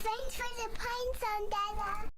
Thanks for the pine zone, Dada.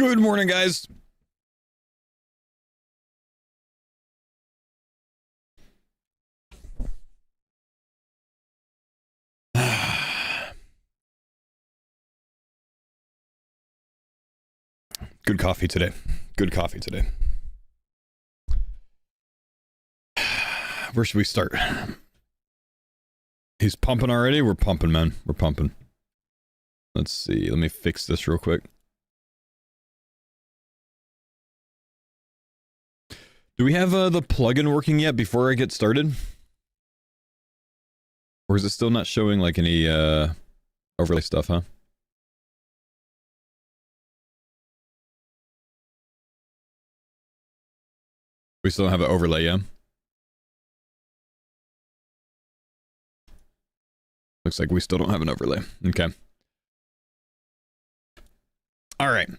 Good morning, guys. Good coffee today. Good coffee today. Where should we start? He's pumping already? We're pumping, man. We're pumping. Let's see. Let me fix this real quick. Do we have the plugin working yet before I get started? Or is it still not showing like any overlay stuff, huh? We still don't have an overlay, yeah? Looks like we still don't have an overlay. Okay. All right.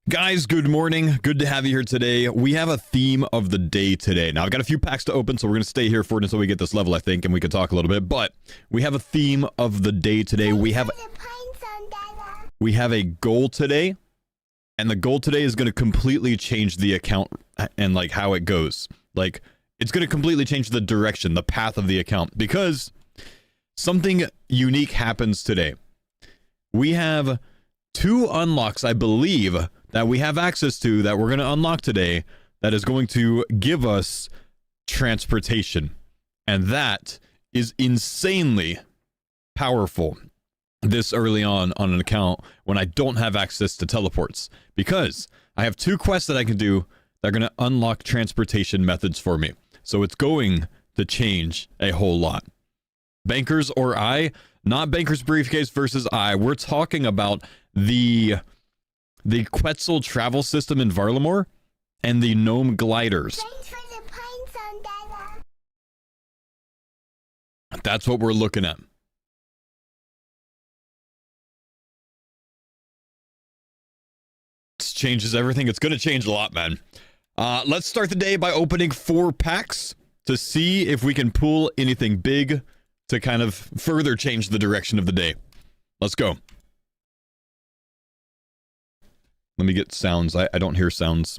Guys, good morning. Good to have you here today. We have a theme of the day today. Now, I've got a few packs to open, so we're going to stay here for it until we get this level, I think, and we can talk a little bit. But we have a theme of the day today. We have a goal today, and the goal today is going to completely change the account and, like, how it goes. Like, it's going to completely change the direction, the path of the account, because something unique happens today. We have 2 unlocks, I believe, that we have access to that we're going to unlock today that is going to give us transportation. And that is insanely powerful this early on an account when I don't have access to teleports. Because I have 2 quests that I can do that are going to unlock transportation methods for me. So it's going to change a whole lot. Bankers or I, not Banker's Briefcase versus I. We're talking about the Quetzal travel system in Varlamore and the Gnome gliders. That's what we're looking at. This changes everything. It's going to change a lot, man. Let's start the day by opening 4 packs to see if we can pull anything big to kind of further change the direction of the day. Let's go. Let me get sounds. I don't hear sounds.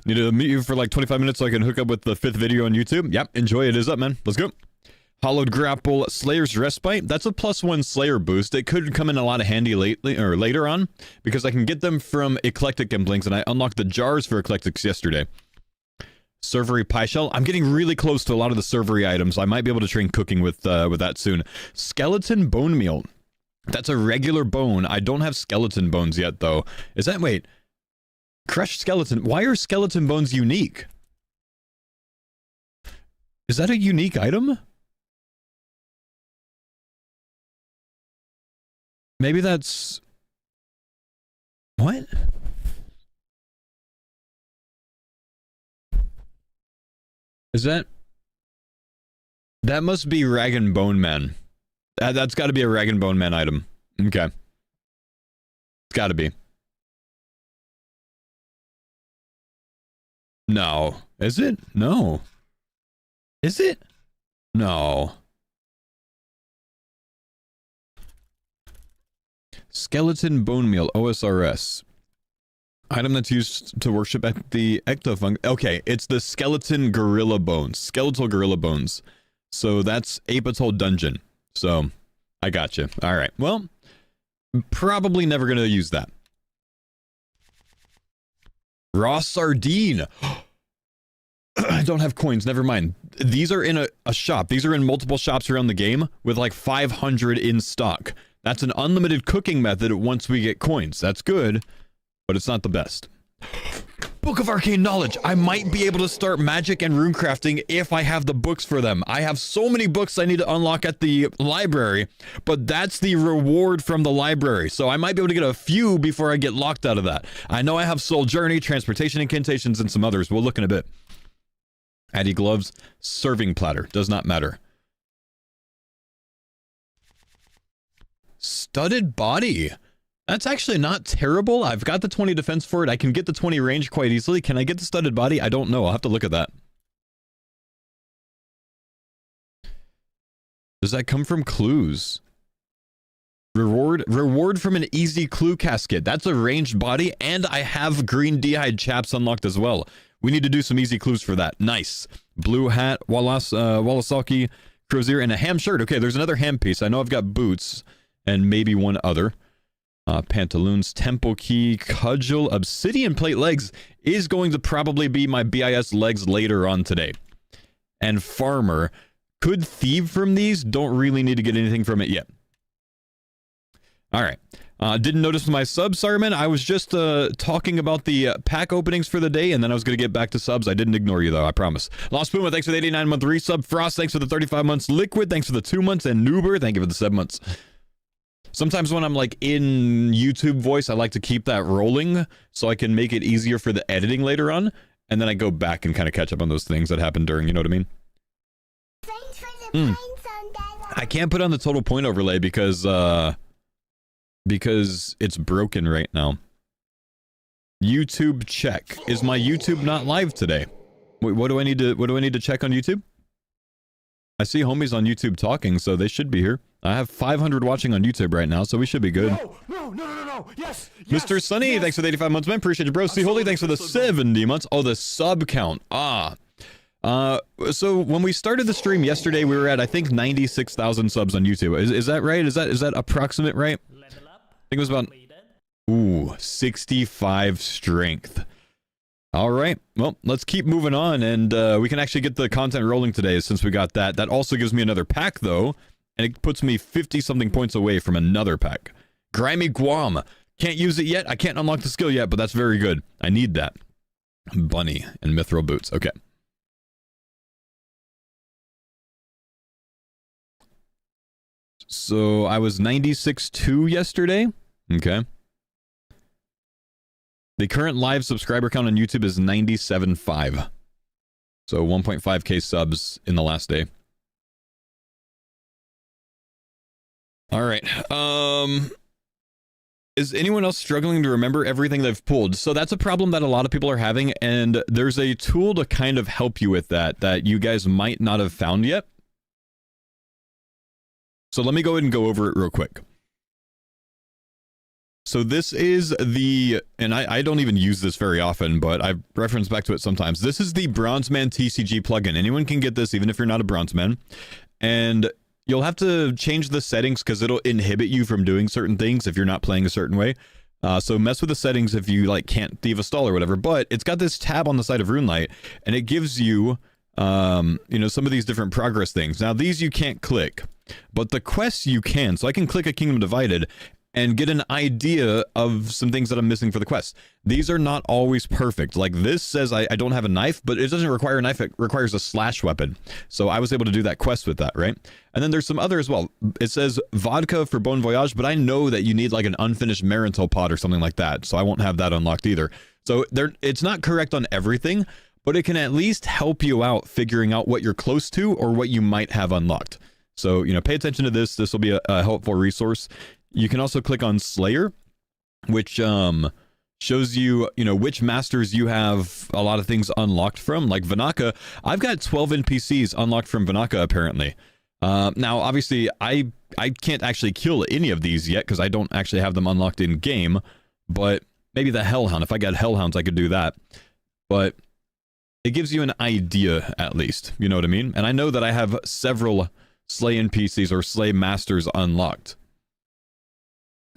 Need to mute you for like 25 minutes so I can hook up with the 5th video on YouTube. Yep, enjoy. It is up, man. Let's go. Hollowed Grapple, Slayer's Respite. That's a +1 Slayer boost. It could come in a lot of handy lately or later on because I can get them from Eclectic Implings, and I unlocked the jars for Eclectics yesterday. Servery Pie Shell. I'm getting really close to a lot of the servery items. I might be able to train cooking with that soon. Skeleton Bone Meal. That's a regular bone. I don't have skeleton bones yet, though. Is that... Wait. Crushed skeleton. Why are skeleton bones unique? Is that a unique item? Maybe that's... What? Is that... That must be Rag and Bone Man. That's got to be a Rag and Bone Man item. Okay. It's got to be. No. Is it? No. Is it? No. Skeleton Bone Meal, OSRS. Item that's used to worship at the Ectofunk. Okay, it's the Skeleton Gorilla Bones. Skeletal Gorilla Bones. So that's Apatol Dungeon. So, I gotcha. Alright, well, probably never gonna use that. Raw Sardine. I don't have coins, never mind. These are in a shop. These are in multiple shops around the game with like 500 in stock. That's an unlimited cooking method once we get coins. That's good, but it's not the best. Book of Arcane Knowledge. I might be able to start magic and runecrafting if I have the books for them. I have so many books I need to unlock at the library, but that's the reward from the library. So I might be able to get a few before I get locked out of that. I know I have Soul Journey, Transportation Incantations, and some others. We'll look in a bit. Addy Gloves, Serving Platter. Does not matter. Studded Body. That's actually not terrible. I've got the 20 defense for it. I can get the 20 range quite easily. Can I get the Studded Body? I don't know. I'll have to look at that. Does that come from clues? Reward from an easy clue casket. That's a ranged body, and I have green d'hide chaps unlocked as well. We need to do some easy clues for that. Nice. Blue hat, Walasaki, Crozier, and a ham shirt. Okay, there's another ham piece. I know I've got boots and maybe one other. Pantaloons, temple key, cudgel, obsidian plate legs is going to probably be my BIS legs later on today. And farmer. Could thieve from these. Don't really need to get anything from it yet. All right. Didn't notice my subs, sorry, man. I was just talking about the pack openings for the day, and then I was going to get back to subs. I didn't ignore you, though, I promise. Lost Puma, thanks for the 89-month resub. Frost, thanks for the 35 months. Liquid, thanks for the 2 months. And Noober, thank you for the 7 months. Sometimes when I'm, like, in YouTube voice, I like to keep that rolling so I can make it easier for the editing later on, and then I go back and kind of catch up on those things that happened during, you know what I mean? Thanks for the points on Dada. I can't put on the total point overlay because it's broken right now. YouTube check. Is my YouTube not live today? Wait, what do I need to check on YouTube? I see homies on YouTube talking, so they should be here. I have 500 watching on YouTube right now, so we should be good. No. Yes. Mr. Sunny, thanks for the 85 months, man. Appreciate you, bro. See Holy, thanks for the 70 months. Oh, the sub count. So when we started the stream yesterday, we were at, I think, 96,000 subs on YouTube. Is that right? Is that approximate right? I think it was about 65 strength. All right. Well, let's keep moving on, and we can actually get the content rolling today since we got that. That also gives me another pack, though, and it puts me 50-something points away from another pack. Grimy Guam. Can't use it yet. I can't unlock the skill yet, but that's very good. I need that. Bunny and mithril boots. Okay. So I was 96.2 yesterday. Okay. The current live subscriber count on YouTube is 97.5. So 1.5k subs in the last day. All right. Is anyone else struggling to remember everything they've pulled? So that's a problem that a lot of people are having, and there's a tool to kind of help you with that you guys might not have found yet. So let me go ahead and go over it real quick. So this is the, and I don't even use this very often, but I reference back to it sometimes. This is the Bronzeman TCG plugin. Anyone can get this, even if you're not a Bronzeman. And you'll have to change the settings because it'll inhibit you from doing certain things if you're not playing a certain way. So mess with the settings if you like can't thieve a stall or whatever. But it's got this tab on the side of RuneLite, and it gives you, you know, some of these different progress things. Now these you can't click, but the quests you can. So I can click a Kingdom Divided and get an idea of some things that I'm missing for the quest. These are not always perfect. Like this says I don't have a knife, but it doesn't require a knife, it requires a slash weapon. So I was able to do that quest with that, right? And then there's some other as well. It says vodka for Bon Voyage, but I know that you need like an unfinished Marintal pot or something like that, so I won't have that unlocked either. So it's not correct on everything, but it can at least help you out figuring out what you're close to or what you might have unlocked. So, you know, pay attention to this. This will be a helpful resource. You can also click on Slayer, which shows you, you know, which masters you have a lot of things unlocked from. Like Vanaka, I've got 12 NPCs unlocked from Vanaka, apparently. Now, obviously, I can't actually kill any of these yet because I don't actually have them unlocked in game. But maybe the Hellhound. If I got Hellhounds, I could do that. But it gives you an idea, at least. You know what I mean? And I know that I have several Slay NPCs or Slay Masters unlocked.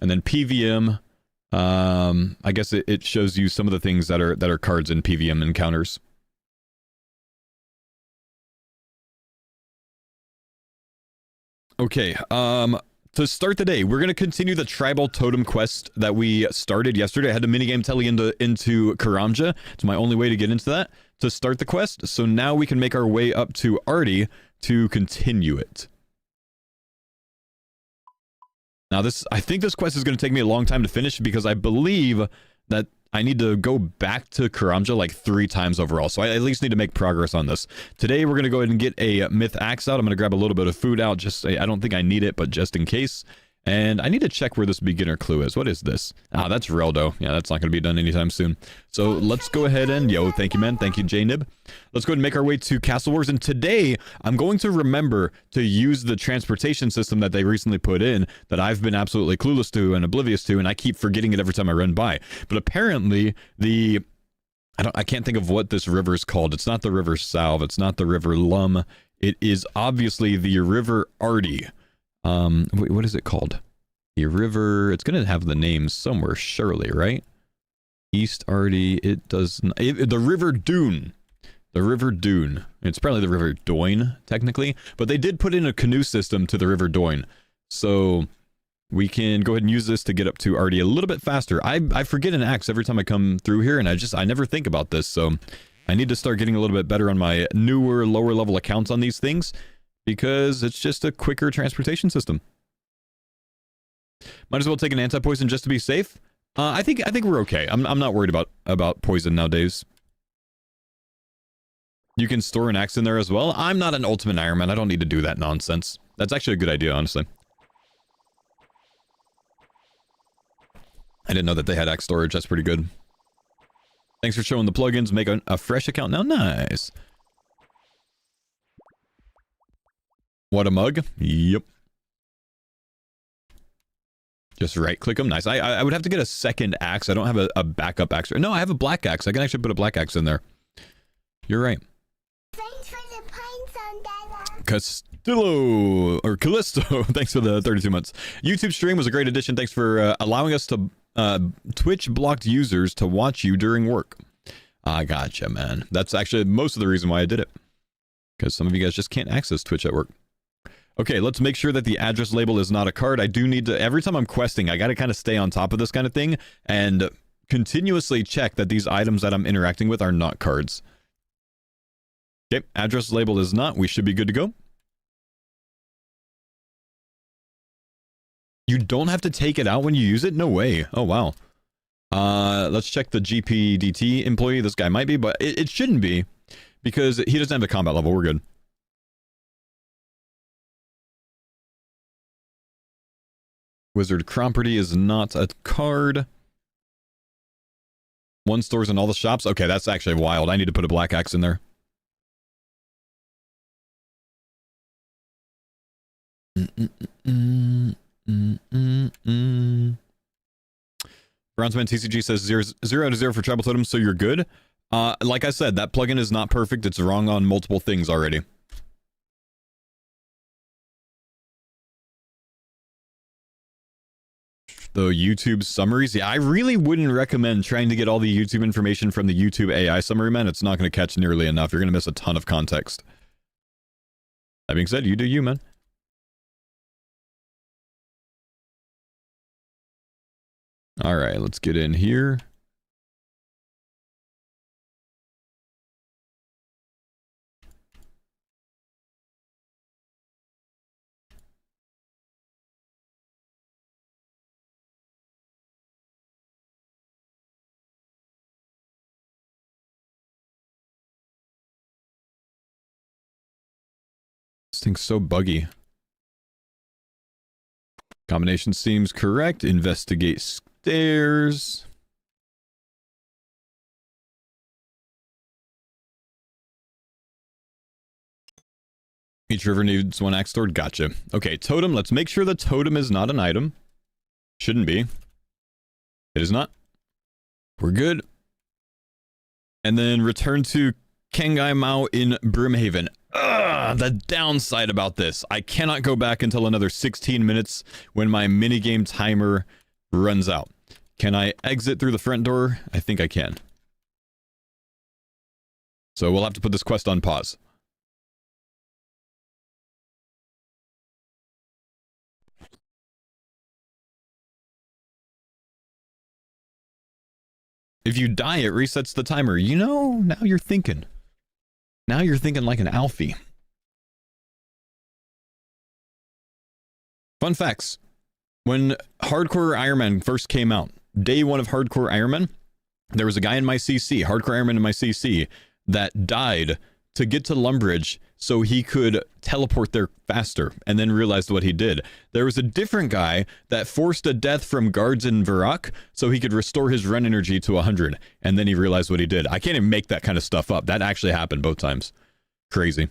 And then PVM, I guess it shows you some of the things that are cards in PVM encounters. Okay, to start the day, we're going to continue the Tribal Totem quest that we started yesterday. I had a minigame telly into Karamja. It's my only way to get into that, to start the quest. So now we can make our way up to Artie to continue it. Now I think this quest is going to take me a long time to finish because I believe that I need to go back to Karamja like 3 times overall. So I at least need to make progress on this. Today we're going to go ahead and get a Myth Axe out. I'm going to grab a little bit of food out. I don't think I need it, but just in case. And I need to check where this beginner clue is. What is this? Ah, that's Reldo. Yeah, that's not going to be done anytime soon. So let's go ahead and... Yo, thank you, man. Thank you, J-Nib. Let's go ahead and make our way to Castle Wars. And today, I'm going to remember to use the transportation system that they recently put in that I've been absolutely clueless to and oblivious to, and I keep forgetting it every time I run by. But apparently, I can't think of what this river is called. It's not the River Salve. It's not the River Lum. It is obviously the River Artie. Wait, what is it called? The river, it's going to have the name somewhere, surely, right? East Artie, it does not, the River Dune. The River Dune. It's probably the River Doyne, technically, but they did put in a canoe system to the River Doyne. So we can go ahead and use this to get up to Artie a little bit faster. I forget an axe every time I come through here, and I never think about this, so I need to start getting a little bit better on my newer, lower level accounts on these things, because it's just a quicker transportation system. Might as well take an anti-poison just to be safe. I think we're okay. I'm not worried about poison nowadays. You can store an axe in there as well. I'm not an ultimate Iron Man. I don't need to do that nonsense. That's actually a good idea, honestly. I didn't know that they had axe storage. That's pretty good. Thanks for showing the plugins. Make a fresh account now. Nice. What a mug. Yep. Just right click them. Nice. I would have to get a second axe. I don't have a backup axe. No, I have a black axe. I can actually put a black axe in there. You're right. Thanks for the pine zone, Dada. Castillo or Callisto. Thanks for the 32 months. YouTube stream was a great addition. Thanks for allowing us to Twitch blocked users to watch you during work. I gotcha, man. That's actually most of the reason why I did it. Because some of you guys just can't access Twitch at work. Okay, let's make sure that the address label is not a card. I do need to, every time I'm questing, I got to kind of stay on top of this kind of thing and continuously check that these items that I'm interacting with are not cards. Okay, address label is not. We should be good to go. You don't have to take it out when you use it? No way. Oh, wow. Let's check the GPDT employee. This guy might be, but it shouldn't be because he doesn't have the combat level. We're good. Wizard Cromperty is not a card. One stores in all the shops. Okay, that's actually wild. I need to put a black axe in there. Bronzeman TCG says 0 to 0 for tribal totems, so you're good. Like I said, that plugin is not perfect. It's wrong on multiple things already. The YouTube summaries. Yeah, I really wouldn't recommend trying to get all the YouTube information from the YouTube AI summary, man. It's not going to catch nearly enough. You're going to miss a ton of context. That being said, you do you, man. All right, let's get in here. This thing's so buggy. Combination seems correct. Investigate stairs. Each river needs one axe stored. Gotcha. Okay, totem. Let's make sure the totem is not an item. Shouldn't be. It is not. We're good. And then return to Kengai Mao in Brimhaven. Ugh, the downside about this. I cannot go back until another 16 minutes when my minigame timer runs out. Can I exit through the front door? I think I can. So we'll have to put this quest on pause. If you die, it resets the timer. You know, now you're thinking. Now you're thinking like an Alfie. Fun facts. When Hardcore Iron Man first came out, day one of Hardcore Iron Man, there was a guy in my CC, Hardcore Iron Man in my CC, that died to get to Lumbridge so he could teleport there faster, and then realized what he did. There was a different guy that forced a death from guards in Varrock so he could restore his run energy to 100, and then he realized what he did. I can't even make that kind of stuff up. That actually happened both times. Crazy.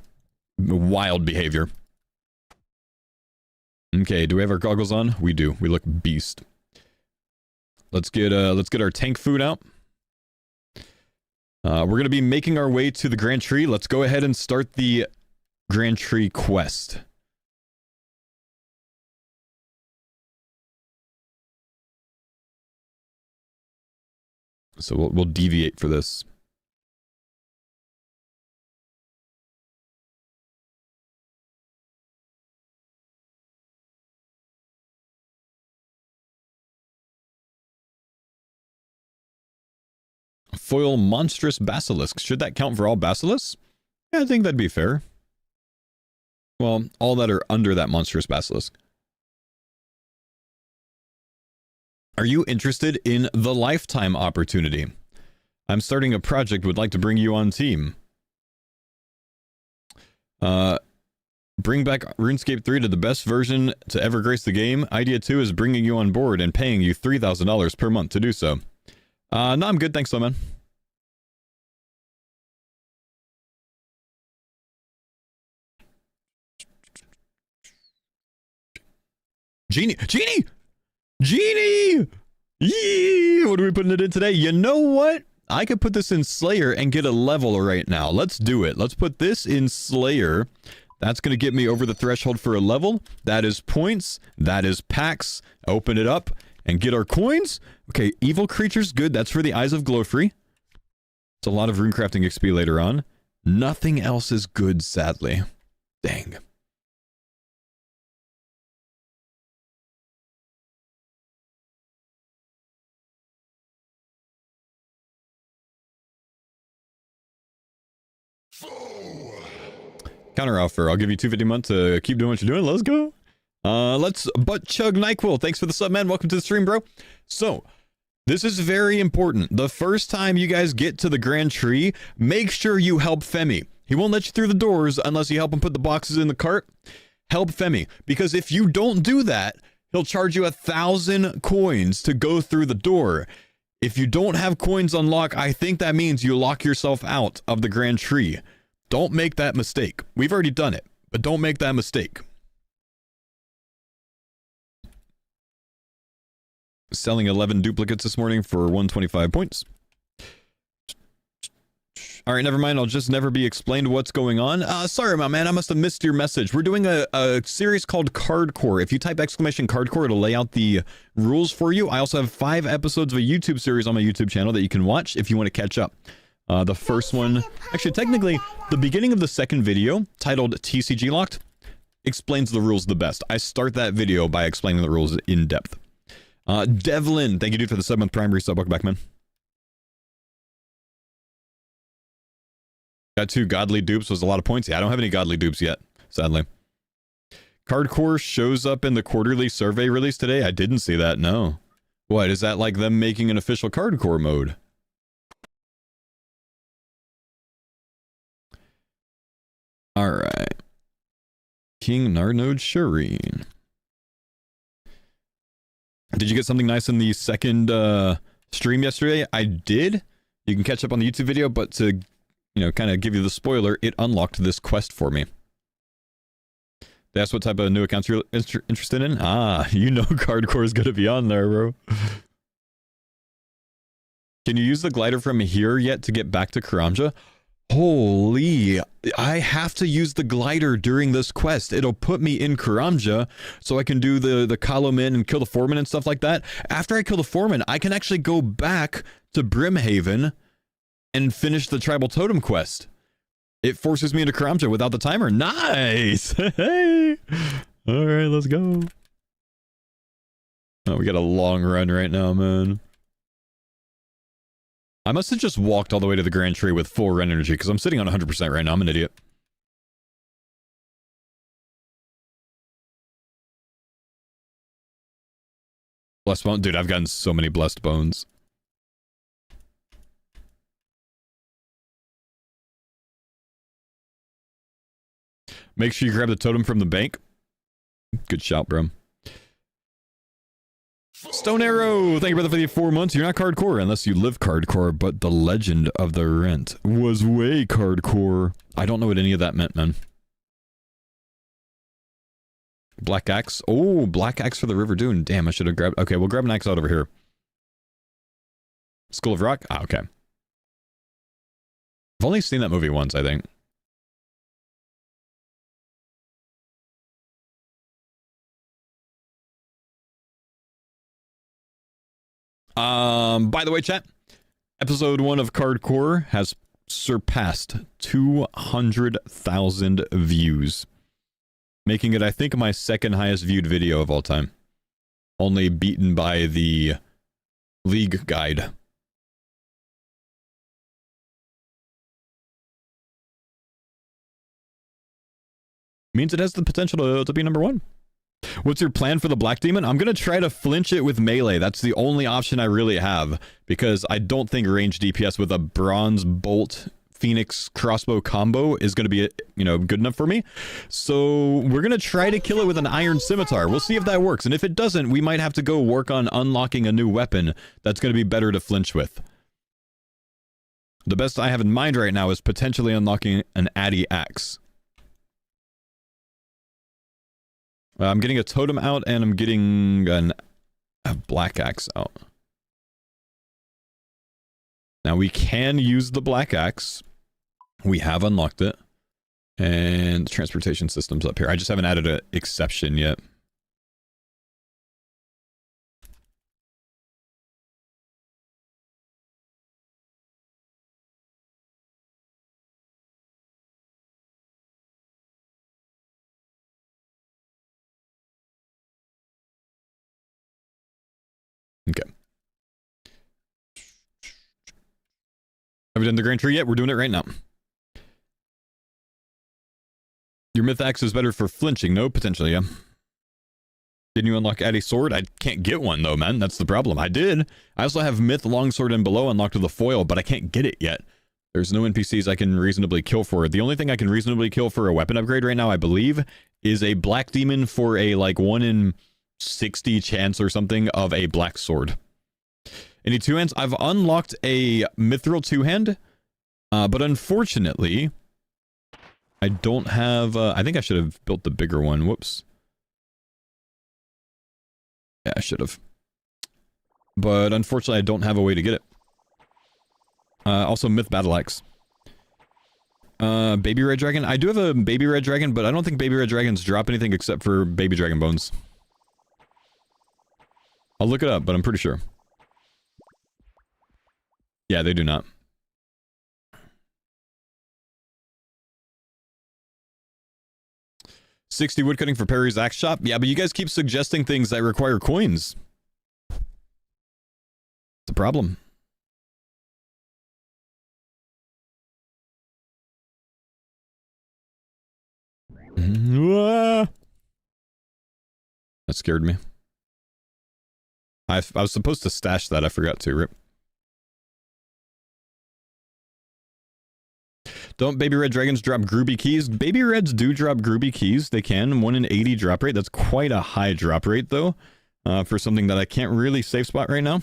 Wild behavior. Okay, do we have our goggles on? We do. We look beast. Let's get our tank food out. We're going to be making our way to the Grand Tree. Let's go ahead and start the Grand Tree quest. So we'll deviate for this. Foil monstrous basilisk. Should that count for all basilisks? Yeah, I think that'd be fair. Well, all that are under that monstrous basilisk. Are you interested in the lifetime opportunity? I'm starting a project, would like to bring you on team. Bring back RuneScape 3 to the best version to ever grace the game. Idea 2 is bringing you on board and paying you $3,000 per month to do so. No, I'm good. Thanks, though, man. Genie! Genie! Genie! Yee! What are we putting it in today? You know what? I could put this in Slayer and get a level right now. Let's do it. Let's put this in Slayer. That's going to get me over the threshold for a level. That is points. That is packs. Open it up and get our coins. Okay, evil creatures, good. That's for the Eyes of Glowfree. It's a lot of runecrafting XP later on. Nothing else is good, sadly. Dang. Counter offer. I'll give you $250 a month to keep doing what you're doing. Let's go. Let's butt chug NyQuil. Thanks for the sub, man. Welcome to the stream, bro. So, this is very important. The first time you guys get to the Grand Tree, make sure you help Femi. He won't let you through the doors unless you help him put the boxes in the cart. Help Femi. Because if you don't do that, he'll charge you 1,000 coins to go through the door. If you don't have coins unlocked, I think that means you lock yourself out of the Grand Tree. Don't make that mistake. We've already done it, but don't make that mistake. Selling 11 duplicates this morning for 125 points. All right, never mind. I'll just never be explained what's going on. Sorry, my man. I must have missed your message. We're doing a series called Cardcore. If you type _Cardcore, it'll lay out the rules for you. I also have 5 episodes of a YouTube series on my YouTube channel that you can watch if you want to catch up. The first one, actually, technically, the beginning of the second video, titled TCG Locked, explains the rules the best. I start that video by explaining the rules in depth. Devlin, thank you, dude, for the 7th primary sub. Welcome back, man. Got 2 godly dupes, was a lot of points. Yeah, I don't have any godly dupes yet, sadly. Cardcore shows up in the quarterly survey release today. I didn't see that, no. What, is that like them making an official Cardcore mode? Alright. King Narnode Shireen. Did you get something nice in the second stream yesterday? I did. You can catch up on the YouTube video, but to, you know, kind of give you the spoiler, it unlocked this quest for me. That's what type of new accounts you're interested in? Ah, you know Cardcore is going to be on there, bro. Can you use the glider from here yet to get back to Karamja? Holy, I have to use the glider during this quest. It'll put me in Karamja so I can do the Kalomin and kill the Foreman and stuff like that. After I kill the Foreman, I can actually go back to Brimhaven and finish the Tribal Totem quest. It forces me into Karamja without the timer. Nice! Hey! Alright, let's go. Oh, we got a long run right now, man. I must have just walked all the way to the Grand Tree with full run energy, because I'm sitting on 100% right now. I'm an idiot. Blessed bone? Dude, I've gotten so many blessed bones. Make sure you grab the totem from the bank. Good shout, bro. Stone Arrow, thank you, brother, for the 4 months. You're not Cardcore unless you live Cardcore, but the legend of the rent was way Cardcore. I don't know what any of that meant, man. Black axe. Oh, black axe for the River Dune. Damn, I should have grabbed... Okay, we'll grab an axe out over here. Skull of Rock? Ah, okay. I've only seen that movie once, I think. By the way, chat, episode 1 of Cardcore has surpassed 200,000 views, making it, I think, my second highest viewed video of all time, only beaten by the League Guide. Means it has the potential to be number 1. What's your plan for the Black Demon? I'm going to try to flinch it with melee. That's the only option I really have, because I don't think range DPS with a Bronze Bolt Phoenix crossbow combo is going to be, you know, good enough for me. So we're going to try to kill it with an Iron Scimitar. We'll see if that works. And if it doesn't, we might have to go work on unlocking a new weapon that's going to be better to flinch with. The best I have in mind right now is potentially unlocking an Addy Axe. I'm getting a totem out, and I'm getting a black axe out. Now we can use the black axe. We have unlocked it. And the transportation system's up here. I just haven't added an exception yet. Okay. Have we done the Grand Tree yet? We're doing it right now. Your Myth Axe is better for flinching. No, potentially, yeah. Didn't you unlock Addy Sword? I can't get one, though, man. That's the problem. I did. I also have Myth Longsword and Below unlocked with a foil, but I can't get it yet. There's no NPCs I can reasonably kill for it. The only thing I can reasonably kill for a weapon upgrade right now, I believe, is a Black Demon for a, like, 1 in 60 chance or something of a black sword. Any two hands? I've unlocked a Mithril two-hand, but unfortunately, I don't have... I think I should have built the bigger one. Whoops. Yeah, I should have. But unfortunately, I don't have a way to get it. Also, Myth Battle Axe. Baby Red Dragon. I do have a Baby Red Dragon, but I don't think Baby Red Dragons drop anything except for Baby Dragon Bones. I'll look it up, but I'm pretty sure. Yeah, they do not. $60 woodcutting for Perry's Axe Shop? Yeah, but you guys keep suggesting things that require coins. It's a problem. That scared me. I was supposed to stash that. I forgot to. Rip. Don't Baby Red Dragons drop Groovy Keys? Baby Reds do drop Groovy Keys. They can. 1 in 80 drop rate. That's quite a high drop rate, though, for something that I can't really safe spot right now.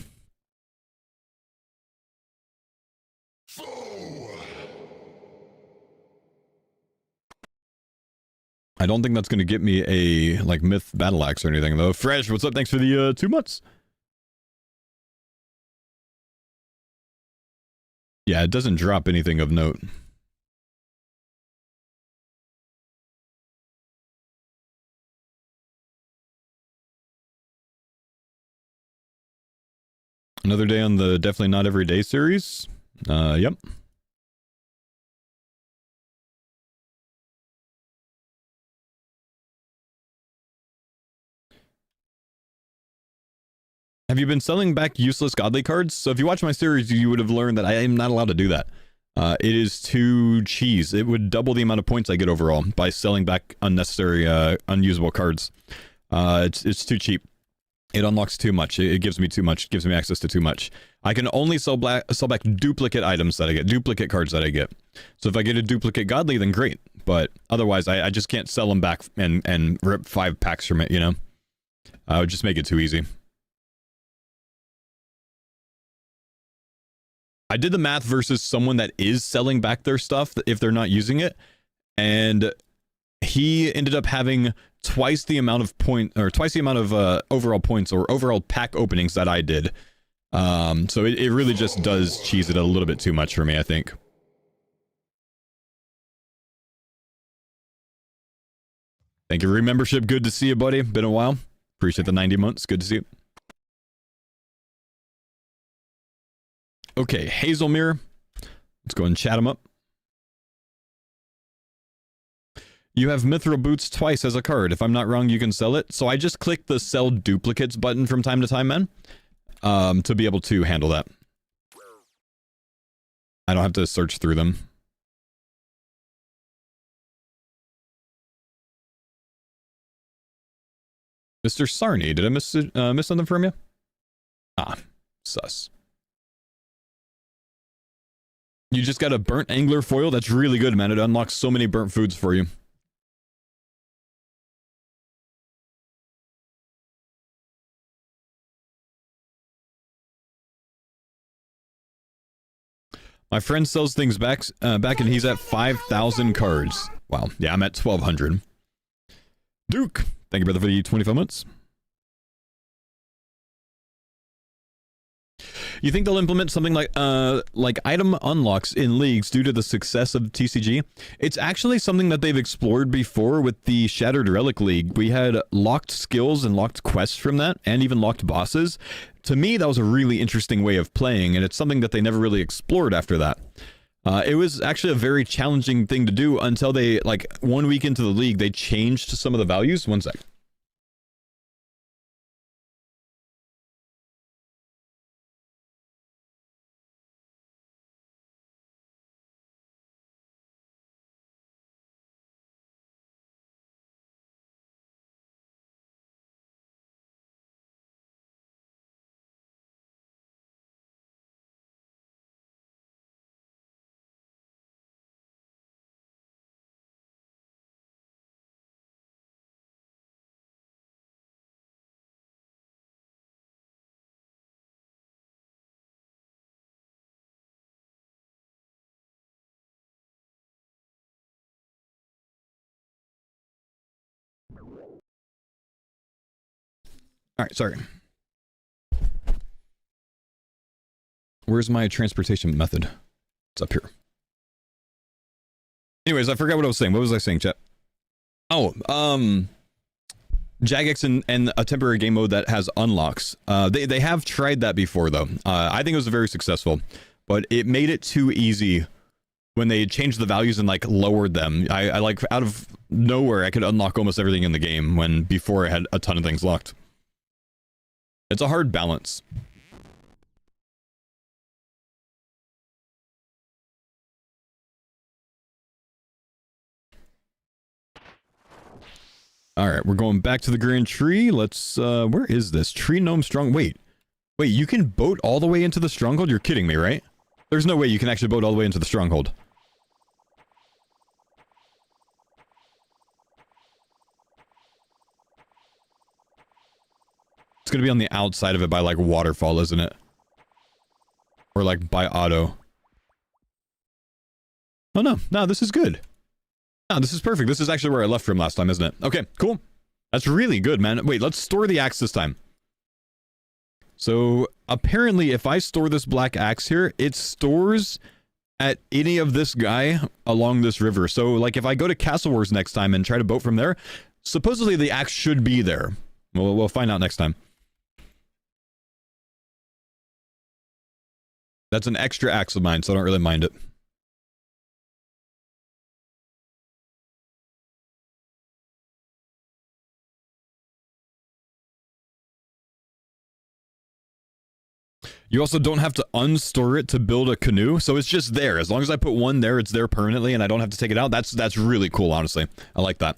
I don't think that's going to get me a, like, Myth Battle Axe or anything, though. Fresh, what's up? Thanks for the 2 months. Yeah, it doesn't drop anything of note. Another day on the Definitely Not Every Day series. Yep. Have you been selling back useless godly cards? So if you watch my series, you would have learned that I am not allowed to do that. It is too cheese. It would double the amount of points I get overall by selling back unnecessary, unusable cards. It's too cheap. It unlocks too much. It gives me too much. It gives me access to too much. I can only sell back duplicate items that I get, duplicate cards that I get. So if I get a duplicate godly, then great. but otherwise I just can't sell them back and rip 5 packs from it, you know? I would just make it too easy. I did the math versus someone that is selling back their stuff if they're not using it, and he ended up having twice the amount of overall points or overall pack openings that I did. So it really just does cheese it a little bit too much for me, I think. Thank you for your membership. Good to see you, buddy. Been a while. Appreciate the 90 months. Good to see you. Okay, Hazelmere. Let's go and chat him up. You have Mithril Boots twice as a card. If I'm not wrong, you can sell it. So I just click the sell duplicates button from time to time, man. To be able to handle that. I don't have to search through them. Mr. Sarny, did I miss something from you? Ah, sus. You just got a burnt angler foil? That's really good, man. It unlocks so many burnt foods for you. My friend sells things back and he's at 5,000 cards. Wow. Yeah, I'm at 1,200. Duke, thank you, brother, for the 25 months. You think they'll implement something like item unlocks in leagues due to the success of TCG? It's actually something that they've explored before with the Shattered Relic League. We had locked skills and locked quests from that, and even locked bosses. To me, that was a really interesting way of playing, and it's something that they never really explored after that. It was actually a very challenging thing to do until they, like, 1 week into the league, they changed some of the values. One sec. All right, sorry. Where's my transportation method? It's up here. Anyways, I forgot what I was saying. What was I saying, chat? Oh, Jagex and a temporary game mode that has unlocks. They have tried that before, though. I think it was very successful, but it made it too easy when they changed the values and, like, lowered them. I like, out of nowhere, I could unlock almost everything in the game when before I had a ton of things locked. It's a hard balance. Alright, we're going back to the Grand Tree. Let's, where is this? Tree Gnome Strong... Wait, you can boat all the way into the Stronghold? You're kidding me, right? There's no way you can actually boat all the way into the Stronghold. It's gonna be on the outside of it by, like, waterfall, isn't it? Or, like, by auto. Oh, no. No, this is good. No, this is perfect. This is actually where I left from last time, isn't it? Okay, cool. That's really good, man. Wait, let's store the axe this time. So, apparently, if I store this black axe here, it stores at any of this guy along this river. So, like, if I go to Castle Wars next time and try to boat from there, supposedly the axe should be there. We'll find out next time. That's an extra axe of mine, so I don't really mind it. You also don't have to unstore it to build a canoe, so it's just there. As long as I put one there, it's there permanently, and I don't have to take it out. That's really cool, honestly. I like that.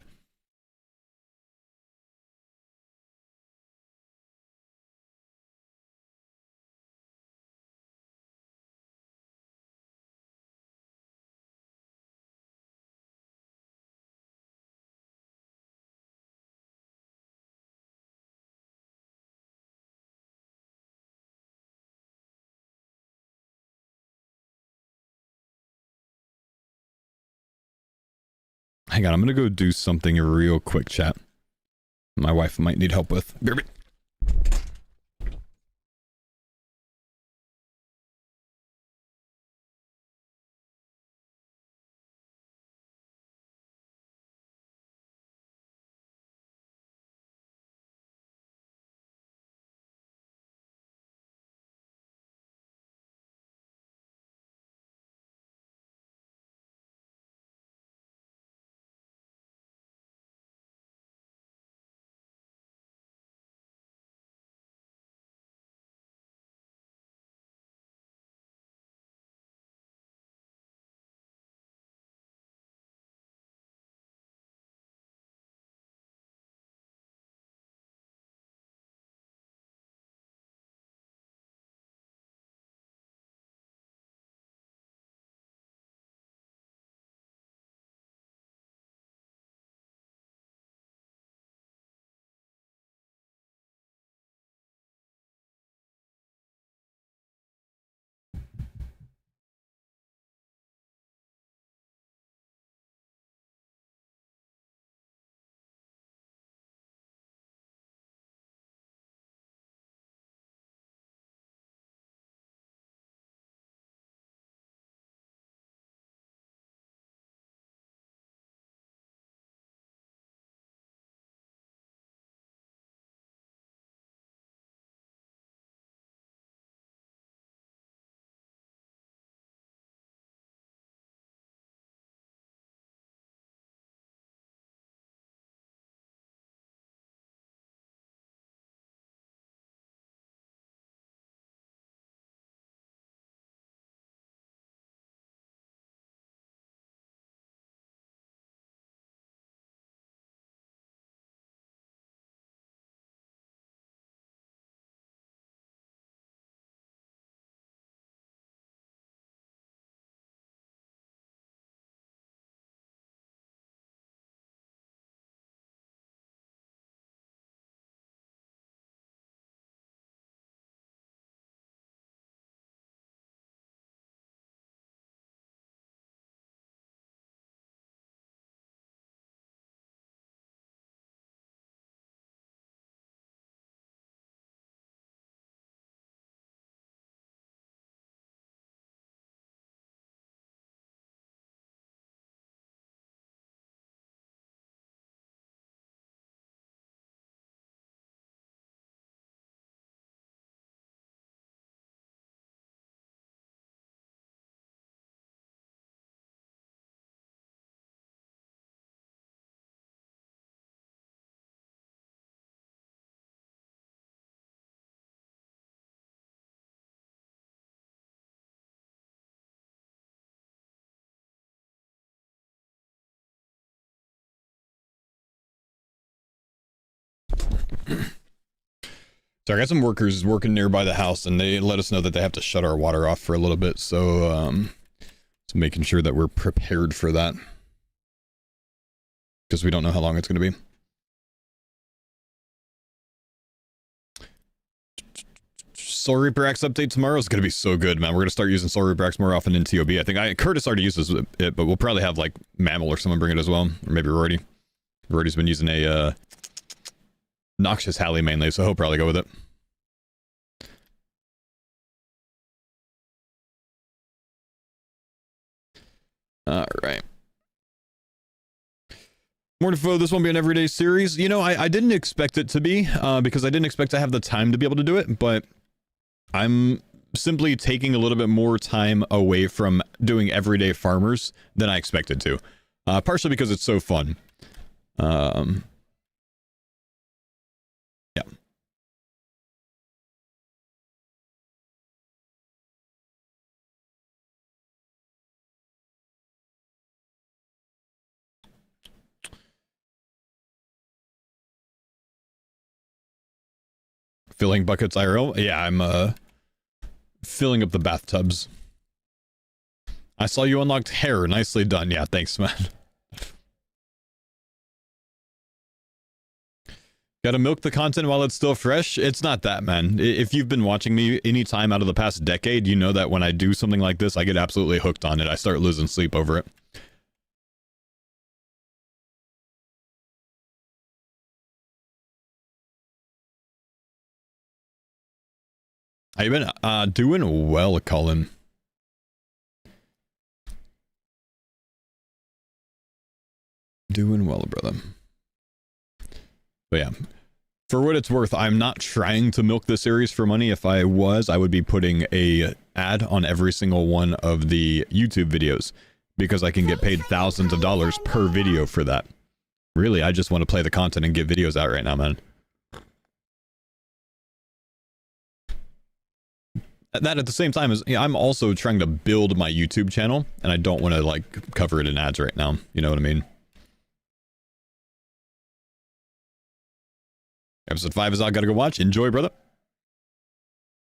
Hang on, I'm gonna go do something real quick, chat. My wife might need help with. So I got some workers working nearby the house, and they let us know that they have to shut our water off for a little bit. So, just making sure that we're prepared for that, because we don't know how long it's going to be. Soul Reaper X update tomorrow is going to be so good, man. We're going to start using Soul Reaper X more often in TOB. I think Curtis already uses it, but we'll probably have like Mammal or someone bring it as well, or maybe Rory. Rory's been using a Noxious Halley mainly, so he'll probably go with it. Alright. Mortifo, this won't be an everyday series. You know, I didn't expect it to be, because I didn't expect to have the time to be able to do it, but I'm simply taking a little bit more time away from doing everyday farmers than I expected to. Partially because it's so fun. Yeah. Filling buckets IRL? Yeah, I'm filling up the bathtubs. I saw you unlocked hair. Nicely done. Yeah, thanks, man. Gotta milk the content while it's still fresh? It's not that, man. If you've been watching me any time out of the past decade, you know that when I do something like this, I get absolutely hooked on it. I start losing sleep over it. How you been? Doing well, Colin. Doing well, brother. But yeah, for what it's worth, I'm not trying to milk the series for money. If I was, I would be putting a ad on every single one of the YouTube videos because I can get paid thousands of dollars per video for that. Really, I just want to play the content and get videos out right now, man. That at the same time is, I'm also trying to build my YouTube channel, and I don't want to like cover it in ads right now. You know what I mean? Episode 5 is out. Gotta go watch. Enjoy, brother.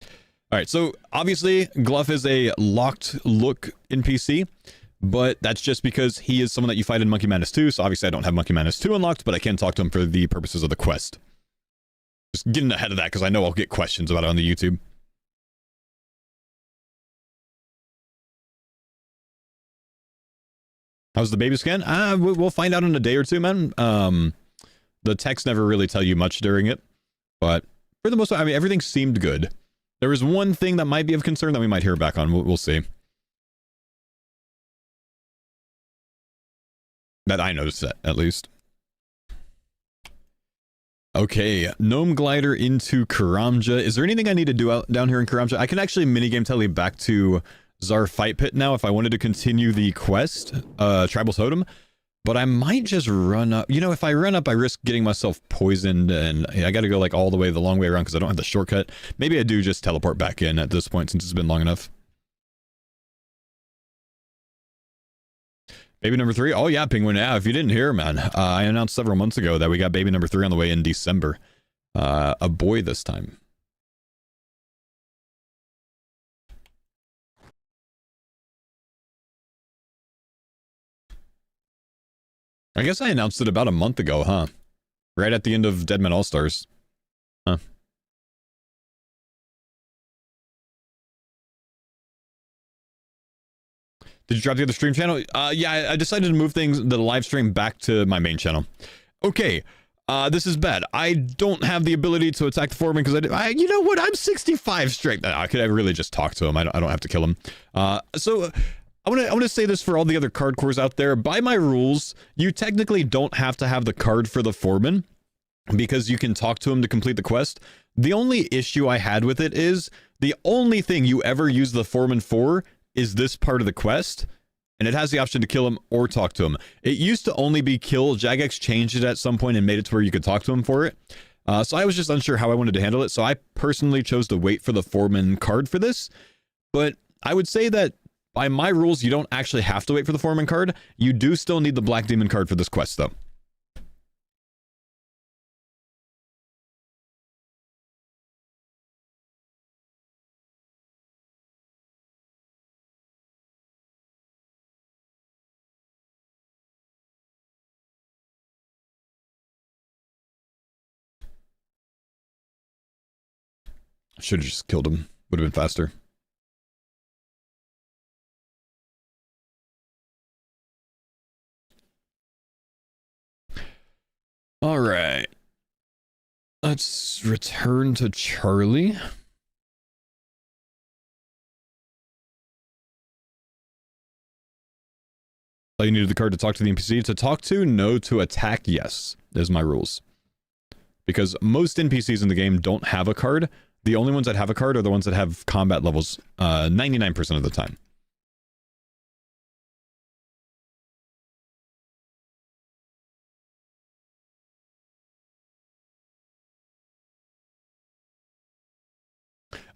All right, so obviously Gluff is a locked look NPC, but that's just because he is someone that you fight in Monkey Madness 2. So obviously I don't have Monkey Madness 2 unlocked, but I can talk to him for the purposes of the quest. Just getting ahead of that because I know I'll get questions about it on the YouTube. How's the baby scan? We'll find out in a day or two, man. The texts never really tell you much during it, but for the most part, I mean, everything seemed good. There was one thing that might be of concern that we might hear back on. We'll see. That I noticed that, at least. Okay, Gnome Glider into Karamja. Is there anything I need to do down here in Karamja? I can actually minigame tele back to Czar Fight Pit now if I wanted to continue the quest, Tribal Totem. But I might just run up. You know, if I run up, I risk getting myself poisoned, and I gotta go like all the way the long way around because I don't have the shortcut. Maybe I do just teleport back in at this point since it's been long enough. Baby number 3? Oh yeah, Penguin. Yeah, if you didn't hear, man, I announced several months ago that we got baby number 3 on the way in December. A boy this time. I guess I announced it about a month ago, huh? Right at the end of Deadman All-Stars. Huh. Did you drop the other stream channel? Yeah, I decided to move the live stream back to my main channel. Okay, this is bad. I don't have the ability to attack the foreman because you know what? I'm 65 straight. I could really just talk to him. I don't have to kill him. So I want to say this for all the other Cardcores out there. By my rules, you technically don't have to have the card for the foreman because you can talk to him to complete the quest. The only issue I had with it is the only thing you ever use the foreman for is this part of the quest, and it has the option to kill him or talk to him. It used to only be kill. Jagex changed it at some point and made it to where you could talk to him for it. So I was just unsure how I wanted to handle it. So I personally chose to wait for the foreman card for this. But I would say that by my rules, you don't actually have to wait for the foreman card. You do still need the Black Demon card for this quest, though. Should have just killed him. Would have been faster. All right. Let's return to Charlie. Oh, you needed the card to talk to the NPC. To talk to, no. To attack, yes. Is my rules. Because most NPCs in the game don't have a card. The only ones that have a card are the ones that have combat levels 99% of the time.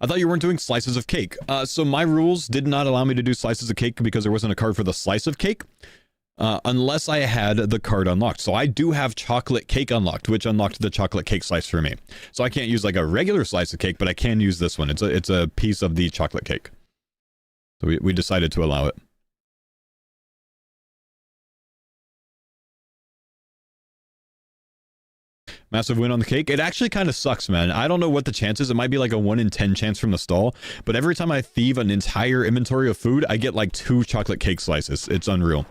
I thought you weren't doing slices of cake. So my rules did not allow me to do slices of cake because there wasn't a card for the slice of cake. Unless I had the card unlocked. So I do have chocolate cake unlocked, which unlocked the chocolate cake slice for me. So I can't use like a regular slice of cake, but I can use this one. It's a piece of the chocolate cake. So we decided to allow it. Massive win on the cake. It actually kind of sucks, man. I don't know what the chance is. It might be like a 1 in 10 chance from the stall. But every time I thieve an entire inventory of food, I get like 2 chocolate cake slices. It's unreal.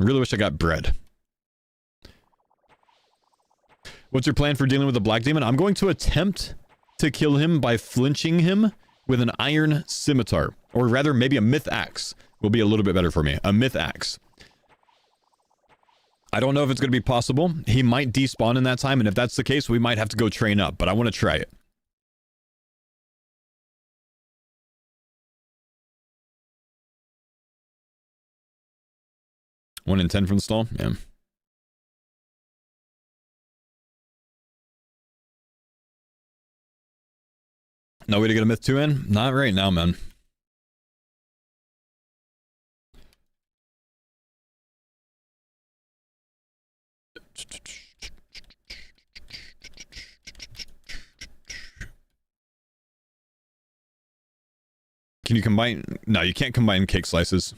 I really wish I got bread. What's your plan for dealing with the Black Demon? I'm going to attempt to kill him by flinching him with an iron scimitar. Or rather, maybe a myth axe will be a little bit better for me. A myth axe. I don't know if it's going to be possible. He might despawn in that time, and if that's the case, we might have to go train up, but I want to try it. One in 10 from the stall? Yeah. No way to get a myth 2 in? Not right now, man. Can you combine? No, you can't combine cake slices.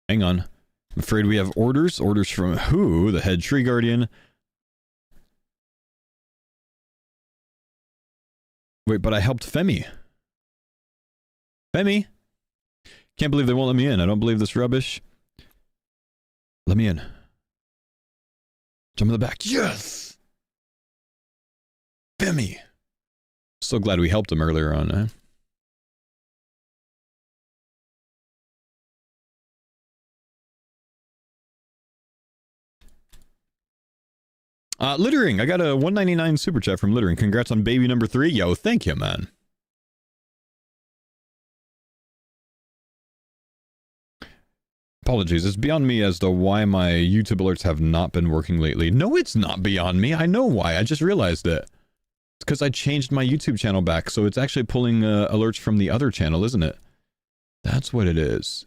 Hang on. I'm afraid we have orders. Orders from who? The head tree guardian. Wait, but I helped Femi. Femi? Can't believe they won't let me in. I don't believe this rubbish. Let me in. Jump in the back. Yes! Femi! So glad we helped him earlier on, eh? Littering. I got a 199 super chat from Littering. Congrats on baby number 3. Yo, thank you, man. Apologies. It's beyond me as to why my YouTube alerts have not been working lately. No, it's not beyond me. I know why. I just realized it. It's because I changed my YouTube channel back, so it's actually pulling alerts from the other channel, isn't it? That's what it is.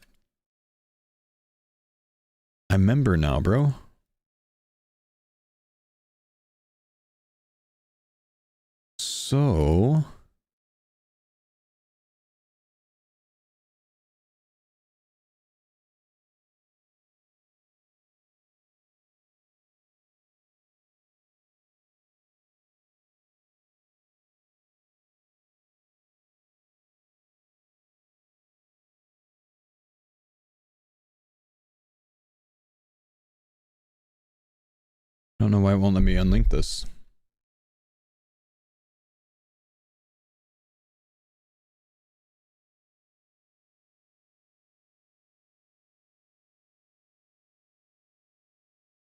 I remember now, bro. So... I don't know why it won't let me unlink this.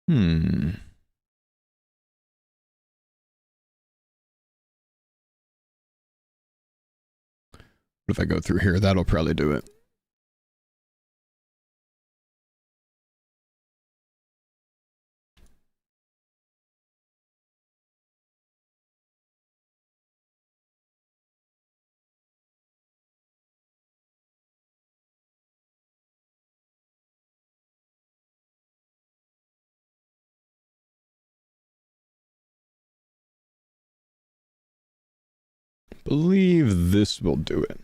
What if I go through here? That'll probably do it. Believe this will do it.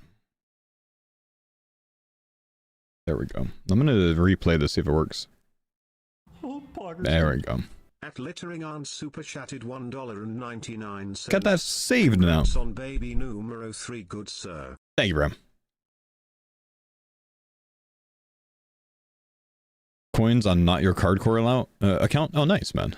There we go. I'm gonna replay this, see if it works. There we go. At Littering on super chatted $1.99. Got that saved now. On baby numero 3, good sir. Thank you, bro. Coins on not your Cardcore account? Oh, nice, man.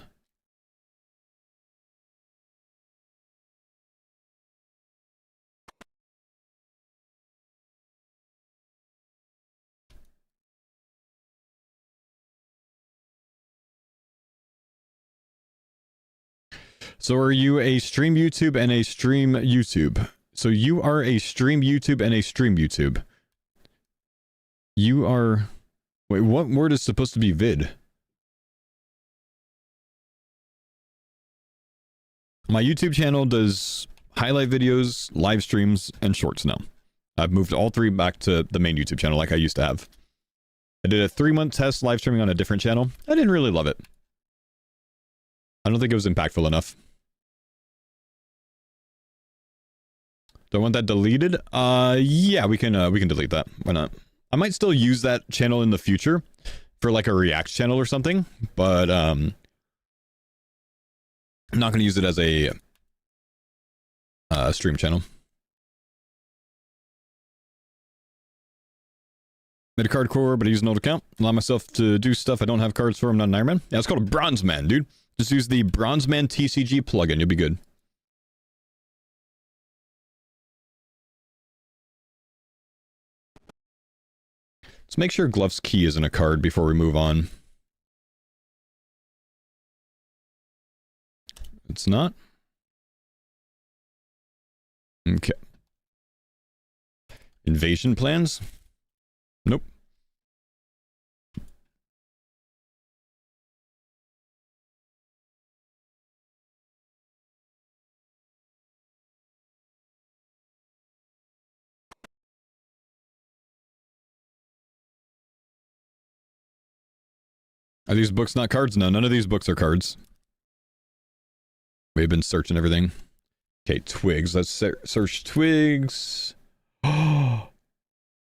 So are you a stream YouTube and a stream YouTube? So you are a stream YouTube and a stream YouTube. You are... Wait, what word is supposed to be vid? My YouTube channel does highlight videos, live streams, and shorts now. I've moved all 3 back to the main YouTube channel like I used to have. I did a 3-month test live streaming on a different channel. I didn't really love it. I don't think it was impactful enough. Do I want that deleted? Yeah, we can delete that. Why not? I might still use that channel in the future for like a React channel or something, but I'm not going to use it as a stream channel. Made a Cardcore, but I use an old account. Allow myself to do stuff I don't have cards for. I'm not an Iron Man. Yeah, it's called a Bronze Man, dude. Just use the Bronze Man TCG plugin. You'll be good. Let's make sure Gluff's Key isn't a card before we move on. It's not? Okay. Invasion plans? Nope. Are these books not cards? No, none of these books are cards. We've been searching everything. Okay, twigs. Let's search twigs. Oh,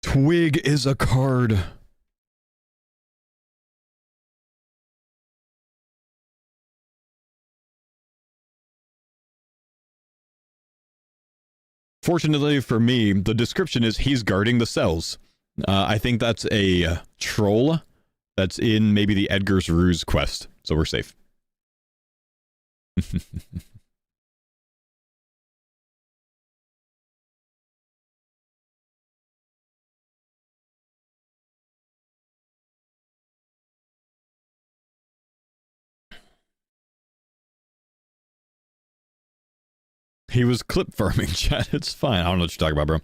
twig is a card. Fortunately for me, the description is he's guarding the cells. I think that's a troll that's in maybe the Edgar's Ruse quest, so we're safe. He was clip farming, chat. It's fine. I don't know what you're talking about, bro.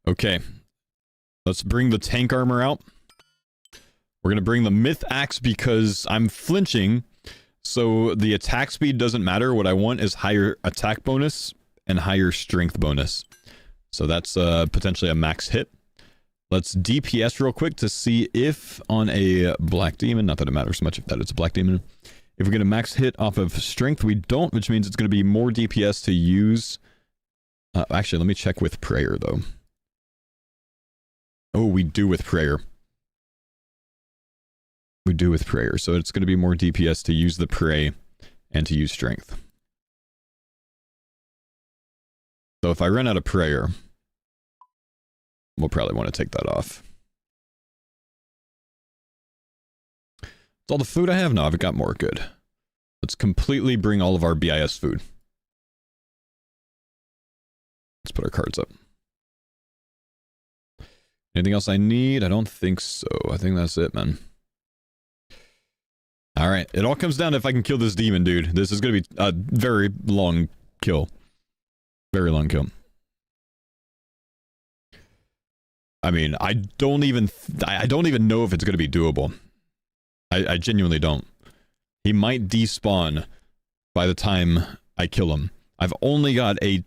Okay. Let's bring the tank armor out. We're going to bring the Myth Axe because I'm flinching, so the attack speed doesn't matter. What I want is higher attack bonus and higher strength bonus. So that's potentially a max hit. Let's DPS real quick to see if on a Black Demon, not that it matters much if that it's a Black Demon, if we get a max hit off of strength, we don't, which means it's going to be more DPS to use. Actually, let me check with prayer, though. Oh, we do with prayer. We do with prayer, so it's going to be more DPS to use the pray and to use strength. So if I run out of prayer, we'll probably want to take that off. It's all the food I have? No, I've got more. Good. Let's completely bring all of our BIS food. Let's put our cards up. Anything else I need? I don't think so. I think that's it, man. Alright, it all comes down to if I can kill this demon, dude. This is going to be a very long kill. Very long kill. I mean, I don't even know if it's going to be doable. I genuinely don't. He might despawn by the time I kill him. I've only got a...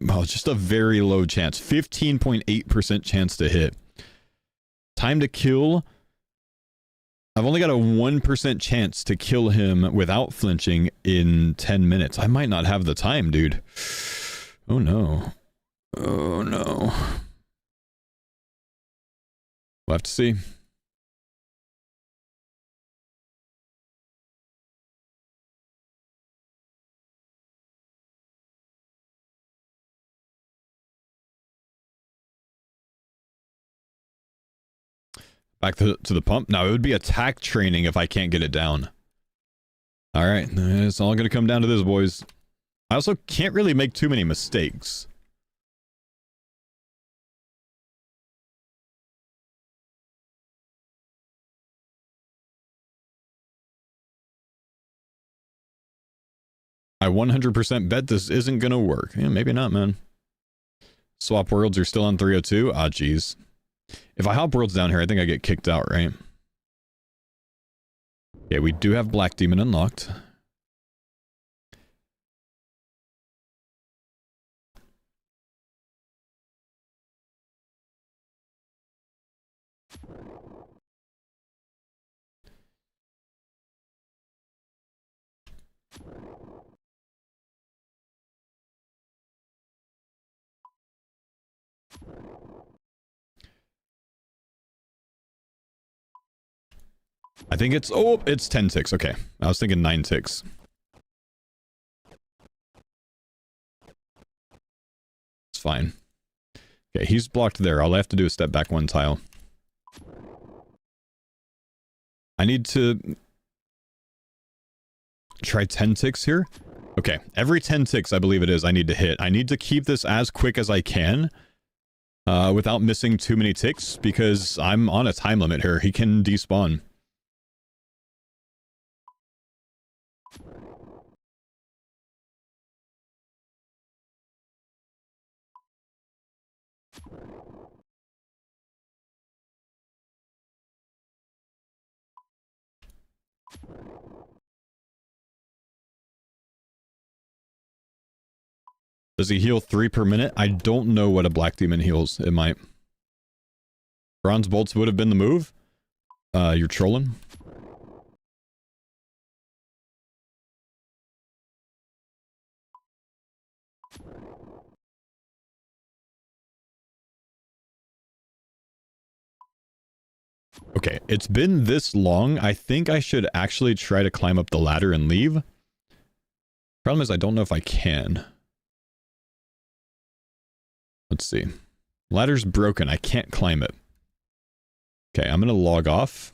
well, just a very low chance. 15.8% chance to hit. Time to kill... I've only got a 1% chance to kill him without flinching in 10 minutes. I might not have the time, dude. Oh no. Oh no. We'll have to see. Back to the pump. Now, it would be attack training if I can't get it down. Alright, it's all gonna come down to this, boys. I also can't really make too many mistakes. I 100% bet this isn't gonna work. Yeah, maybe not, man. Swap worlds are still on 302? Ah, jeez. If I hop worlds down here, I think I get kicked out, right? Yeah, we do have Black Demon unlocked. I think it's... oh, it's 10 ticks. Okay. I was thinking 9 ticks. It's fine. Okay, he's blocked there. All I have to do is step back 1 tile. I need to... try 10 ticks here. Okay, every 10 ticks, I believe it is, I need to hit. I need to keep this as quick as I can without missing too many ticks because I'm on a time limit here. He can despawn. Does he heal 3 per minute? I don't know what a black demon heals. It might. Bronze bolts would have been the move. You're trolling. Okay, it's been this long. I think I should actually try to climb up the ladder and leave. Problem is I don't know if I can. Let's see. Ladder's broken. I can't climb it. Okay, I'm going to log off.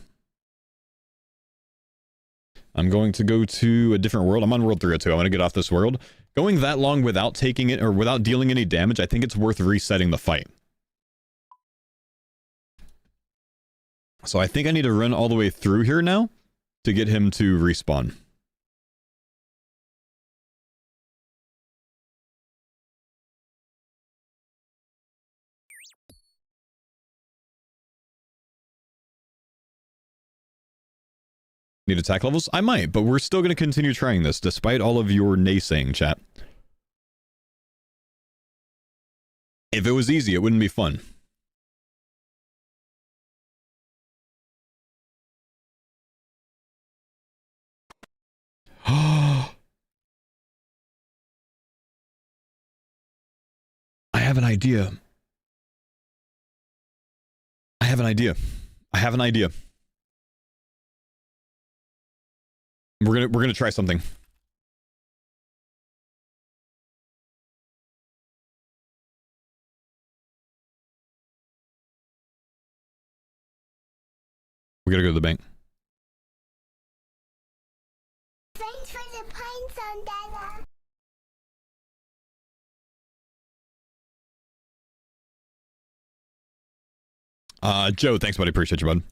I'm going to go to a different world. I'm on world 302. I'm going to get off this world. Going that long without taking it or without dealing any damage, I think it's worth resetting the fight. So I think I need to run all the way through here now to get him to respawn. Need attack levels? I might, but we're still going to continue trying this, despite all of your naysaying, chat. If it was easy, it wouldn't be fun. I have an idea. I have an idea. I have an idea. We're gonna try something. We gotta go to the bank. Thanks for the pine zone, Dada. Joe, thanks, buddy. Appreciate you, bud.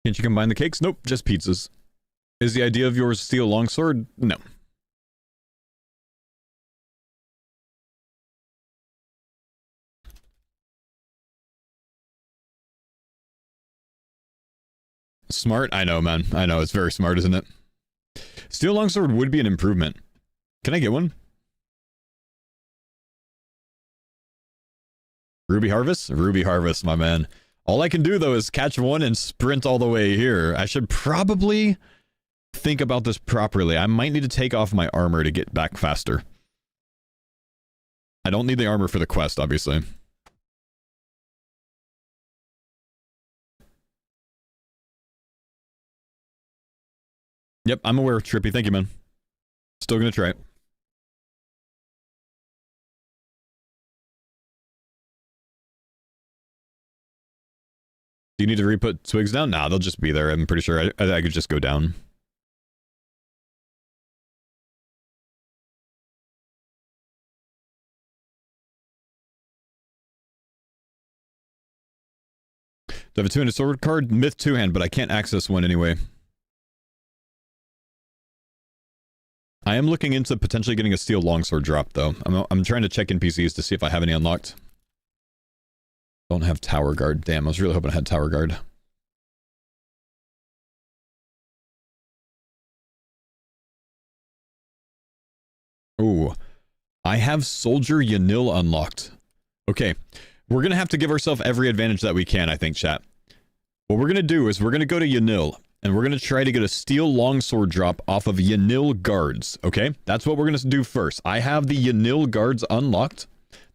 Can't you combine the cakes? Nope, just pizzas. Is the idea of yours steel longsword? No. Smart? I know, man. I know, it's very smart, isn't it? Steel longsword would be an improvement. Can I get one? Ruby harvest? Ruby harvest, my man. All I can do, though, is catch one and sprint all the way here. I should probably think about this properly. I might need to take off my armor to get back faster. I don't need the armor for the quest, obviously. Yep, I'm aware of Trippy. Thank you, man. Still gonna try it. Do you need to re-put twigs down? Nah, they'll just be there. I'm pretty sure I could just go down. Do I have a two-handed sword card? Myth two-hand, but I can't access one anyway. I am looking into potentially getting a steel longsword drop, though. I'm trying to check NPCs to see if I have any unlocked. Don't have tower guard. Damn, I was really hoping I had tower guard. Ooh. I have Soldier Yanil unlocked. Okay. We're going to have to give ourselves every advantage that we can, I think, chat. What we're going to do is we're going to go to Yanil, and we're going to try to get a steel longsword drop off of Yanil guards, okay? That's what we're going to do first. I have the Yanil guards unlocked.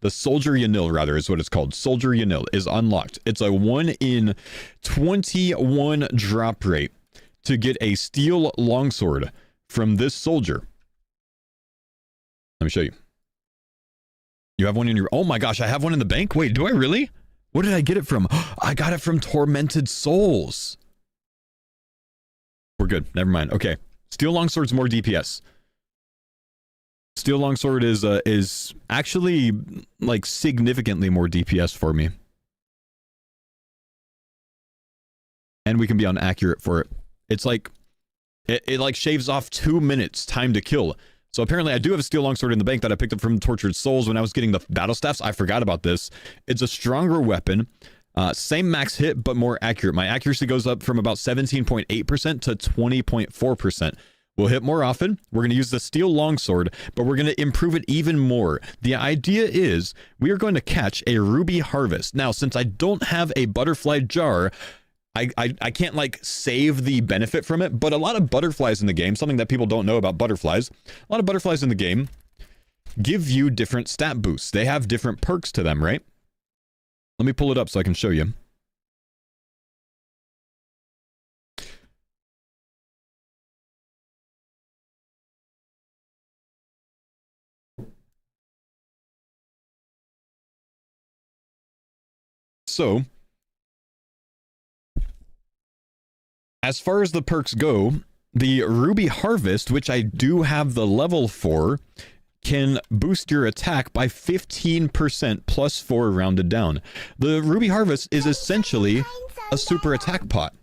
The Soldier Yanil, rather, is what it's called. Soldier Yanil is unlocked. It's a 1 in 21 drop rate to get a steel longsword from this soldier. Let me show you. You have one in your... Oh my gosh, I have one in the bank? Wait, do I really? Where did I get it from? I got it from Tormented Souls. We're good. Never mind. Okay. Steel Longsword's more DPS. Steel Longsword is actually like significantly more DPS for me. And we can be on accurate for it. It's like it like shaves off 2 minutes time to kill. So apparently I do have a Steel Longsword in the bank that I picked up from Tortured Souls when I was getting the battle staffs. I forgot about this. It's a stronger weapon. Same max hit, but more accurate. My accuracy goes up from about 17.8% to 20.4%. We'll hit more often. We're going to use the Steel Longsword, but we're going to improve it even more. The idea is we are going to catch a Ruby Harvest. Now, since I don't have a Butterfly Jar, I can't like save the benefit from it, but a lot of butterflies in the game, something that people don't know about butterflies, a lot of butterflies in the game give you different stat boosts. They have different perks to them, right? Let me pull it up so I can show you. So, as far as the perks go, the Ruby Harvest, which I do have the level for, can boost your attack by 15% plus 4 rounded down. The Ruby Harvest is essentially a super attack pot.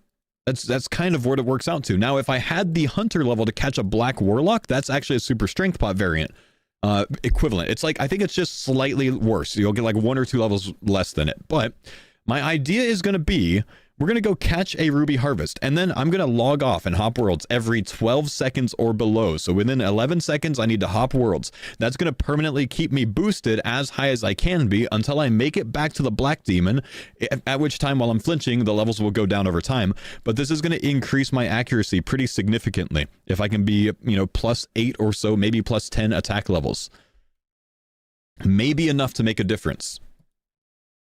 That's kind of what it works out to. Now, if I had the Hunter level to catch a Black Warlock, that's actually a super strength pot variant. Equivalent. It's like, I think it's just slightly worse. You'll get like 1 or 2 levels less than it. But my idea is going to be, we're going to go catch a Ruby Harvest, and then I'm going to log off and hop worlds every 12 seconds or below. So within 11 seconds, I need to hop worlds. That's going to permanently keep me boosted as high as I can be until I make it back to the Black Demon, at which time, while I'm flinching, the levels will go down over time. But this is going to increase my accuracy pretty significantly. If I can be, you know, +8 or so, maybe +10 attack levels. Maybe enough to make a difference.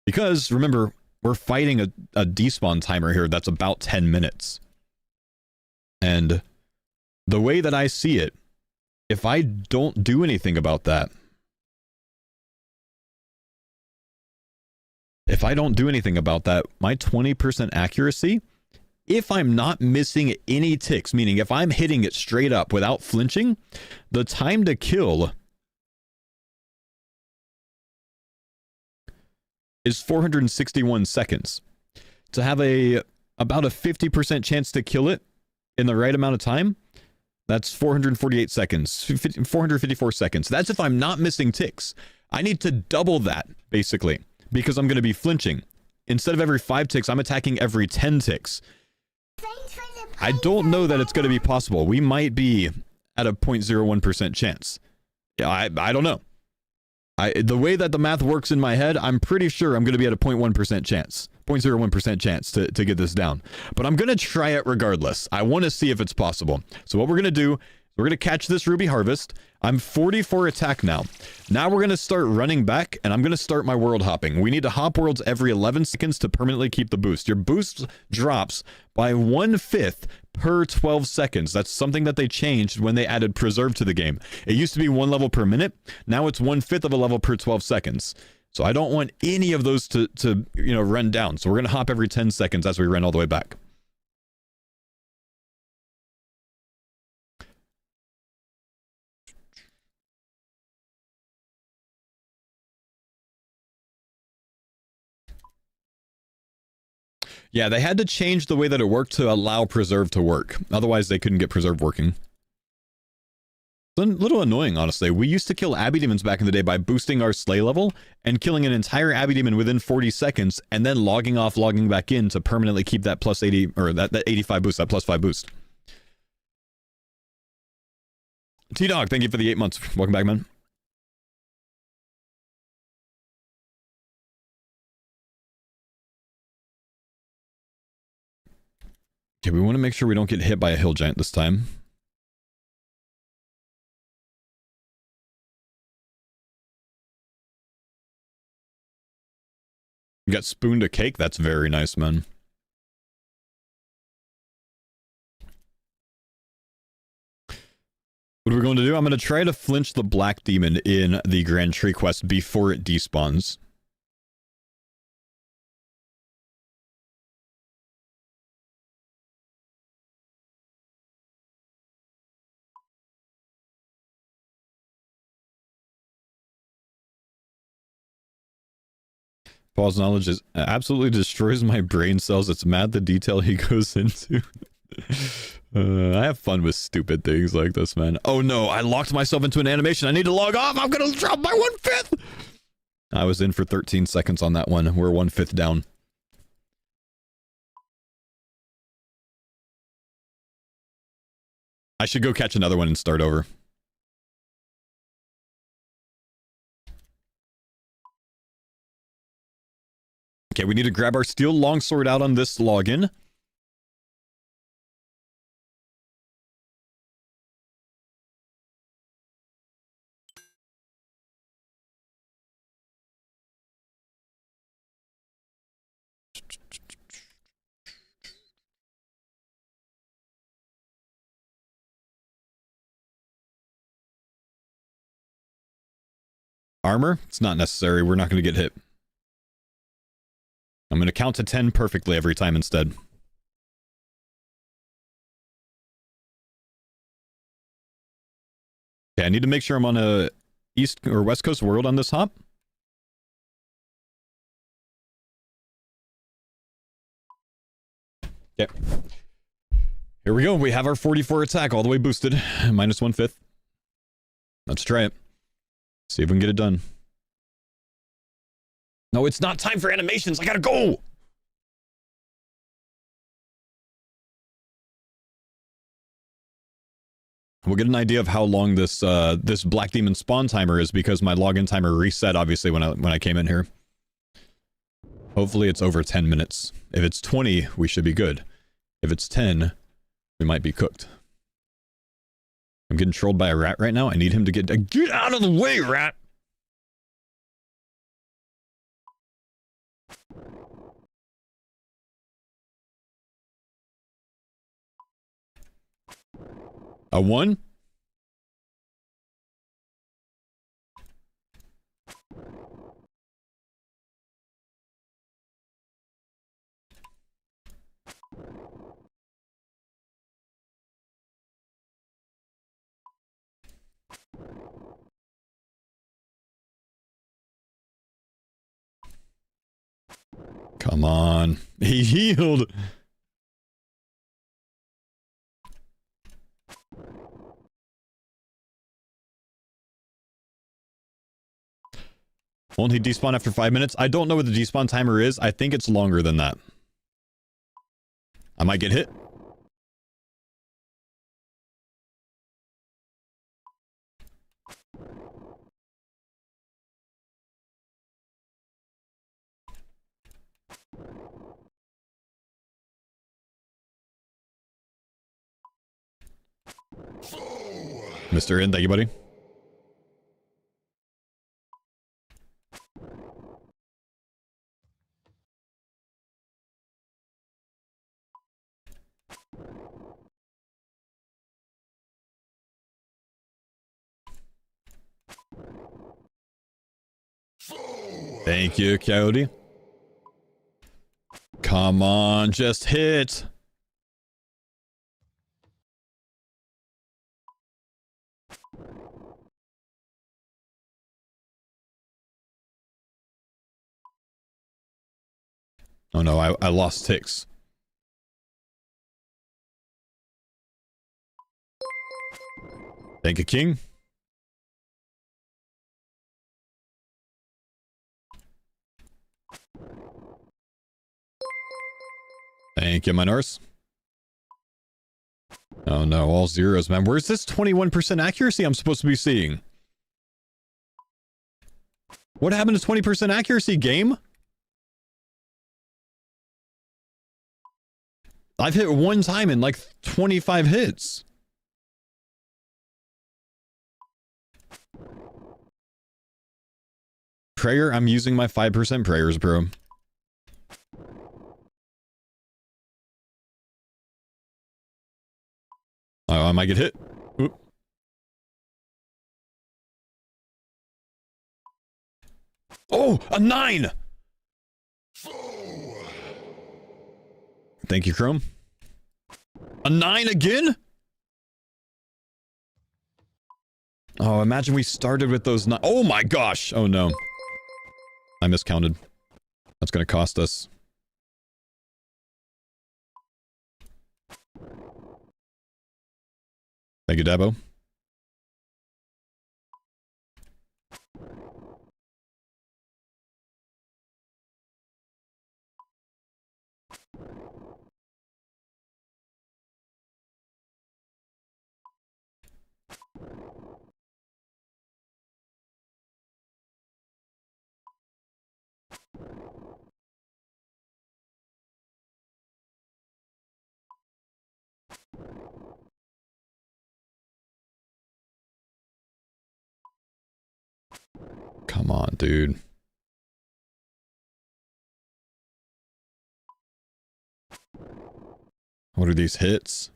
Because, remember, we're fighting a despawn timer here that's about 10 minutes. And the way that I see it, if I don't do anything about that, my 20% accuracy, if I'm not missing any ticks, meaning if I'm hitting it straight up without flinching, the time to kill is 461 seconds. To have about a 50% chance to kill it in the right amount of time, that's 448 seconds, 454 seconds. That's if I'm not missing ticks. I need to double that, basically, because I'm going to be flinching. Instead of every 5 ticks, I'm attacking every 10 ticks. I don't know that it's going to be possible. We might be at a 0.01% chance. Yeah, I don't know. The way that the math works in my head, I'm pretty sure I'm going to be at a 0.1% chance, 0.01% chance to get this down. But I'm going to try it regardless. I want to see if it's possible. So what we're going to do, we're going to catch this Ruby Harvest. I'm 44 attack now. Now we're going to start running back, and I'm going to start my world hopping. We need to hop worlds every 11 seconds to permanently keep the boost. Your boost drops by 1/5 per 12 seconds. That's something that they changed when they added Preserve to the game. It used to be 1 level per minute. Now it's 1/5 of a level per 12 seconds. So I don't want any of those to run down. So we're going to hop every 10 seconds as we run all the way back. Yeah, they had to change the way that it worked to allow Preserve to work. Otherwise, they couldn't get Preserve working. It's a little annoying, honestly. We used to kill Abbey Demons back in the day by boosting our Slay level and killing an entire Abbey Demon within 40 seconds and then logging off, logging back in to permanently keep that plus 80, or that 85 boost, that +5 boost. T-Dog, thank you for the 8 months. Welcome back, man. Okay, we want to make sure we don't get hit by a hill giant this time. You got spoon to cake? That's very nice, man. What What are we going to do? I'm going to try to flinch the black demon in the Grand Tree quest before it despawns. Paul's knowledge is absolutely destroys my brain cells. It's mad the detail he goes into. I have fun with stupid things like this, man. Oh no, I locked myself into an animation. I need to log off. I'm gonna drop my 1/5. I was in for 13 seconds on that one. We're 1/5 down. I should go catch another one and start over. Okay, we need to grab our steel longsword out on this login. Armor? It's not necessary. We're not going to get hit. I'm going to count to 10 perfectly every time instead. Okay, I need to make sure I'm on a East or West Coast world on this hop. Okay. Here we go. We have our 44 attack all the way boosted. Minus 1/5. Let's try it. See if we can get it done. No, it's not time for animations. I gotta go. We'll get an idea of how long this this Black Demon spawn timer is because my login timer reset obviously when I came in here. Hopefully it's over 10 minutes. If it's 20, we should be good. If it's 10, we might be cooked. I'm getting trolled by a rat right now. I need him to get out of the way, rat. A 1? Come on. He healed. Won't he despawn after 5 minutes? I don't know what the despawn timer is. I think it's longer than that. I might get hit. Mr. In, thank you, buddy. Thank you, Coyote. Come on, just hit. Oh no, I lost ticks. Thank you, King. Thank you, my nurse. Oh no, all zeros, man. Where's this 21% accuracy I'm supposed to be seeing? What happened to 20% accuracy, game? I've hit one time in like 25 hits. Prayer, I'm using my 5% prayers, bro. Oh, I might get hit. Oop. Oh, a 9! Thank you, Chrome. A 9 again? Oh, imagine we started with those 9. Oh my gosh! Oh no. I miscounted. That's gonna cost us. Thank you, Dabo. Come on, dude. What are these hits?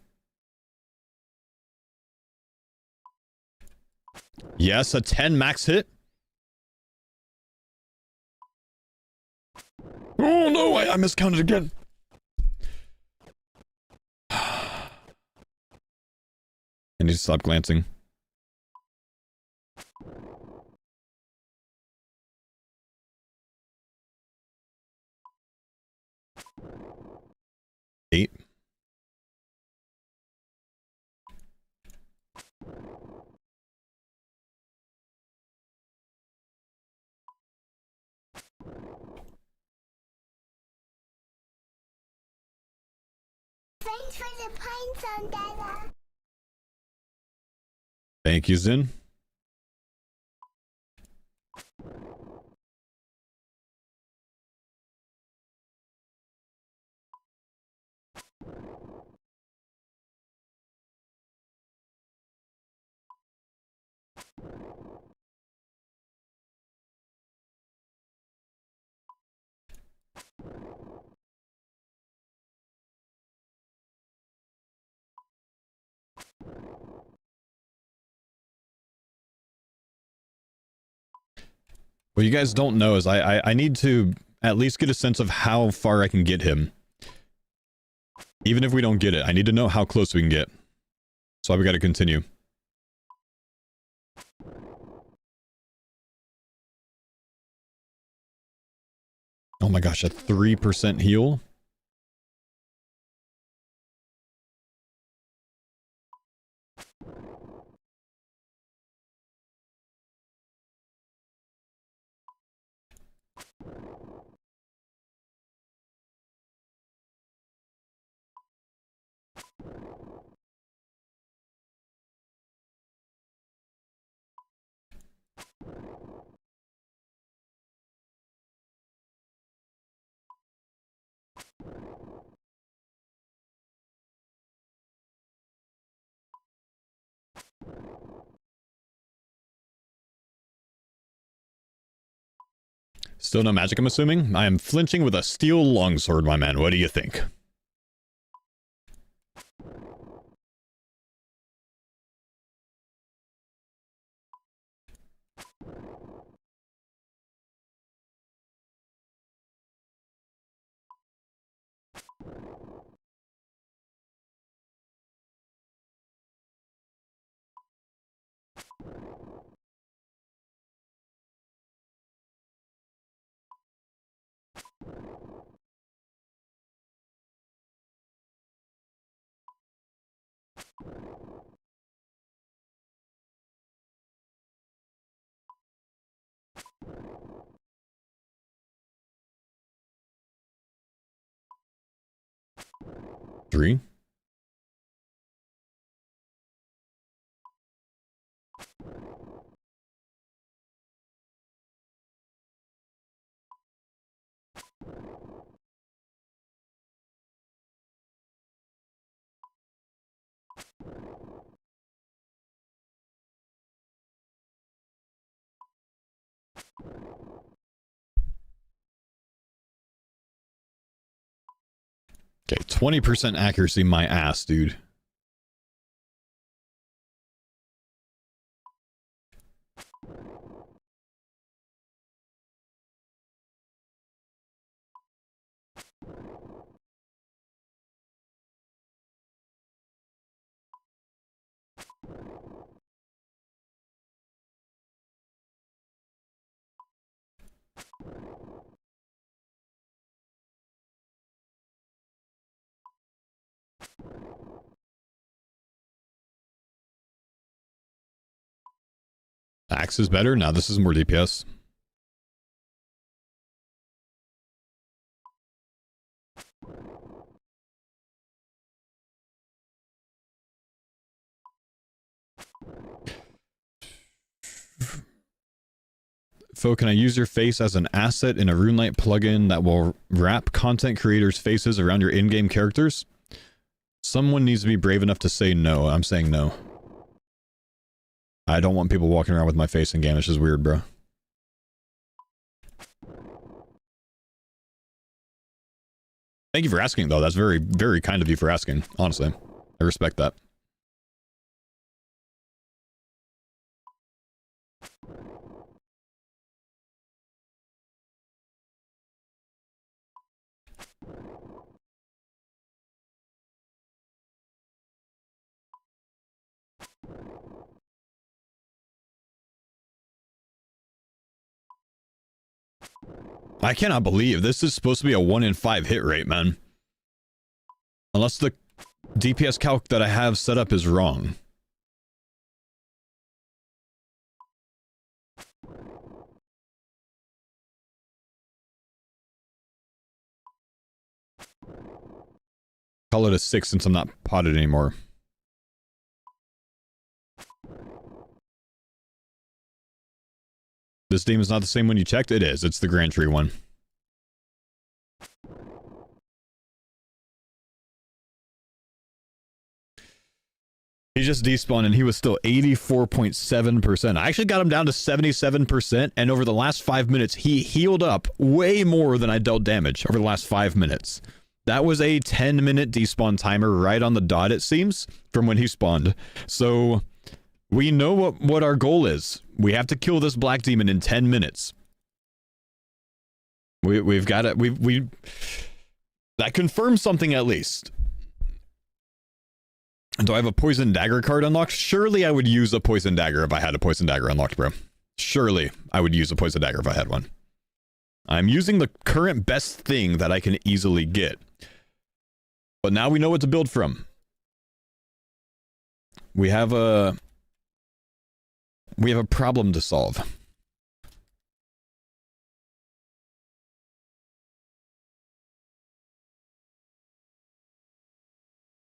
Yes, a 10 max hit. Oh no, I miscounted again. I need to stop glancing. Eight. Thanks for the pine zone, Dada. Thank you, Zin. What you guys don't know is I need to at least get a sense of how far I can get him. Even if we don't get it, I need to know how close we can get. So we gotta continue. Oh my gosh, a 3% heal? Still no magic, I'm assuming? I am flinching with a steel longsword, my man. What do you think? Three? Okay, 20% accuracy, my ass, dude. Axe is better? No, this is more DPS. Fo, can I use your face as an asset in a RuneLight plugin that will wrap content creators' faces around your in-game characters? Someone needs to be brave enough to say no. I'm saying no. I don't want people walking around with my face in game. It's just weird, bro. Thank you for asking, though. That's very, very kind of you for asking. Honestly, I respect that. I cannot believe this is supposed to be a 1 in 5 hit rate, man. Unless the DPS calc that I have set up is wrong. Call it a 6 since I'm not potted anymore. This demon is not the same one you checked? It is. It's the Grand Tree one. He just despawned and he was still 84.7%. I actually got him down to 77%, and over the last 5 minutes, he healed up way more than I dealt damage over the last 5 minutes. That was a 10-minute despawn timer right on the dot, it seems, from when he spawned. So we know what our goal is. We have to kill this black demon in 10 minutes. We've got it. That confirms something at least. Do I have a poison dagger card unlocked? Surely I would use a poison dagger if I had a poison dagger unlocked, bro. Surely I would use a poison dagger if I had one. I'm using the current best thing that I can easily get. But now we know what to build from. We have a problem to solve.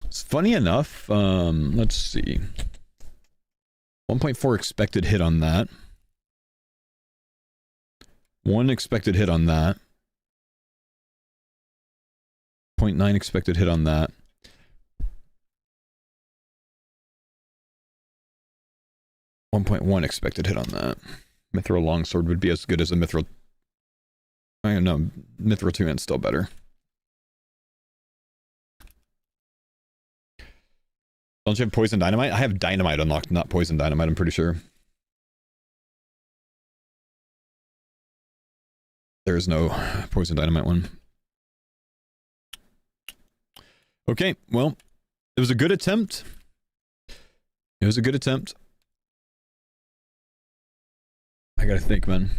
It's funny enough, let's see. 1.4 expected hit on that. 1 expected hit on that. 0.9 expected hit on that. .1 expected hit on that. Mithril Longsword would be as good as a Mithril... I don't know, Mithril 2 Hand's still better. Don't you have Poison Dynamite? I have Dynamite unlocked, not Poison Dynamite, I'm pretty sure. There is no Poison Dynamite one. Okay, well, it was a good attempt. It was a good attempt. I gotta think, man.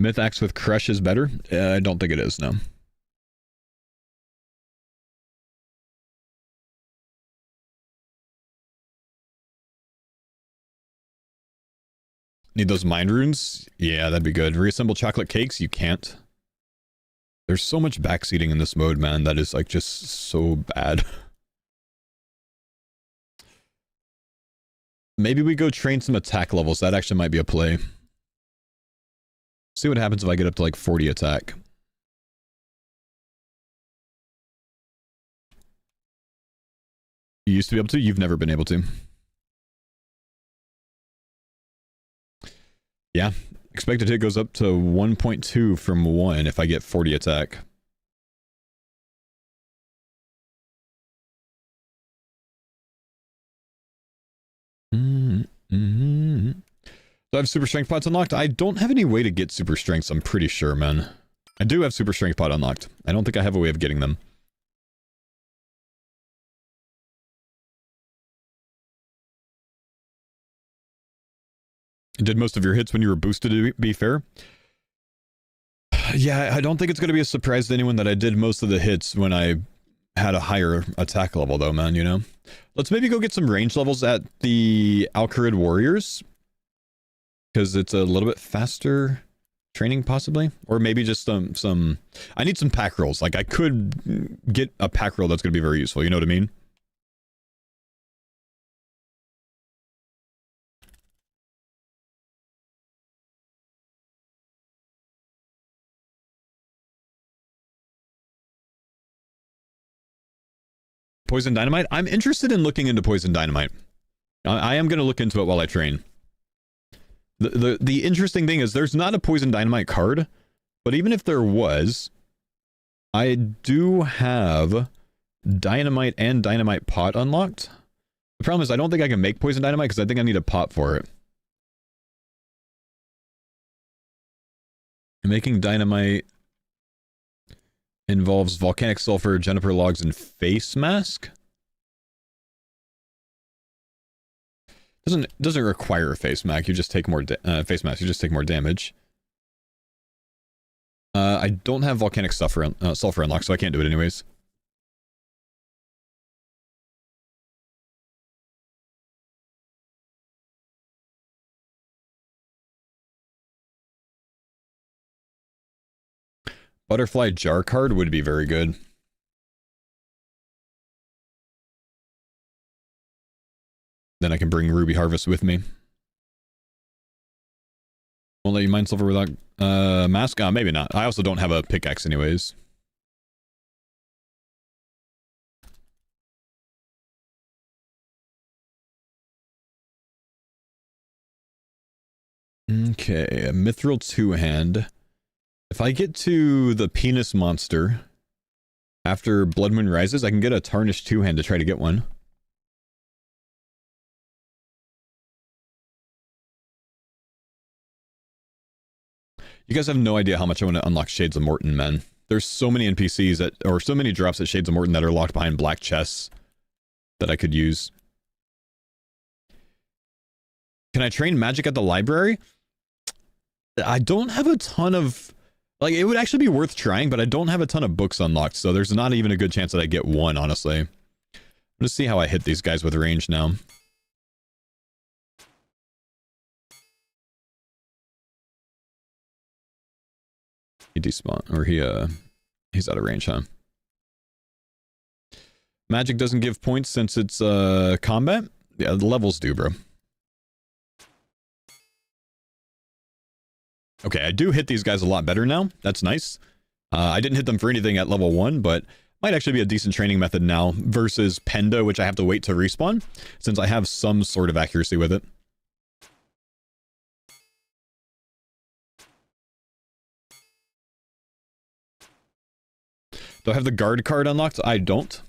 Myth Axe with Crush is better? I don't think it is, no. Need those mind runes? Yeah, that'd be good. Reassemble chocolate cakes? You can't. There's so much backseating in this mode, man, that is like just so bad. Maybe we go train some attack levels. That actually might be a play. See what happens if I get up to like 40 attack. You used to be able to? You've never been able to. Yeah. Expected hit goes up to 1.2 from 1 if I get 40 attack. Do I have super strength pots unlocked? I don't have any way to get super strengths, I'm pretty sure, man. I do have super strength pot unlocked. I don't think I have a way of getting them. Did most of your hits when you were boosted, to be fair? Yeah, I don't think it's going to be a surprise to anyone that I did most of the hits when I had a higher attack level, though, man, you know? Let's maybe go get some range levels at the Alcarid Warriors, because it's a little bit faster training, possibly. Or maybe just some... I need some pack rolls. Like, I could get a pack roll that's going to be very useful, you know what I mean? Poison Dynamite? I'm interested in looking into Poison Dynamite. I am going to look into it while I train. The interesting thing is there's not a Poison Dynamite card, but even if there was, I do have Dynamite and Dynamite Pot unlocked. The problem is I don't think I can make Poison Dynamite because I think I need a pot for it. Making Dynamite involves Volcanic Sulfur, Juniper Logs, and Face Mask. Doesn't require a face mask. You just take more face mask. You just take more damage. I don't have Volcanic Sulfur unlocked, so I can't do it anyways. Butterfly Jar card would be very good. Then I can bring Ruby Harvest with me. Won't let you mine silver without mask? Maybe not. I also don't have a pickaxe anyways. Okay, a Mithril two-hand. If I get to the Penis Monster after Blood Moon Rises, I can get a Tarnished two-hand to try to get one. You guys have no idea how much I want to unlock Shades of Morton, man. There's so many NPCs that, or so many drops at Shades of Morton that are locked behind black chests that I could use. Can I train magic at the library? I don't have a ton of... Like, it would actually be worth trying, but I don't have a ton of books unlocked, so there's not even a good chance that I get one, honestly. Let's see how I hit these guys with range now. He despawn, or he's out of range, huh? Magic doesn't give points since it's combat? Yeah, the levels do, bro. Okay, I do hit these guys a lot better now. That's nice. I didn't hit them for anything at level 1, but might actually be a decent training method now versus Penda, which I have to wait to respawn, since I have some sort of accuracy with it. Do I have the guard card unlocked? I don't.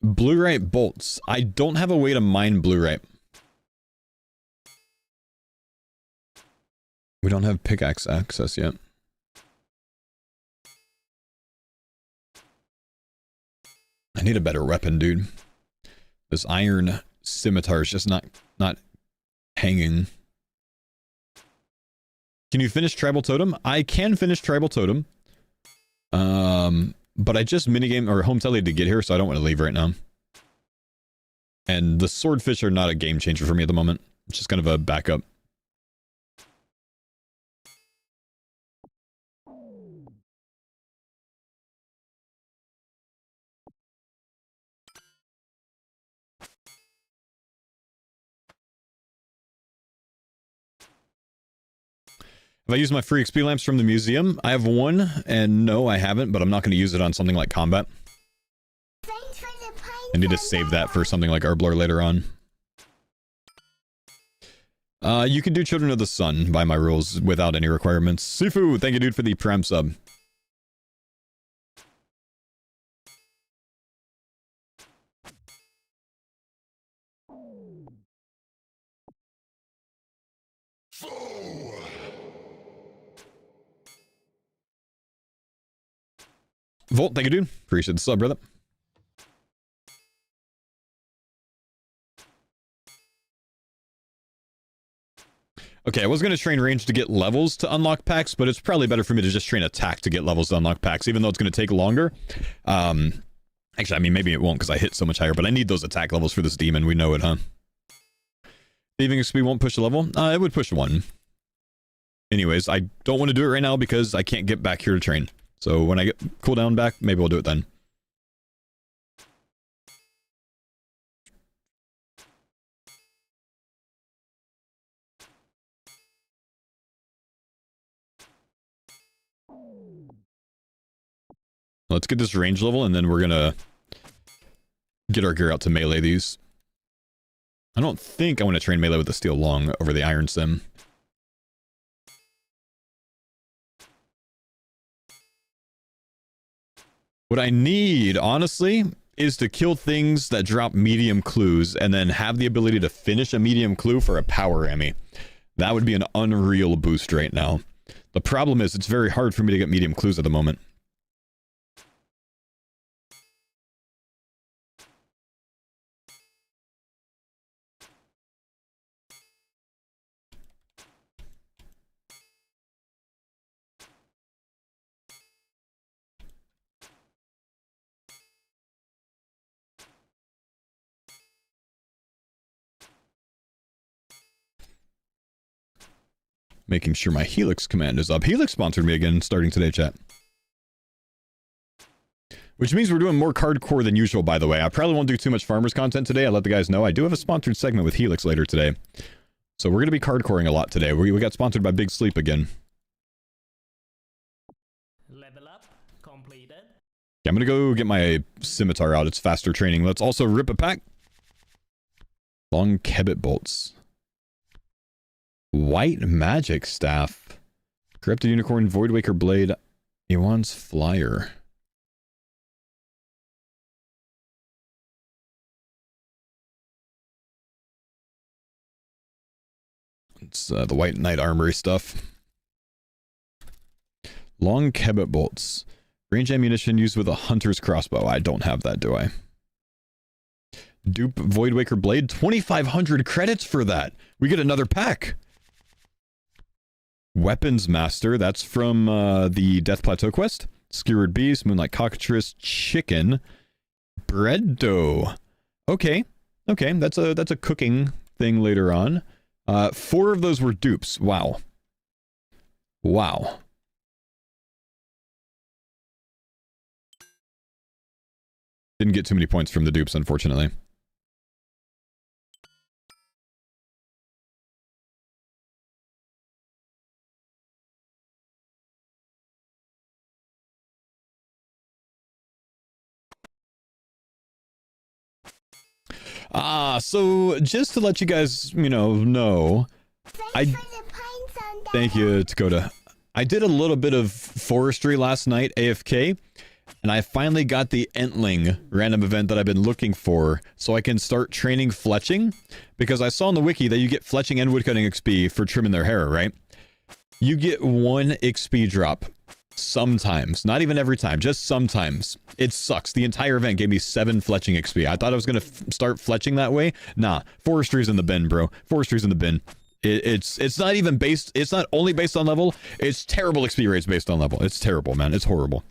Blue-Rite bolts. I don't have a way to mine Blue-Rite. We don't have pickaxe access yet. I need a better weapon, dude. This iron scimitar is just not hanging. Can you finish Tribal Totem? I can finish Tribal Totem. But I just minigame or home telly to get here, so I don't want to leave right now. And the swordfish are not a game changer for me at the moment. It's just kind of a backup. Have I used my free XP lamps from the museum? I have one, and no, I haven't, but I'm not going to use it on something like combat. I need to save that for something like Herblore later on. You can do Children of the Sun by my rules without any requirements. Sifu, thank you, dude, for the Prem sub. Volt, thank you, dude. Appreciate the sub, brother. Okay, I was going to train range to get levels to unlock packs, but it's probably better for me to just train attack to get levels to unlock packs, even though it's going to take longer. Actually, I mean, maybe it won't because I hit so much higher, but I need those attack levels for this demon. We know it, huh? Thieving XP won't push a level? It would push one. Anyways, I don't want to do it right now because I can't get back here to train. So when I get cooldown back, maybe we'll do it then. Let's get this range level, and then we're gonna get our gear out to melee these. I don't think I want to train melee with the steel long over the iron sim. What I need, honestly, is to kill things that drop medium clues and then have the ability to finish a medium clue for a power Emmy. That would be an unreal boost right now. The problem is it's very hard for me to get medium clues at the moment. Making sure my Helix command is up. Helix sponsored me again starting today, chat. Which means we're doing more Cardcore than usual, by the way. I probably won't do too much farmers content today. I'll let the guys know. I do have a sponsored segment with Helix later today. So we're going to be Cardcoring a lot today. We got sponsored by Big Sleep again. Level up completed. Yeah, I'm going to go get my scimitar out. It's faster training. Let's also rip a pack. Long Kebbit bolts. White magic staff. Corrupted unicorn, Voidwaker blade, Iwan's flyer. It's the white knight armory stuff. Long Kebbit bolts. Range ammunition used with a hunter's crossbow. I don't have that, do I? Dupe Voidwaker blade. 2,500 credits for that. We get another pack. Weapons Master, that's from the Death Plateau quest. Skewered Beast, Moonlight Cockatrice, Chicken, Bread Dough. Okay, that's a cooking thing later on. 4 of those were dupes. Wow. Wow. Didn't get too many points from the dupes, unfortunately. So just to let you guys, know, thank you, Dakota. I did a little bit of forestry last night, AFK, and I finally got the Entling random event that I've been looking for, so I can start training fletching, because I saw on the wiki that you get fletching and woodcutting XP for trimming their hair, right? You get 1 XP drop. Sometimes. Not even every time. Just sometimes. It sucks. The entire event gave me 7 fletching XP. I thought I was going to start fletching that way. Nah. Forestry's in the bin, bro. Forestry's in the bin. It's not even based... It's not only based on level. It's terrible XP rates based on level. It's terrible, man. It's horrible.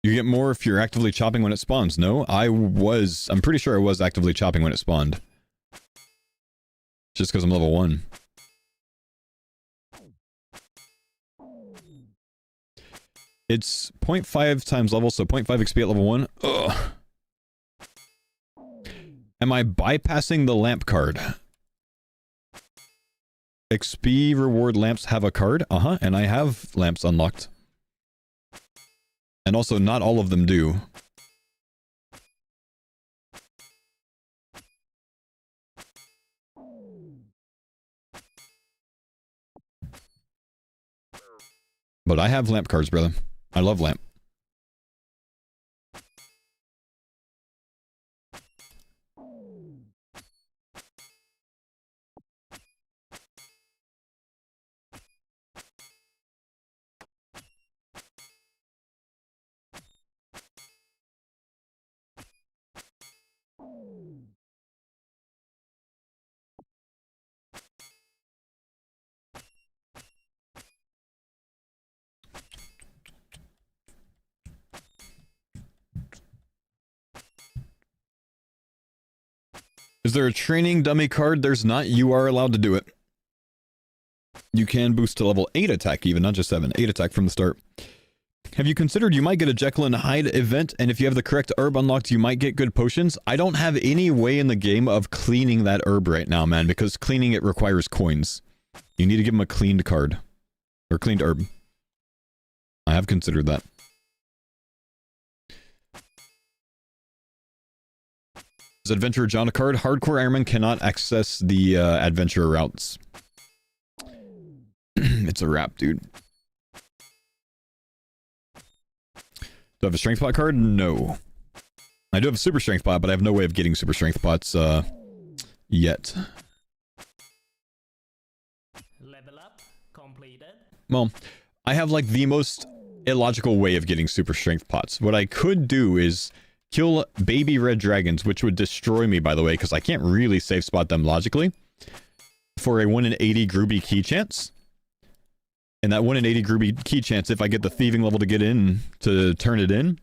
You get more if you're actively chopping when it spawns. No, I'm pretty sure I was actively chopping when it spawned. Just because I'm level 1. It's 0.5 times level, so 0.5 XP at level 1. Ugh. Am I bypassing the lamp card? XP reward lamps have a card? And I have lamps unlocked. And also, not all of them do. But I have lamp cards, brother. I love lamp. Is there a training dummy card? There's not. You are allowed to do it. You can boost to level 8 attack even, not just 7. 8 attack from the start. Have you considered you might get a Jekyll and Hyde event, and if you have the correct herb unlocked, you might get good potions? I don't have any way in the game of cleaning that herb right now, man, because cleaning it requires coins. You need to give him a cleaned card. Or cleaned herb. I have considered that. Is Adventurer John a card? Hardcore Airman cannot access the adventurer routes. It's a wrap, dude. Do I have a strength pot card? No. I do have a super strength pot, but I have no way of getting super strength pots yet. Level up completed. Well, I have like the most illogical way of getting super strength pots. What I could do is kill baby red dragons, which would destroy me, by the way, because I can't really safe spot them logically, for a 1 in 80 Groovy key chance. And that 1 in 80 Groovy key chance, if I get the thieving level to get in, to turn it in,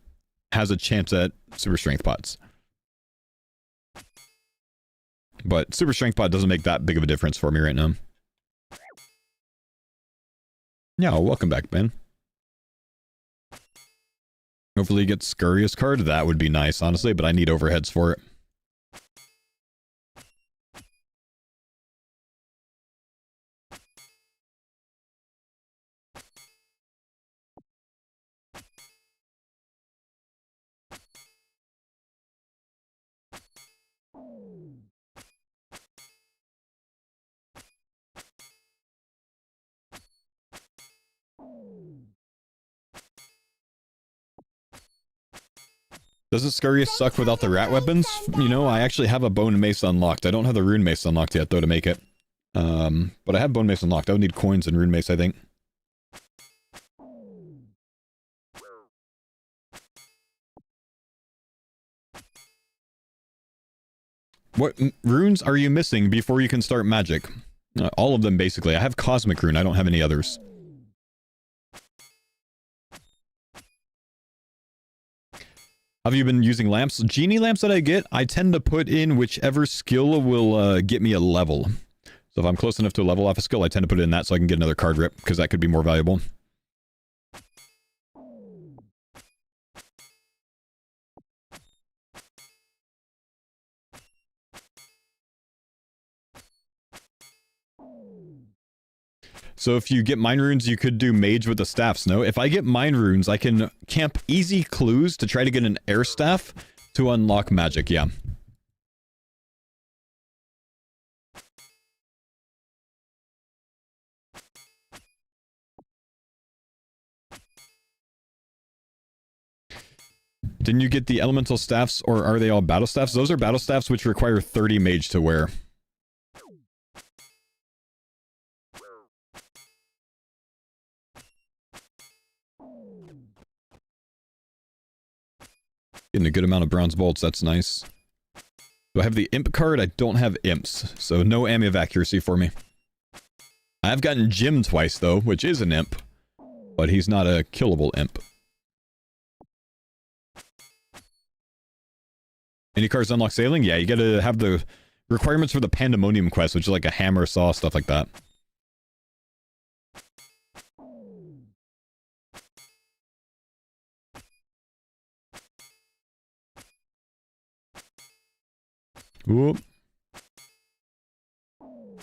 has a chance at super strength pots. But super strength pot doesn't make that big of a difference for me right now. Yeah, welcome back, Ben. Hopefully you get Scurrious card. That would be nice, honestly, but I need overheads for it. Doesn't Scurrious suck without the rat weapons? You know, I actually have a Bone Mace unlocked. I don't have the Rune Mace unlocked yet, though, to make it. But I have Bone Mace unlocked. I would need coins and Rune Mace, I think. What runes are you missing before you can start magic? All of them, basically. I have Cosmic Rune. I don't have any others. Have you been using lamps? Genie lamps that I get, I tend to put in whichever skill will get me a level. So if I'm close enough to a level off a skill, I tend to put it in that so I can get another card rip, because that could be more valuable. So if you get Mind Runes, you could do Mage with the staffs, no? If I get Mind Runes, I can camp easy clues to try to get an Air Staff to unlock magic, yeah. Didn't you get the Elemental Staffs, or are they all Battle Staffs? Those are Battle Staffs which require 30 Mage to wear. Getting a good amount of bronze bolts, that's nice. Do I have the imp card? I don't have imps, so no Ami of accuracy for me. I have gotten Jim twice, though, which is an imp, but he's not a killable imp. Any cards unlock sailing? Yeah, you gotta have the requirements for the Pandemonium quest, which is like a hammer, saw, stuff like that. Whoop.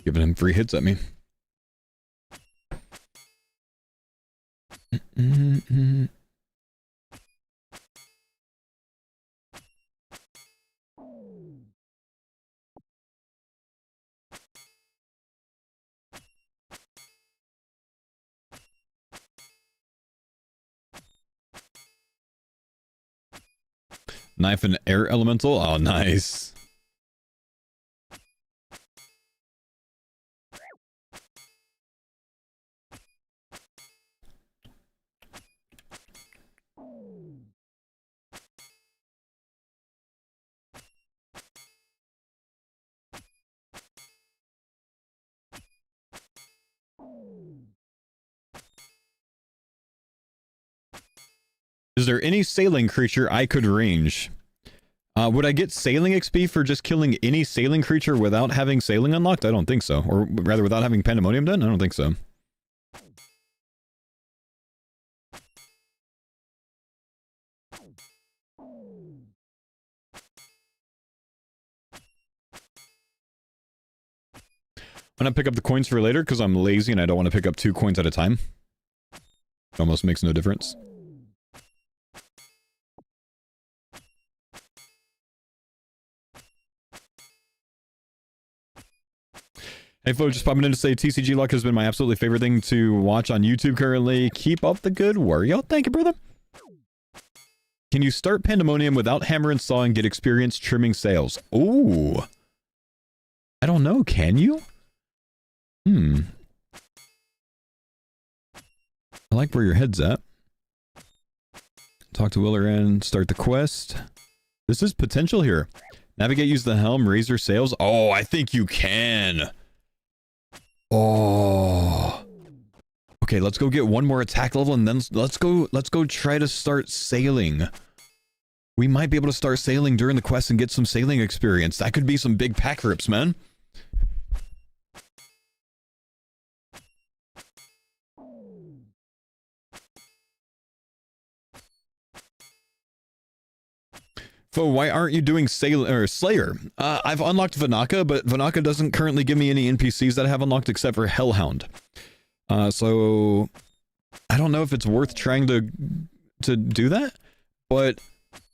Giving him free hits at me. Knife and air elemental. Oh, nice. Is there any sailing creature I could range? Would I get sailing XP for just killing any sailing creature without having sailing unlocked? I don't think so. Or rather, without having Pandemonium done? I don't think so. I'm gonna pick up the coins for later because I'm lazy and I don't want to pick up 2 coins at a time. It almost makes no difference. Hey folks, just popping in to say TCG luck has been my absolutely favorite thing to watch on YouTube currently. Keep up the good work. Yo, thank you, brother. Can you start Pandemonium without hammer and saw and get experience trimming sails? Ooh. I don't know, can you? I like where your head's at. Talk to Willeran, start the quest. This is potential here. Navigate, use the helm, raise your sails. Oh, I think you can. Oh. Okay, let's go get one more attack level and then let's go try to start sailing. We might be able to start sailing during the quest and get some sailing experience. That could be some big pack rips, man. Fo, why aren't you doing Slayer? I've unlocked Vanaka, but Vanaka doesn't currently give me any NPCs that I have unlocked except for Hellhound. So I don't know if it's worth trying to do that, but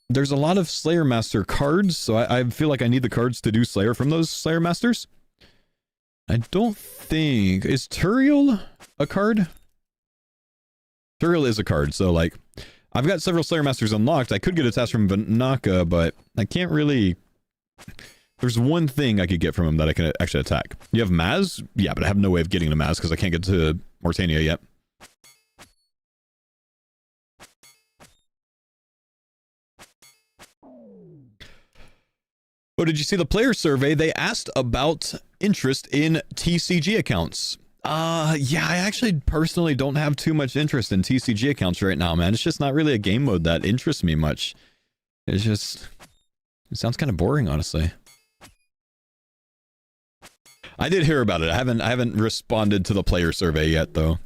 there's a lot of Slayer Master cards, so I feel like I need the cards to do Slayer from those Slayer Masters. I don't think... Is Turiel a card? Turiel is a card, so like... I've got several Slayer Masters unlocked. I could get a task from Vanaka, but I can't really... There's one thing I could get from him that I can actually attack. You have Maz? Yeah, but I have no way of getting to Maz because I can't get to Mortania yet. Oh, did you see the player survey? They asked about interest in TCG accounts. Yeah, I actually personally don't have too much interest in TCG accounts right now, man. It's just not really a game mode that interests me much. It's just... It sounds kind of boring, honestly. I did hear about it. I haven't responded to the player survey yet, though.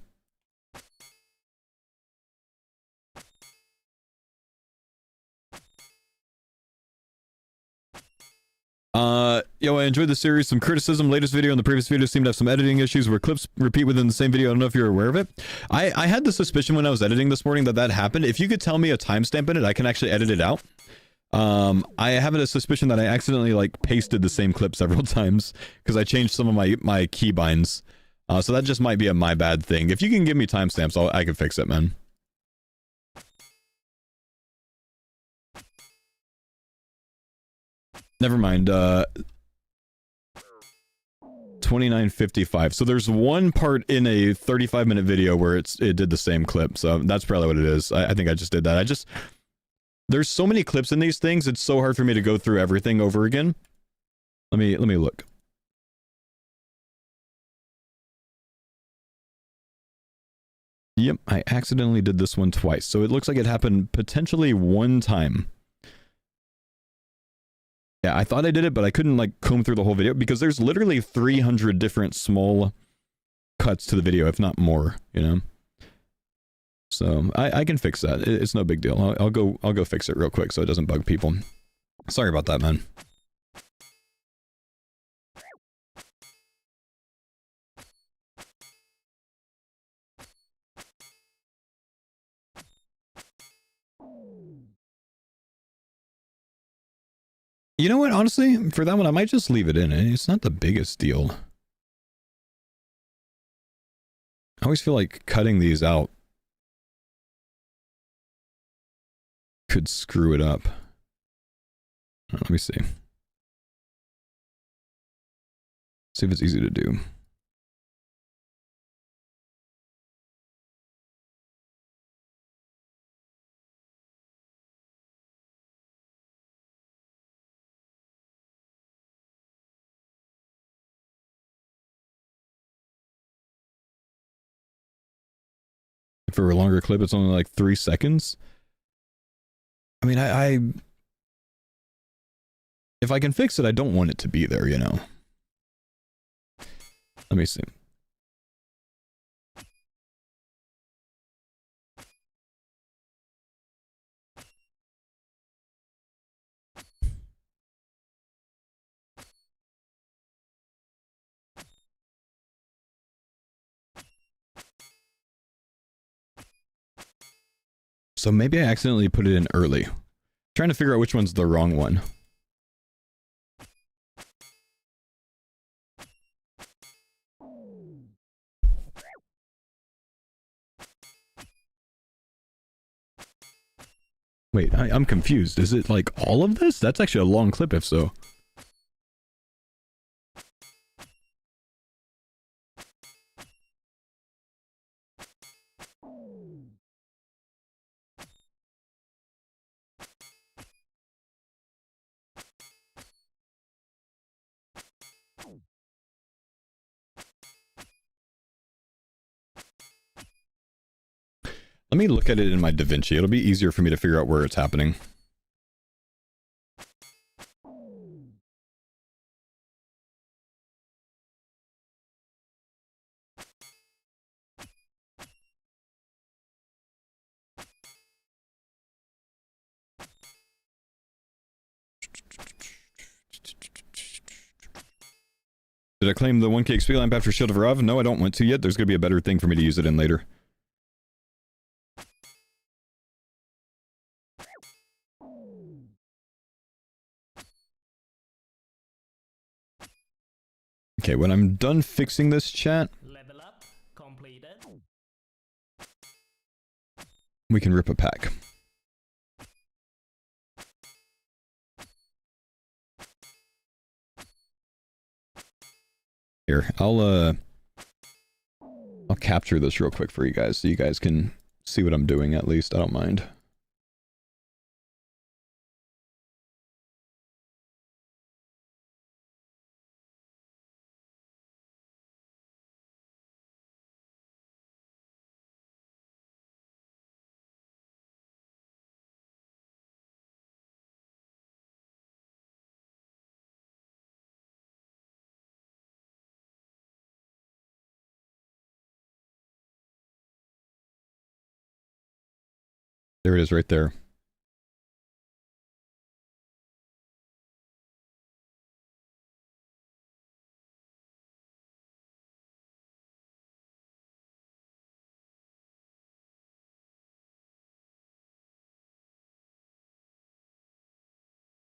Yo, I enjoyed the series. Some criticism. Latest video and the previous video seemed to have some editing issues where clips repeat within the same video. I don't know if you're aware of it. I had the suspicion when I was editing this morning that happened. If you could tell me a timestamp in it, I can actually edit it out. I have a suspicion that I accidentally like pasted the same clip several times because I changed some of my keybinds. So that just might be a my bad thing. If you can give me timestamps, I can fix it, man. Never mind. 29:55. So there's one part in a 35-minute video where it did the same clip. So that's probably what it is. I think I just did that. There's so many clips in these things. It's so hard for me to go through everything over again. Let me look. Yep, I accidentally did this one twice. So it looks like it happened potentially one time. Yeah, I thought I did it, but I couldn't like comb through the whole video because there's literally 300 different small cuts to the video, if not more, you know? So I can fix that. It's no big deal. I'll go fix it real quick so it doesn't bug people. Sorry about that, man. You know what, honestly, for that one, I might just leave it in. It's not the biggest deal. I always feel like cutting these out could screw it up. Let me see. See if it's easy to do. If it were a longer clip, it's only like 3 seconds. I mean, if I can fix it, I don't want it to be there, you know. Let me see. So maybe I accidentally put it in early. Trying to figure out which one's the wrong one. Wait, I'm confused. Is it like all of this? That's actually a long clip if so. Let me look at it in my DaVinci. It'll be easier for me to figure out where it's happening. Did I claim the 1K XP lamp after Shield of Rav? No, I don't want to yet. There's going to be a better thing for me to use it in later. Okay, when I'm done fixing this chat, Level up completed. we can rip a pack. Here, I'll capture this real quick for you guys so you guys can see what I'm doing at least. I don't mind. There it is right there.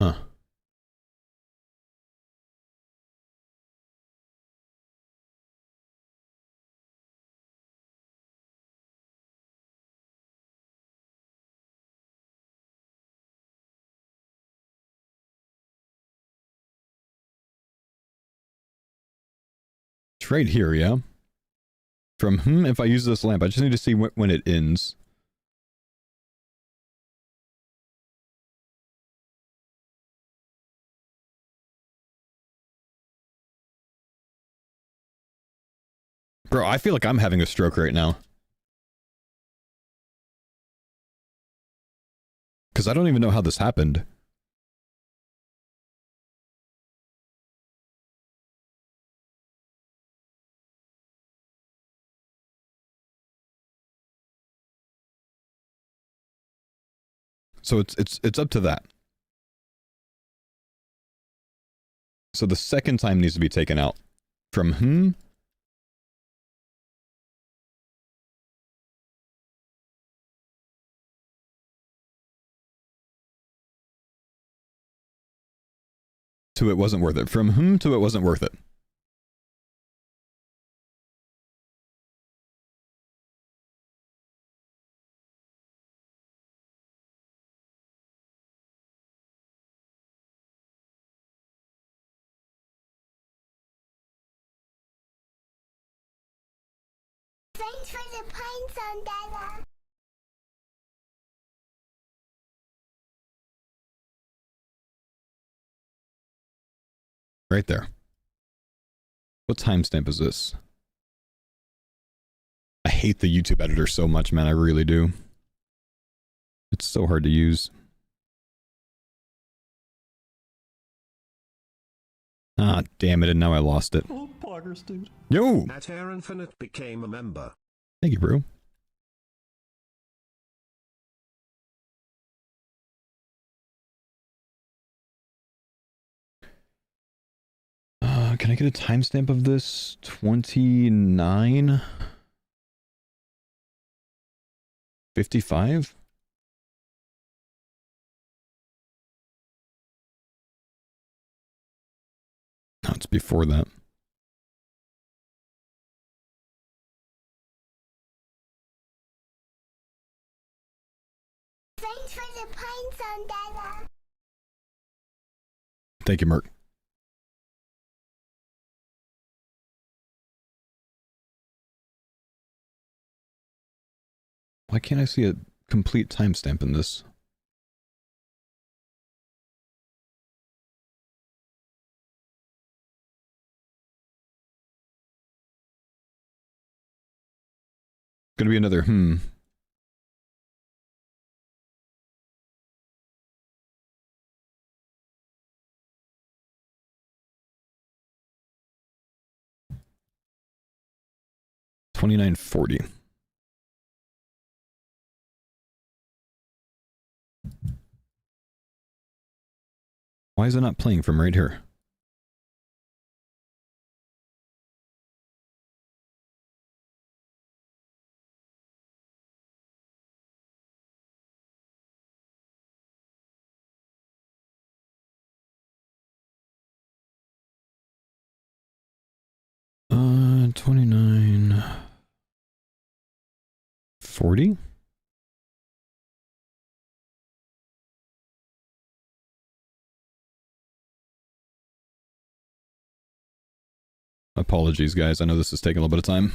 Huh. It's right here, yeah? From, if I use this lamp, I just need to see when it ends. Bro, I feel like I'm having a stroke right now. Because I don't even know how this happened. So it's up to that. So the second time needs to be taken out. From to it wasn't worth it. From to it wasn't worth it. Thanks for the pine zone, Dada. Right there. What timestamp is this? I hate the YouTube editor so much, man. I really do. It's so hard to use. Ah, damn it, and now I lost it. Oh, poggers, dude. Yo! At Air Infinite became a member. Thank you, bro. Can I get a timestamp of this? 29? 55? No, it's before that. Thanks for the pine zone, Dada. Thank you, Merc. Why can't I see a complete timestamp in this? Gonna be another 2940. Why is it not playing from right here? Uh, 2940? Apologies, guys. I know this is taking a little bit of time.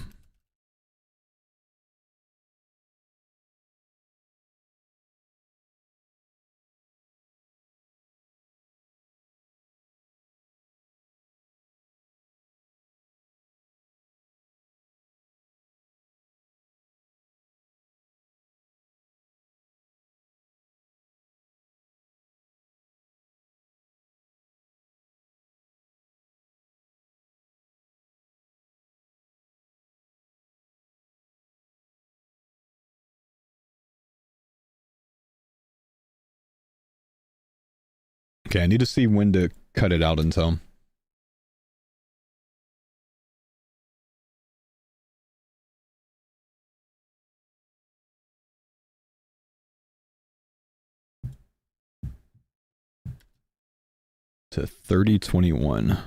Okay, I need to see when to cut it out until. To 3021.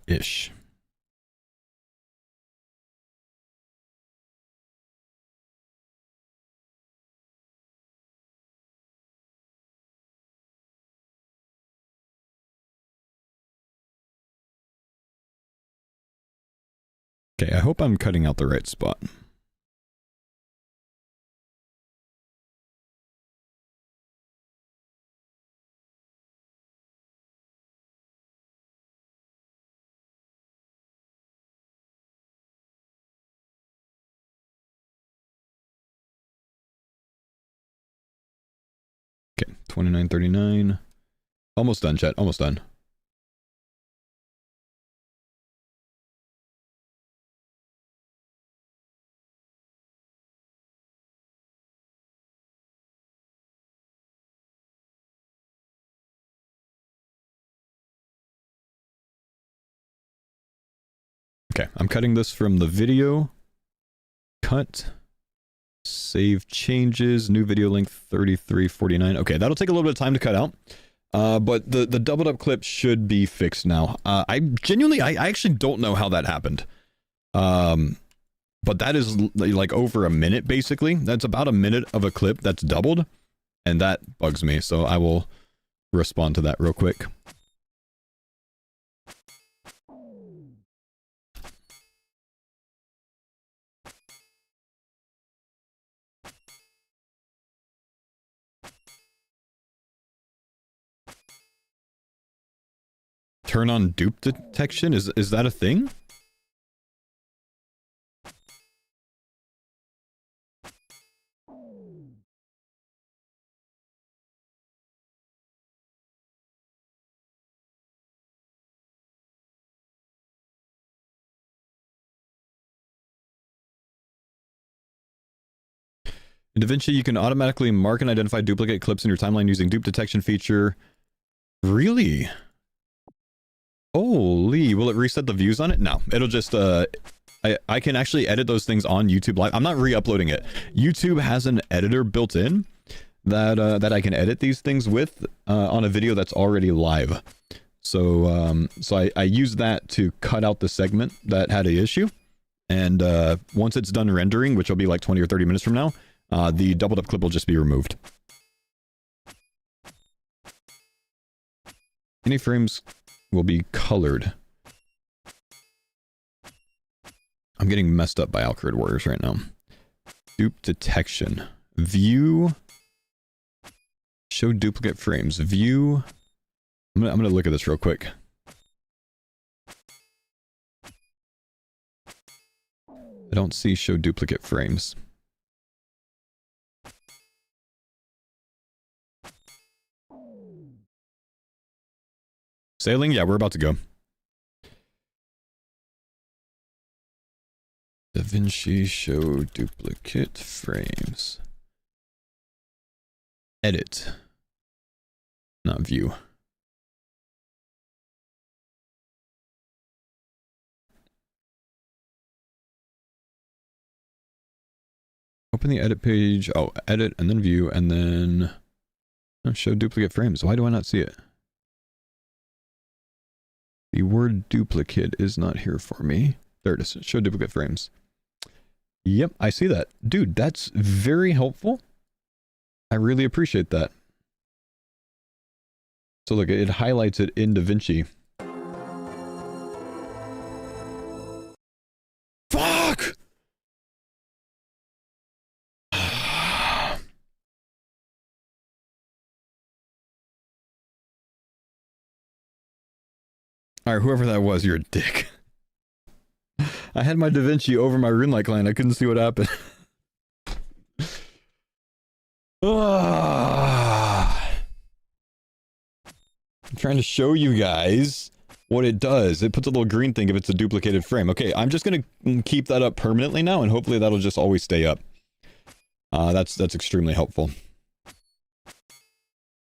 Ish. Okay, I hope I'm cutting out the right spot. Okay, 2939. Almost done, chat. Almost done. Okay, I'm cutting this from the video. Cut. Save changes. New video length 3349. Okay, that'll take a little bit of time to cut out. But the doubled up clip should be fixed now. I actually don't know how that happened. But that is like over a minute, basically. That's about a minute of a clip that's doubled. And that bugs me, so I will respond to that real quick. turn on dupe detection? Is that a thing? In DaVinci, you can automatically mark and identify duplicate clips in your timeline using dupe detection feature. Really? Holy, will it reset the views on it? No, it'll just, I can actually edit those things on YouTube Live. I'm not re-uploading it. YouTube has an editor built in that, that I can edit these things with, on a video that's already live. So, I use that to cut out the segment that had an issue. And, once it's done rendering, which will be like 20 or 30 minutes from now, the doubled up clip will just be removed. Any frames will be colored. I'm getting messed up by Alcrid Warriors right now. Dupe detection. View. Show duplicate frames. View. I'm gonna look at this real quick. I don't see show duplicate frames. Sailing? Yeah, we're about to go. DaVinci show duplicate frames. Edit. Not view. Open the edit page. Oh, edit and then view and then show duplicate frames. Why do I not see it? The word duplicate is not here for me. There it is. Show duplicate frames. Yep, I see that. Dude, that's very helpful. I really appreciate that. So look, it highlights it in DaVinci. Fuck! Alright, whoever that was, you're a dick. I had my DaVinci over my RuneLite client. I couldn't see what happened. I'm trying to show you guys what it does. It puts a little green thing if it's a duplicated frame. Okay, I'm just gonna keep that up permanently now, and hopefully that'll just always stay up. That's extremely helpful.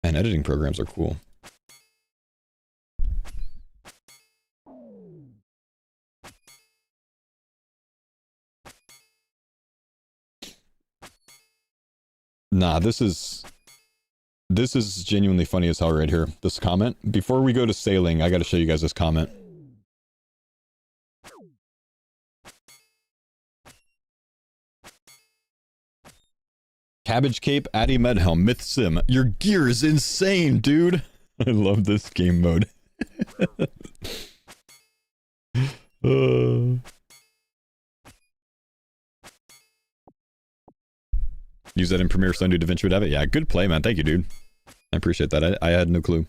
And editing programs are cool. Nah, this is genuinely funny as hell right here. This comment. Before we go to sailing, I gotta show you guys this comment. Cabbage Cape, Addy Medhelm, Myth Sim. Your gear is insane, dude. I love this game mode. Use that in Premiere so I do DaVinci would have it. Yeah, good play, man. Thank you, dude. I appreciate that. I had no clue.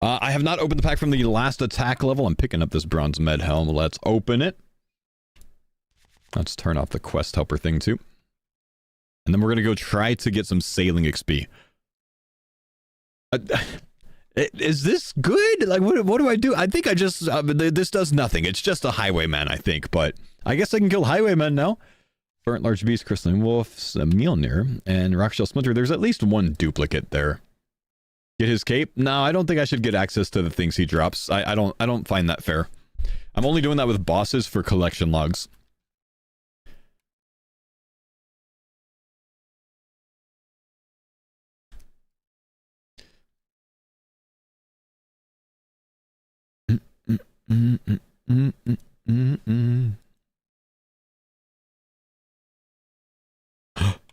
I have not opened the pack from the last attack level. I'm picking up this bronze med helm. Let's open it. Let's turn off the quest helper thing too. And then we're going to go try to get some sailing XP. Is this good? Like, what do I do? I think I just... this does nothing. It's just a highwayman, I think. But I guess I can kill highwaymen now. Burnt Large Beast, Crystalline Wolf, Mjolnir, and Rockshell Splinter. There's at least one duplicate there. Get his cape? No, I don't think I should get access to the things he drops. I don't find that fair. I'm only doing that with bosses for collection logs.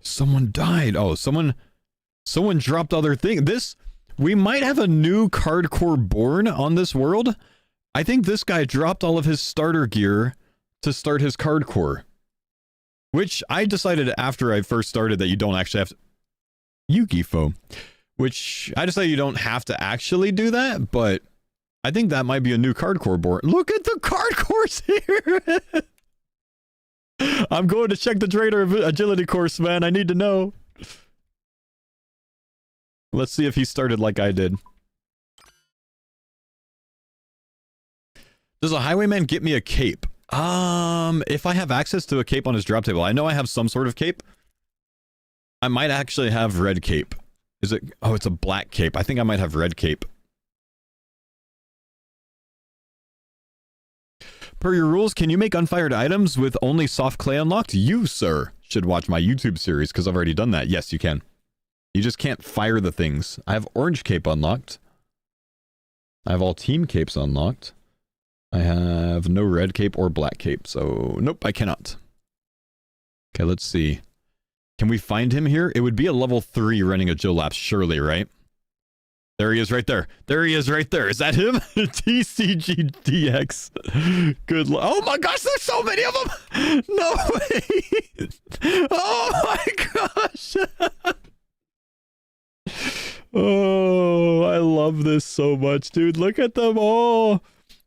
Someone died. Oh, someone dropped other things. We might have a new Cardcore born on this world. I think this guy dropped all of his starter gear to start his Cardcore. Which I decided after I first started that you don't actually have to... Yukifo. Which, I just say you don't have to actually do that, but I think that might be a new Cardcore board. Look at the Cardcores here! I'm going to check the trader agility course, man. I need to know. Let's see if he started like I did. Does a highwayman get me a cape? If I have access to a cape on his drop table, I know I have some sort of cape. I might actually have red cape. Is it? Oh, it's a black cape. I think I might have red cape. Per your rules, can you make unfired items with only soft clay unlocked? You, sir, should watch my YouTube series because I've already done that. Yes, you can. You just can't fire the things. I have orange cape unlocked. I have all team capes unlocked. I have no red cape or black cape, so nope, I cannot. Okay, let's see. Can we find him here? It would be a level 3 running a Joe Laps, surely, right? There he is right there. There he is right there. Is that him? TCG DX. Good luck. Oh my gosh, there's so many of them! No way! Oh my gosh! Oh, I love this so much, dude. Look at them all!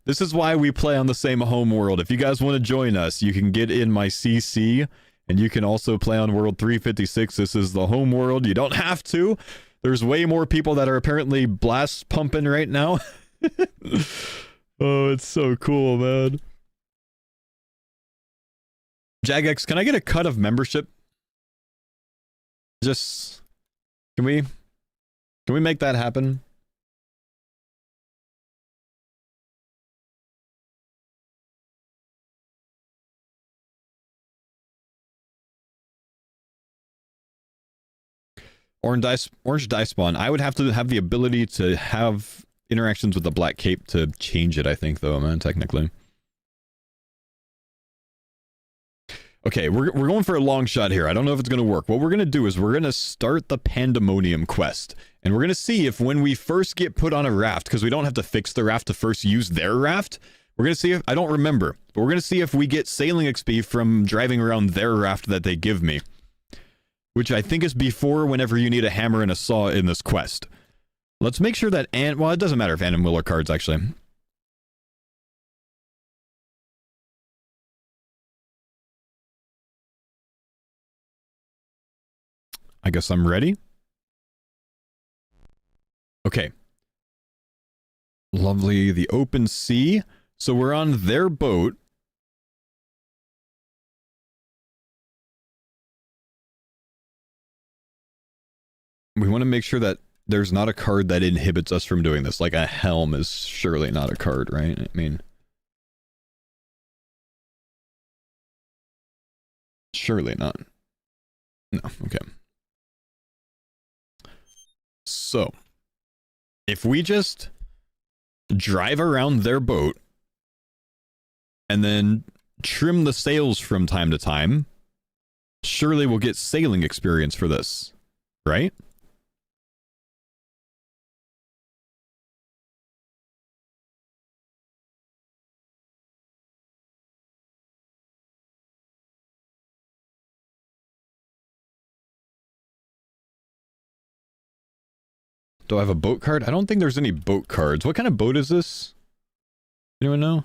This is why we play on the same home world. If you guys want to join us, you can get in my CC, and you can also play on World 356. This is the home world. You don't have to. There's way more people that are apparently blast pumping right now. Oh, it's so cool, man. Jagex, can I get a cut of membership? Just... Can we make that happen? Orange dice spawn. I would have to have the ability to have interactions with the black cape to change it, I think, though, man, technically. Okay, we're going for a long shot here. I don't know if it's going to work. What we're going to do is we're going to start the Pandemonium quest. And we're going to see if when we first get put on a raft, because we don't have to fix the raft to first use their raft, we're going to see if... I don't remember, but we're going to see if we get sailing XP from driving around their raft that they give me. Which I think is before whenever you need a hammer and a saw in this quest. Let's make sure that... well, it doesn't matter if Ann and Will are cards, actually. I guess I'm ready. Okay. Lovely. The open sea. So we're on their boat. We want to make sure that there's not a card that inhibits us from doing this. Like a helm is surely not a card, right? I mean... Surely not. No, okay. So, if we just drive around their boat and then trim the sails from time to time, surely we'll get sailing experience for this, right? Do I have a boat card? I don't think there's any boat cards. What kind of boat is this? Anyone know?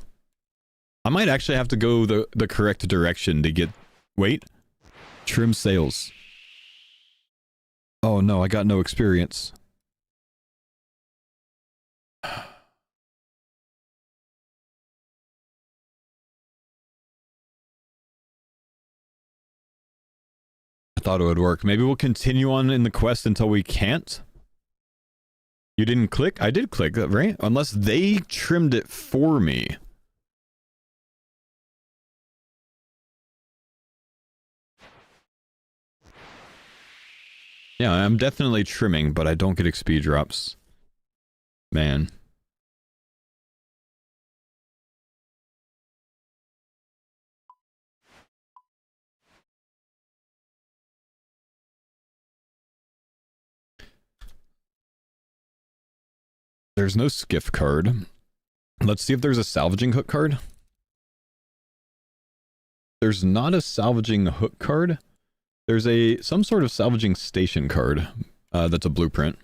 I might actually have to go the correct direction to get... Wait. Trim sails. Oh no, I got no experience. I thought it would work. Maybe we'll continue on in the quest until we can't? You didn't click? I did click, right? Unless they trimmed it for me. Yeah, I'm definitely trimming, but I don't get XP drops. Man. There's no skiff card. Let's see if there's a salvaging hook card. There's not a salvaging hook card. There's some sort of salvaging station card. That's a blueprint.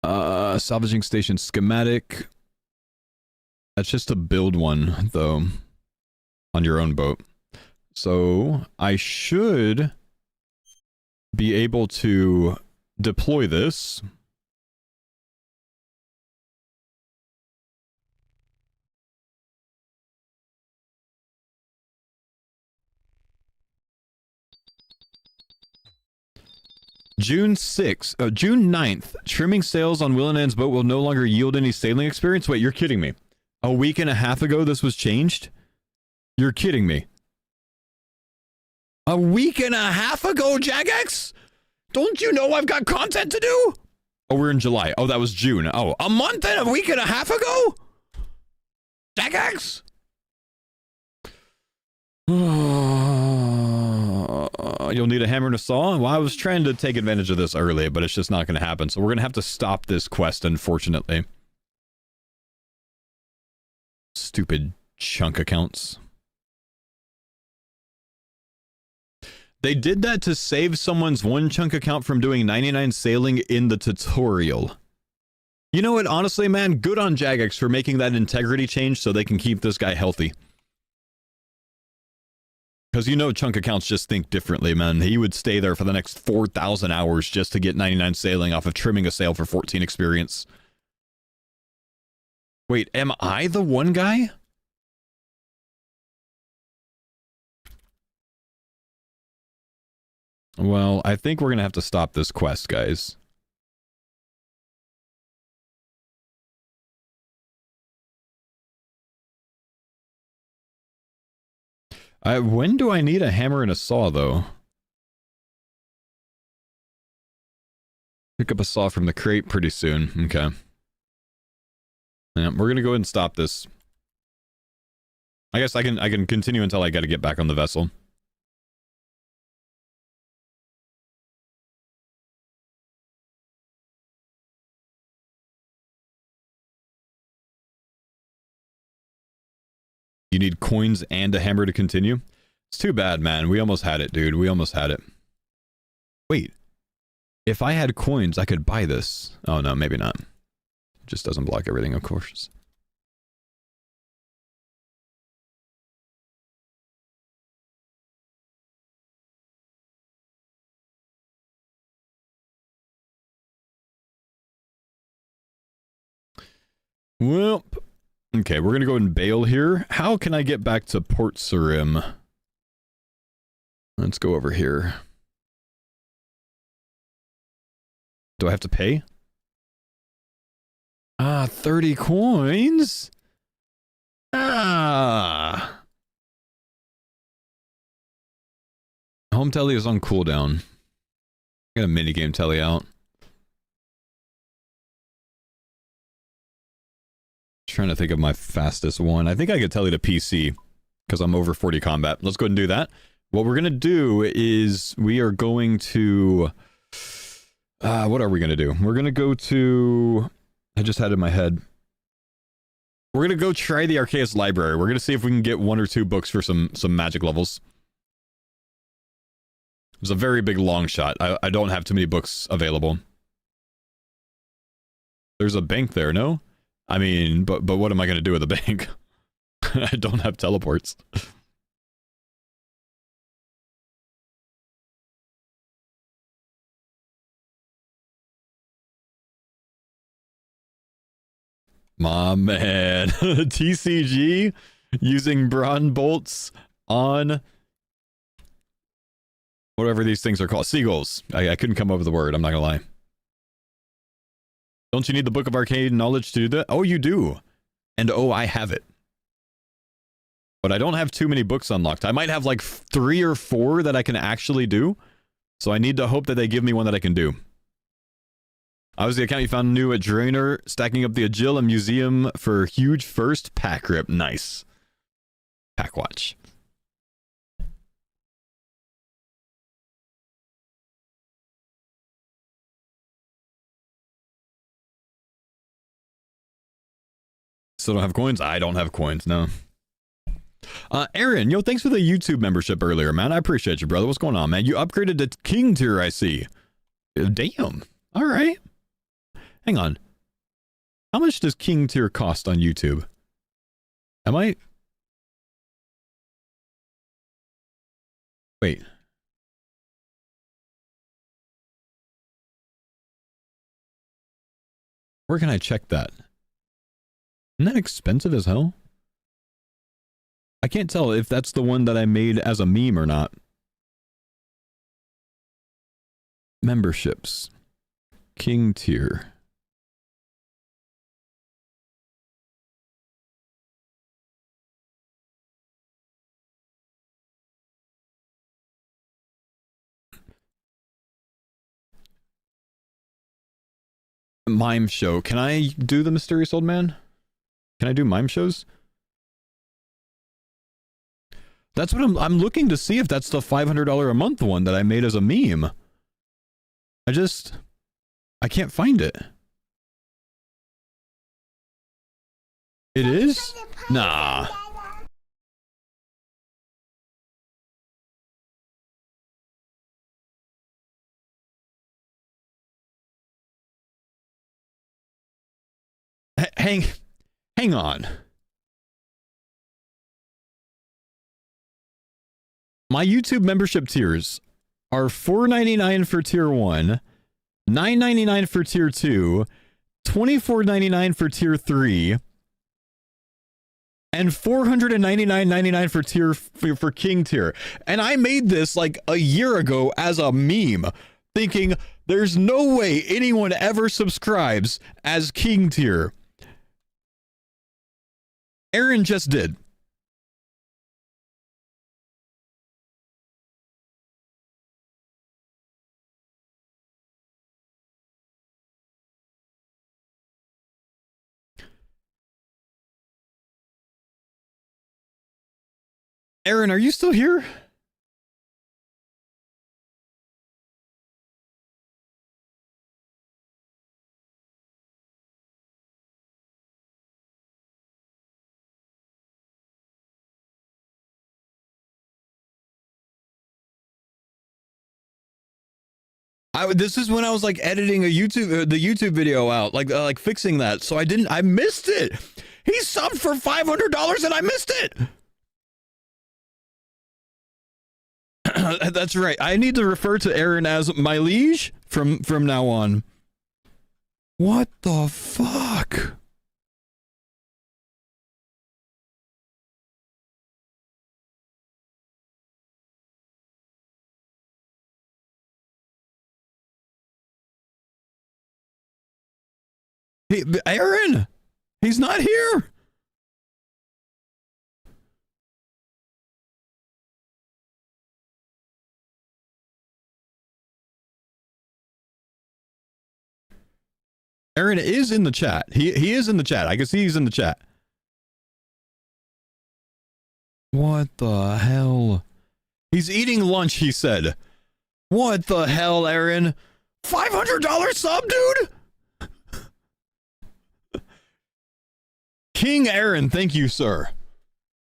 Salvaging station schematic. That's just to build one, though, on your own boat. So I should be able to deploy this. June 9th, trimming sails on Will and Ann's boat will no longer yield any sailing experience? Wait, you're kidding me. A week and a half ago this was changed? You're kidding me. A week and a half ago, Jagex? Don't you know I've got content to do? Oh, we're in July. Oh, that was June. Oh, a month and a week and a half ago? Jagex? You'll need a hammer and a saw? Well, I was trying to take advantage of this early, but it's just not going to happen. So we're going to have to stop this quest, unfortunately. Stupid chunk accounts. They did that to save someone's one chunk account from doing 99 sailing in the tutorial. You know what? Honestly, man, good on Jagex for making that integrity change so they can keep this guy healthy. Because you know chunk accounts just think differently, man. He would stay there for the next 4,000 hours just to get 99 sailing off of trimming a sail for 14 experience. Wait, am I the one guy? Well, I think we're going to have to stop this quest, guys. When do I need a hammer and a saw, though? Pick up a saw from the crate pretty soon. Okay. Yeah, we're gonna go ahead and stop this. I guess I can continue until I gotta get back on the vessel. You need coins and a hammer to continue? It's too bad, man. We almost had it, dude. We almost had it. Wait. If I had coins, I could buy this. Oh, no, maybe not. It just doesn't block everything, of course. Well... Okay, we're going to go and bail here. How can I get back to Port Sarim? Let's go over here. Do I have to pay? 30 coins? Home telly is on cooldown. I got a minigame telly out. Trying to think of my fastest one. I think I could tell you to PC because I'm over 40 combat. Let's go ahead and do that. What we're going to do is we are going to... what are we going to do? We're going to go to... I just had it in my head. We're going to go try the Arceus Library. We're going to see if we can get 1 or 2 books for some magic levels. It's a very big long shot. I don't have too many books available. There's a bank there, no? I mean, but what am I going to do with the bank? I don't have teleports. My man. TCG using Brawn bolts on whatever these things are called. Seagulls. I couldn't come up with the word. I'm not going to lie. Don't you need the Book of Arcane Knowledge to do that? Oh, you do. And oh, I have it. But I don't have too many books unlocked. I might have like 3 or 4 that I can actually do. So I need to hope that they give me one that I can do. I was the account you found new at Drainer, stacking up the Agile Museum for huge first pack rip. Nice. Pack watch. Still don't have coins? I don't have coins, no. Aaron, yo, thanks for the YouTube membership earlier, man. I appreciate you, brother. What's going on, man? You upgraded to King tier, I see. Damn. All right. Hang on. How much does King tier cost on YouTube? Am I... Wait. Where can I check that? Isn't that expensive as hell? I can't tell if that's the one that I made as a meme or not. Memberships. King tier. Mime show. Can I do the Mysterious Old Man? Can I do mime shows? That's what I'm looking to see if that's the $500 a month one that I made as a meme. I can't find it. It is? Nah. Hang on. My YouTube membership tiers are $4.99 for tier 1, $9.99 for tier 2, $24.99 for tier 3, and $499.99 for tier for King tier. And I made this like a year ago as a meme, thinking there's no way anyone ever subscribes as King tier. Aaron just did. Aaron, are you still here? This is when I was like editing the YouTube video out, like fixing that. So I missed it. He subbed for $500 and I missed it. That's right. I need to refer to Aaron as my liege from now on. What the fuck? Hey, Aaron, he's not here. Aaron is in the chat. He is in the chat. I can see he's in the chat. What the hell? He's eating lunch, he said. What the hell, Aaron? $500 sub, dude? King Aaron, thank you, sir.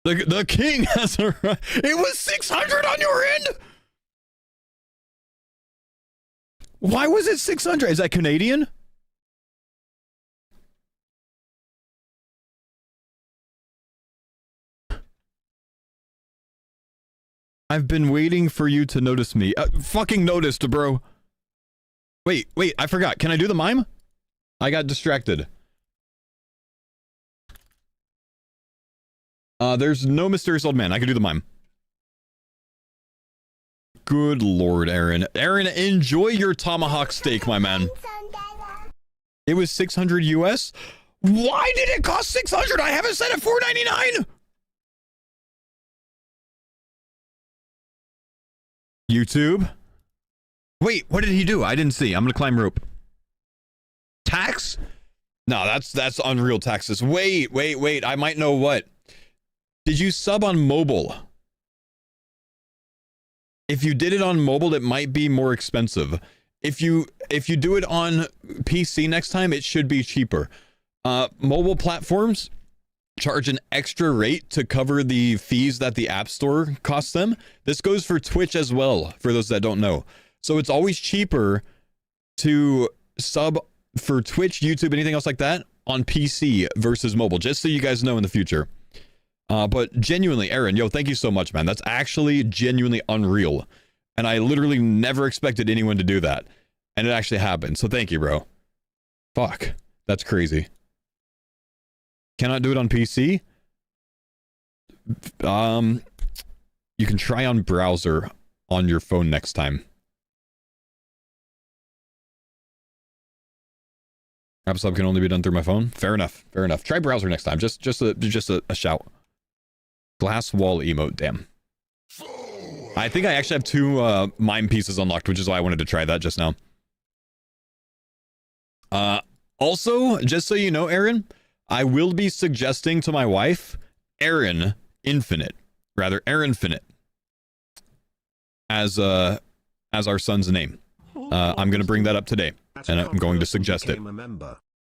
The king has arrived. It was 600 on your end? Why was it 600? Is that Canadian? I've been waiting for you to notice me. Fucking noticed, bro. Wait, I forgot. Can I do the mime? I got distracted. There's no Mysterious Old Man. I can do the mime. Good lord, Aaron. Aaron, enjoy your tomahawk steak, my man. It was 600 US? Why did it cost 600? I haven't said it $4.99. YouTube? Wait, what did he do? I didn't see. I'm gonna climb rope. Tax? No, that's unreal taxes. Wait. I might know what. Did you sub on mobile? If you did it on mobile, it might be more expensive. If you do it on PC next time, it should be cheaper. Mobile platforms charge an extra rate to cover the fees that the App Store costs them. This goes for Twitch as well, for those that don't know. So it's always cheaper to sub for Twitch, YouTube, anything else like that on PC versus mobile, just so you guys know in the future. But genuinely, Aaron, yo, thank you so much, man. That's actually genuinely unreal. And I literally never expected anyone to do that. And it actually happened. So thank you, bro. Fuck. That's crazy. Cannot do it on PC? You can try on browser on your phone next time. App sub can only be done through my phone. Fair enough. Fair enough. Try browser next time. Just a shout. Glass wall emote. Damn. I think I actually have 2 mime pieces unlocked, which is why I wanted to try that just now. Also, just so you know, Aaron, I will be suggesting to my wife Aaron Infinite, rather Aaron Finite, as our son's name. I'm going to bring that up today, and I'm going to suggest it.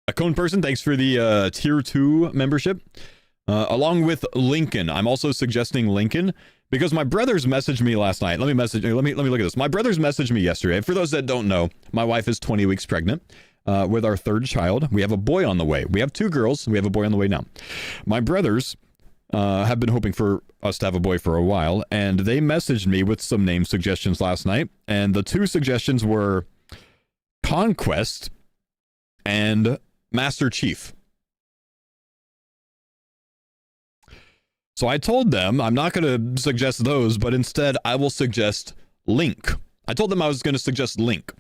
A Cone Person, thanks for the tier 2 membership. Along with Lincoln, I'm also suggesting Lincoln because my brothers messaged me last night. Let me look at this. My brothers messaged me yesterday. For those that don't know, my wife is 20 weeks pregnant with our 3rd child. We have a boy on the way. We have 2 girls. We have a boy on the way now. My brothers have been hoping for us to have a boy for a while, and they messaged me with some name suggestions last night. And the 2 suggestions were Conquest and Master Chief. So I told them I'm not going to suggest those, but instead I will suggest Link. I told them I was going to suggest Link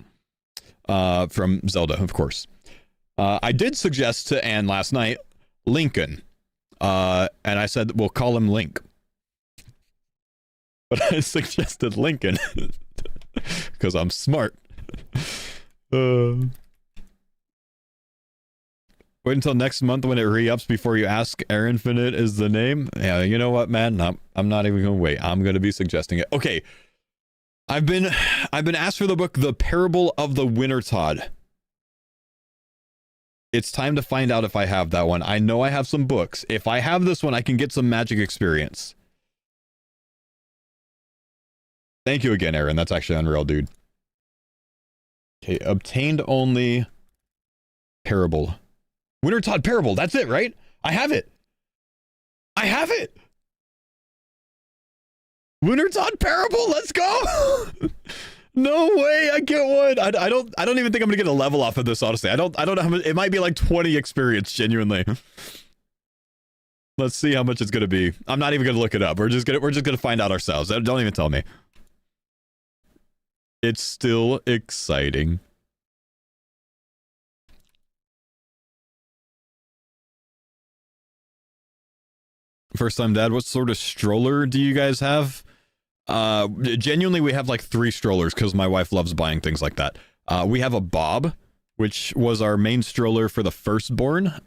from Zelda, of course. I did suggest to Anne last night Lincoln, and I said we'll call him Link. But I suggested Lincoln because I'm smart. Wait until next month when it re-ups before you ask Aaron Finite is the name. Yeah, you know what, man? No, I'm not even going to wait. I'm going to be suggesting it. Okay. I've been asked for the book The Parable of the Winter Todd. It's time to find out if I have that one. I know I have some books. If I have this one, I can get some magic experience. Thank you again, Aaron. That's actually unreal, dude. Okay, obtained only Parable. Winter Todd Parable, that's it, right? I have it. I have it. Winter Todd Parable, let's go. No way, I get one. I don't even think I'm gonna get a level off of this, honestly. I don't know how much. It might be like 20 experience, genuinely. Let's see how much it's gonna be. I'm not even gonna look it up. We're just gonna find out ourselves. Don't even tell me. It's still exciting. First time dad, what sort of stroller do you guys have? Genuinely, we have like 3 strollers because my wife loves buying things like that. We have a Bob, which was our main stroller for the firstborn.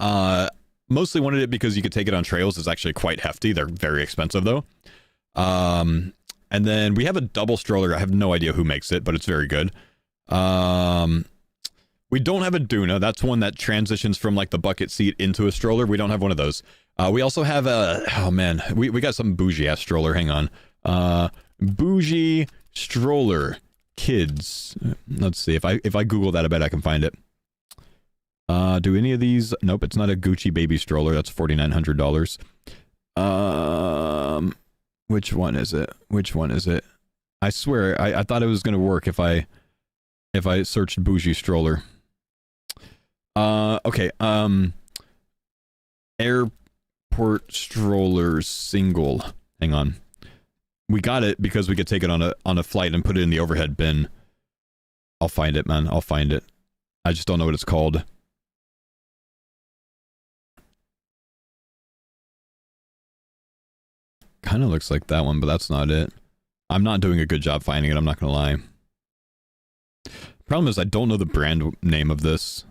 Mostly wanted it because you could take it on trails. It's actually quite hefty. They're very expensive though. And then we have a double stroller. I have no idea who makes it, but it's very good. We don't have a Duna. That's one that transitions from like the bucket seat into a stroller. We don't have one of those. We also have a, oh man, we got some bougie ass stroller. Hang on. Bougie stroller kids. Let's see if I Google that, I bet I can find it. Do any of these? Nope, it's not a Gucci baby stroller. That's $4,900. Which one is it? Which one is it? I swear, I thought it was gonna work if I searched bougie stroller. Okay. Airport strollers single. Hang on. We got it because we could take it on a flight and put it in the overhead bin. I'll find it, man. I'll find it. I just don't know what it's called. Kind of looks like that one, but that's not it. I'm not doing a good job finding it, I'm not gonna lie. Problem is I don't know the brand name of this.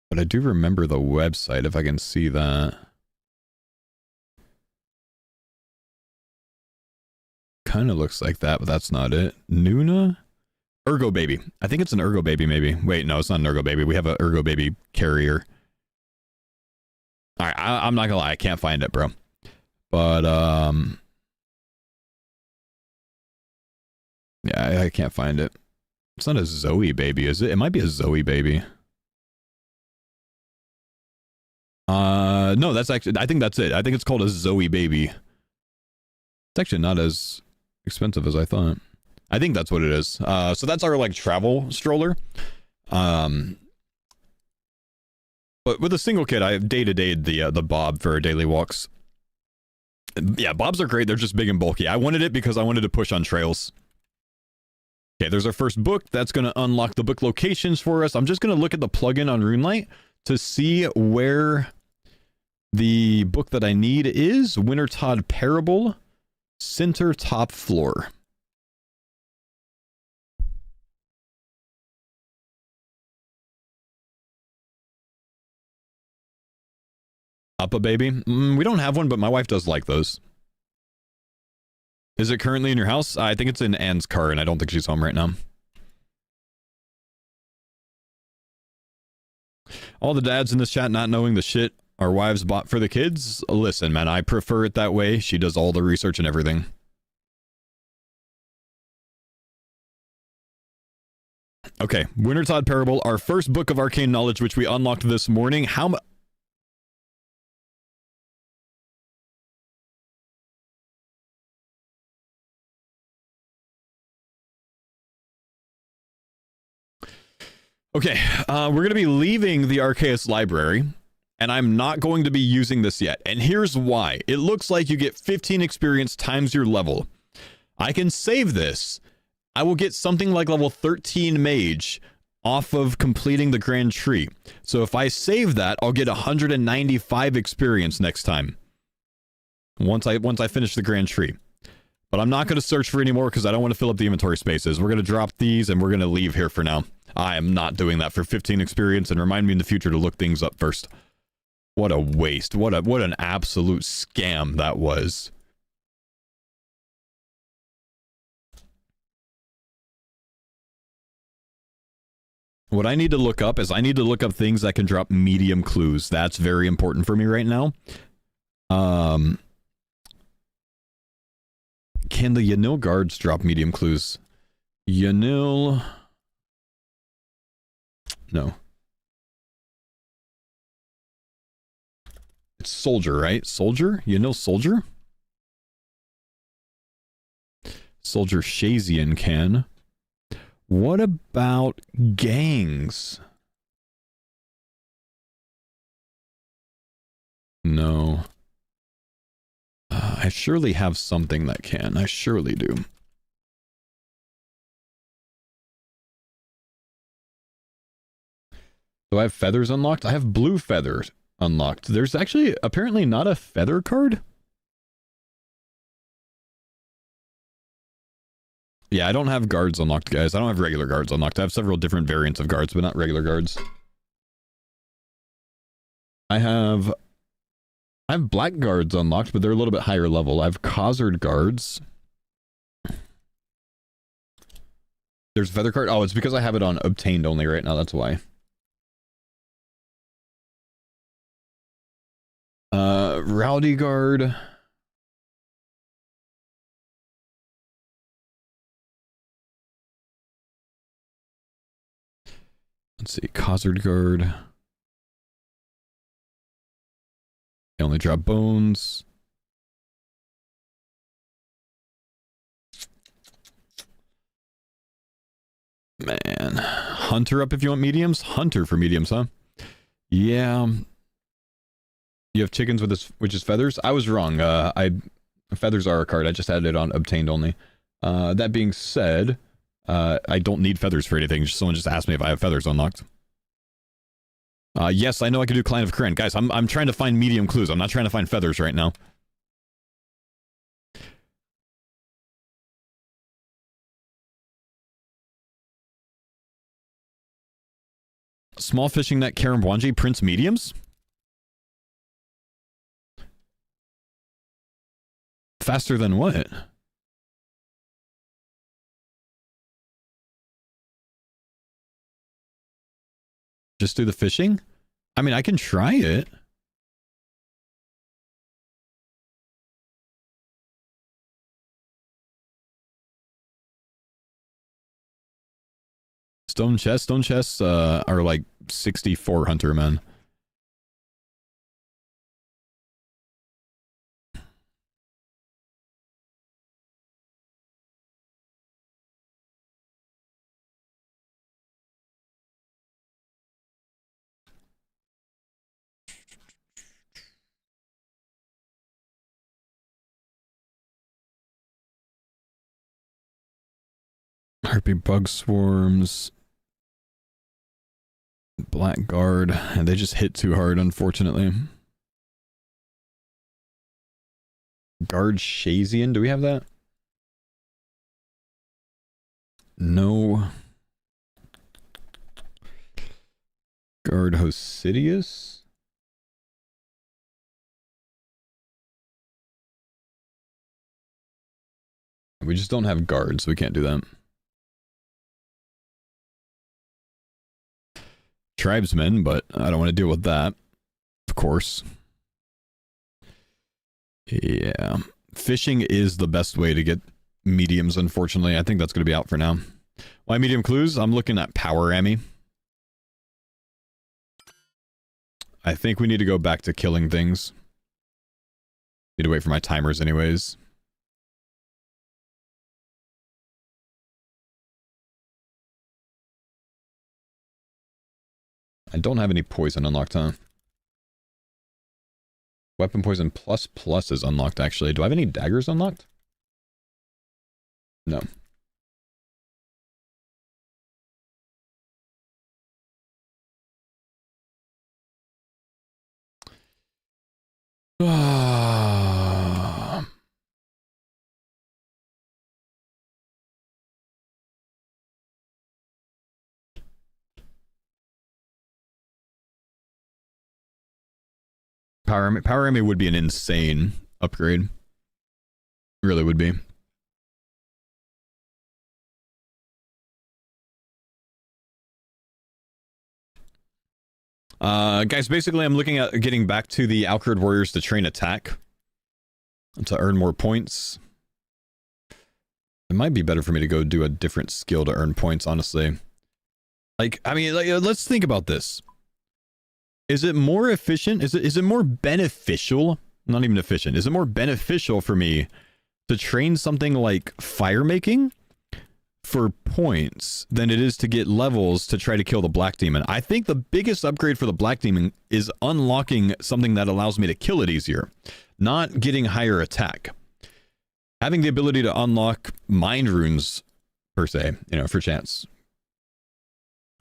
But I do remember the website, if I can see that. Kind of looks like that, but that's not it. Nuna? Ergo Baby. I think it's an Ergo Baby, maybe. Wait, no, it's not an Ergo Baby. We have an Ergo Baby carrier. Alright, I'm not gonna lie, I can't find it, bro. But, yeah, Yeah, I can't find it. It's not a Zoe baby, is it? It might be a Zoe baby. No, that's actually, I think that's it. I think it's called a Zoe baby. It's actually not as expensive as I thought. I think that's what it is. So that's our like travel stroller. But with a single kid, I have day-to-day the Bob for daily walks. Yeah, Bobs are great. They're just big and bulky. I wanted it because I wanted to push on trails. Okay, there's our first book. That's going to unlock the book locations for us. I'm just going to look at the plugin on RuneLight to see where the book that I need is. Wintertod Parable, center top floor. Up a baby? We don't have one, but my wife does like those. Is it currently in your house? I think it's in Anne's car, and I don't think she's home right now. All the dads in this chat not knowing the shit our wives bought for the kids? Listen, man, I prefer it that way. She does all the research and everything. Okay, Wintertod Parable, our first book of arcane knowledge, which we unlocked this morning. How much? Okay, we're going to be leaving the Arceus library, and I'm not going to be using this yet. And here's why. It looks like you get 15 experience times your level. I can save this. I will get something like level 13 mage off of completing the Grand Tree. So if I save that, I'll get 195 experience next time. Once I finish the Grand Tree. But I'm not going to search for any more because I don't want to fill up the inventory spaces. We're going to drop these and we're going to leave here for now. I am not doing that for 15 experience, and remind me in the future to look things up first. What a waste. What an absolute scam that was. What I need to look up is I need to look up things that can drop medium clues. That's very important for me right now. Can the Yanil guards drop medium clues? Yanil... No. It's soldier, right? Soldier? You know soldier? Soldier Shazian can. What about gangs? No. I surely have something that can. I surely do. Do I have feathers unlocked? I have blue feathers unlocked. There's actually apparently not a feather card. Yeah, I don't have guards unlocked, guys. I don't have regular guards unlocked. I have several different variants of guards, but not regular guards. I have black guards unlocked, but they're a little bit higher level. I have Khazard guards. There's feather card. Oh, it's because I have it on obtained only right now. That's why. Rowdy guard. Let's see, Khazard guard. They only drop bones. Man. Hunter up if you want mediums? Hunter for mediums, huh? Yeah. You have chickens with this, which is feathers? I was wrong. Feathers are a card. I just had it on obtained only. That being said, I don't need feathers for anything. Someone just asked me if I have feathers unlocked. Yes, I know I can do Client of Kryn. Guys, I'm trying to find medium clues. I'm not trying to find feathers right now. Small fishing net Karambwanji Prince mediums? Faster than what? Just do the fishing? I mean, I can try it. Stone chests are like 64 hunter, man. Harpy bug swarms. Blackguard. And they just hit too hard, unfortunately. Guard Shazian, do we have that? No. Guard Hosidius? We just don't have guards, so we can't do that. Tribesmen, but I don't want to deal with that. Of course. Yeah. Fishing is the best way to get mediums, unfortunately. I think that's going to be out for now. Why medium clues? I'm looking at power Emmy. I think we need to go back to killing things. Need to wait for my timers anyways. I don't have any poison unlocked, huh? Weapon poison plus is unlocked, actually. Do I have any daggers unlocked? No. Power Army would be an insane upgrade. Really would be. Guys, basically I'm looking at getting back to the Alcard Warriors to train attack. To earn more points. It might be better for me to go do a different skill to earn points, honestly. Like, I mean, like, let's think about this. Is it more efficient? Is it more beneficial? Not even efficient. Is it more beneficial for me to train something like fire making for points than it is to get levels to try to kill the Black Demon? I think the biggest upgrade for the Black Demon is unlocking something that allows me to kill it easier, not getting higher attack. Having the ability to unlock mind runes, per se, you know, for chance,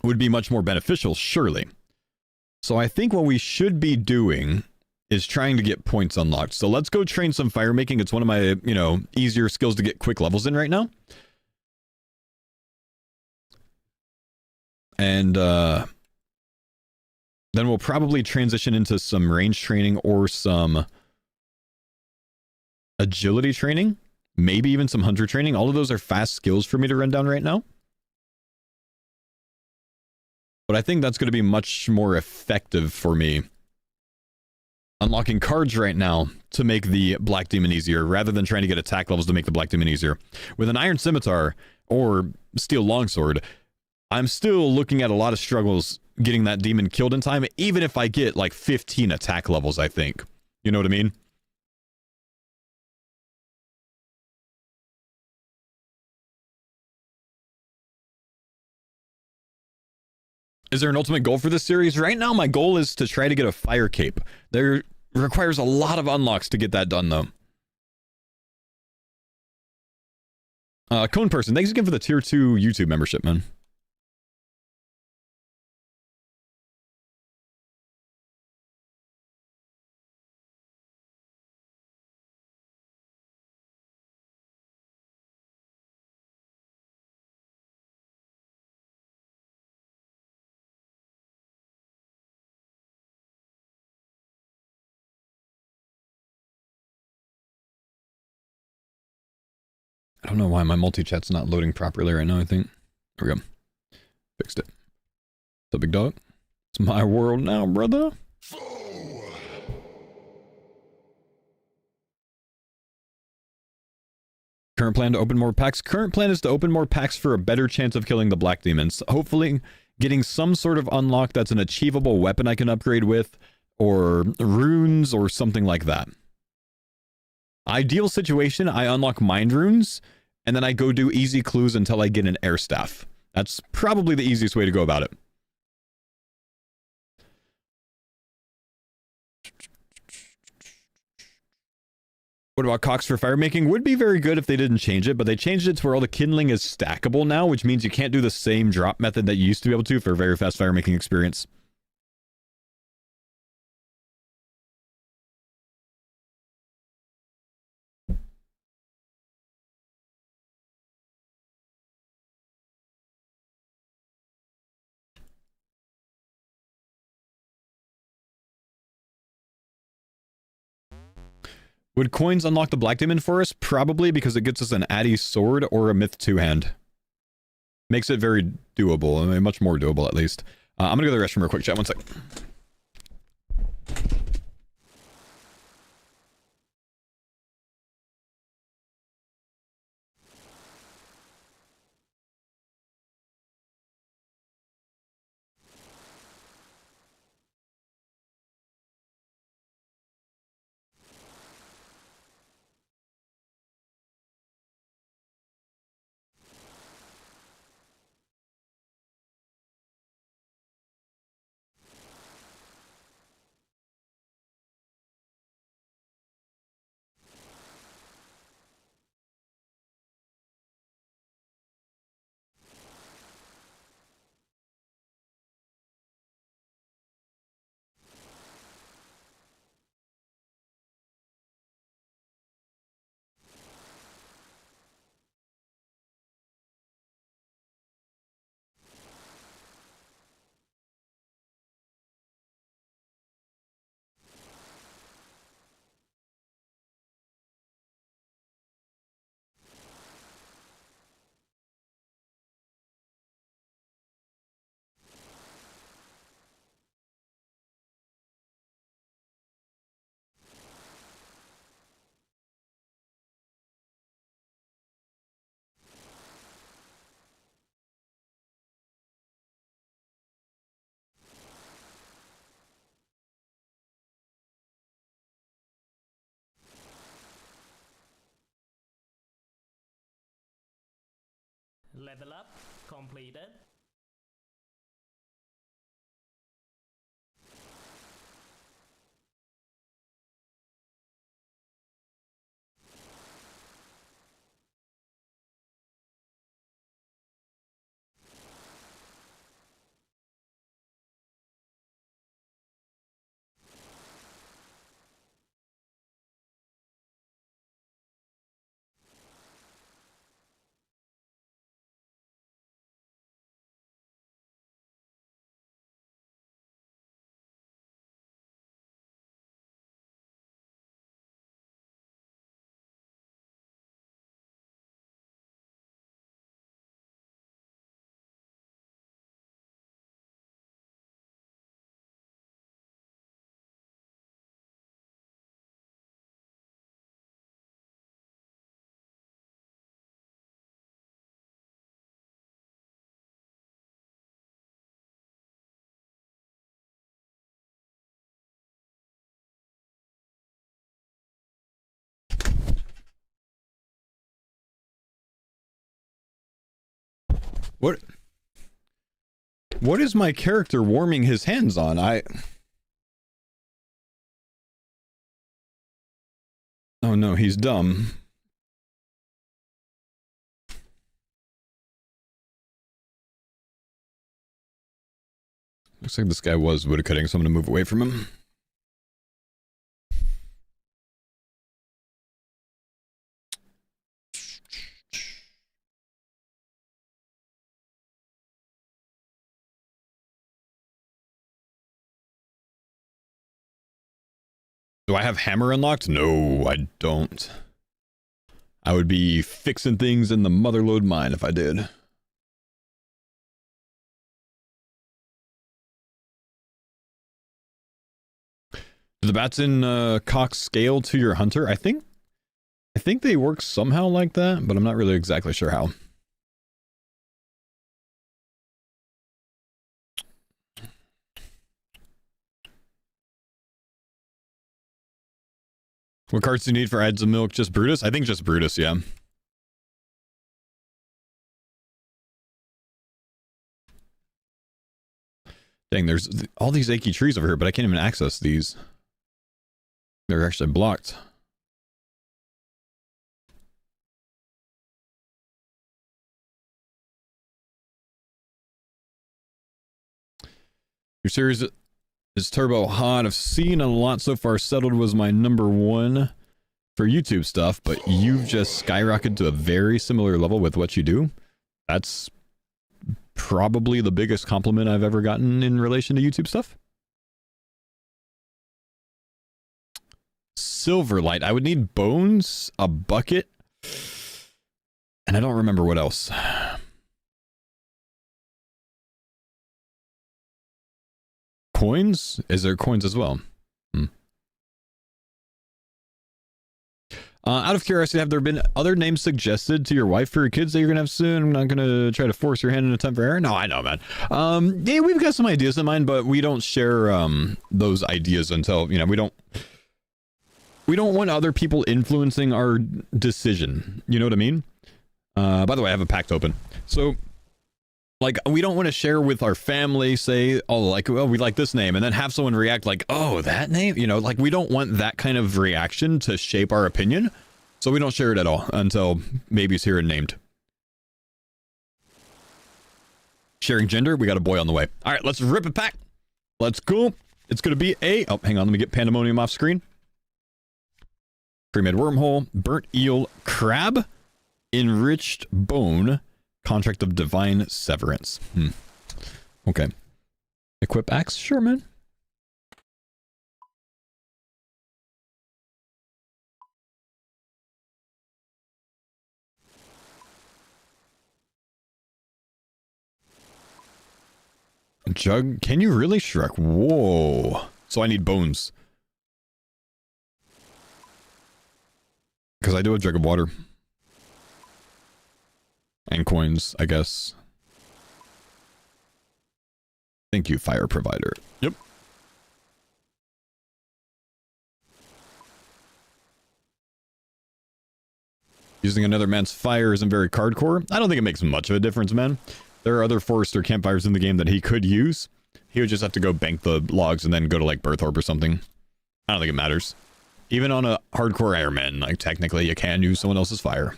would be much more beneficial, surely. So I think what we should be doing is trying to get points unlocked. So let's go train some fire making. It's one of my, you know, easier skills to get quick levels in right now. And then we'll probably transition into some range training or some agility training. Maybe even some hunter training. All of those are fast skills for me to run down right now. But I think that's going to be much more effective for me. Unlocking cards right now to make the Black Demon easier, rather than trying to get attack levels to make the Black Demon easier. With an Iron Scimitar or Steel Longsword, I'm still looking at a lot of struggles getting that demon killed in time, even if I get like 15 attack levels, I think. You know what I mean? Is there an ultimate goal for this series? Right now, my goal is to try to get a fire cape. There requires a lot of unlocks to get that done, though. Cone Person, thanks again for the tier 2 YouTube membership, man. I don't know why my multi-chat's not loading properly right now, I think. There we go. Fixed it. What's up, big dog? It's my world now, brother. Current plan to open more packs. Current plan is to open more packs for a better chance of killing the black demons. Hopefully getting some sort of unlock that's an achievable weapon I can upgrade with, or runes or something like that. Ideal situation, I unlock mind runes, and then I go do easy clues until I get an air staff. That's probably the easiest way to go about it. What about Cox for fire making? Would be very good if they didn't change it, but they changed it to where all the kindling is stackable now, which means you can't do the same drop method that you used to be able to for a very fast fire making experience. Would coins unlock the Black Demon for us? Probably, because it gets us an Addy sword or a Myth 2-hand. Makes it very doable. I mean, much more doable, at least. I'm gonna go to the restroom real quick, chat. One sec. Level up completed. What? What is my character warming his hands on? Oh no, he's dumb. Looks like this guy was woodcutting, so I'm gonna move away from him. Do I have hammer unlocked? No, I don't. I would be fixing things in the motherlode mine if I did. Do the bats in Cox scale to your hunter? I think I think they work somehow like that, but I'm not really exactly sure how. What cards do you need for Ads of Milk? Just Brutus? I think just Brutus, yeah. Dang, there's all these achy trees over here, but I can't even access these. They're actually blocked. Your series is turbo hot. I've seen a lot so far. Settled was my #1 for YouTube stuff, but you've just skyrocketed to a very similar level with what you do. That's probably the biggest compliment I've ever gotten in relation to YouTube stuff. Silverlight. I would need bones, a bucket, and I don't remember what else. Coins? Is there coins as well? Out of curiosity, have there been other names suggested to your wife for your kids that you're gonna have soon? I'm not gonna try to force your hand in a time for error. No, I know, man. Yeah, we've got some ideas in mind, but we don't share those ideas until, you know, we don't want other people influencing our decision. You know what I mean? By the way, I have a pact open. So, like, we don't want to share with our family, say, oh, like, well, we like this name, and then have someone react like, oh, that name? You know, like, we don't want that kind of reaction to shape our opinion. So we don't share it at all until baby's here and named. Sharing gender, we got a boy on the way. All right, let's rip it back. Let's go. It's going to be a... Oh, hang on, let me get Pandemonium off screen. Pre-made wormhole, burnt eel, crab, enriched bone, contract of divine severance. Okay. Equip axe? Sure, man. Jug? Can you really, Shrek? Whoa. So I need bones. Because I do a jug of water. And coins, I guess. Thank you, fire provider. Yep. Using another man's fire isn't very Cardcore. I don't think it makes much of a difference, man. There are other forest or campfires in the game that he could use. He would just have to go bank the logs and then go to, like, Berthorpe or something. I don't think it matters. Even on a hardcore Ironman, like, technically you can use someone else's fire.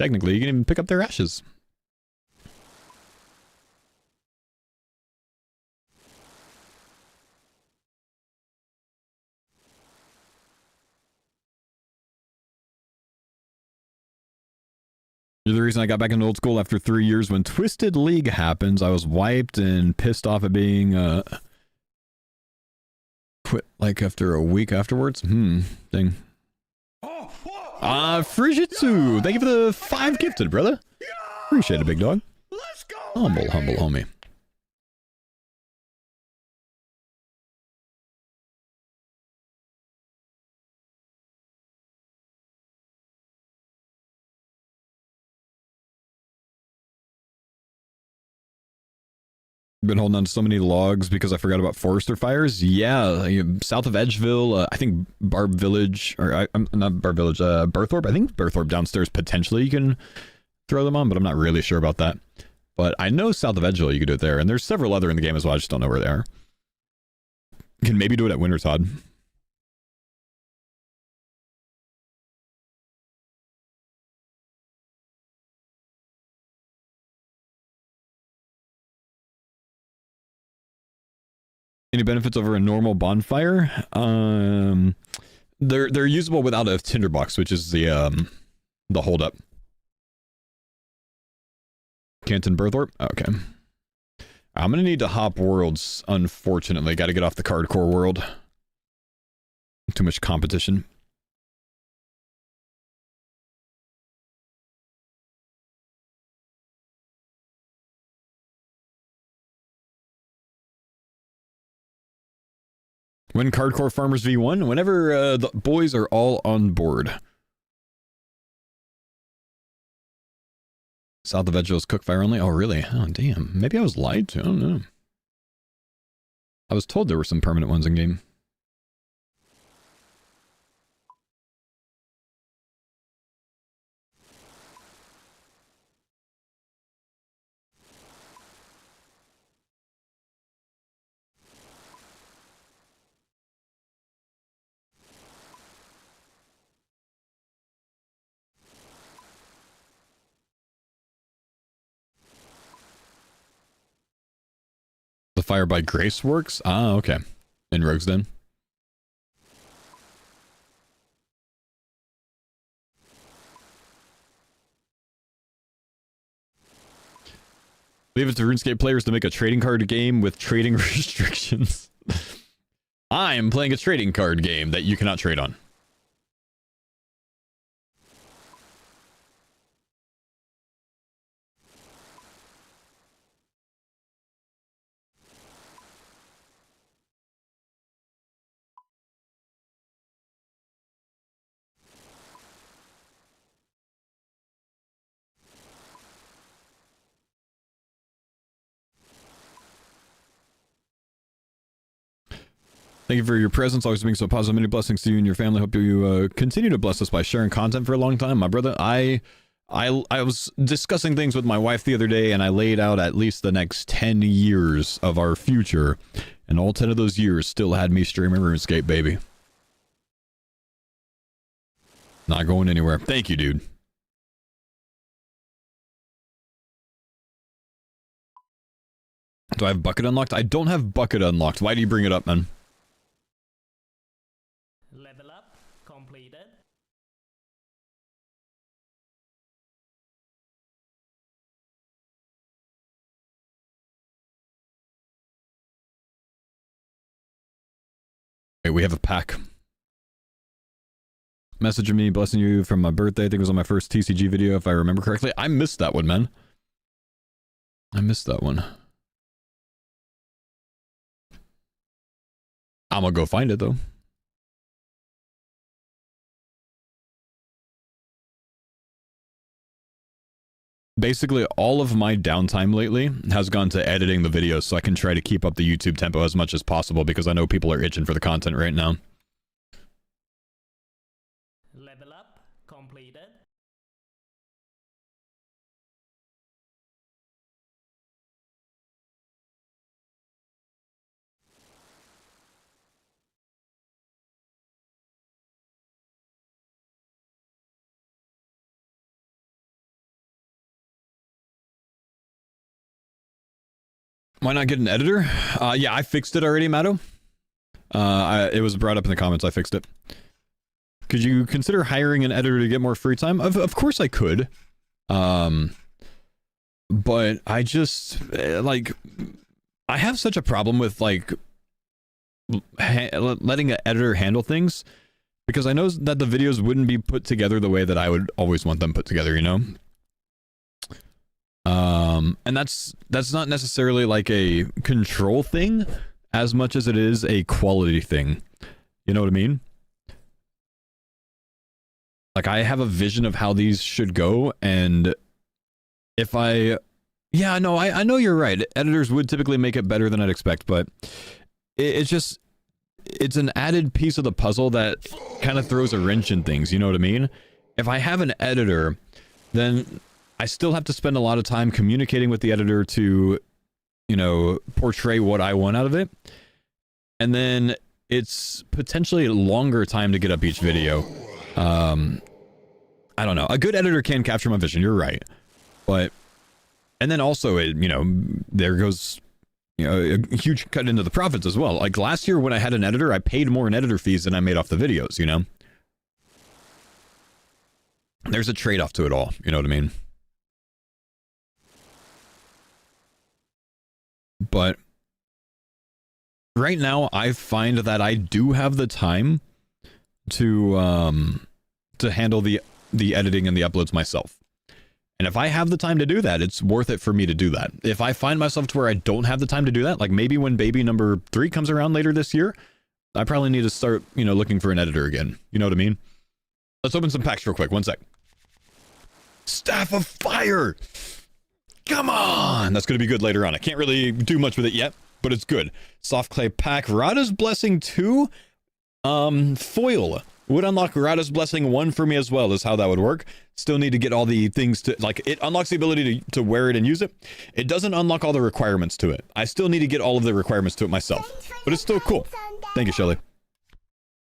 Technically, you can even pick up their ashes. You're the reason I got back into old school after 3 years. When Twisted League happens, I was wiped and pissed off at being quit like after a week afterwards. Dang. Frigitsu, thank you for the 5 gifted, brother. Appreciate it, big dog. Let's go. Humble baby. homie. Been holding on to so many logs because I forgot about forester fires. Yeah, south of Edgeville, I think Barb Village, or I'm not Barb Village, Berthorpe. I think Berthorpe downstairs potentially you can throw them on, but I'm not really sure about that. But I know south of Edgeville you can do it there, and there's several other in the game as well. I just don't know where they are. You can maybe do it at Wintertodd. Any benefits over a normal bonfire? They're usable without a tinderbox, which is the holdup. Canton Berthorpe? Okay. I'm gonna need to hop worlds, unfortunately. Gotta get off the Cardcore world. Too much competition. When Cardcore Farmers V1? Whenever the boys are all on board. South of Edgeville's cook fire only. Oh, really? Oh, damn. Maybe I was lied to. I don't know. I was told there were some permanent ones in game. The Fire by Grace works? Ah, okay. In Rogue's Den. Leave it to RuneScape players to make a trading card game with trading restrictions. I'm playing a trading card game that you cannot trade on. Thank you for your presence, always being so positive. Many blessings to you and your family. Hope you continue to bless us by sharing content for a long time. My brother, I was discussing things with my wife the other day, and I laid out at least the next 10 years of our future, and all 10 of those years still had me streaming RuneScape, baby. Not going anywhere. Thank you, dude. Do I have Bucket unlocked? I don't have Bucket unlocked. Why do you bring it up, man? Level up completed. Wait, we have a pack. Messaging me, blessing you from my birthday. I think it was on my first TCG video, if I remember correctly. I missed that one, man. I missed that one. I'm gonna go find it, though. Basically, all of my downtime lately has gone to editing the videos so I can try to keep up the YouTube tempo as much as possible because I know people are itching for the content right now. Level up completed. Why not get an editor? Yeah, I fixed it already, Matto. It was brought up in the comments. I fixed it. Could you consider hiring an editor to get more free time? Of course I could. But I just, like, I have such a problem with, like, letting an editor handle things. Because I know that the videos wouldn't be put together the way that I would always want them put together, you know? And that's not necessarily like a control thing as much as it is a quality thing. You know what I mean? Like, I have a vision of how these should go, and if I... Yeah, no, I know you're right. Editors would typically make it better than I'd expect, but it's just... It's an added piece of the puzzle that kind of throws a wrench in things, you know what I mean? If I have an editor, then I still have to spend a lot of time communicating with the editor to, you know, portray what I want out of it. And then it's potentially a longer time to get up each video. I don't know. A good editor can capture my vision, you're right. But, and then also, you know, there goes, you know, a huge cut into the profits as well. Like last year when I had an editor, I paid more in editor fees than I made off the videos, you know? There's a trade-off to it all, you know what I mean? But right now, I find that I do have the time to handle the editing and the uploads myself. And if I have the time to do that, it's worth it for me to do that. If I find myself to where I don't have the time to do that, like maybe when baby number 3 comes around later this year, I probably need to start, you know, looking for an editor again. You know what I mean? Let's open some packs real quick. One sec. Staff of Fire! Come on! That's going to be good later on. I can't really do much with it yet, but it's good. Soft Clay Pack. Rada's Blessing 2. Foil. Would unlock Rada's Blessing 1 for me as well, is how that would work. Still need to get all the things to... Like, it unlocks the ability to wear it and use it. It doesn't unlock all the requirements to it. I still need to get all of the requirements to it myself. But it's still cool. Thank you, Shelly.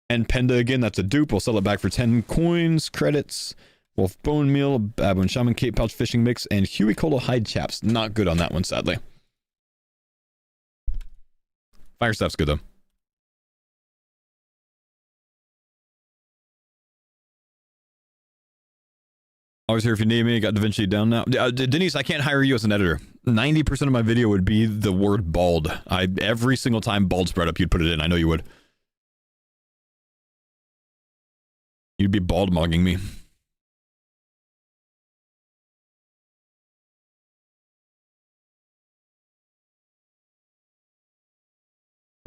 And Penda again, that's a dupe. We'll sell it back for 10 coins, credits. Wolf Bone Meal, Baboon Shaman Cape Pouch Fishing Mix, and Huey Colo Hide Chaps. Not good on that one, sadly. Fire Staff's good, though. Always here if you need me. Got DaVinci down now. Denise, I can't hire you as an editor. 90% of my video would be the word bald. Every single time bald spread up, you'd put it in. I know you would. You'd be bald mogging me.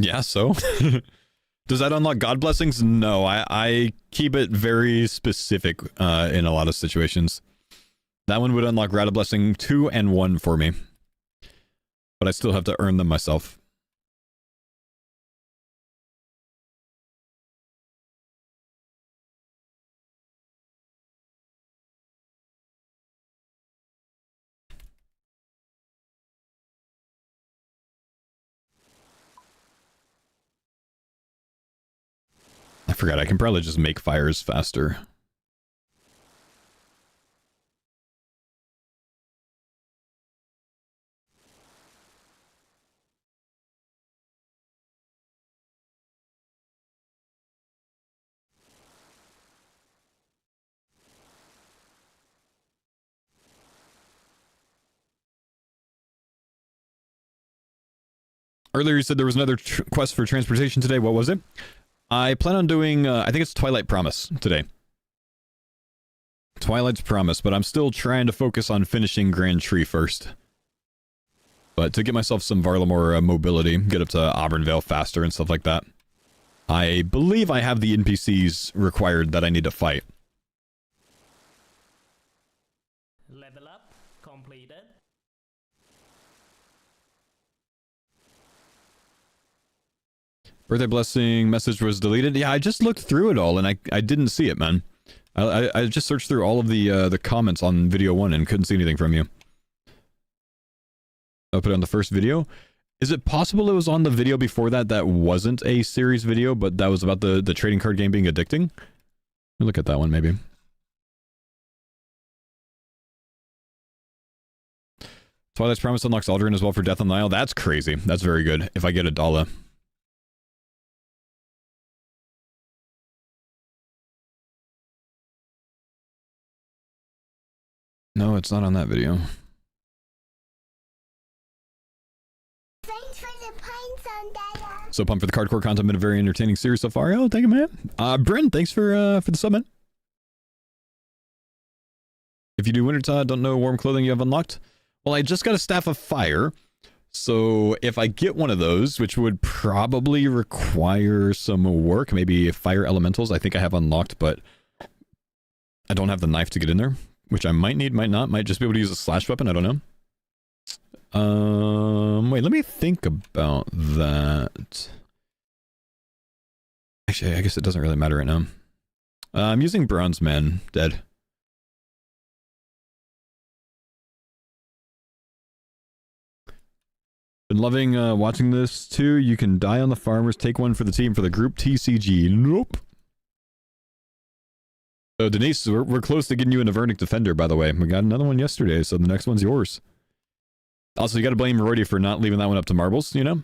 Yeah, so? Does that unlock God Blessings? No, I keep it very specific in a lot of situations. That one would unlock Rada Blessing 2 and 1 for me. But I still have to earn them myself. I forgot, I can probably just make fires faster. Earlier you said there was another quest for transportation today. What was it? I plan on doing, I think it's Twilight Promise today. Twilight's Promise, but I'm still trying to focus on finishing Grand Tree first. But to get myself some Varlamore mobility, get up to Auburnvale faster and stuff like that. I believe I have the NPCs required that I need to fight. Level up completed. Birthday blessing message was deleted. Yeah, I just looked through it all and I didn't see it, man. I just searched through all of the comments on video 1 and couldn't see anything from you. I'll put it on the first video. Is it possible it was on the video before that that wasn't a series video, but that was about the trading card game being addicting? Let me look at that one, maybe. Twilight's Promise unlocks Aldrin as well for Death on the Isle. That's crazy. That's very good. If I get a Dala. No, it's not on that video. Thanks for the pines on Dada. So pumped for the Cardcore content. Been a very entertaining series so far. Oh, thank you, man. Bryn, thanks for the sub, man. If you do Wintertide, don't know warm clothing you have unlocked. Well, I just got a Staff of Fire. So if I get one of those, which would probably require some work, maybe Fire Elementals, I think I have unlocked, but I don't have the knife to get in there. Which I might need, might not. Might just be able to use a slash weapon. I don't know. Wait, let me think about that. Actually, I guess it doesn't really matter right now. I'm using Bronze Man. Dead. Been loving watching this too. You can die on the farmers. Take one for the team for the group TCG. Nope. So Denise, we're close to getting you into Vernic Defender, by the way. We got another one yesterday, so the next one's yours. Also, you gotta blame Roydy for not leaving that one up to Marbles, you know?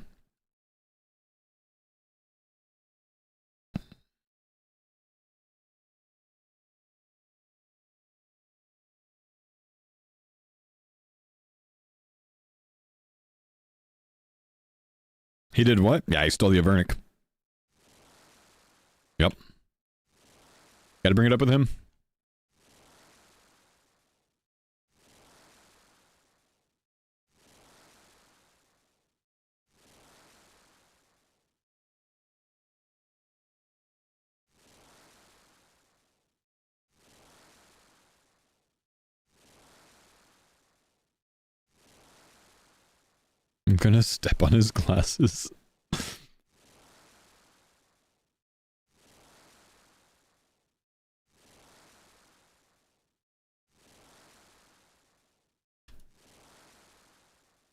He did what? Yeah, he stole the Avernic. Yep. Gotta bring it up with him. I'm gonna step on his glasses.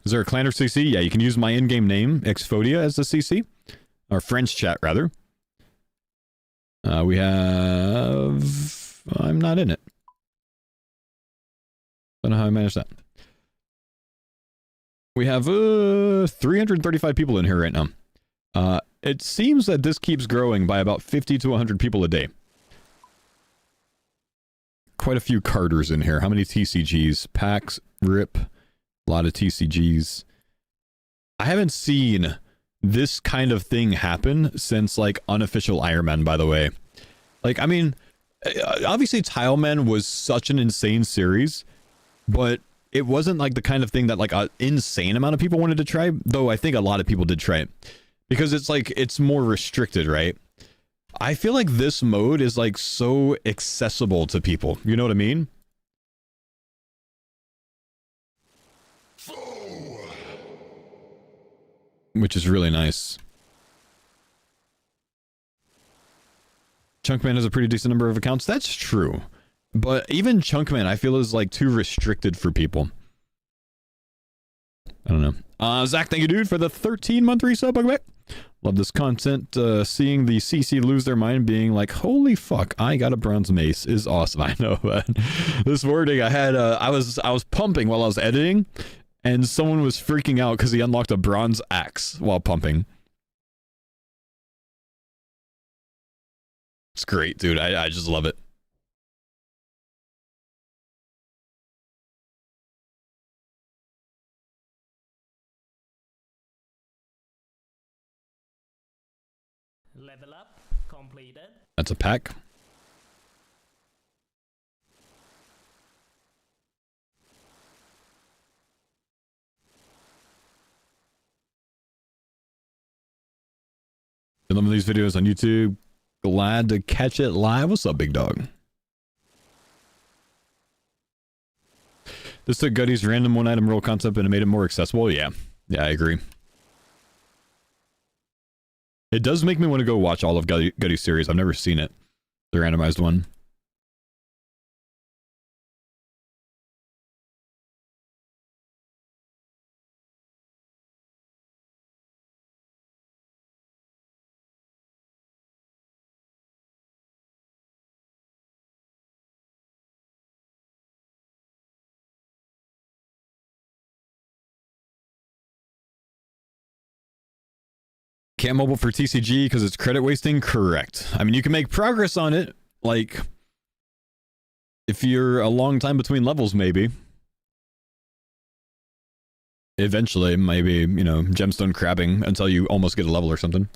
Is there a clan or CC? Yeah, you can use my in-game name, Exfauxdia, as the CC. Or French chat, rather. We have... I'm not in it. Don't know how I managed that. We have 335 people in here right now. It seems that this keeps growing by about 50 to 100 people a day. Quite a few carders in here. How many TCGs? Packs, RIP, a lot of TCGs. I haven't seen this kind of thing happen since, like, unofficial Iron Man, by the way. Like, I mean, obviously Tileman was such an insane series, but it wasn't like the kind of thing that like an insane amount of people wanted to try, though I think a lot of people did try it. Because it's like, it's more restricted, right? I feel like this mode is like so accessible to people. You know what I mean? Which is really nice. Chunkman has a pretty decent number of accounts. That's true. But even Chunkman, I feel, is like too restricted for people. I don't know. Zach, thank you, dude, for the 13-month resub. Welcome back. Love this content. Seeing the CC lose their mind, being like, "Holy fuck, I got a bronze mace," is awesome. I know, man. This morning, I had I was pumping while I was editing, and someone was freaking out because he unlocked a bronze axe while pumping. It's great, dude. I just love it. Level up completed. That's a pack. Some of these videos on YouTube. Glad to catch it live. What's up, big dog? This took Gutty's random one item roll concept and it made it more accessible. Yeah, I agree. It does make me want to go watch all of Gutty's series. I've never seen it, the randomized one. Can't mobile for TCG because it's credit wasting? Correct. I mean, you can make progress on it, like, if you're a long time between levels, maybe. Eventually, maybe, you know, gemstone crabbing until you almost get a level or something.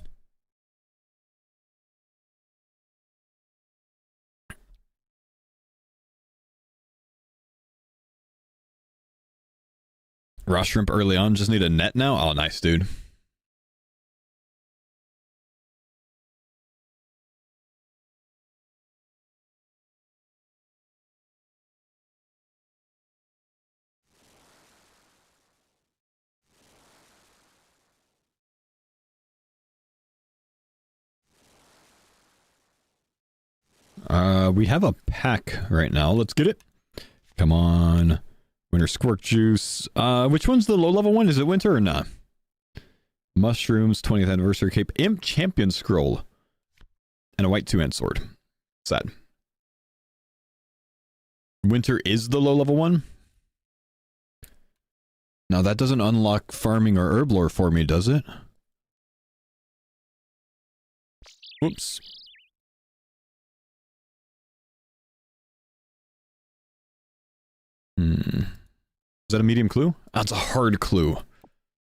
Raw shrimp early on, just need a net now? Oh, nice, dude. We have a pack right now. Let's get it. Come on. Winter Squirk Juice. Which one's the low-level one? Is it Winter or not? Mushrooms, 20th Anniversary Cape. Imp Champion Scroll. And a white 2-hand sword. Sad. Winter is the low-level one? Now, that doesn't unlock farming or herb lore for me, does it? Whoops. Is that a medium clue? That's a hard clue.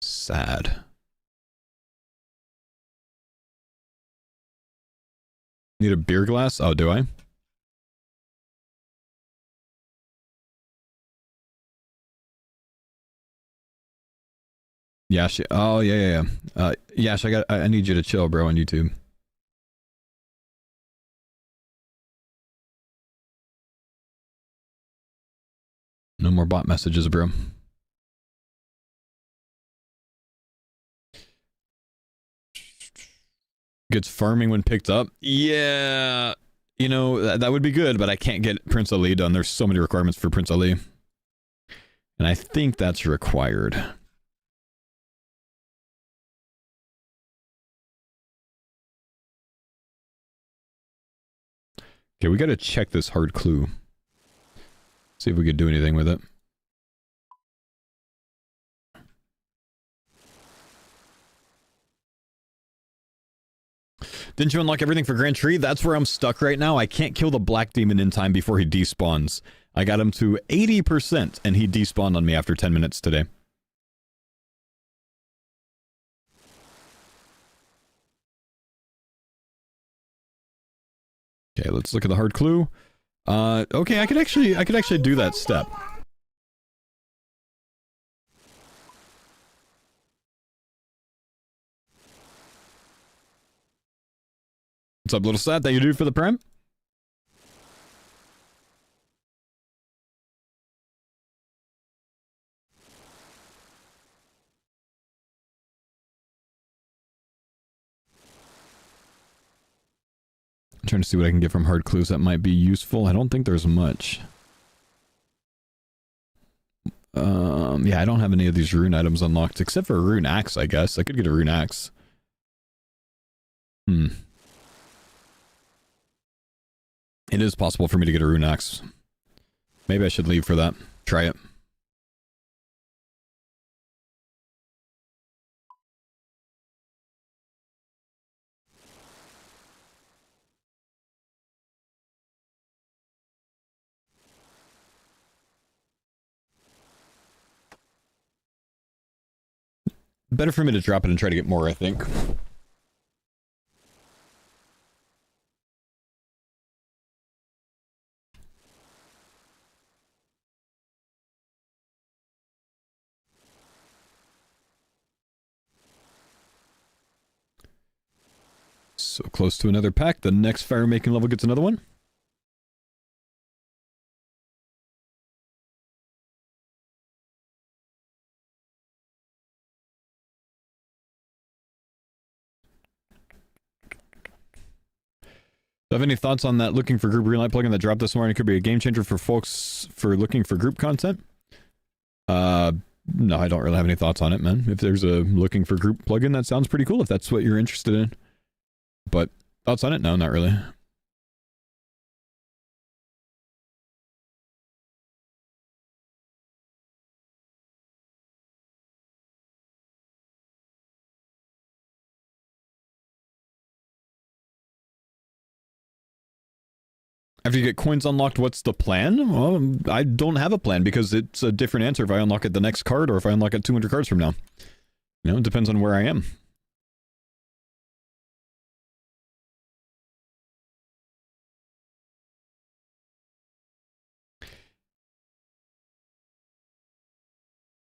Sad. Need a beer glass? Oh, do I? Yash. Oh, yeah. Yash, I need you to chill, bro, on YouTube. No more bot messages, bro. Gets farming when picked up. Yeah, you know, that would be good, but I can't get Prince Ali done. There's so many requirements for Prince Ali. And I think that's required. Okay, we got to check this hard clue. See if we could do anything with it. Didn't you unlock everything for Grand Tree? That's where I'm stuck right now. I can't kill the Black Demon in time before he despawns. I got him to 80% and he despawned on me after 10 minutes today. Okay, let's look at the hard clue. Okay, I could actually do that step. What's up, little slat? Thank you, dude, for the prime. I'm trying to see what I can get from hard clues that might be useful. I don't think there's much. Yeah, I don't have any of these rune items unlocked, except for a rune axe, I guess. I could get a rune axe. It is possible for me to get a rune axe. Maybe I should leave for that. Try it. Better for me to drop it and try to get more, I think. So close to another pack. The next fire making level gets another one. Do you have any thoughts on that looking for group greenlight plugin that dropped this morning? It could be a game changer for folks for looking for group content. No, I don't really have any thoughts on it, man. If there's a looking for group plugin, that sounds pretty cool if that's what you're interested in. But thoughts on it? No, not really. After you get coins unlocked, what's the plan? Well, I don't have a plan because it's a different answer if I unlock it the next card or if I unlock it 200 cards from now. You know, it depends on where I am.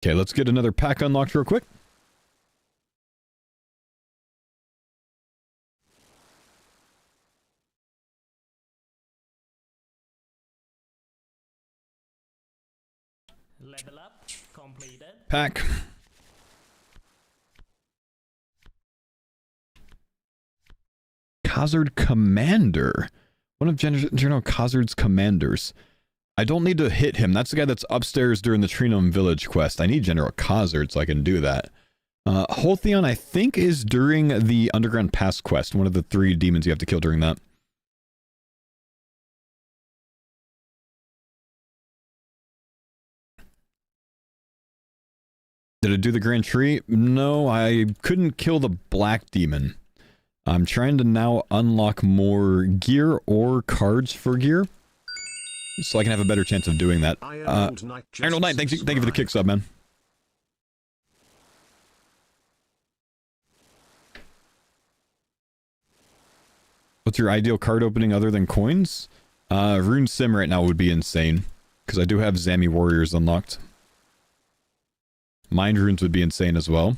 Okay, let's get another pack unlocked real quick. Level up completed. Pack. Khazard Commander. One of General Khazard's commanders. I don't need to hit him. That's the guy that's upstairs during the Trinum Village quest. I need General Khazard so I can do that. Holtheon, I think, is during the Underground Pass quest. One of the 3 demons you have to kill during that. Did it do the Grand Tree? No, I couldn't kill the Black Demon. I'm trying to now unlock more gear or cards for gear, so I can have a better chance of doing that. Arnold Knight, thank you for the kick sub, man. What's your ideal card opening other than coins? Rune Sim right now would be insane, because I do have Zami Warriors unlocked. Mind Runes would be insane as well.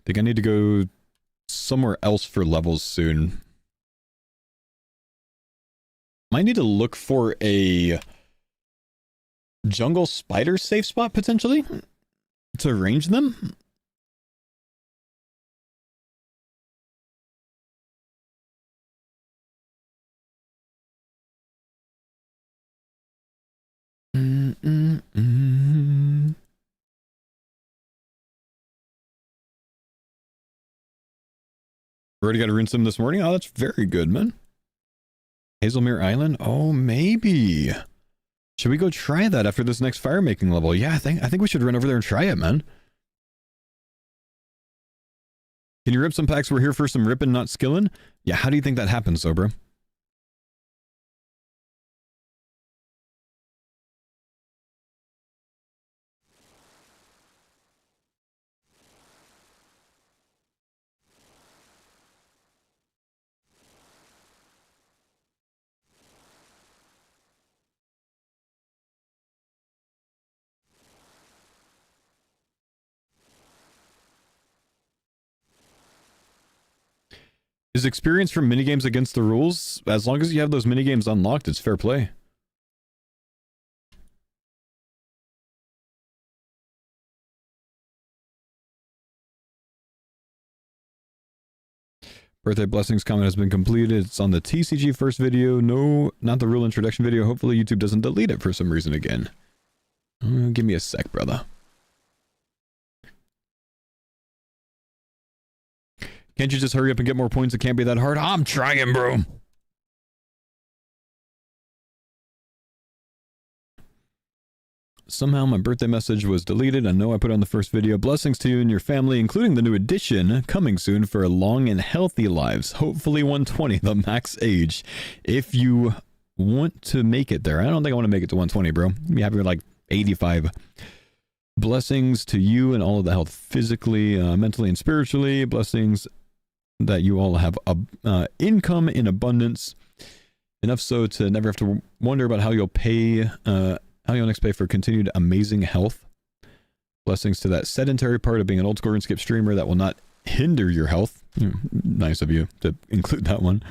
think I need to go somewhere else for levels soon. Might need to look for a jungle spider safe spot, potentially, to range them. Already got to rinse them this morning. Oh, that's very good, man. Hazelmere Island? Oh, maybe. Should we go try that after this next fire making level? Yeah, I think we should run over there and try it, man. Can you rip some packs? We're here for some ripping, not skilling. Yeah, how do you think that happens, though, bro? Is experience from minigames against the rules? As long as you have those minigames unlocked, it's fair play. Birthday blessings comment has been completed. It's on the TCG first video. No, not the rule introduction video. Hopefully YouTube doesn't delete it for some reason again. Give me a sec, brother. Can't you just hurry up and get more points? It can't be that hard. I'm trying, bro. Somehow my birthday message was deleted. I know I put on the first video. Blessings to you and your family, including the new edition coming soon for long and healthy lives. Hopefully 120, the max age. If you want to make it there. I don't think I want to make it to 120, bro. I'd be happy with like 85. Blessings to you and all of the health physically, mentally, and spiritually. Blessings that you all have income in abundance, enough so to never have to wonder about how you'll pay, how you'll next pay for continued amazing health. Blessings to that sedentary part of being an old school RuneScape streamer that will not hinder your health. Nice of you to include that one.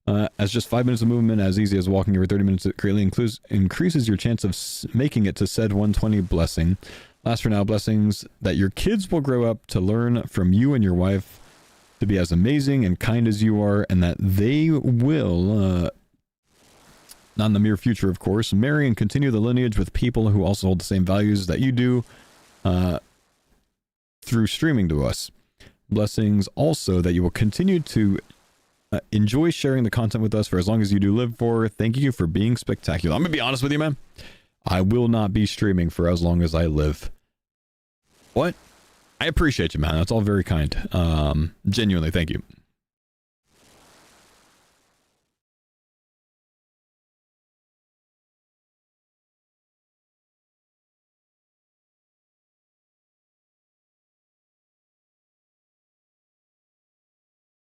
As just 5 minutes of movement, as easy as walking every 30 minutes, it greatly increases your chance of making it to said 120 blessing. Last for now, blessings that your kids will grow up to learn from you and your wife to be as amazing and kind as you are, and that they will, not in the near future, of course, marry and continue the lineage with people who also hold the same values that you do through streaming to us. Blessings also that you will continue to enjoy sharing the content with us for as long as you do live for. Thank you for being spectacular. I'm gonna be honest with you, man. I will not be streaming for as long as I live. What? I appreciate you, man. That's all very kind. Genuinely, thank you.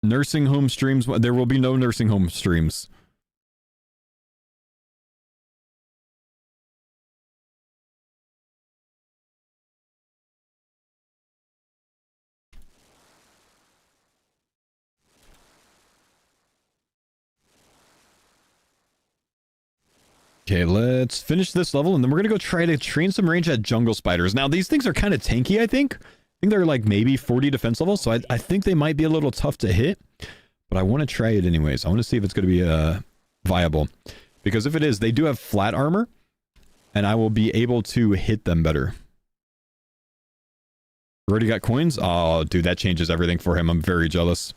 Nursing home streams. There will be no nursing home streams. Okay, let's finish this level, and then we're going to go try to train some range at jungle spiders. Now, these things are kind of tanky, I think. I think they're like maybe 40 defense levels, so I think they might be a little tough to hit. But I want to try it anyways. I want to see if it's going to be viable. Because if it is, they do have flat armor, and I will be able to hit them better. Already got coins? Oh, dude, that changes everything for him. I'm very jealous.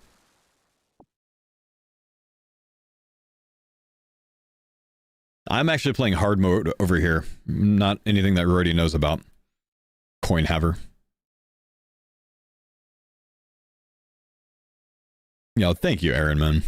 I'm actually playing hard mode over here. Not anything that Rory knows about. Coin haver. Yo, thank you, Aaron, man.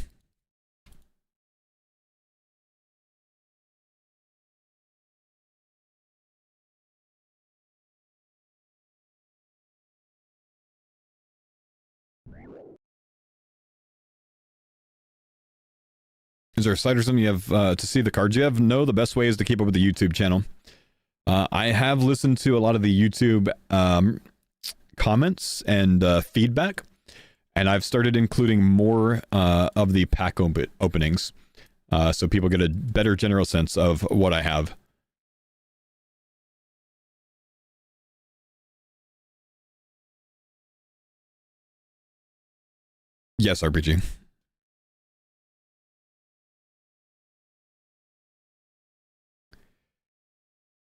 Is there a site or something you have to see the cards you have? No, the best way is to keep up with the YouTube channel. I have listened to a lot of the YouTube comments and feedback, and I've started including more of the pack openings, so people get a better general sense of what I have. Yes, RPG.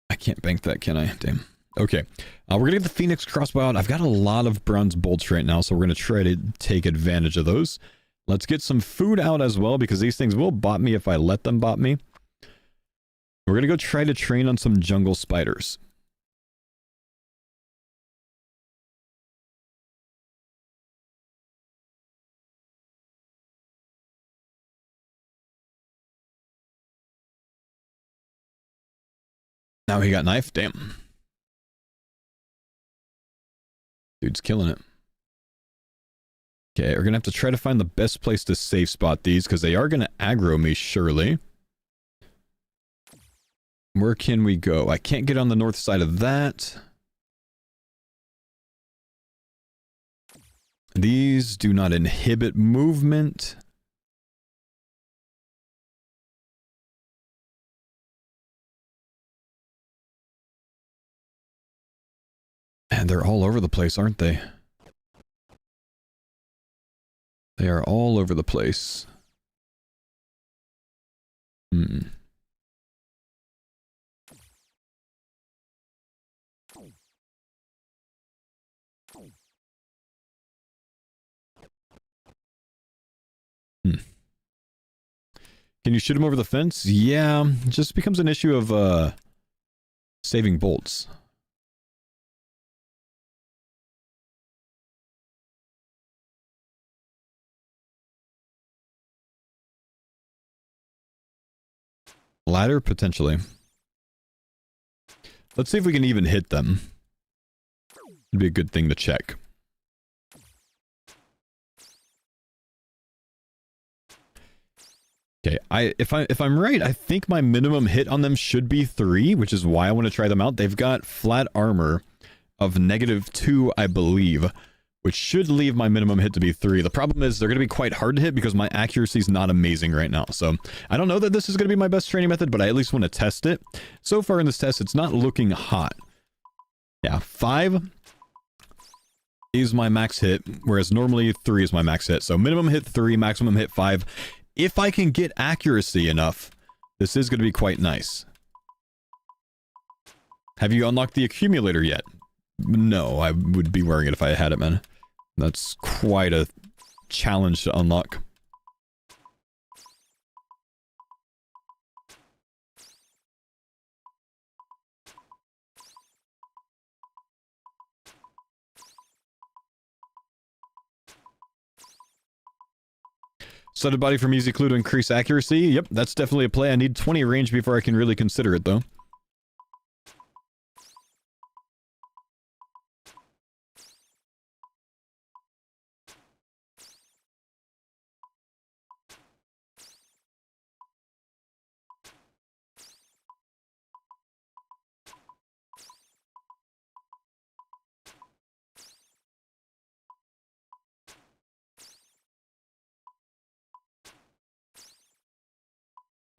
I can't bank that, can I? Damn. Okay. We're going to get the Phoenix crossbow out. I've got a lot of bronze bolts right now, so we're going to try to take advantage of those. Let's get some food out as well, because these things will bot me if I let them bot me. We're going to go try to train on some jungle spiders. Now he got knife. Damn. Dude's killing it. Okay, we're going to have to try to find the best place to safe spot these, because they are going to aggro me, surely. Where can we go? I can't get on the north side of that. These do not inhibit movement. And they're all over the place, aren't they? They are all over the place. Hmm. Can you shoot him over the fence? Yeah, it just becomes an issue of saving bolts. Ladder, potentially. Let's see if we can even hit them. It'd be a good thing to check. Okay, if I'm right, I think my minimum hit on them should be 3, which is why I want to try them out. They've got flat armor of -2, I believe, which should leave my minimum hit to be 3. The problem is they're going to be quite hard to hit because my accuracy is not amazing right now. So I don't know that this is going to be my best training method, but I at least want to test it. So far in this test, it's not looking hot. Yeah, 5 is my max hit, whereas normally 3 is my max hit. So minimum hit 3, maximum hit 5. If I can get accuracy enough, this is going to be quite nice. Have you unlocked the accumulator yet? No, I would be wearing it if I had it, man. That's quite a challenge to unlock. Studded body from Easy Clue to increase accuracy. Yep, that's definitely a play. I need 20 range before I can really consider it, though.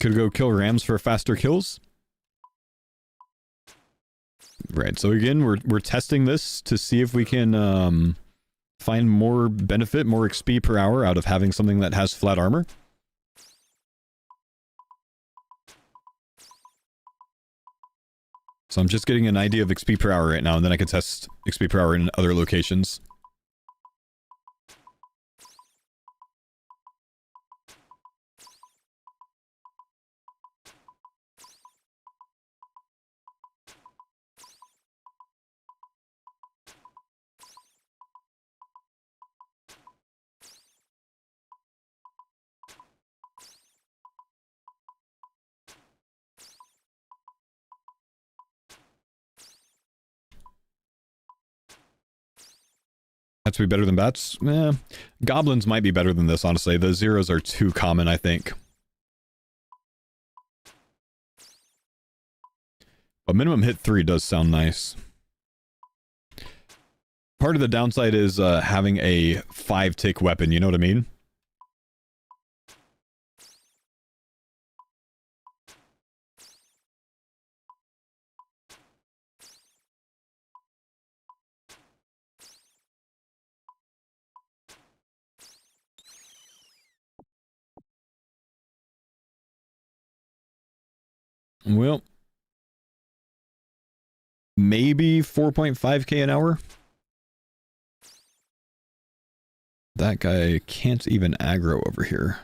Could go kill rams for faster kills. Right, so again, we're testing this to see if we can find more benefit, more XP per hour out of having something that has flat armor. So I'm just getting an idea of XP per hour right now, and then I can test XP per hour in other locations. That's be better than bats? Eh, goblins might be better than this, honestly. The zeros are too common, I think. But minimum hit 3 does sound nice. Part of the downside is having a 5-tick weapon, you know what I mean? Well, maybe 4.5k an hour. That guy can't even aggro over here.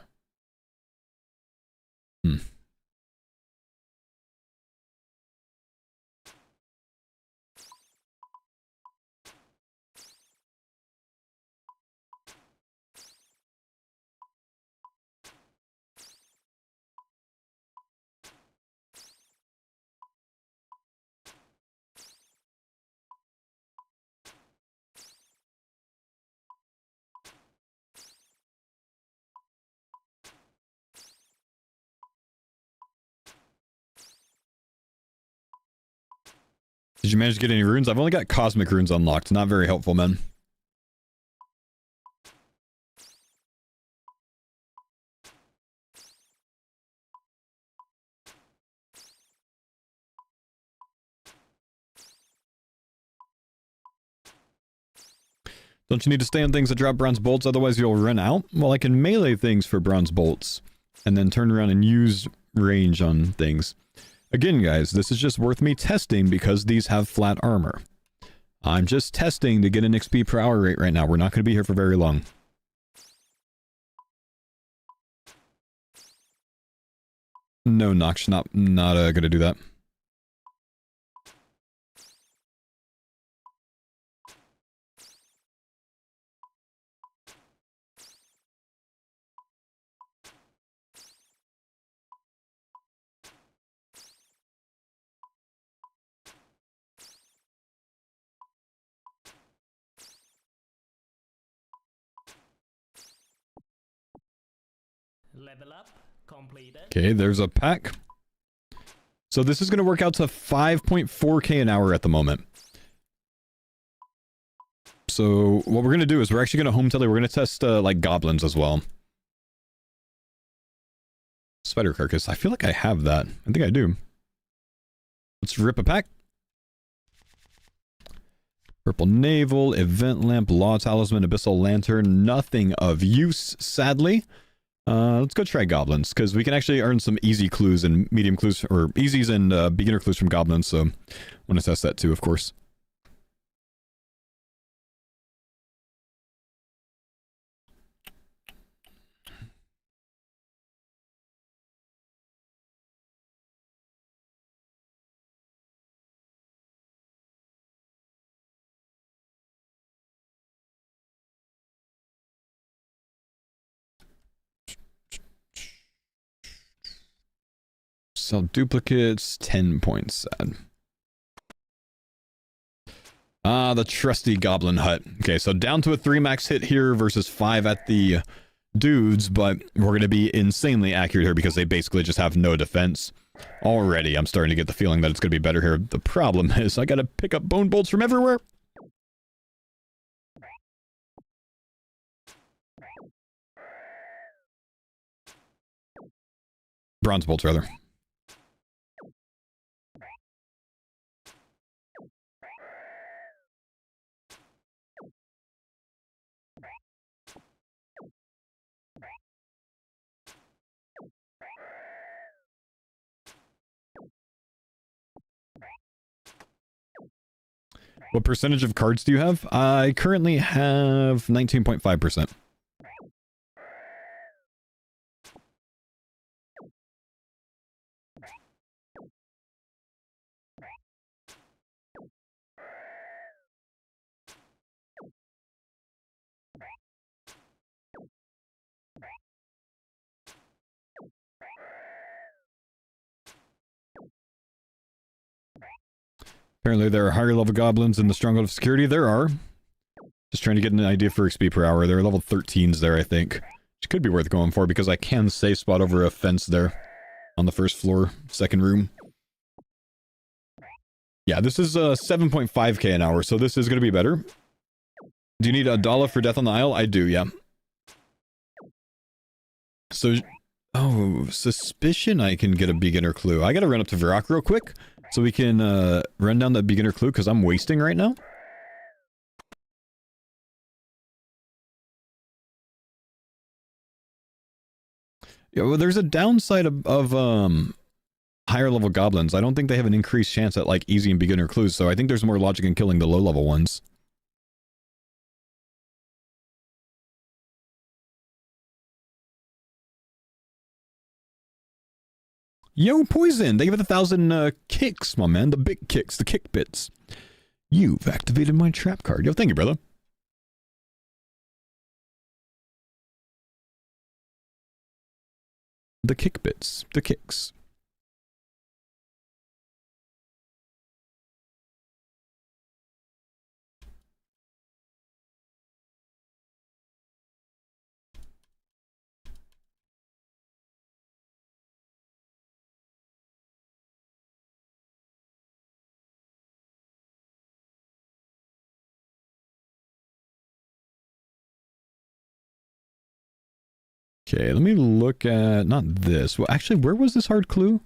Did you manage to get any runes? I've only got cosmic runes unlocked. Not very helpful, man. Don't you need to stay on things that drop bronze bolts, otherwise you'll run out? Well, I can melee things for bronze bolts, and then turn around and use range on things. Again, guys, this is just worth me testing because these have flat armor. I'm just testing to get an XP per hour rate right now. We're not going to be here for very long. No, Nox, not going to do that. Level up completed. Okay, there's a pack. So this is going to work out to 5.4k an hour at the moment. So what we're going to do is we're actually going to home tele. We're going to test like goblins as well. Spider carcass. I feel like I have that. I think I do. Let's rip a pack. Purple navel, event lamp, law talisman, abyssal lantern. Nothing of use, sadly. Let's go try goblins, because we can actually earn some easy clues and medium clues, or easies and beginner clues from goblins, so I want to test that too, of course. Sell duplicates, 10 points. Sad. Ah, the trusty goblin hut. Okay, so down to a 3 max hit here versus 5 at the dudes, but we're going to be insanely accurate here because they basically just have no defense. Already, I'm starting to get the feeling that it's going to be better here. The problem is I got to pick up bone bolts from everywhere. Bronze bolts, rather. What percentage of cards do you have? I currently have 19.5%. Apparently there are higher level goblins in the Stronghold of Security. There are. Just trying to get an idea for XP per hour. There are level 13s there, I think. Which could be worth going for because I can safe spot over a fence there. On the first floor, second room. Yeah, this is 7.5k an hour, so this is going to be better. Do you need a dollar for Death on the Isle? I do, yeah. So, oh, suspicion I can get a beginner clue. I gotta run up to Varrock real quick so we can run down that beginner clue because I'm wasting right now. Yeah, well, there's a downside of higher level goblins. I don't think they have an increased chance at like easy and beginner clues, so I think there's more logic in killing the low level ones. Yo, Poison! They give it 1,000 kicks, my man. The big kicks, the kick bits. You've activated my trap card. Yo, thank you, brother. The kick bits, the kicks. Okay, let me look at, not this. Well, actually, where was this hard clue?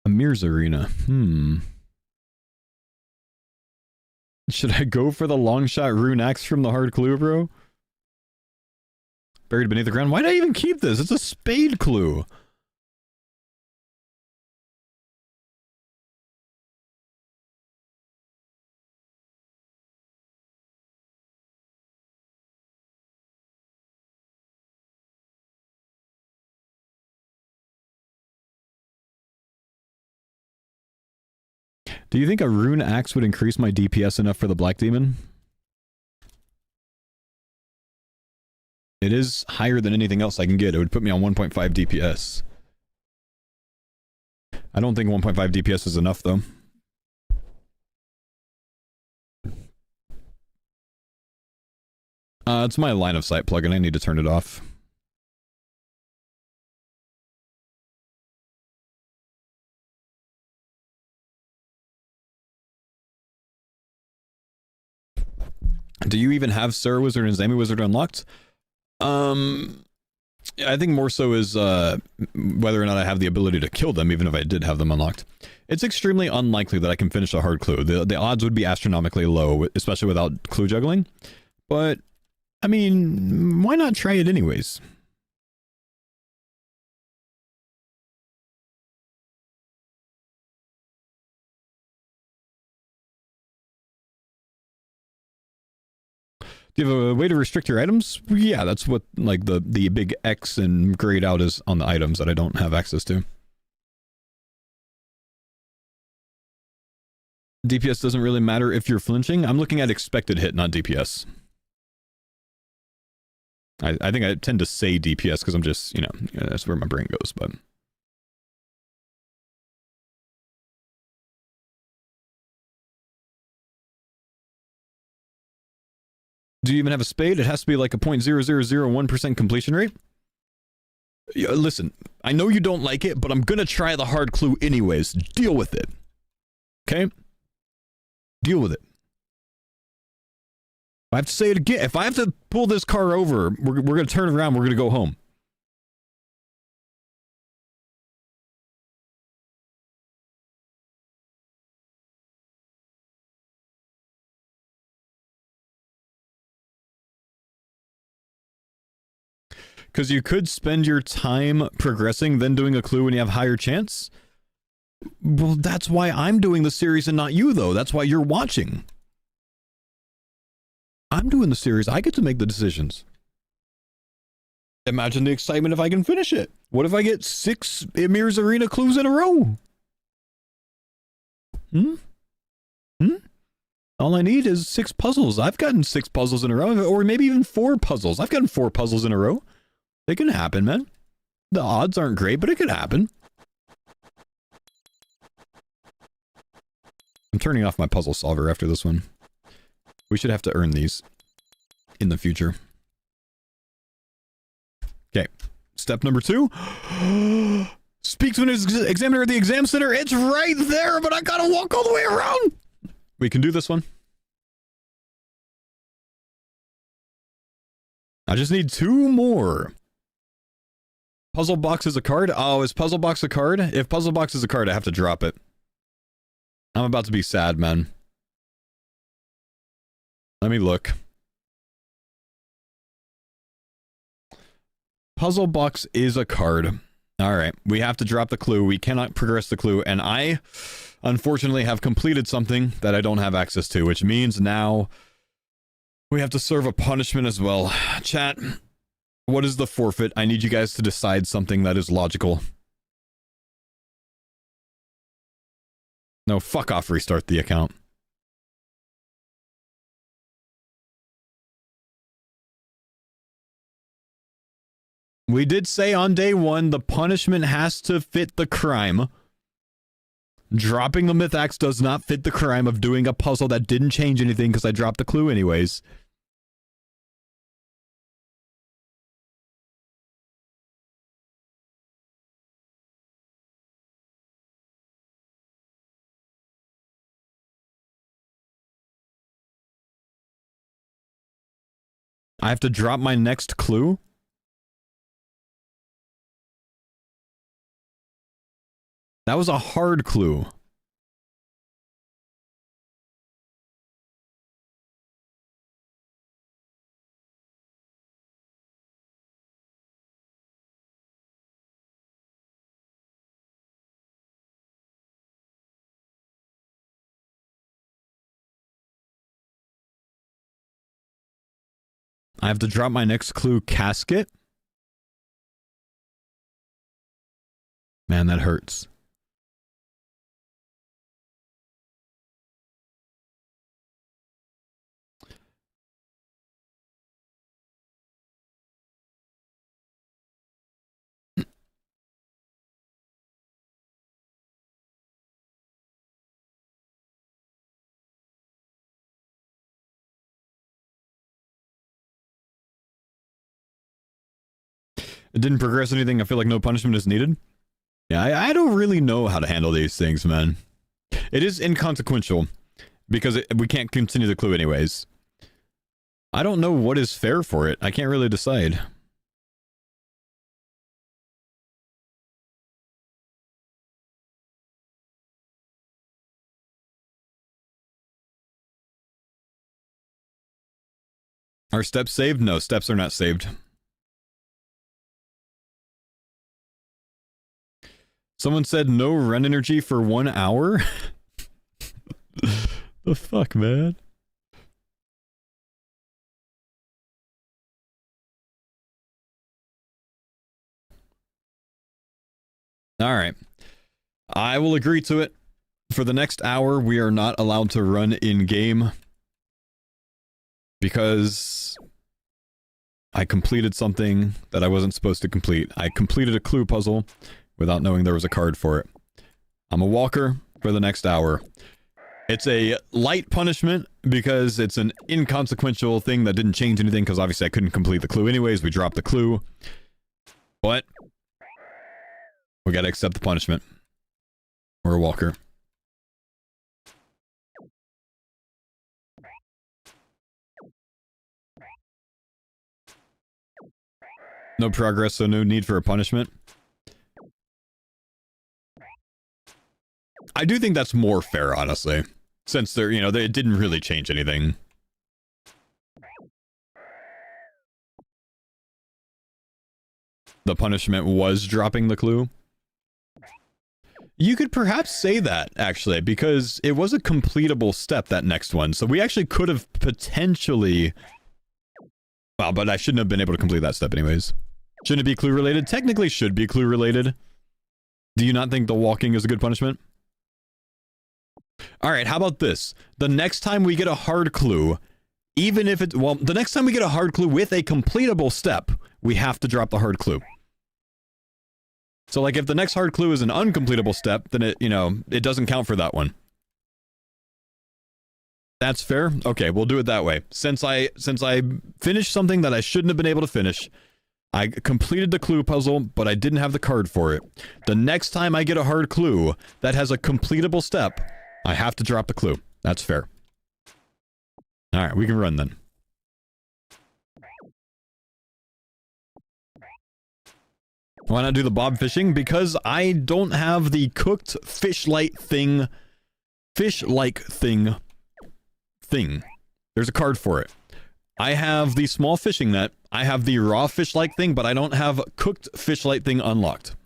Amir's Arena. Should I go for the long shot rune axe from the hard clue, bro? Buried beneath the ground. Why did I even keep this? It's a spade clue. Do you think a rune axe would increase my DPS enough for the black demon? It is higher than anything else I can get. It would put me on 1.5 DPS. I don't think 1.5 DPS is enough, though. It's my line of sight plugin. I need to turn it off. Do you even have Sarah Wizard and Zami Wizard unlocked? I think more so is whether or not I have the ability to kill them, even if I did have them unlocked. It's extremely unlikely that I can finish a hard clue. The odds would be astronomically low, especially without clue juggling. But, I mean, why not try it anyways? Do you have a way to restrict your items? Yeah, that's what, like, the big X and grayed out is on the items that I don't have access to. DPS doesn't really matter if you're flinching. I'm looking at expected hit, not DPS. I think I tend to say DPS because I'm just, you know, that's where my brain goes, but... Do you even have a spade? It has to be like a 0.0001% completion rate. Yeah, listen, I know you don't like it, but I'm gonna try the hard clue anyways. Deal with it. Okay? Deal with it. If I have to say it again, if I have to pull this car over, we're gonna turn around, we're gonna go home. Because you could spend your time progressing, then doing a clue when you have higher chance. Well, that's why I'm doing the series and not you, though. That's why you're watching. I'm doing the series. I get to make the decisions. Imagine the excitement if I can finish it. What if I get 6 Emir's Arena clues in a row? All I need is 6 puzzles. I've gotten 6 puzzles in a row, or maybe even 4 puzzles. I've gotten 4 puzzles in a row. It can happen, man. The odds aren't great, but it could happen. I'm turning off my puzzle solver after this one. We should have to earn these in the future. Okay. Step number 2. Speak to an examiner at the exam center. It's right there, but I gotta walk all the way around. We can do this one. I just need 2 more. Puzzle box is a card? Oh, is puzzle box a card? If puzzle box is a card, I have to drop it. I'm about to be sad, man. Let me look. Puzzle box is a card. Alright, we have to drop the clue. We cannot progress the clue, and I, unfortunately, have completed something that I don't have access to, which means now we have to serve a punishment as well. Chat, what is the forfeit? I need you guys to decide something that is logical. No, fuck off, restart the account. We did say on day 1, the punishment has to fit the crime. Dropping the myth axe does not fit the crime of doing a puzzle that didn't change anything because I dropped the clue anyways. I have to drop my next clue? That was a hard clue. I have to drop my next clue, casket? Man, that hurts. It didn't progress anything. I feel like no punishment is needed. Yeah, I don't really know how to handle these things, man. It is inconsequential because we can't continue the clue anyways. I don't know what is fair for it. I can't really decide. Are steps saved? No, steps are not saved. Someone said no run energy for 1 hour? The fuck, man? Alright. I will agree to it. For the next hour, we are not allowed to run in-game. Because I completed something that I wasn't supposed to complete. I completed a clue puzzle without knowing there was a card for it. I'm a walker for the next hour. It's a light punishment because it's an inconsequential thing that didn't change anything because obviously I couldn't complete the clue anyways. We dropped the clue. But we gotta accept the punishment. We're a walker. No progress, so no need for a punishment. I do think that's more fair, honestly. Since they're, it didn't really change anything. The punishment was dropping the clue. You could perhaps say that, actually, because it was a completable step, that next one. So we actually could have potentially... Well, but I shouldn't have been able to complete that step anyways. Shouldn't it be clue related? Technically should be clue related. Do you not think the walking is a good punishment? Alright, how about this? The next time we get a hard clue, even if it... Well, the next time we get a hard clue with a completable step, we have to drop the hard clue. So, like, if the next hard clue is an uncompletable step, then it, it doesn't count for that one. That's fair? Okay, we'll do it that way. Since I finished something that I shouldn't have been able to finish, I completed the clue puzzle, but I didn't have the card for it. The next time I get a hard clue that has a completable step, I have to drop the clue. That's fair. Alright, we can run then. Why not do the bob fishing? Because I don't have the cooked fish-like thing. There's a card for it. I have the small fishing net. I have the raw fish-like thing, but I don't have cooked fish-like thing unlocked.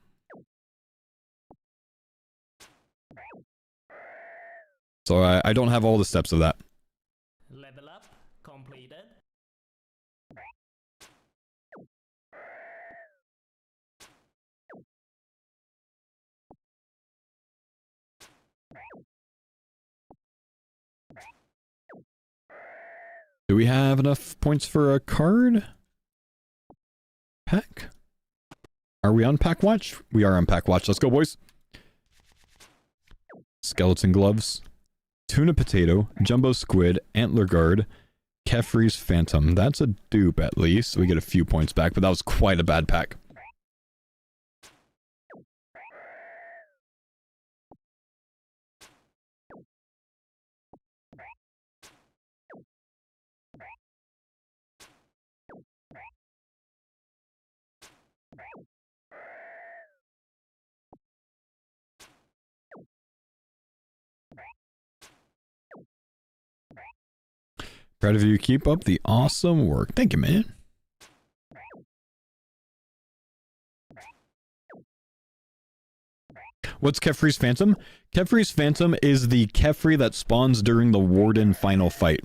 So I don't have all the steps of that. Level up completed. Do we have enough points for a card? Pack? Are we on pack watch? We are on pack watch. Let's go, boys. Skeleton gloves. Tuna potato. Jumbo squid. Antler guard. Kefri's phantom. That's a dupe at least. We get a few points back, but that was quite a bad pack. Proud of you. Keep up the awesome work. Thank you, man. What's Kefri's Phantom? Kefri's Phantom is the Kefri that spawns during the Warden final fight.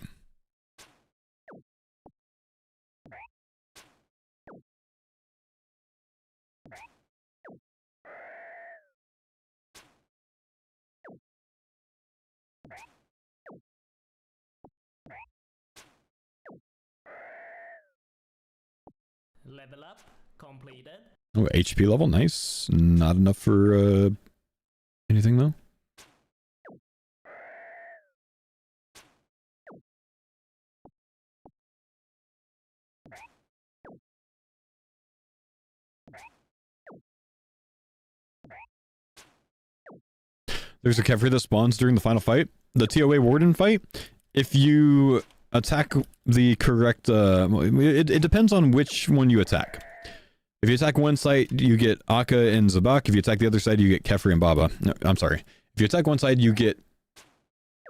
Level up completed. Oh, HP level, nice. Not enough for anything though. There's a Kefri that spawns during the final fight. The TOA Warden fight. If you attack the correct... it depends on which one you attack. If you attack one side, you get Akka and Zabak. If you attack the other side, you get Kefri and Baba. No, I'm sorry. If you attack one side, you get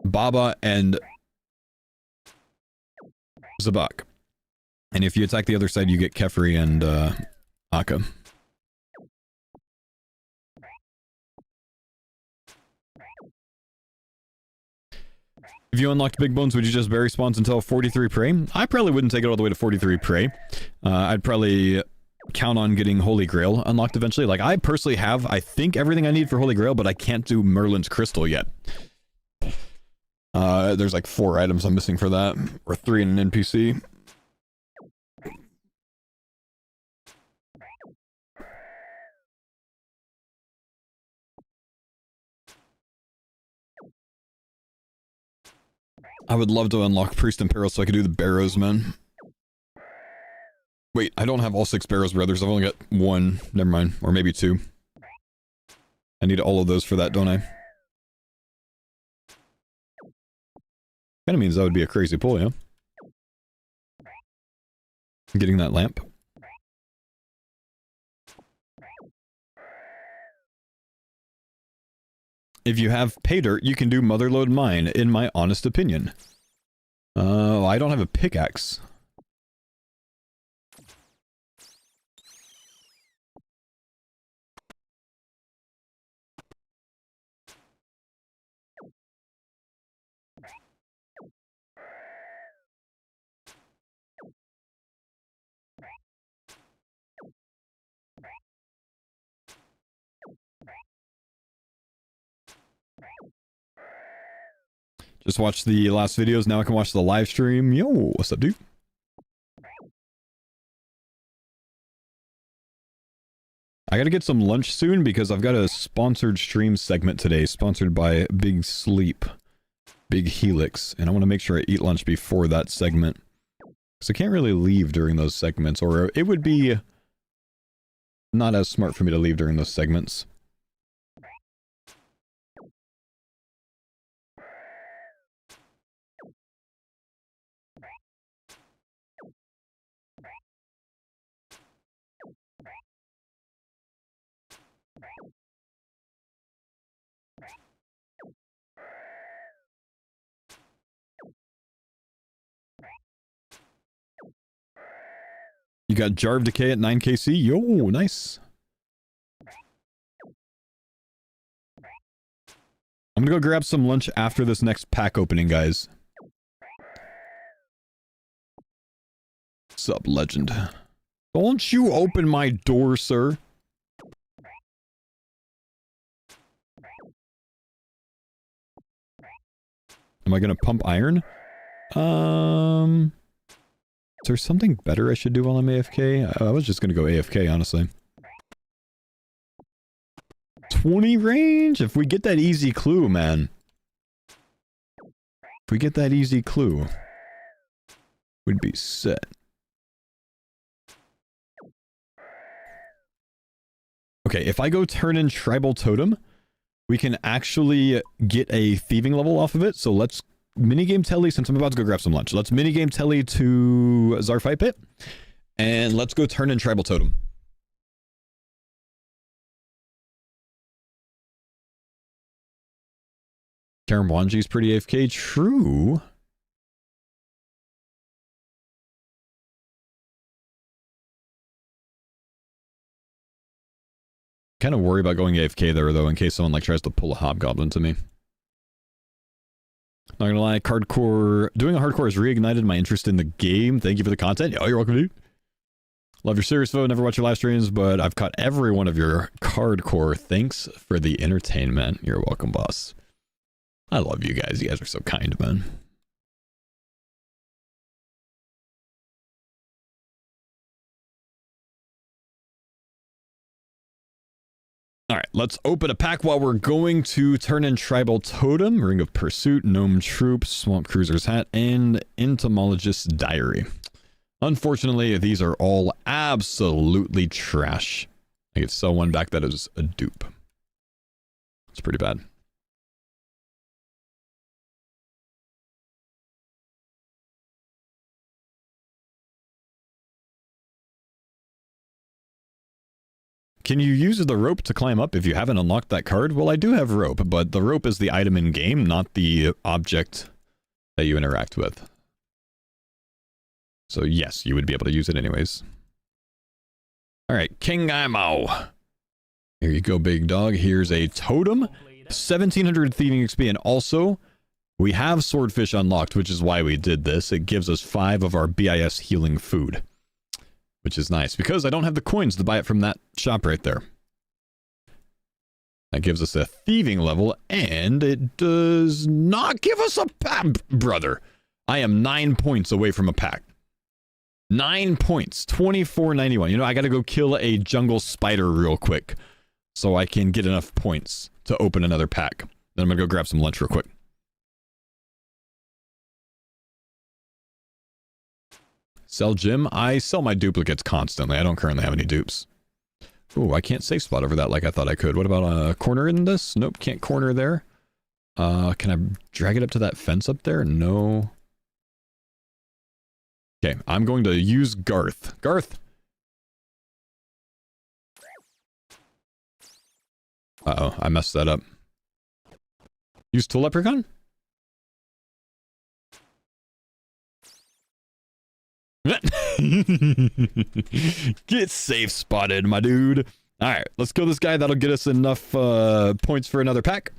Baba and Zabak. And if you attack the other side, you get Kefri and Akka. If you unlocked Big Bones, would you just bury spawns until 43 prey? I probably wouldn't take it all the way to 43 prey. I'd probably count on getting Holy Grail unlocked eventually. Like, I personally have, I think, everything I need for Holy Grail, but I can't do Merlin's Crystal yet. There's like 4 items I'm missing for that, or 3 in an NPC. I would love to unlock Priest and Peril so I could do the Barrows, man. Wait, I don't have all 6 Barrows brothers. I've only got 1. Never mind. Or maybe 2. I need all of those for that, don't I? Kinda means that would be a crazy pull, yeah? Getting that lamp. If you have pay dirt, you can do Motherlode Mine, in my honest opinion. I don't have a pickaxe. Just watched the last videos, now I can watch the live stream. Yo, what's up, dude? I gotta get some lunch soon because I've got a sponsored stream segment today, sponsored by Big Sleep, Big Helix, and I want to make sure I eat lunch before that segment. Because I can't really leave during those segments, or it would be not as smart for me to leave during those segments. You got Jar of Decay at 9kc. Yo, nice. I'm gonna go grab some lunch after this next pack opening, guys. Sup, legend. Don't you open my door, sir. Am I gonna pump iron? Is there something better I should do while I'm AFK? I was just gonna go AFK, honestly. 20 range? If we get that easy clue, man. If we get that easy clue, we'd be set. Okay, if I go turn in Tribal Totem, we can actually get a thieving level off of it. So let's minigame Telly, since I'm about to go grab some lunch. Let's minigame Telly to Zarfight Pit. And let's go turn in Tribal Totem. Karamwanji's pretty AFK. True. Kind of worry about going AFK there, though, in case someone like tries to pull a Hobgoblin to me. Not gonna lie, Cardcore... Doing a hardcore has reignited my interest in the game. Thank you for the content. Oh, you're welcome, dude. Love your serious vote. Never watch your live streams, but I've caught every one of your Cardcore. Thanks for the entertainment. You're welcome, boss. I love you guys. You guys are so kind, man. Alright, let's open a pack while we're going to turn in Tribal Totem, Ring of Pursuit, Gnome Troop, Swamp Cruiser's Hat, and Entomologist's Diary. Unfortunately, these are all absolutely trash. I could sell one back that is a dupe. It's pretty bad. Can you use the rope to climb up if you haven't unlocked that card? Well, I do have rope, but the rope is the item in game, not the object that you interact with. So yes, you would be able to use it anyways. Alright, King Imo. Here you go, big dog. Here's a totem. 1700 thieving XP, and also, we have Swordfish unlocked, which is why we did this. It gives us 5 of our BIS healing food. Which is nice, because I don't have the coins to buy it from that shop right there. That gives us a thieving level, and it does not give us a pack, brother. I am 9 points away from a pack. 9 points, 24.91. You know, I gotta go kill a jungle spider real quick, so I can get enough points to open another pack. Then I'm gonna go grab some lunch real quick. Sell gym? I sell my duplicates constantly. I don't currently have any dupes. Ooh, I can't safe spot over that like I thought I could. What about a corner in this? Nope, can't corner there. Can I drag it up to that fence up there? No. Okay, I'm going to use Garth. Garth! Uh-oh, I messed that up. Use Tool Leprechaun? Get safe spotted, my dude. Alright, let's kill this guy. That'll get us enough points for another pack.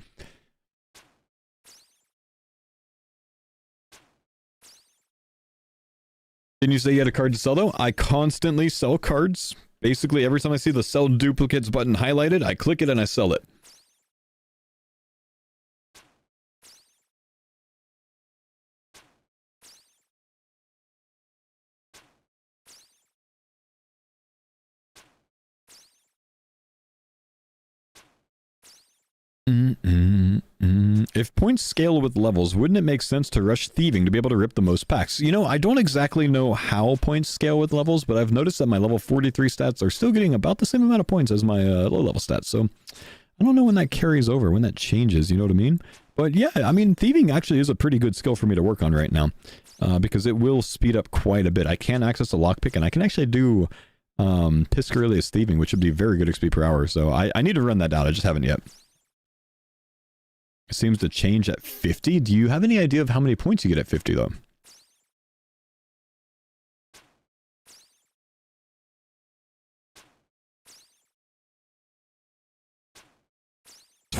Didn't you say you had a card to sell, though? I constantly sell cards. Basically, every time I see the sell duplicates button highlighted, I click it and I sell it. If points scale with levels, wouldn't it make sense to rush thieving to be able to rip the most packs? You know, I don't exactly know how points scale with levels, but I've noticed that my level 43 stats are still getting about the same amount of points as my low level stats, so I don't know when that carries over, when that changes, you know what I mean? But yeah, I mean, thieving actually is a pretty good skill for me to work on right now, because it will speed up quite a bit. I can access a lockpick, and I can actually do Piscarius thieving, which would be very good XP per hour, so I need to run that down. I just haven't yet. It seems to change at 50. Do you have any idea of how many points you get at 50, though?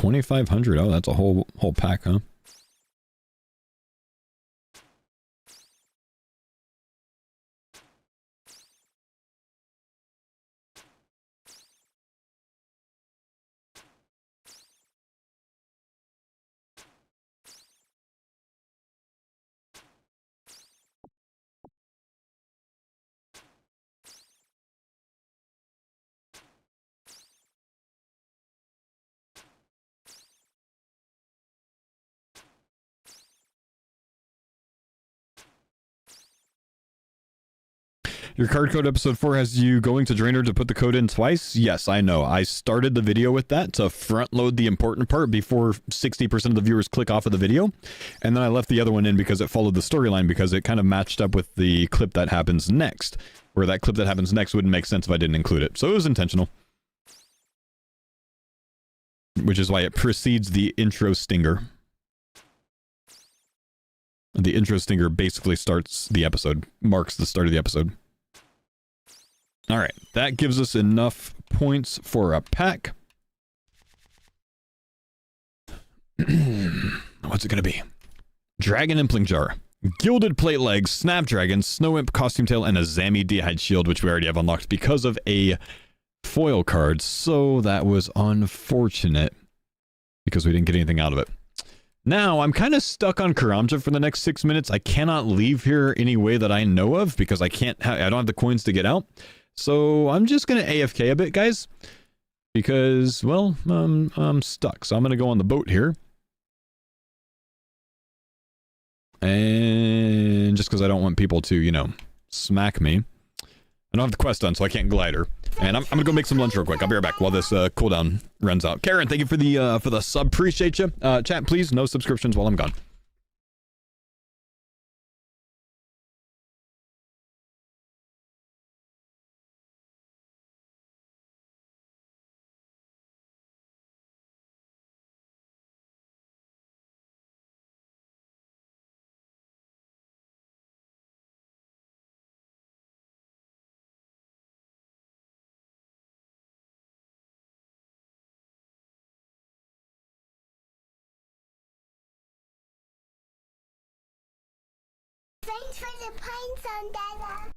2,500. Oh, that's a whole pack, huh? Your card code episode 4 has you going to Drainer to put the code in twice? Yes, I know. I started the video with that to front load the important part before 60% of the viewers click off of the video. And then I left the other one in because it followed the storyline, because it kind of matched up with the clip that happens next. Where that clip that happens next wouldn't make sense if I didn't include it. So it was intentional. Which is why it precedes the intro stinger. The intro stinger basically starts the episode, marks the start of the episode. Alright, that gives us enough points for a pack. What's it gonna be? Dragon Impling Jar, Gilded Plate Legs, Snapdragon, Snow Imp, Costume Tail, and a Zami D'hide Shield, which we already have unlocked because of a foil card, so that was unfortunate because we didn't get anything out of it. Now, I'm kind of stuck on Karamja for the next 6 minutes. I cannot leave here any way that I know of because I don't have the coins to get out. So I'm just going to AFK a bit, guys, because, well, I'm stuck. So I'm going to go on the boat here. And just because I don't want people to, you know, smack me. I don't have the quest done, so I can't glider. And I'm gonna go make some lunch real quick. I'll be right back while this cooldown runs out. Karen, thank you for the sub. Appreciate you. Chat, please, no subscriptions while I'm gone. Thanks for the pine sun, Dada.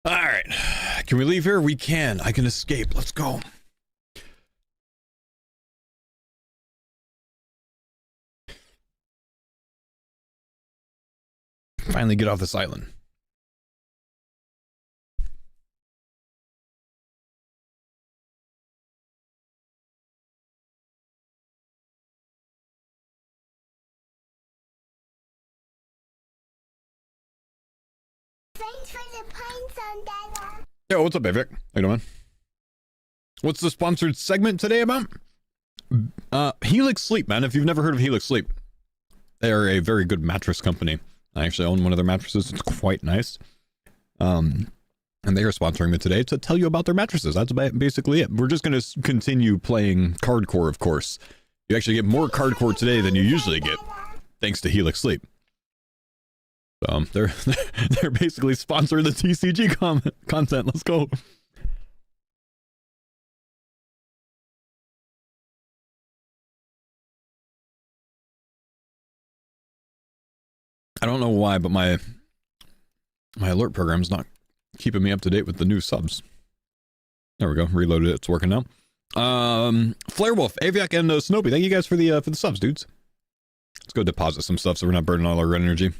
All right. Can we leave here? We can. I can escape. Let's go. Finally get off this island. Thanks for the pine zone, Dada. Yo, what's up, Avik? How you doing? What's the sponsored segment today about? Helix Sleep, man. If you've never heard of Helix Sleep, they are a very good mattress company. I actually own one of their mattresses. It's quite nice. And they are sponsoring me today to tell you about their mattresses. That's basically it. We're just going to continue playing Cardcore, of course. You actually get more Cardcore today than you usually get, thanks to Helix Sleep. They're basically sponsoring the TCG content. Let's go. I don't know why, but my alert program's not keeping me up to date with the new subs. There we go. Reloaded it. It's working now. Flarewolf, Aviac, and Snopey. Thank you guys for the subs, dudes. Let's go deposit some stuff so we're not burning all our energy.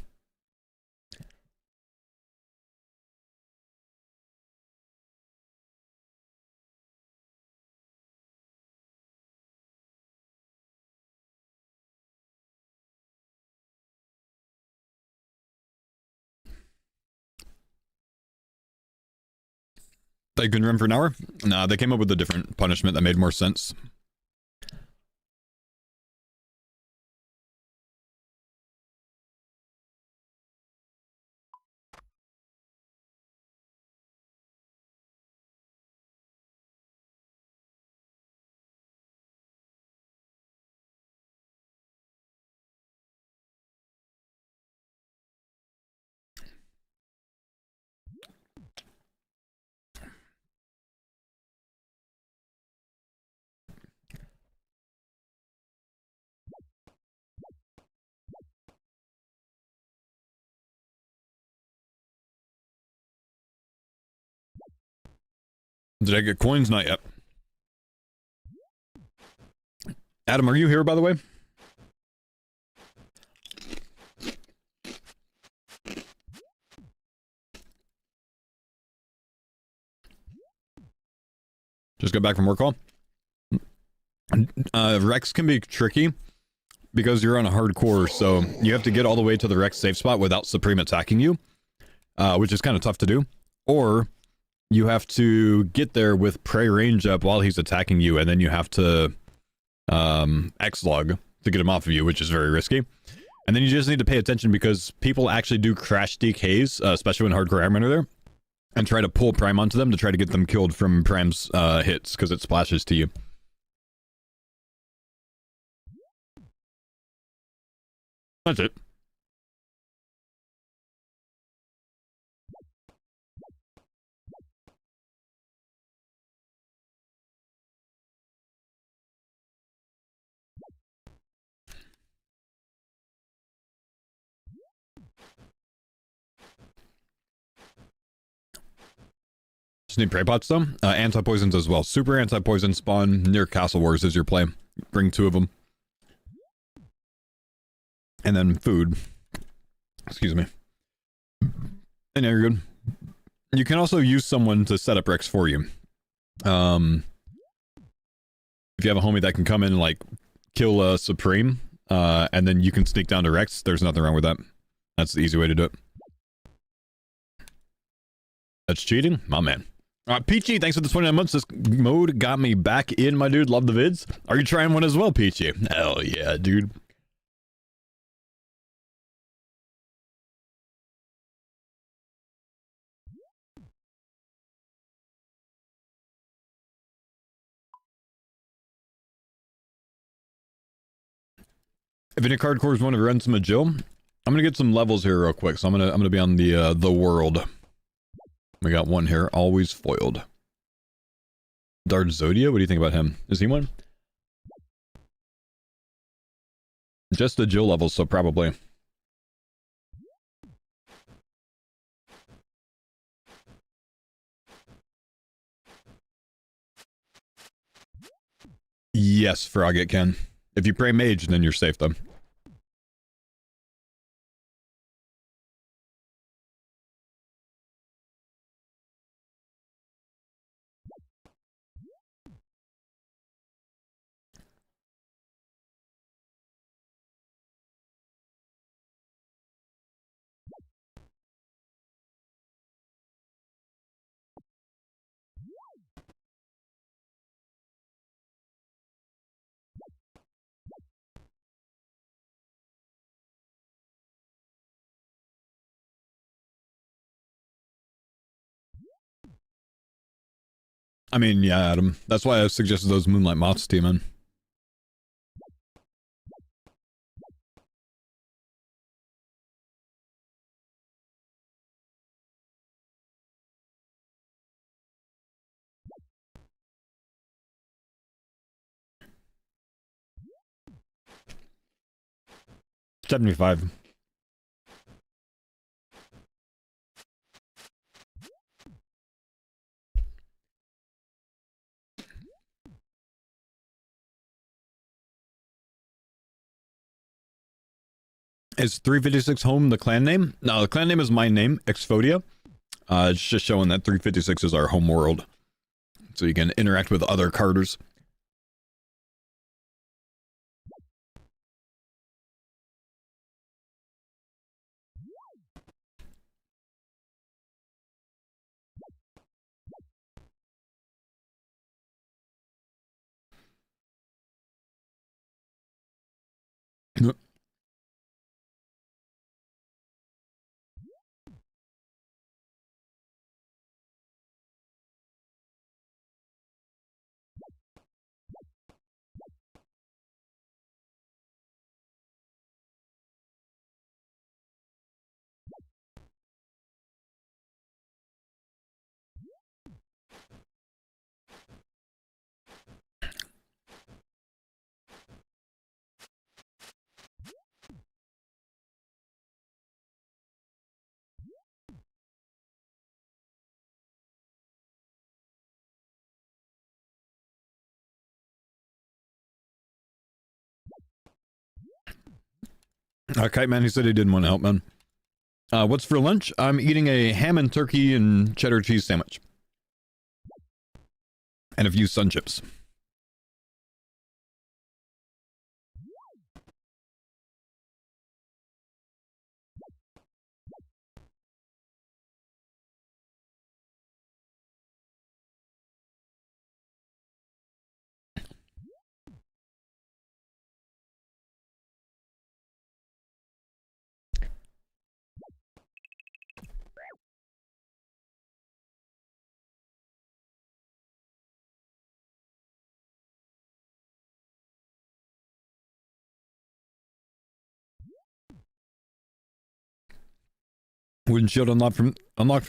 They couldn't run for an hour? Nah, they came up with a different punishment that made more sense. Did I get coins? Not yet. Adam, are you here, by the way? Just got back from work call. Rex can be tricky because you're on a hardcore, so you have to get all the way to the Rex safe spot without Supreme attacking you, which is kind of tough to do. Or you have to get there with prey range up while he's attacking you, and then you have to X-log to get them off of you, which is very risky. And then you just need to pay attention because people actually do crash DKs, especially when hardcore airmen are there, and try to pull Prime onto them to try to get them killed from Prime's hits because it splashes to you. That's it. Just need prey pots though. Anti-poisons as well. Super anti-poison spawn near Castle Wars is your play. Bring 2 of them. And then food. Excuse me. And you're good. You can also use someone to set up Rex for you. If you have a homie that can come in and like kill Supreme, and then you can sneak down to Rex, there's nothing wrong with that. That's the easy way to do it. That's cheating? My man. Peachy, thanks for the 29 months. This mode got me back in, my dude. Love the vids. Are you trying one as well, Peachy? Hell yeah, dude. If any Cardcores want to run some Jill, I'm gonna get some levels here real quick. So I'm gonna be on the world. We got one here, always foiled. Dart Zodia, what do you think about him? Is he one? Just the Jill levels, so probably. Yes, Frog it can. If you pray mage, then you're safe though. I mean, yeah, Adam. That's why I suggested those Moonlight Moths to you, man. $75. Is 356 home the clan name? No, the clan name is my name, Exfauxdia. It's just showing that 356 is our home world. So you can interact with other carders. Kite Man, he said he didn't want to help, man. What's for lunch? I'm eating a ham and turkey and cheddar cheese sandwich. And a few sun chips. Windshield unlocked from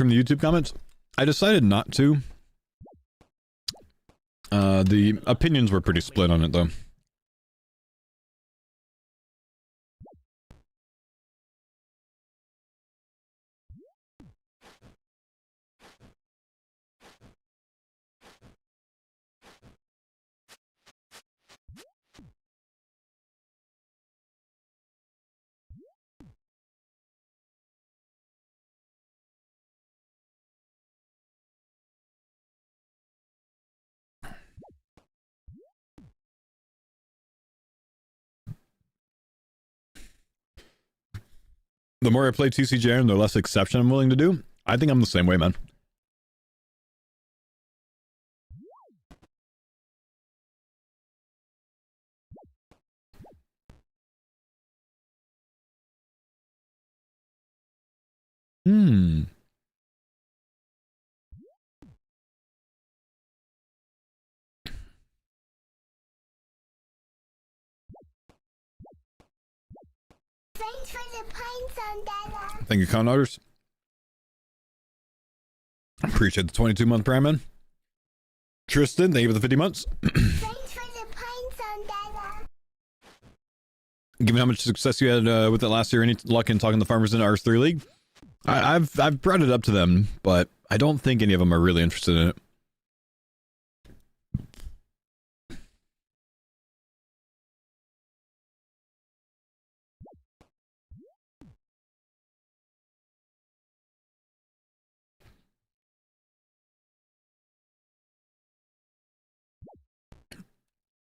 the YouTube comments. I decided not to. The opinions were pretty split on it though. The more I play TCG and the less exception I'm willing to do. I think I'm the same way, man. Hmm. Thanks for the pine zone, Dada. Thank you, con orders. Appreciate the 22-month prime, man. Tristan, thank you for the 50 months. Thanks for the pine zone, Dada. Given how much success you had with it last year, any luck in talking to the farmers in RS3 League? I've brought it up to them, but I don't think any of them are really interested in it.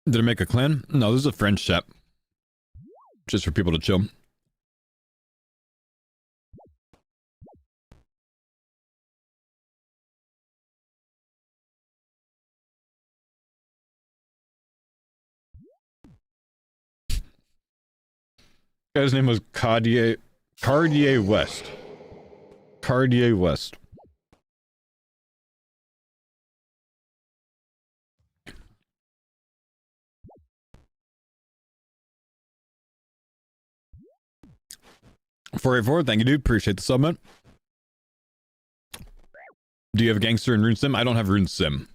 Did it make a clan? No, this is a friend chat. Just for people to chill. Guy's name was Cardier West. Cardier West. .484, thank you, dude. Appreciate the sub, man. Do you have Gangster and Rune Sim? I don't have Rune Sim.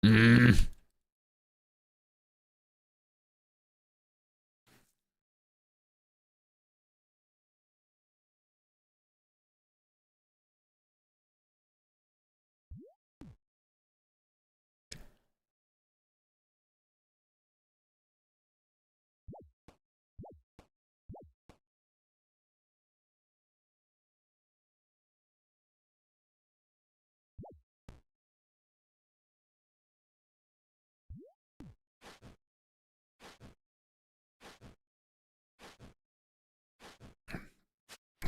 Mm.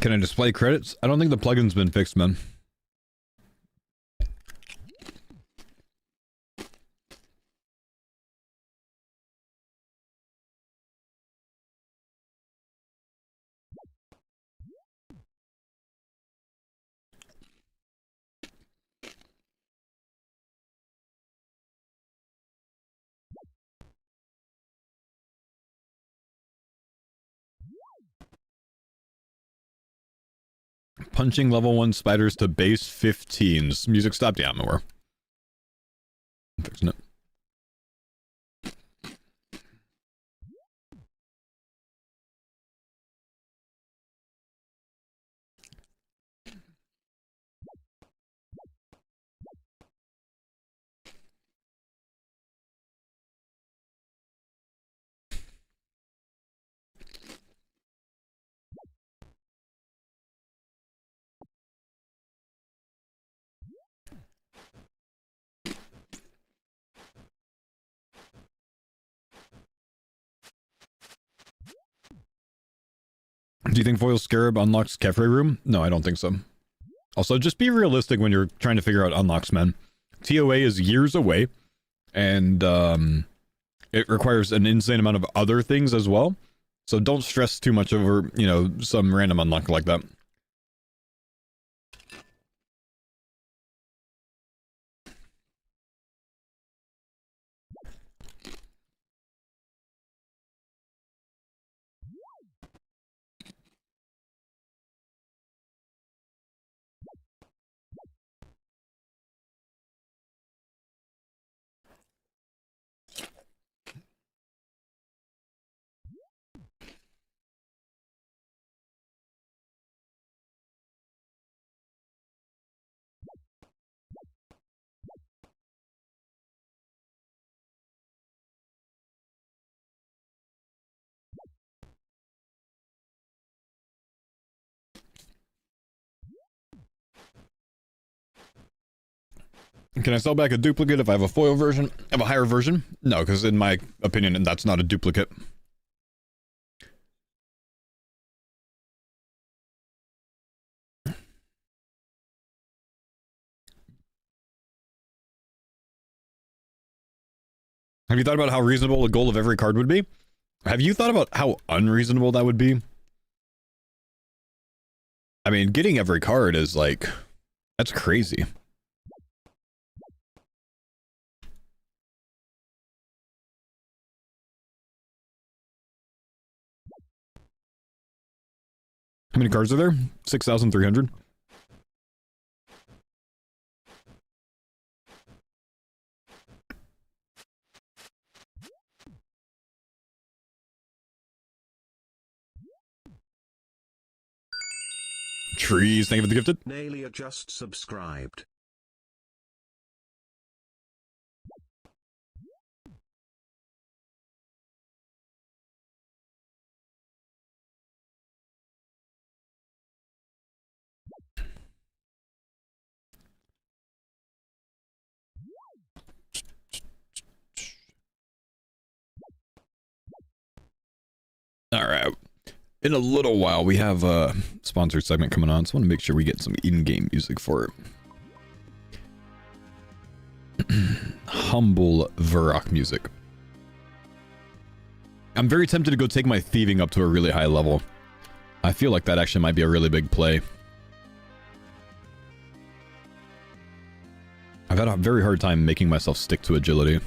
Can I display credits? I don't think the plugin's been fixed, man. Punching level 1 spiders to base 15s. Music stopped. Yeah, I'm aware. I'm fixing it. Do you think Foil Scarab unlocks Cafe Room? No, I don't think so. Also, just be realistic when you're trying to figure out unlocks, man. TOA is years away, and it requires an insane amount of other things as well. So don't stress too much over, you know, some random unlock like that. Can I sell back a duplicate if I have a foil version of a higher version? No, because in my opinion, that's not a duplicate. Have you thought about how reasonable a goal of every card would be? Have you thought about how unreasonable that would be? I mean, getting every card is like, that's crazy. How many cards are there? 6,300. Trees, thank you for the gifted. Nalia just subscribed. All right. In a little while, we have a sponsored segment coming on, so I want to make sure we get some in-game music for it. Humble Varrock music. I'm very tempted to go take my thieving up to a really high level. I feel like that actually might be a really big play. I've had a very hard time making myself stick to agility.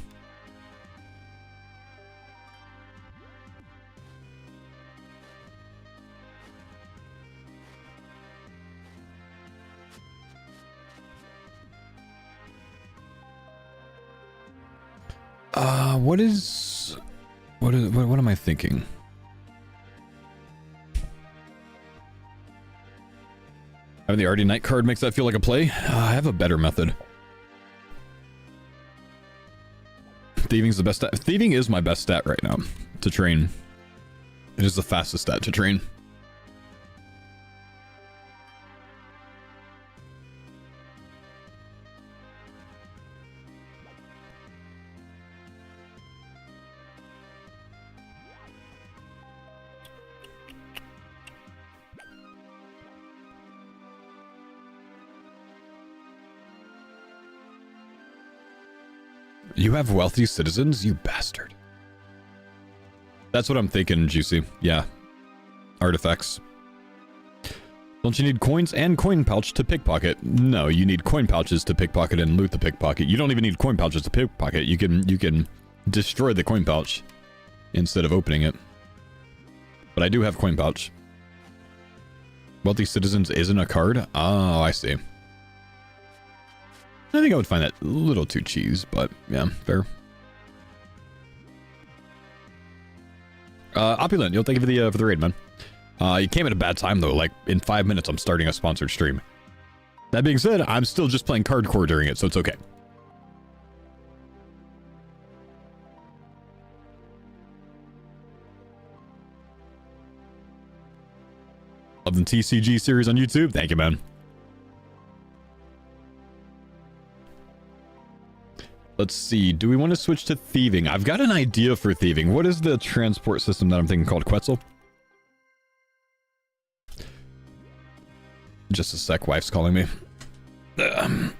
What am I thinking? Having the Artie Knight card makes that feel like a play? I have a better method. Thieving's the best stat. Thieving is my best stat right now to train. It is the fastest stat to train. You have wealthy citizens, you bastard. That's what I'm thinking, Juicy. Yeah. Artifacts. Don't you need coins and coin pouch to pickpocket? No, you need coin pouches to pickpocket and loot the pickpocket. You don't even need coin pouches to pickpocket. You can destroy the coin pouch instead of opening it. But I do have coin pouch. Wealthy citizens isn't a card? Oh, I see. I think I would find that a little too cheese, but yeah, fair. Opulent, you'll thank you for the raid, man. You came at a bad time though. Like in 5 minutes, I'm starting a sponsored stream. That being said, I'm still just playing Cardcore during it, so it's okay. Love the TCG series on YouTube. Thank you, man. Let's see. Do we want to switch to thieving? I've got an idea for thieving. What is the transport system that I'm thinking called? Quetzal? Just a sec, wife's calling me. Hey.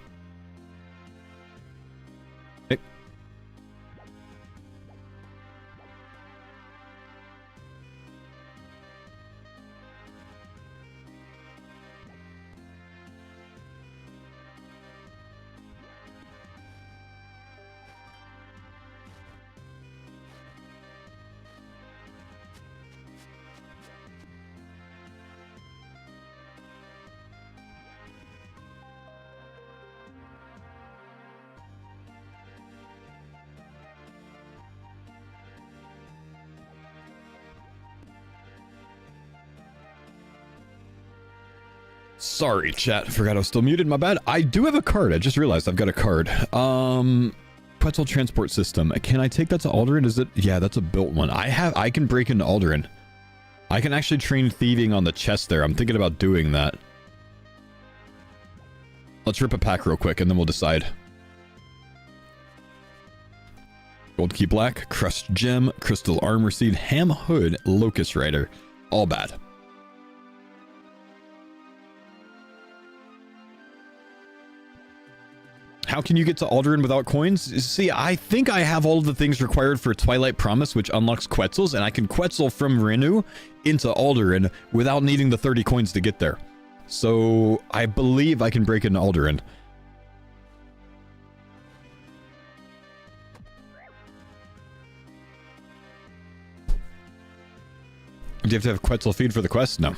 Sorry, chat. Forgot I was still muted. My bad. I do have a card. I just realized I've got a card. Quetzal transport system. Can I take that to Alderaan? Is it? Yeah, that's a built one. I can break into Alderaan. I can actually train thieving on the chest there. I'm thinking about doing that. Let's rip a pack real quick and then we'll decide. Gold Key Black, Crushed Gem, Crystal Armor Seed, Ham Hood, Locust Rider. All bad. How can you get to Alderaan without coins? See, I think I have all of the things required for Twilight Promise, which unlocks Quetzals, and I can Quetzal from Renu into Alderaan without needing the 30 coins to get there. So, I believe I can break into Alderaan. Do you have to have Quetzal feed for the quest? No.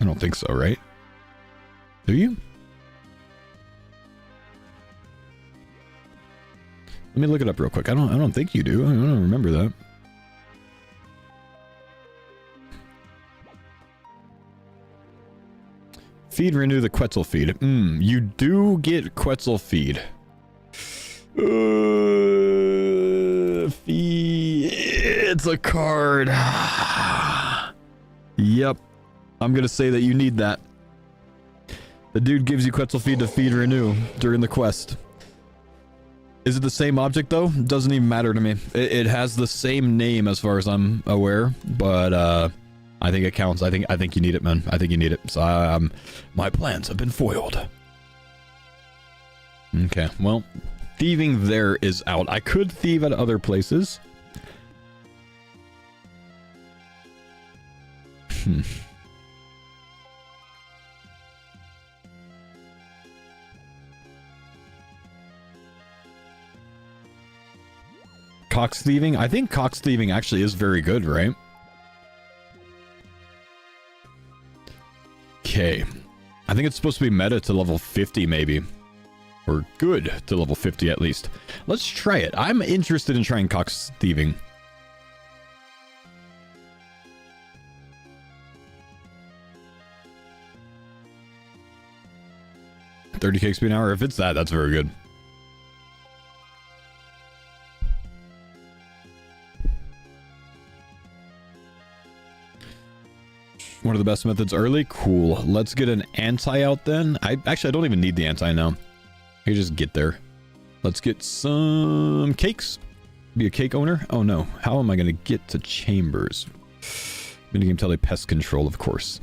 I don't think so, right? Do you? Let me look it up real quick. I don't think you do. I don't remember that. Feed renew the Quetzal feed. You do get Quetzal feed. Feed. It's a card. Yep. I'm gonna say that you need that. The dude gives you Quetzal feed to feed renew during the quest. Is it the same object though? Doesn't even matter to me. It has the same name as far as I'm aware, but I think it counts. I think you need it, man. I think you need it. So my plans have been foiled. Okay, well, thieving there is out. I could thieve at other places. Cox thieving? I think Cox thieving actually is very good, right? Okay. I think it's supposed to be meta to level 50 maybe. Or good to level 50 at least. Let's try it. I'm interested in trying Cox thieving. $30 XP an hour. If it's that, that's very good. One of the best methods early. Cool. Let's get an anti out then. I don't even need the anti now. I can just get there. Let's get some cakes. Be a cake owner. Oh no. How am I going to get to chambers? Minigame tele pest control, of course.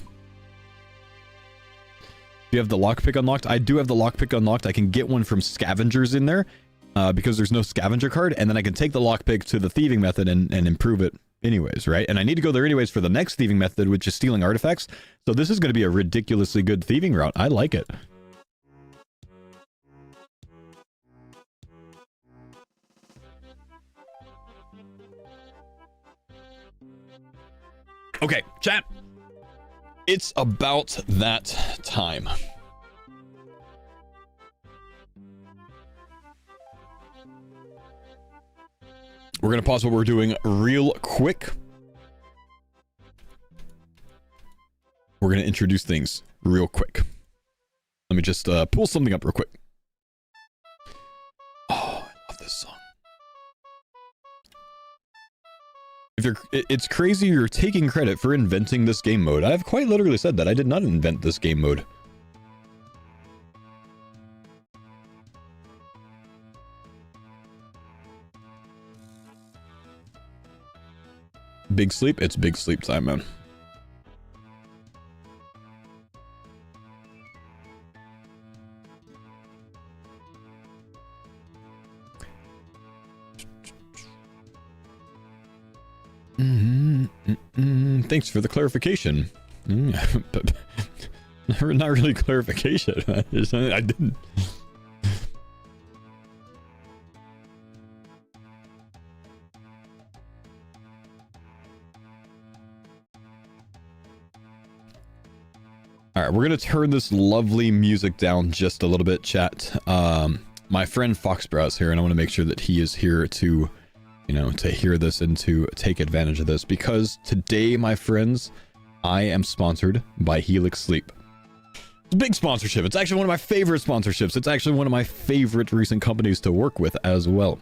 Do you have the lockpick unlocked? I do have the lockpick unlocked. I can get one from scavengers in there because there's no scavenger card. And then I can take the lockpick to the thieving method and improve it anyways, right? And I need to go there anyways for the next thieving method, which is stealing artifacts. So this is going to be a ridiculously good thieving route. I like it. Okay, chat. It's about that time. We're going to pause what we're doing real quick. We're going to introduce things real quick. Let me just pull something up real quick. Oh, I love this song. It's crazy you're taking credit for inventing this game mode. I've quite literally said that. I did not invent this game mode. Big sleep? It's big sleep time, man. Thanks for the clarification. But not really clarification. I didn't. All right, we're gonna turn this lovely music down just a little bit, chat. My friend Foxbrow is here, and I want to make sure that he is here to, you know, to hear this and to take advantage of this, because today, my friends, I am sponsored by Helix Sleep. It's a big sponsorship. It's actually one of my favorite sponsorships. It's actually one of my favorite recent companies to work with as well.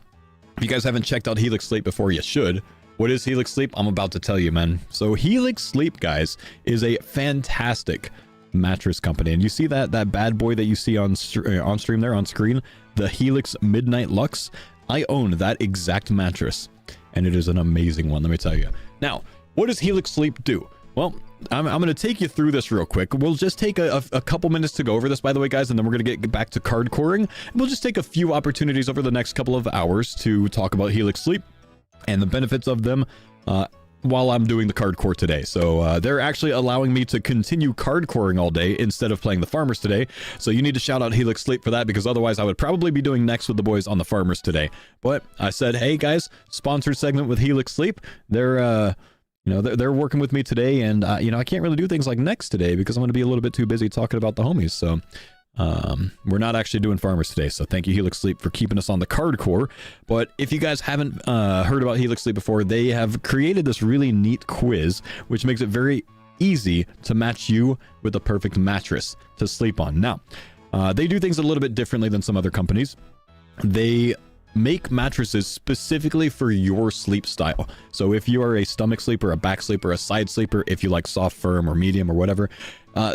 If you guys haven't checked out Helix Sleep before, you should. What is Helix Sleep? I'm about to tell you, man. So Helix Sleep, guys, is a fantastic mattress company, and you see that bad boy that you see on stream there on screen, the Helix Midnight Lux. I own that exact mattress, and it is an amazing one, let me tell you. Now, what does Helix Sleep do? Well, I'm going to take you through this real quick. We'll just take a couple minutes to go over this, by the way, guys, and then we're going to get back to cardcoring. And we'll just take a few opportunities over the next couple of hours to talk about Helix Sleep and the benefits of them while I'm doing the cardcore today. So they're actually allowing me to continue cardcoring all day instead of playing the farmers today. So you need to shout out Helix Sleep for that, because otherwise I would probably be doing next with the boys on the farmers today. But I said, hey guys, sponsored segment with Helix Sleep. They're you know, they're working with me today, and you know, I can't really do things like next today because I'm going to be a little bit too busy talking about the homies. So we're not actually doing farmers today, so thank you Helix Sleep for keeping us on the cardcore. But if you guys haven't heard about Helix Sleep before, they have created this really neat quiz which makes it very easy to match you with the perfect mattress to sleep on. Now they do things a little bit differently than some other companies. They make mattresses specifically for your sleep style. So if you are a stomach sleeper, a back sleeper, a side sleeper, if you like soft, firm, or medium, or whatever,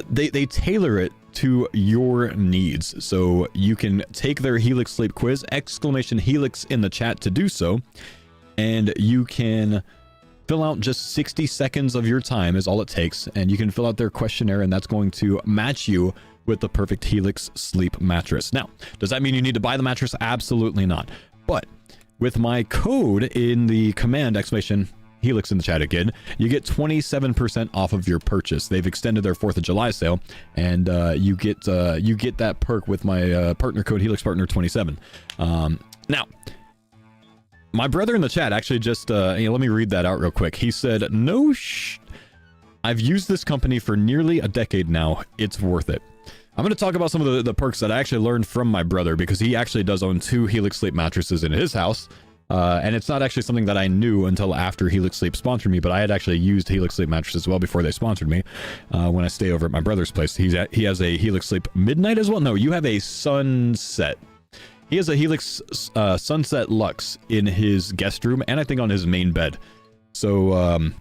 they tailor it to your needs. So you can take their Helix Sleep quiz, exclamation Helix in the chat to do so, and you can fill out just 60 seconds of your time is all it takes, and you can fill out their questionnaire, and that's going to match you with the perfect Helix Sleep mattress. Now, does that mean you need to buy the mattress? Absolutely not. But with my code in the command exclamation Helix in the chat again, you get 27% off of your purchase. They've extended their 4th of July sale, and you get that perk with my partner code Helix Partner 27. Now, my brother in the chat actually just let me read that out real quick. He said, I've used this company for nearly a decade now. It's worth it. I'm going to talk about some of the perks that I actually learned from my brother, because he actually does own 2 Helix Sleep mattresses in his house. And it's not actually something that I knew until after Helix Sleep sponsored me, but I had actually used Helix Sleep mattresses well before they sponsored me. When I stay over at my brother's place, he has a Helix Sleep Midnight as well. No, you have a Sunset. He has a Helix Sunset Lux in his guest room, and I think on his main bed. So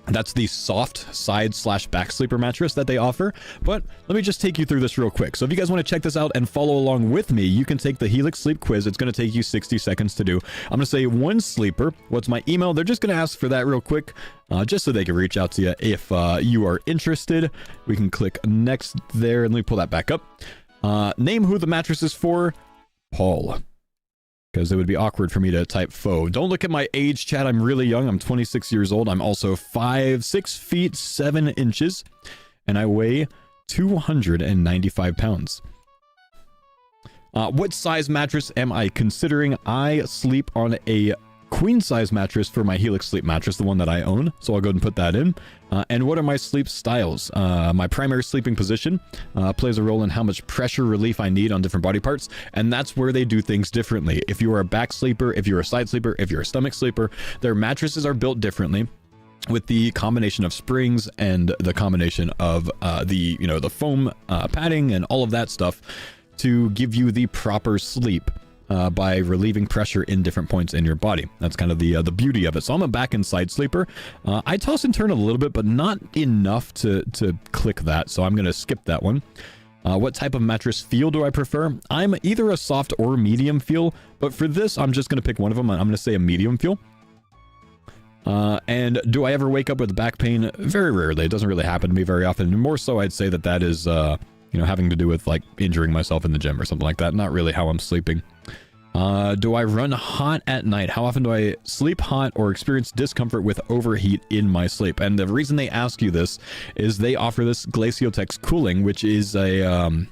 that's the soft side / back sleeper mattress that they offer. But let me just take you through this real quick. So if you guys want to check this out and follow along with me, you can take the Helix Sleep quiz. It's going to take you 60 seconds to do. I'm going to say one sleeper. What's my email? They're just going to ask for that real quick, just so they can reach out to you if you are interested. We can click next there, and let me pull that back up. Name who the mattress is for. Paul. Because it would be awkward for me to type faux. Don't look at my age, chat. I'm really young. I'm 26 years old. I'm also 6 feet 7 inches, and I weigh 295 pounds. What size mattress am I considering? I sleep on a queen size mattress for my Helix Sleep mattress, the one that I own. So I'll go ahead and put that in. And what are my sleep styles? My primary sleeping position plays a role in how much pressure relief I need on different body parts. And that's where they do things differently. If you are a back sleeper, if you're a side sleeper, if you're a stomach sleeper, their mattresses are built differently, with the combination of springs and the combination of the foam padding and all of that stuff to give you the proper sleep. By relieving pressure in different points in your body. That's kind of the beauty of it. So I'm a back and side sleeper. I toss and turn a little bit, but not enough to click that. So I'm going to skip that one. What type of mattress feel do I prefer? I'm either a soft or medium feel, but for this, I'm just going to pick one of them. I'm going to say a medium feel. And do I ever wake up with back pain? Very rarely. It doesn't really happen to me very often. More so, I'd say that is, having to do with like injuring myself in the gym or something like that. Not really how I'm sleeping. Do I run hot at night? How often do I sleep hot or experience discomfort with overheat in my sleep? And the reason they ask you this is they offer this Glaciotex cooling, which is a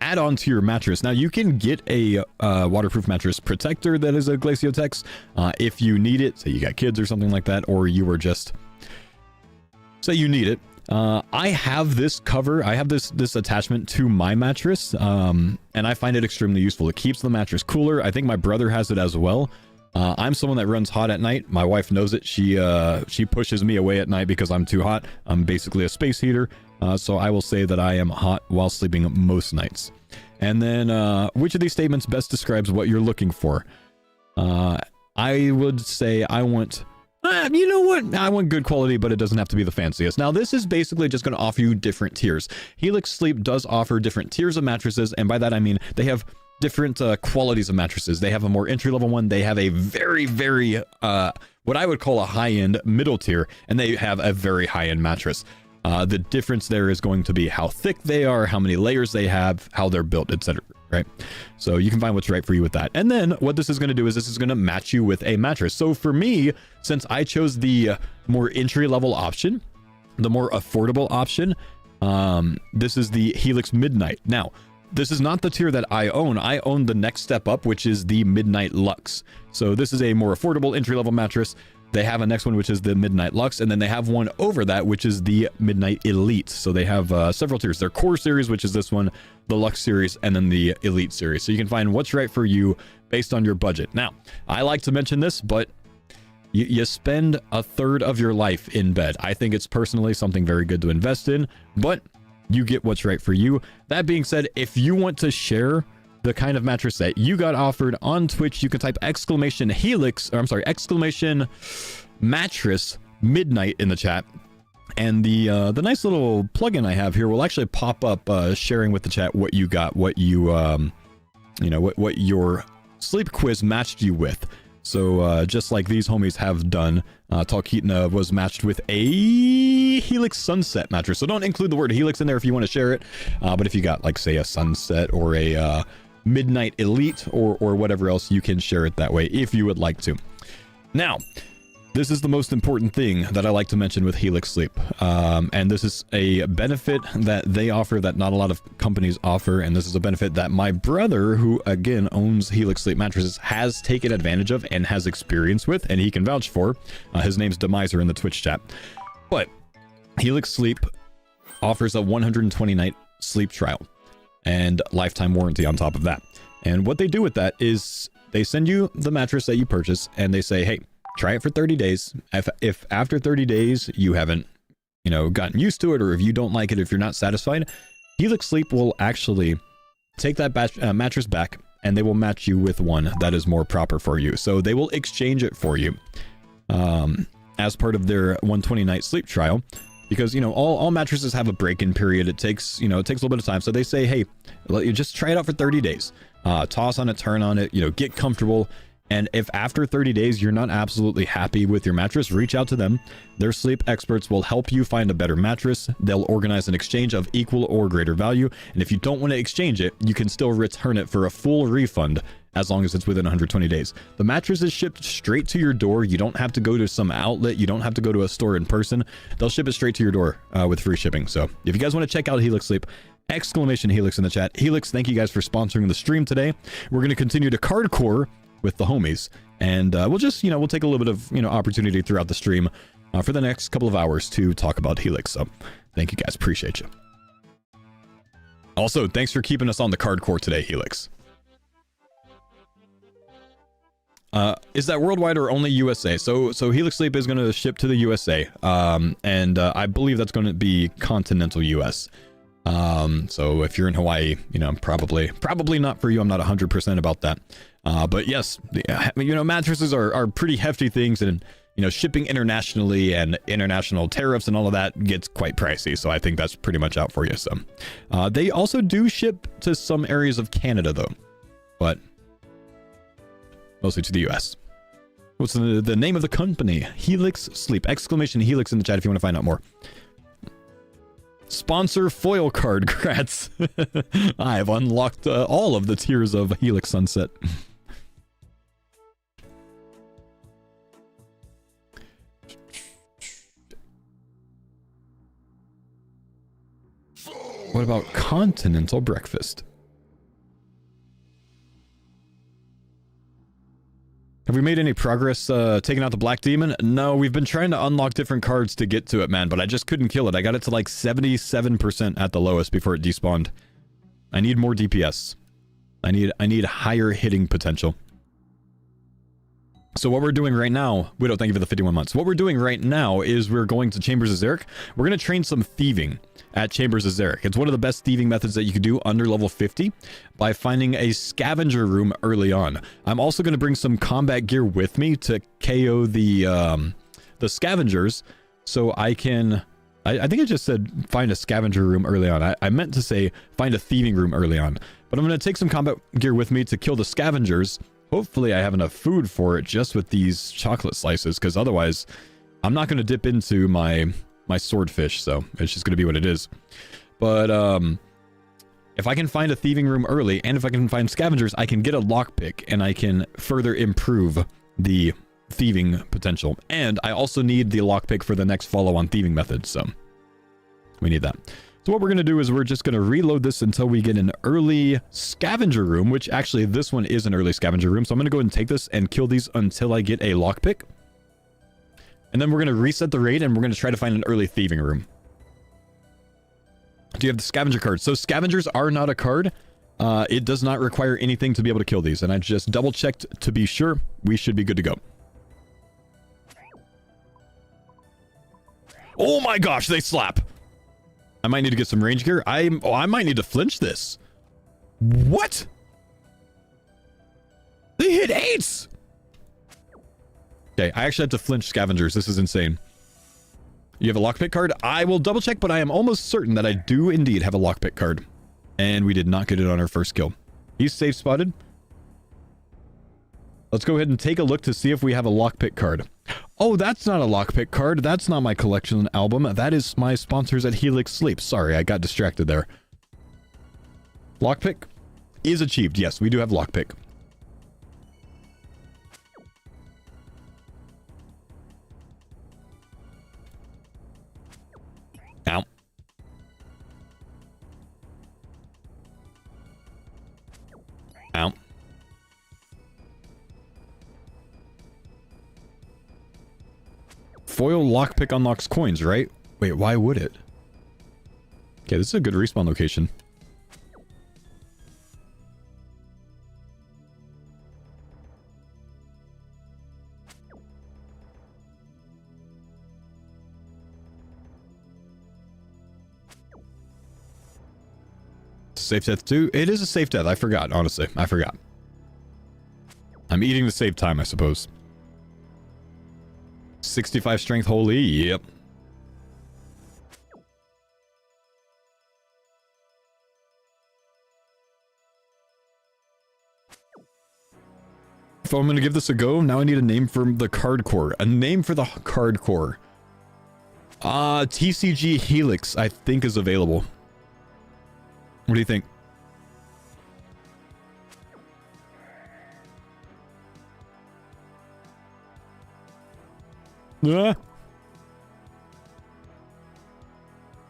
add-on to your mattress. Now, you can get a waterproof mattress protector that is a Glaciotex if you need it. Say you got kids or something like that, or you were just... say you need it. I have this cover. I have this attachment to my mattress, and I find it extremely useful. It keeps the mattress cooler. I think my brother has it as well. I'm someone that runs hot at night. My wife knows it. She pushes me away at night because I'm too hot. I'm basically a space heater. So I will say that I am hot while sleeping most nights. And then, which of these statements best describes what you're looking for? I would say I want... you know what? I want good quality, but it doesn't have to be the fanciest. Now, this is basically just going to offer you different tiers. Helix Sleep does offer different tiers of mattresses, and by that I mean they have different qualities of mattresses. They have a more entry-level one. They have a very, very, what I would call a high-end middle tier, and they have a very high-end mattress. The difference there is going to be how thick they are, how many layers they have, how they're built, etc. Right? So you can find what's right for you with that. And then what this is going to do is this is going to match you with a mattress. So for me, since I chose the more entry-level option, the more affordable option, this is the Helix Midnight. Now, this is not the tier that I own. I own the next step up, which is the Midnight Luxe. So this is a more affordable entry-level mattress. They have a next one, which is the Midnight Luxe, and then they have one over that, which is the Midnight Elite. So they have several tiers. Their Core series, which is this one, the Luxe series, and then the Elite series. So you can find what's right for you based on your budget. Now, I like to mention this, but you spend a third of your life in bed. I think it's personally something very good to invest in, but you get what's right for you. That being said, if you want to share the kind of mattress that you got offered on Twitch, you can type exclamation mattress midnight in the chat, and the nice little plugin I have here will actually pop up sharing with the chat what you got, what you what your sleep quiz matched you with. So just like these homies have done, Talkeetna was matched with a Helix Sunset mattress. So don't include the word Helix in there if you want to share it, but if you got, like, say, a Sunset or a Midnight Elite or whatever else, you can share it that way if you would like to. Now, this is the most important thing that I like to mention with Helix Sleep, and this is a benefit that they offer that not a lot of companies offer, and this is a benefit that my brother, who again owns Helix Sleep mattresses, has taken advantage of and has experience with, and he can vouch for. His name's Demiser in the Twitch chat. But Helix Sleep offers a 120-night sleep trial and lifetime warranty on top of that. And what they do with that is they send you the mattress that you purchase, and they say, hey, try it for 30 days. If after 30 days you haven't, gotten used to it, or if you don't like it, if you're not satisfied, Helix Sleep will actually take that mattress back, and they will match you with one that is more proper for you. So they will exchange it for you as part of their 120-night sleep trial. Because, all mattresses have a break-in period. It takes a little bit of time. So they say, hey, let you just try it out for 30 days. Toss on it, turn on it, get comfortable. And if after 30 days you're not absolutely happy with your mattress, reach out to them. Their sleep experts will help you find a better mattress. They'll organize an exchange of equal or greater value. And if you don't want to exchange it, you can still return it for a full refund, as long as it's within 120 days. The mattress is shipped straight to your door. You don't have to go to some outlet. You don't have to go to a store in person. They'll ship it straight to your door with free shipping. So if you guys want to check out Helix Sleep, exclamation Helix in the chat. Helix, thank you guys for sponsoring the stream today. We're going to continue to Cardcore with the homies, and we'll just, we'll take a little bit of, opportunity throughout the stream for the next couple of hours to talk about Helix. So thank you guys. Appreciate you. Also, thanks for keeping us on the Cardcore today, Helix. Is that worldwide or only USA? So Helix Sleep is going to ship to the USA, and I believe that's going to be continental US. So if you're in Hawaii, probably not for you. I'm not 100% about that. But yes, mattresses are pretty hefty things, and shipping internationally and international tariffs and all of that gets quite pricey. So I think that's pretty much out for you. So they also do ship to some areas of Canada though, but mostly to the US. What's the name of the company? Helix Sleep. Exclamation Helix in the chat if you want to find out more. Sponsor foil card, Kratz. I have unlocked all of the tiers of Helix Sunset. What about continental breakfast? Have we made any progress taking out the Black Demon? No, we've been trying to unlock different cards to get to it, man, but I just couldn't kill it. I got it to like 77% at the lowest before it despawned. I need more DPS. I need higher hitting potential. So what we're doing right now, Widow, thank you for the 51 months. What we're doing right now is we're going to Chambers of Xeric. We're going to train some thieving at Chambers of Xeric. It's one of the best thieving methods that you could do under level 50 by finding a scavenger room early on. I'm also going to bring some combat gear with me to KO the scavengers, so I can... I think I just said find a scavenger room early on. I meant to say find a thieving room early on. But I'm going to take some combat gear with me to kill the scavengers. Hopefully I have enough food for it just with these chocolate slices, because otherwise I'm not going to dip into my swordfish, so it's just going to be what it is. But if I can find a thieving room early, and if I can find scavengers, I can get a lockpick, and I can further improve the thieving potential. And I also need the lockpick for the next follow-on thieving method, so we need that. So what we're going to do is we're just going to reload this until we get an early scavenger room, which actually this one is an early scavenger room. So I'm going to go ahead and take this and kill these until I get a lockpick. And then we're going to reset the raid and we're going to try to find an early thieving room. Do you have the scavenger card? So scavengers are not a card. It does not require anything to be able to kill these. And I just double checked to be sure we should be good to go. Oh my gosh, they slap. I might need to get some range gear. I might need to flinch this. What? They hit 8s. Okay, I actually have to flinch scavengers. This is insane. You have a lockpick card? I will double check, but I am almost certain that I do indeed have a lockpick card. And we did not get it on our first kill. He's safe spotted. Let's go ahead and take a look to see if we have a lockpick card. Oh, that's not a lockpick card. That's not my collection album. That is my sponsors at Helix Sleep. Sorry, I got distracted there. Lockpick is achieved. Yes, we do have lockpick. Ow. Ow. Foil lockpick unlocks coins, right? Wait, why would it? Okay, this is a good respawn location. Safe death too? It is a safe death. I forgot, honestly. I forgot. I'm eating to save time, I suppose. 65 strength, holy, yep. If I'm gonna give this a go, now I need a name for the Cardcore. A name for the Cardcore. TCG Helix, I think, is available. What do you think?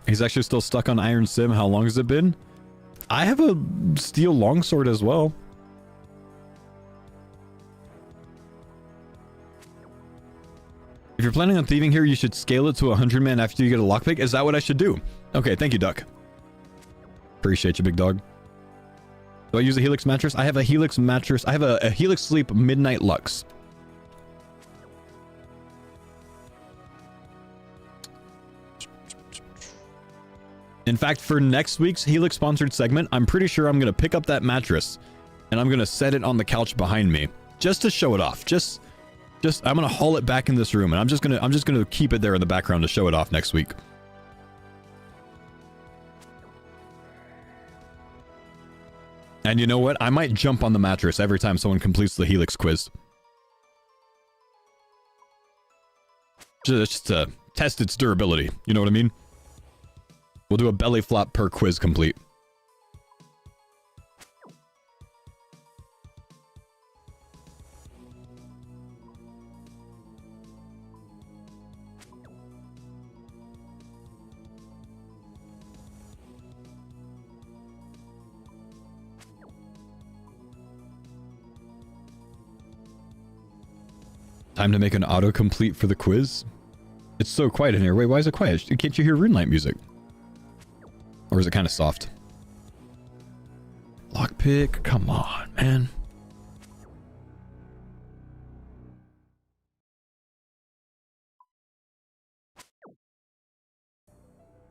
He's actually still stuck on Iron Sim. How long has it been? I have a steel longsword as well. If you're planning on thieving here, you should scale it to 100-man after you get a lockpick. Is that what I should do? Okay, thank you, Duck. Appreciate you, big dog. Do I use a Helix mattress? I have a Helix mattress. I have a Helix Sleep Midnight Lux. In fact, for next week's Helix sponsored segment, I'm pretty sure I'm going to pick up that mattress and I'm going to set it on the couch behind me just to show it off. Just I'm going to haul it back in this room and I'm just going to keep it there in the background to show it off next week. And you know what? I might jump on the mattress every time someone completes the Helix quiz. Just to test its durability. You know what I mean? We'll do a belly flop per quiz complete. Time to make an autocomplete for the quiz. It's so quiet in here. Wait, why is it quiet? Can't you hear Runelight music? Or is it kind of soft? Lockpick, come on, man.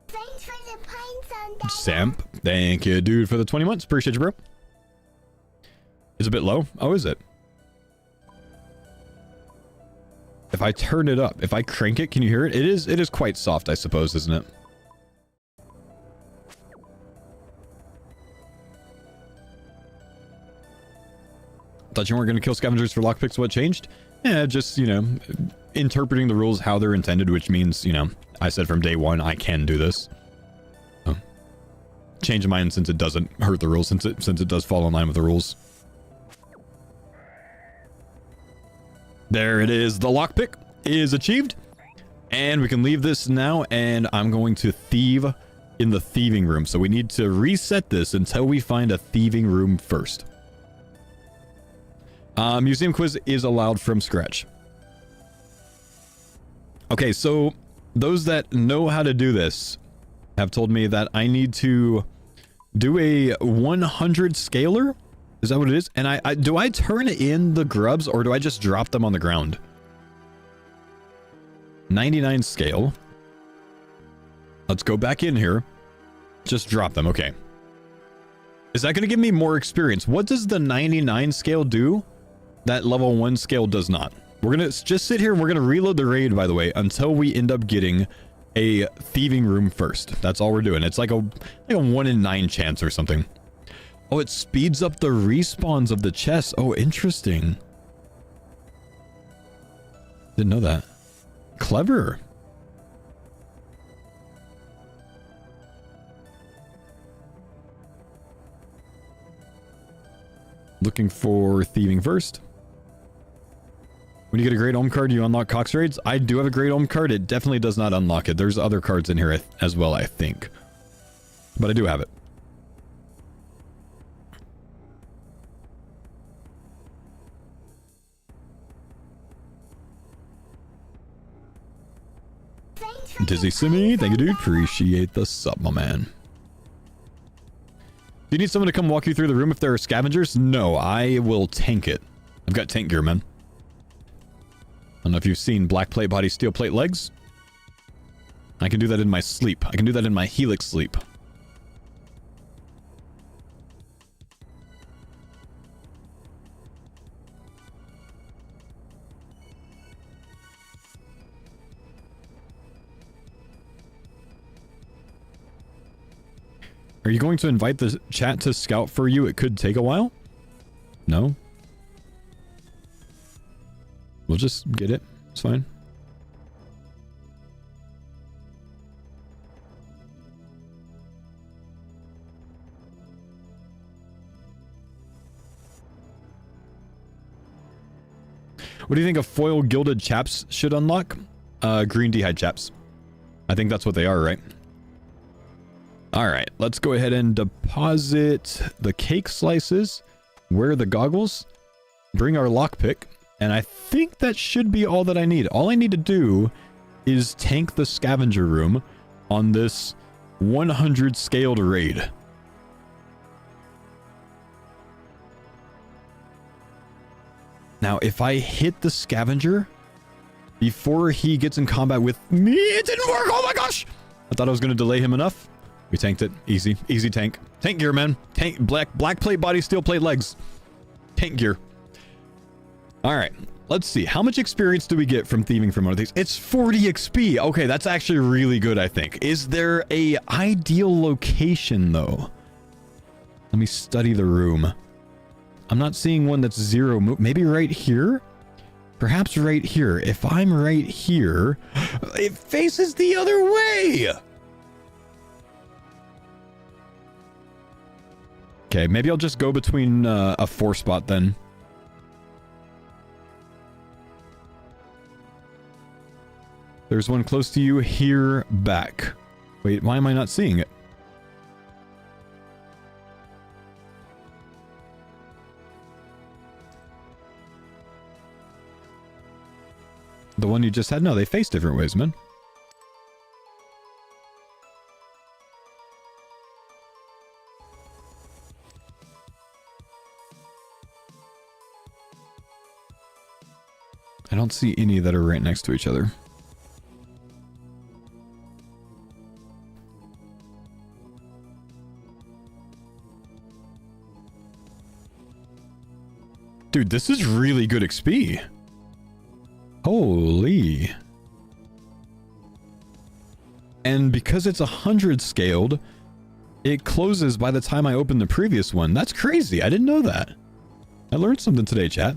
Thanks for the pine zone, Samp, thank you, dude, for the 20 months. Appreciate you, bro. It's a bit low. Oh, is it? If I turn it up, if I crank it, can you hear it? It is quite soft, I suppose, isn't it? Thought you weren't going to kill scavengers for lockpicks. What changed? Yeah, just, you know, interpreting the rules how they're intended, which means, you know, I said from day one, I can do this. Oh. Change mine since it doesn't hurt the rules, since it does fall in line with the rules. There it is. The lockpick is achieved. And we can leave this now, and I'm going to thieve in the thieving room. So we need to reset this until we find a thieving room first. Museum quiz is allowed from scratch. Okay, so those that know how to do this have told me that I need to do a 100 scaler. Is that what it is? And do I turn in the grubs or do I just drop them on the ground? 99 scale. Let's go back in here. Just drop them. Okay. Is that going to give me more experience? What does the 99 scale do that level 1 scale does not? We're going to just sit here and we're going to reload the raid, by the way, until we end up getting a thieving room first. That's all we're doing. It's like a 1 in 9 chance or something. Oh, it speeds up the respawns of the chests. Oh, interesting. Didn't know that. Clever. Looking for thieving first. When you get a Great Olm card, you unlock Cox Raids. I do have a Great Olm card. It definitely does not unlock it. There's other cards in here as well, I think. But I do have it. Dizzy Simi, thank you, dude. Appreciate the sub, my man. Do you need someone to come walk you through the room if there are scavengers? No, I will tank it. I've got tank gear, man. I don't know if you've seen black plate body, steel plate legs. I can do that in my sleep. I can do that in my helix sleep. Are you going to invite the chat to scout for you? It could take a while. No? We'll just get it. It's fine. What do you think of foil gilded chaps should unlock? Green d'hide chaps. I think that's what they are, right? Alright, let's go ahead and deposit the cake slices. Wear the goggles. Bring our lockpick. And I think that should be all that I need. All I need to do is tank the scavenger room on this 100 scaled raid. Now, if I hit the scavenger before he gets in combat with me, it didn't work! Oh my gosh! I thought I was going to delay him enough. We tanked it. Easy. Easy tank. Tank gear, man. Tank black plate body, steel plate legs. Tank gear. Alright. Let's see. How much experience do we get from thieving from one of these? It's 40 XP. Okay, that's actually really good, I think. Is there a ideal location, though? Let me study the room. I'm not seeing one that's zero move. Maybe right here? Perhaps right here. If I'm right here, it faces the other way! Okay, maybe I'll just go between a 4 spot then. There's one close to you here back. Wait, why am I not seeing it? The one you just had? No, they face different ways, man. I don't see any that are right next to each other. Dude, this is really good XP. Holy. And because it's 100 scaled, it closes by the time I open the previous one. That's crazy. I didn't know that. I learned something today, chat.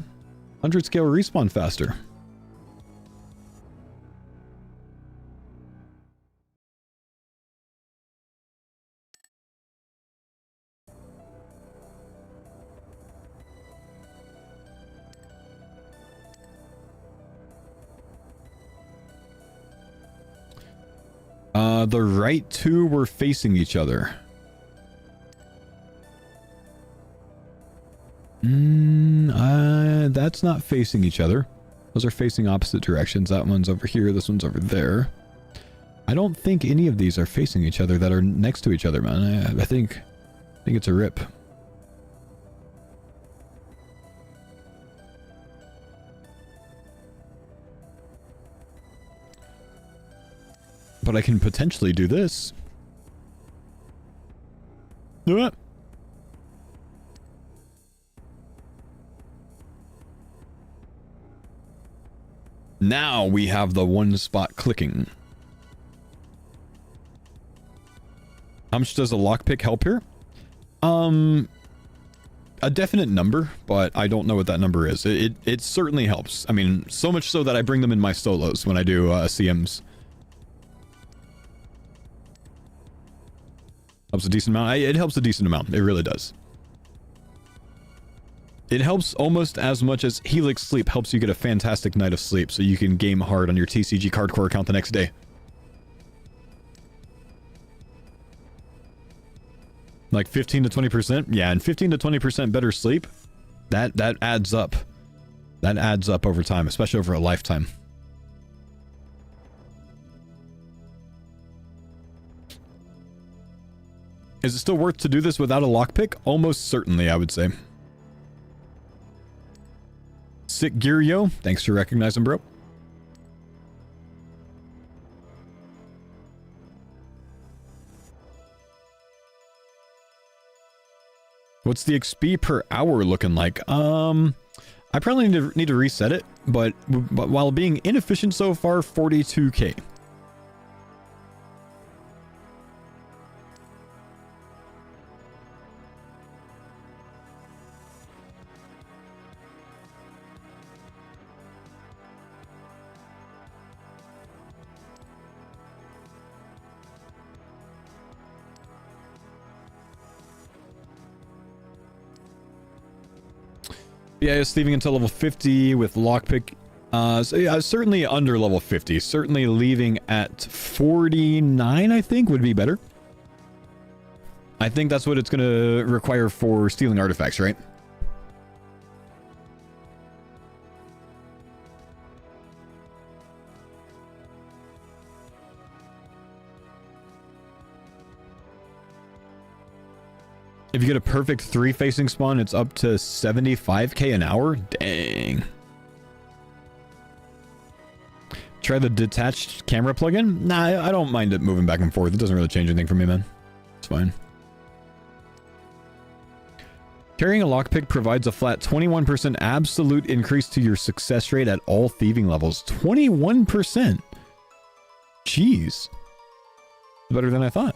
100 scale respawn faster. The right two were facing each other. That's not facing each other. Those are facing opposite directions. That one's over here. This one's over there. I don't think any of these are facing each other that are next to each other, man. I think it's a rip. But I can potentially do this. Do it. Now we have the one spot clicking. How much does a lockpick help here? A definite number, but I don't know what that number is. It certainly helps. I mean, so much so that I bring them in my solos when I do CMs. Helps a decent amount. It helps a decent amount. It really does. It helps almost as much as Helix Sleep helps you get a fantastic night of sleep so you can game hard on your TCG Cardcore account the next day. Like 15 to 20%? Yeah, and 15 to 20% better sleep, that adds up. That adds up over time, especially over a lifetime. Is it still worth to do this without a lockpick? Almost certainly, I would say. Sick Gear Yo, thanks for recognizing, bro. What's the XP per hour looking like? I probably need to reset it, but while being inefficient so far, 42k. Yeah, it's leaving until level 50 with lockpick. So yeah, certainly under level 50. Certainly leaving at 49, I think, would be better. I think that's what it's going to require for stealing artifacts, right? If you get a perfect 3 facing spawn, it's up to 75k an hour? Dang. Try the detached camera plugin? Nah, I don't mind it moving back and forth. It doesn't really change anything for me, man. It's fine. Carrying a lockpick provides a flat 21% absolute increase to your success rate at all thieving levels. 21%? Jeez. Better than I thought.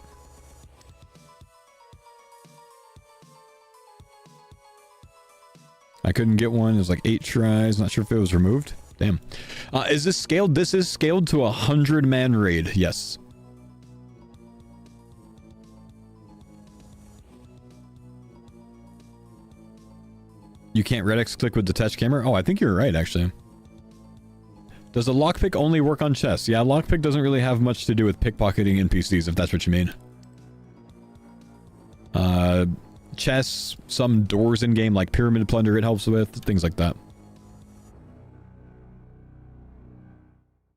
I couldn't get one. It was like 8 tries. Not sure if it was removed. Damn. Is this scaled? This is scaled to a 100-man raid. Yes. You can't red X click with detached camera? Oh, I think you're right, actually. Does a lockpick only work on chess? Yeah, lockpick doesn't really have much to do with pickpocketing NPCs, if that's what you mean. Chess, some doors in game like Pyramid Plunder it helps with, things like that.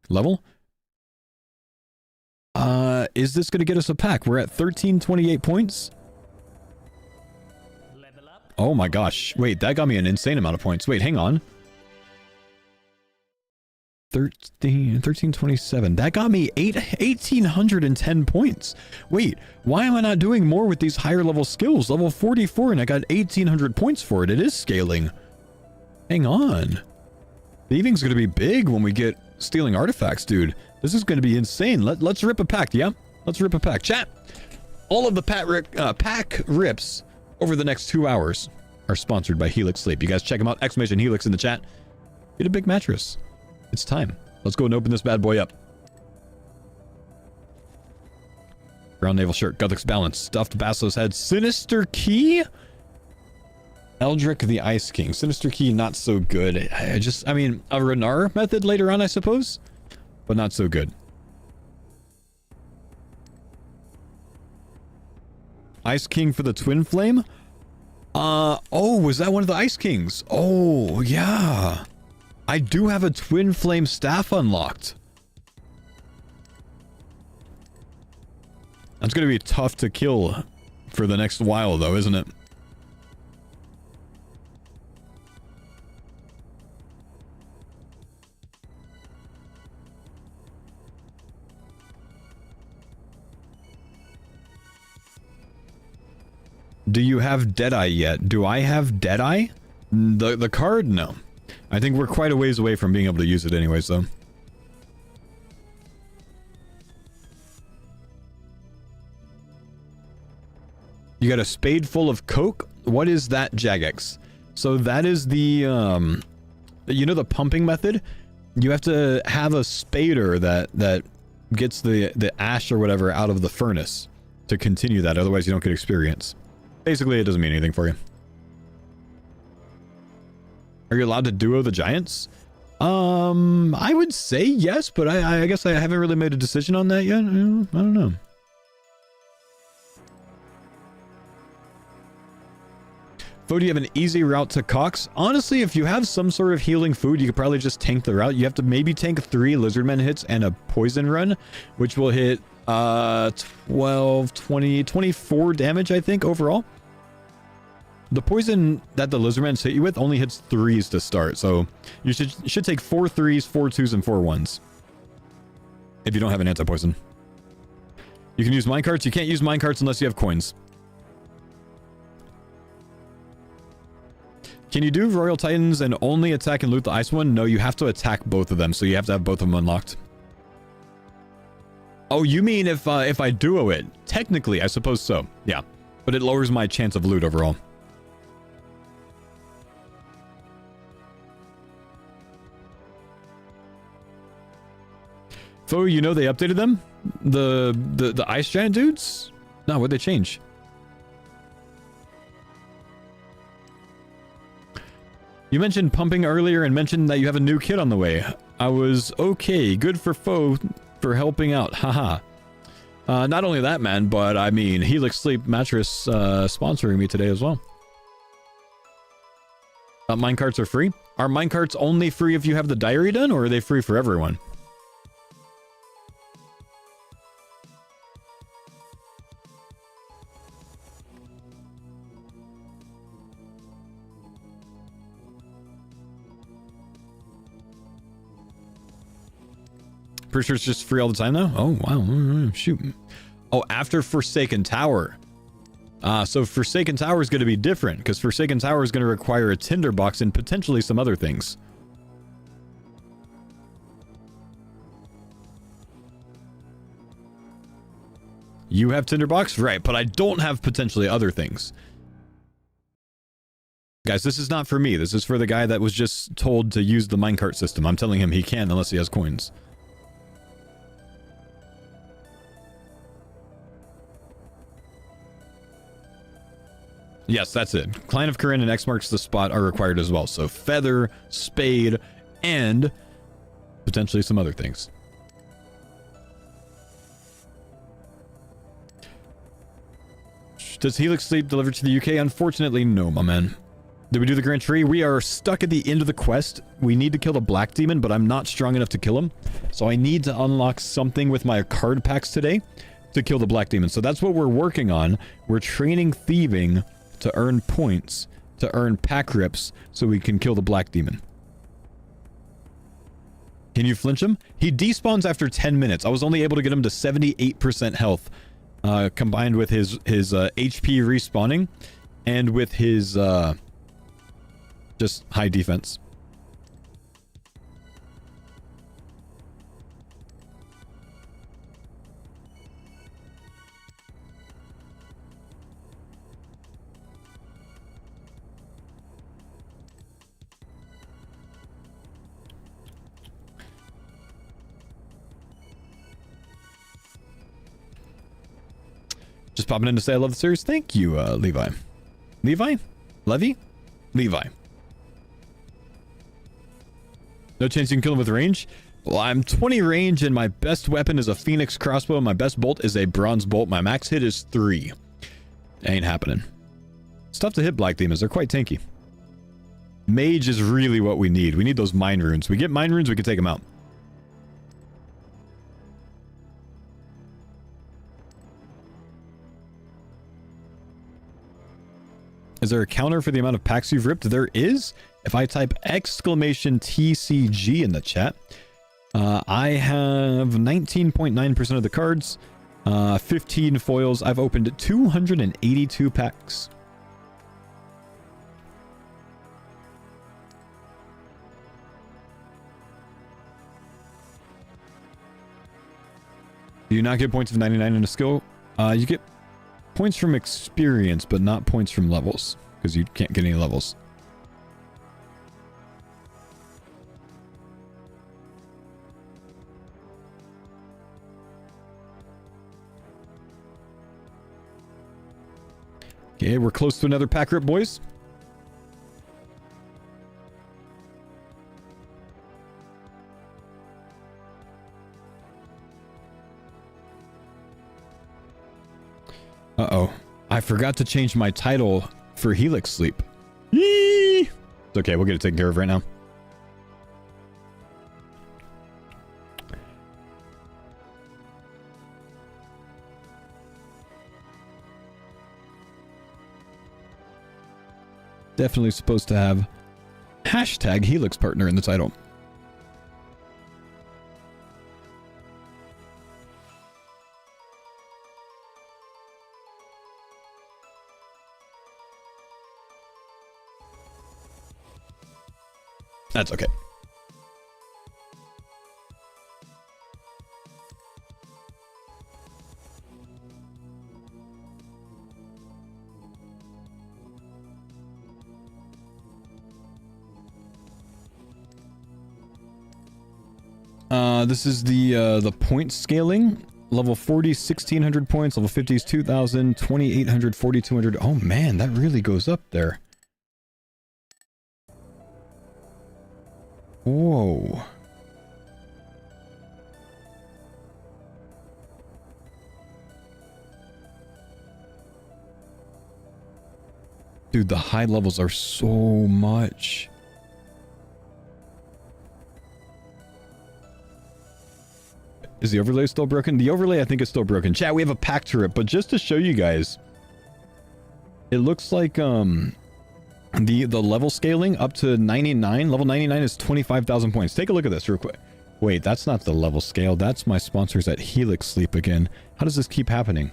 Level? Is this going to get us a pack? We're at 1328 points. Level up. Oh my gosh. Wait, that got me an insane amount of points. Wait, hang on. 1327. That got me 1810 points. Wait, why am I not doing more with these higher level skills? Level 44 and I got 1800 points for it. It is scaling. Hang on. Thieving's going to be big when we get stealing artifacts, dude. This is going to be insane. Let's rip a pack, yeah? Let's rip a pack. Chat. All of the pack rips over the next 2 hours are sponsored by Helix Sleep. You guys check them out. Exclamation Helix in the chat. Get a big mattress. It's time. Let's go and open this bad boy up. Brown naval shirt. Guthick's balance. Stuffed Basso's head. Sinister Key? Eldrick the Ice King. Sinister Key, not so good. I mean, a Renar method later on, I suppose. But not so good. Ice King for the Twin Flame? Oh, was that one of the Ice Kings? Oh, yeah. I do have a Twin Flame staff unlocked. That's going to be tough to kill for the next while, though, isn't it? Do you have Deadeye yet? Do I have Deadeye? The card? No. I think we're quite a ways away from being able to use it anyways, though. You got a spade full of coke? What is that, Jagex? So that is the, you know the pumping method? You have to have a spader that gets the ash or whatever out of the furnace to continue that, otherwise you don't get experience. Basically, it doesn't mean anything for you. Are you allowed to duo the giants? I would say yes, but I guess I haven't really made a decision on that yet. I don't know. Fo, do you have an easy route to Cox? Honestly, if you have some sort of healing food, you could probably just tank the route. You have to maybe tank 3 lizardmen hits and a poison run, which will hit 12, 20, 24 damage, I think, overall. The poison that the lizardmen hit you with only hits 3s to start, so you should take 4 3s, 4 2s, and 4 1s. If you don't have an anti-poison. You can use minecarts. You can't use minecarts unless you have coins. Can you do Royal Titans and only attack and loot the ice one? No, you have to attack both of them, so you have to have both of them unlocked. Oh, you mean if I duo it? Technically, I suppose so. Yeah, but it lowers my chance of loot overall. Fo, you know they updated them? The ice giant dudes? No, what'd they change? You mentioned pumping earlier and mentioned that you have a new kit on the way. I was okay. Good for Fo for helping out. Haha. Not only that, man, but I mean, Helix Sleep Mattress sponsoring me today as well. Minecarts are free? Are minecarts only free if you have the diary done, or are they free for everyone? Pretty sure it's just free all the time though? Oh, wow. Shoot. Oh, after Forsaken Tower. So Forsaken Tower is going to be different, because Forsaken Tower is going to require a tinderbox and potentially some other things. You have tinderbox? Right, but I don't have potentially other things. Guys, this is not for me. This is for the guy that was just told to use the minecart system. I'm telling him he can't unless he has coins. Yes, that's it. Client of Corinne and X marks the spot are required as well. So feather, spade, and potentially some other things. Does Helix Sleep deliver to the UK? Unfortunately, no, my man. Did we do the Grand Tree? We are stuck at the end of the quest. We need to kill the Black Demon, but I'm not strong enough to kill him. So I need to unlock something with my card packs today to kill the Black Demon. So that's what we're working on. We're training thieving to earn points, to earn pack rips, so we can kill the Black Demon. Can you flinch him? He despawns after 10 minutes. I was only able to get him to 78% health, combined with his HP respawning and with his just high defense. Just popping in to say I love the series. Thank you, Levi. Levi? Levy? Levi. No chance you can kill him with range? Well, I'm 20 range and my best weapon is a Phoenix crossbow. My best bolt is a bronze bolt. My max hit is 3. Ain't happening. It's tough to hit Black Demons. They're quite tanky. Mage is really what we need. We need those mine runes. We get mine runes, we can take them out. Is there a counter for the amount of packs you've ripped? There is. If I type exclamation TCG in the chat, I have 19.9% of the cards, 15 foils. I've opened 282 packs. Do you not get points of 99 in a skill? You get points from experience, but not points from levels, because you can't get any levels. Okay, we're close to another pack rip, boys. Uh-oh. I forgot to change my title for Helix Sleep. Yee! It's okay, we'll get it taken care of right now. Definitely supposed to have hashtag Helix Partner in the title. That's okay. This is the point scaling. Level 40, 1600 points. Level 50 is 2000, 2800, 4200. Oh man, that really goes up there. Whoa. Dude, the high levels are so much. Is the overlay still broken? The overlay, I think, is still broken. Chat, we have a pack to rip, but just to show you guys, it looks like the level scaling up to 99. Level 99 is 25,000 points. Take a look at this real quick. Wait, that's not the level scale. That's my sponsors at Helix Sleep again. How does this keep happening?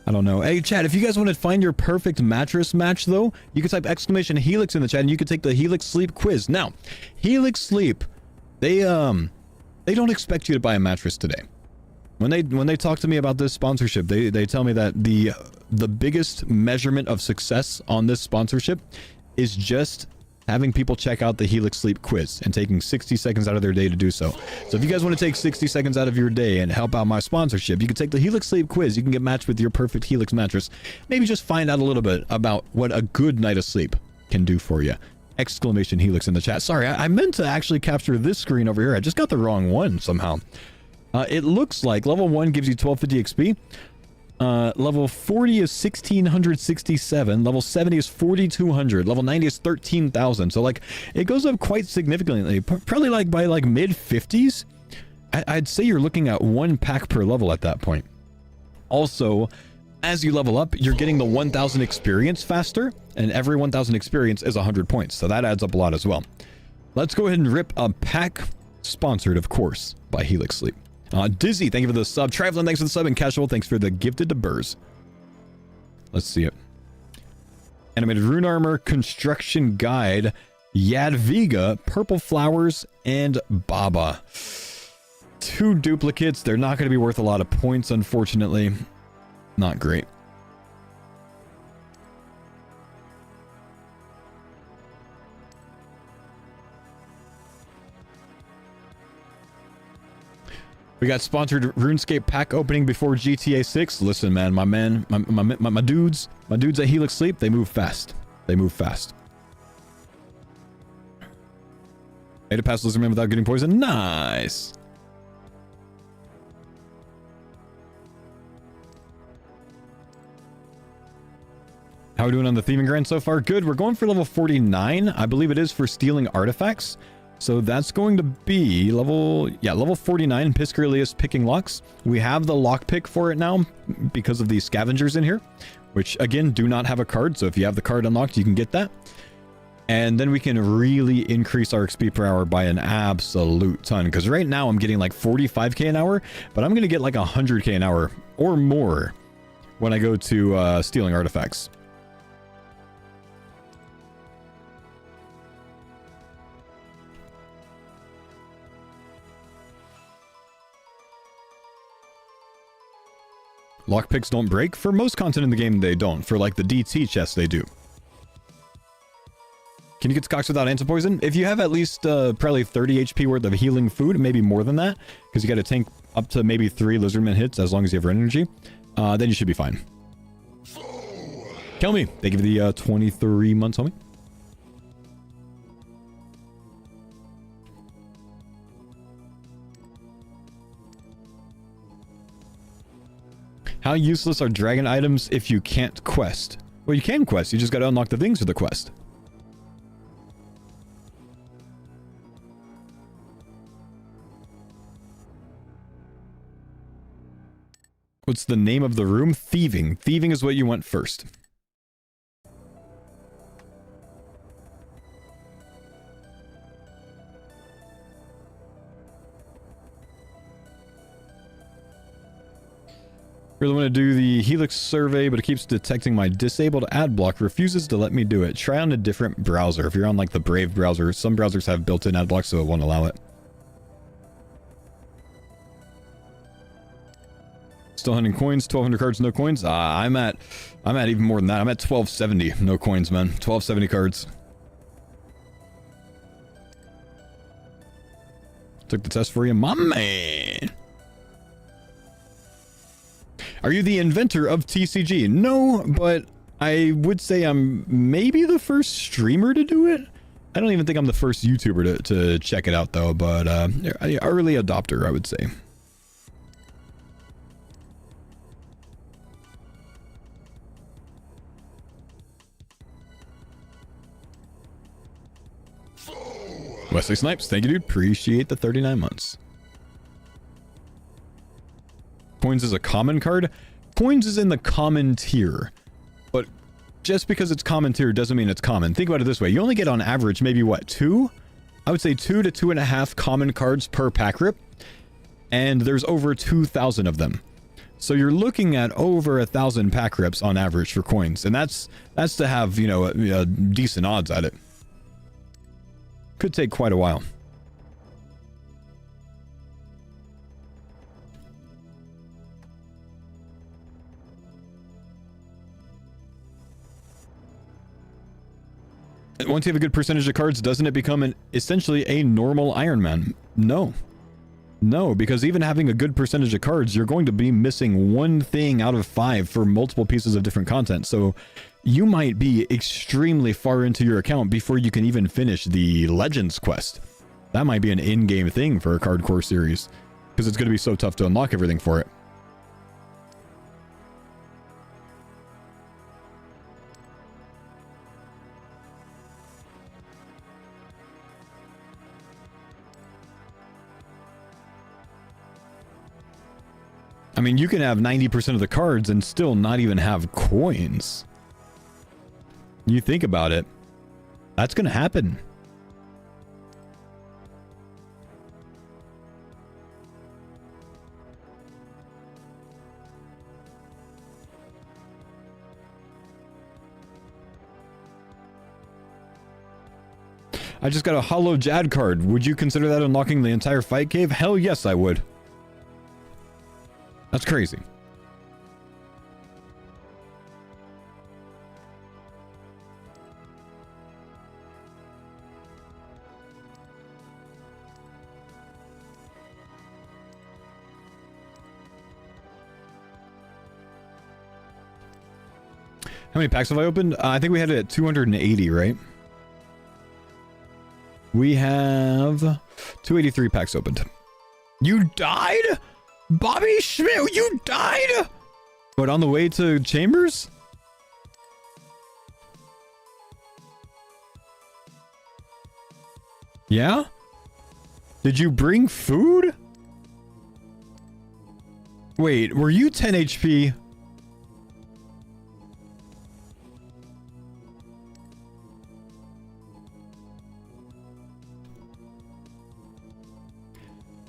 I don't know. Hey, chat, if you guys want to find your perfect mattress match, though, you can type exclamation Helix in the chat and you can take the Helix Sleep quiz. Now, Helix Sleep, they don't expect you to buy a mattress today. When they talk to me about this sponsorship, they tell me that the biggest measurement of success on this sponsorship is just having people check out the Helix Sleep quiz and taking 60 seconds out of their day to do so. So if you guys want to take 60 seconds out of your day and help out my sponsorship, you can take the Helix Sleep quiz. You can get matched with your perfect Helix mattress. Maybe just find out a little bit about what a good night of sleep can do for you. Exclamation Helix in the chat. Sorry, I meant to actually capture this screen over here. I just got the wrong one somehow. It looks like level 1 gives you 1250 XP. Level 40 is 1667. Level 70 is 4200. Level 90 is 13,000. So like it goes up quite significantly. Probably like by like mid 50s. I'd say you're looking at 1 pack per level at that point. Also, as you level up, you're getting the 1000 experience faster, and every 1000 experience is 100 points, so that adds up a lot as well. Let's go ahead and rip a pack, sponsored, of course, by Helix Sleep. Dizzy, thank you for the sub. Traveling, thanks for the sub. And Casual, thanks for the gifted to Burrs. Let's see it. Animated Rune Armor, Construction Guide, Yadviga, Purple Flowers, and Baba. 2 duplicates. They're not going to be worth a lot of points, unfortunately. Not great. We got sponsored RuneScape pack opening before GTA 6. Listen, man, my dudes at Helix Sleep, they move fast. They move fast. Made it past Lizardman without getting poisoned. Nice. How are we doing on the Thieving Grind so far? Good. We're going for level 49. I believe it is for stealing artifacts. So that's going to be level 49, Piscurlius picking locks. We have the lockpick for it now because of the scavengers in here, which again, do not have a card. So if you have the card unlocked, you can get that. And then we can really increase our XP per hour by an absolute ton. Because right now I'm getting like 45k an hour, but I'm going to get like 100k an hour or more when I go to stealing artifacts. Lockpicks don't break. For most content in the game, they don't. For like the DT chests, they do. Can you get Cox without anti-poison? If you have at least probably 30 HP worth of healing food, maybe more than that, because you got to tank up to maybe 3 Lizardman hits as long as you have energy, then you should be fine. Kill me. Thank you for the 23 months, homie. How useless are dragon items if you can't quest? Well, you can quest. You just got to unlock the things for the quest. What's the name of the room? Thieving. Thieving is what you want first. Really want to do the Helix survey, but it keeps detecting my disabled ad block. Refuses to let me do it. Try on a different browser. If you're on like the Brave browser, some browsers have built-in ad blocks, so it won't allow it. Still hunting coins. 1,200 cards, no coins. I'm at even more than that. I'm at 1,270, no coins, man. 1,270 cards. Took the test for you, my man. Are you the inventor of TCG? No, but I would say I'm maybe the first streamer to do it. I don't even think I'm the first YouTuber to check it out, though, but early adopter, I would say. Wesley Snipes, thank you, dude. Appreciate the 39 months. Coins is a common card. Coins is in the common tier, but just because it's common tier doesn't mean it's common. Think about it this way. You only get on average maybe what, 2? I would say 2 to 2.5 common cards per pack rip, and there's over 2,000 of them. So you're looking at over 1,000 pack rips on average for coins, and that's to have, you know, decent odds at it. Could take quite a while. once you have a good percentage of cards, doesn't it become essentially a normal Iron Man? No. No, because even having a good percentage of cards, you're going to be missing 1 thing out of 5 for multiple pieces of different content. So you might be extremely far into your account before you can even finish the Legends quest. That might be an in-game thing for a Cardcore series, because it's going to be so tough to unlock everything for it. I mean, you can have 90% of the cards and still not even have coins. You think about it, that's going to happen. I just got a Hollow Jad card. Would you consider that unlocking the entire fight cave? Hell yes, I would. That's crazy. How many packs have I opened? I think we had it at 280, right? We have 283 packs opened. You died? Bobby Schmidt, you died? But on the way to Chambers? Yeah? Did you bring food? Wait, were you 10 HP?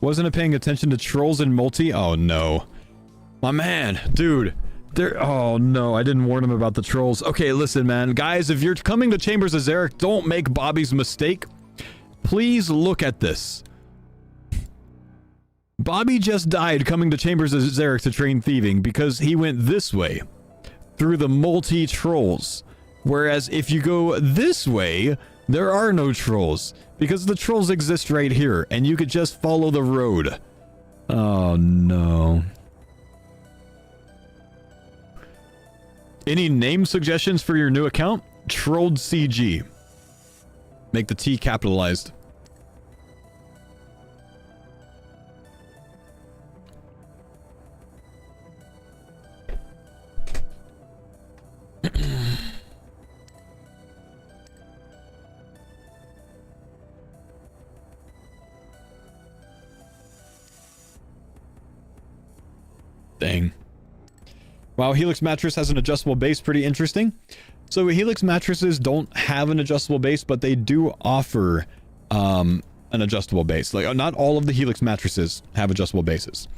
Wasn't paying attention to trolls in multi? Oh no. My man, dude. Oh no, I didn't warn him about the trolls. Okay, listen, man. Guys, if you're coming to Chambers of Zarek, don't make Bobby's mistake. Please look at this. Bobby just died coming to Chambers of Zarek to train thieving because he went this way through the multi-trolls. Whereas if you go this way, there are no trolls because the trolls exist right here and you could just follow the road. Oh no. Any name suggestions for your new account? Trolled CG. Make the T capitalized. Dang. Wow, Helix mattress has an adjustable base. Pretty interesting. So Helix mattresses don't have an adjustable base, but they do offer an adjustable base. Like, not all of the Helix mattresses have adjustable bases,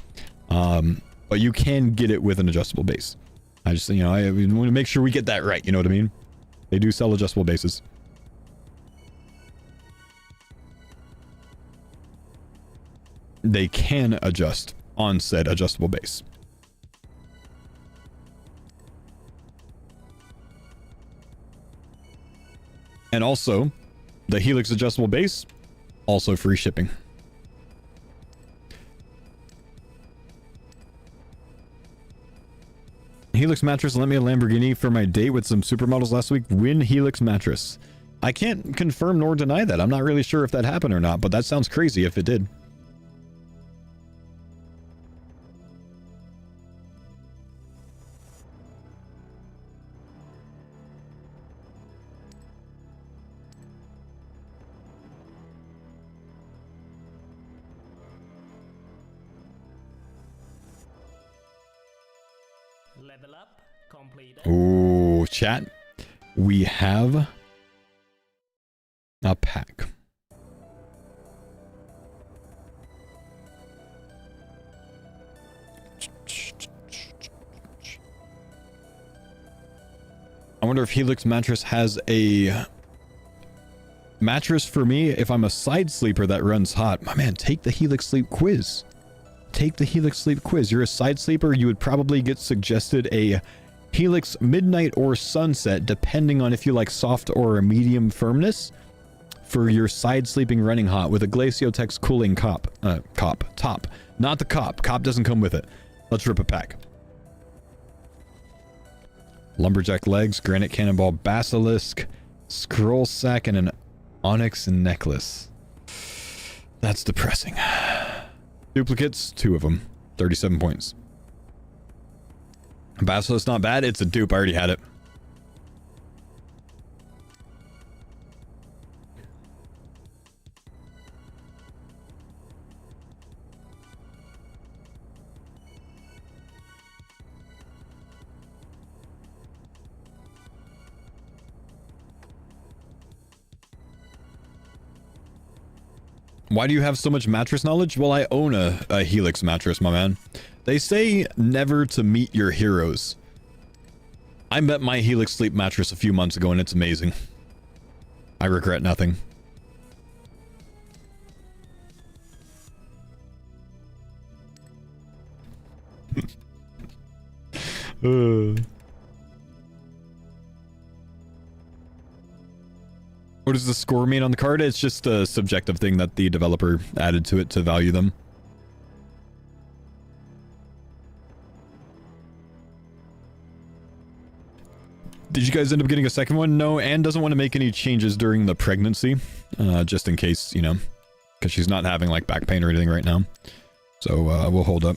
but you can get it with an adjustable base. I just, you know, I want to make sure we get that right. You know what I mean? They do sell adjustable bases. They can adjust on said adjustable base. And also, the Helix adjustable base, also free shipping. Helix mattress lent me a Lamborghini for my date with some supermodels last week. Win Helix mattress. I can't confirm nor deny that. I'm not really sure if that happened or not, but that sounds crazy if it did. Level up completed. Ooh, chat. We have a pack. I wonder if Helix mattress has a mattress for me if I'm a side sleeper that runs hot. My man, take the Helix sleep quiz. Take the Helix sleep quiz. You're a side sleeper, you would probably get suggested a Helix Midnight or Sunset, depending on if you like soft or medium firmness for your side sleeping running hot with a Glaciotex cooling top. Not the cop. Cop doesn't come with it. Let's rip a pack. Lumberjack legs, granite cannonball, basilisk, scroll sack, and an onyx necklace. That's depressing. Duplicates, 2 of them. 37 points. Basilisk not bad. It's a dupe. I already had it. Why do you have so much mattress knowledge? Well, I own a Helix mattress, my man. They say never to meet your heroes. I met my Helix sleep mattress a few months ago and it's amazing. I regret nothing. What does the score mean on the card? It's just a subjective thing that the developer added to it to value them. Did you guys end up getting a second one? No, Anne doesn't want to make any changes during the pregnancy. Just in case, you know, because she's not having like back pain or anything right now. So we'll hold up.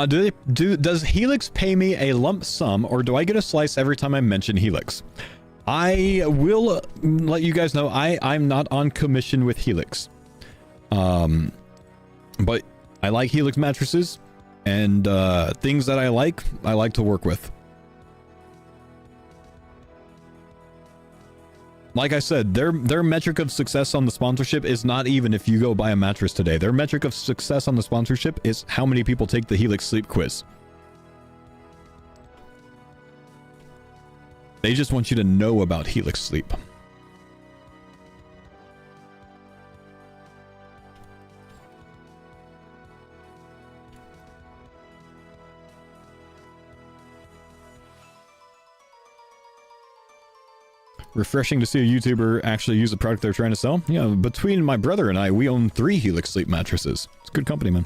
Does Helix pay me a lump sum, or do I get a slice every time I mention Helix? I will let you guys know I'm not on commission with Helix. But I like Helix mattresses, and things that I like to work with. Like I said, their metric of success on the sponsorship is not even if you go buy a mattress today. Their metric of success on the sponsorship is how many people take the Helix Sleep Quiz. They just want you to know about Helix Sleep. Refreshing to see a YouTuber actually use a product they're trying to sell. Yeah, between my brother and I, we own 3 Helix Sleep mattresses. It's good company, man.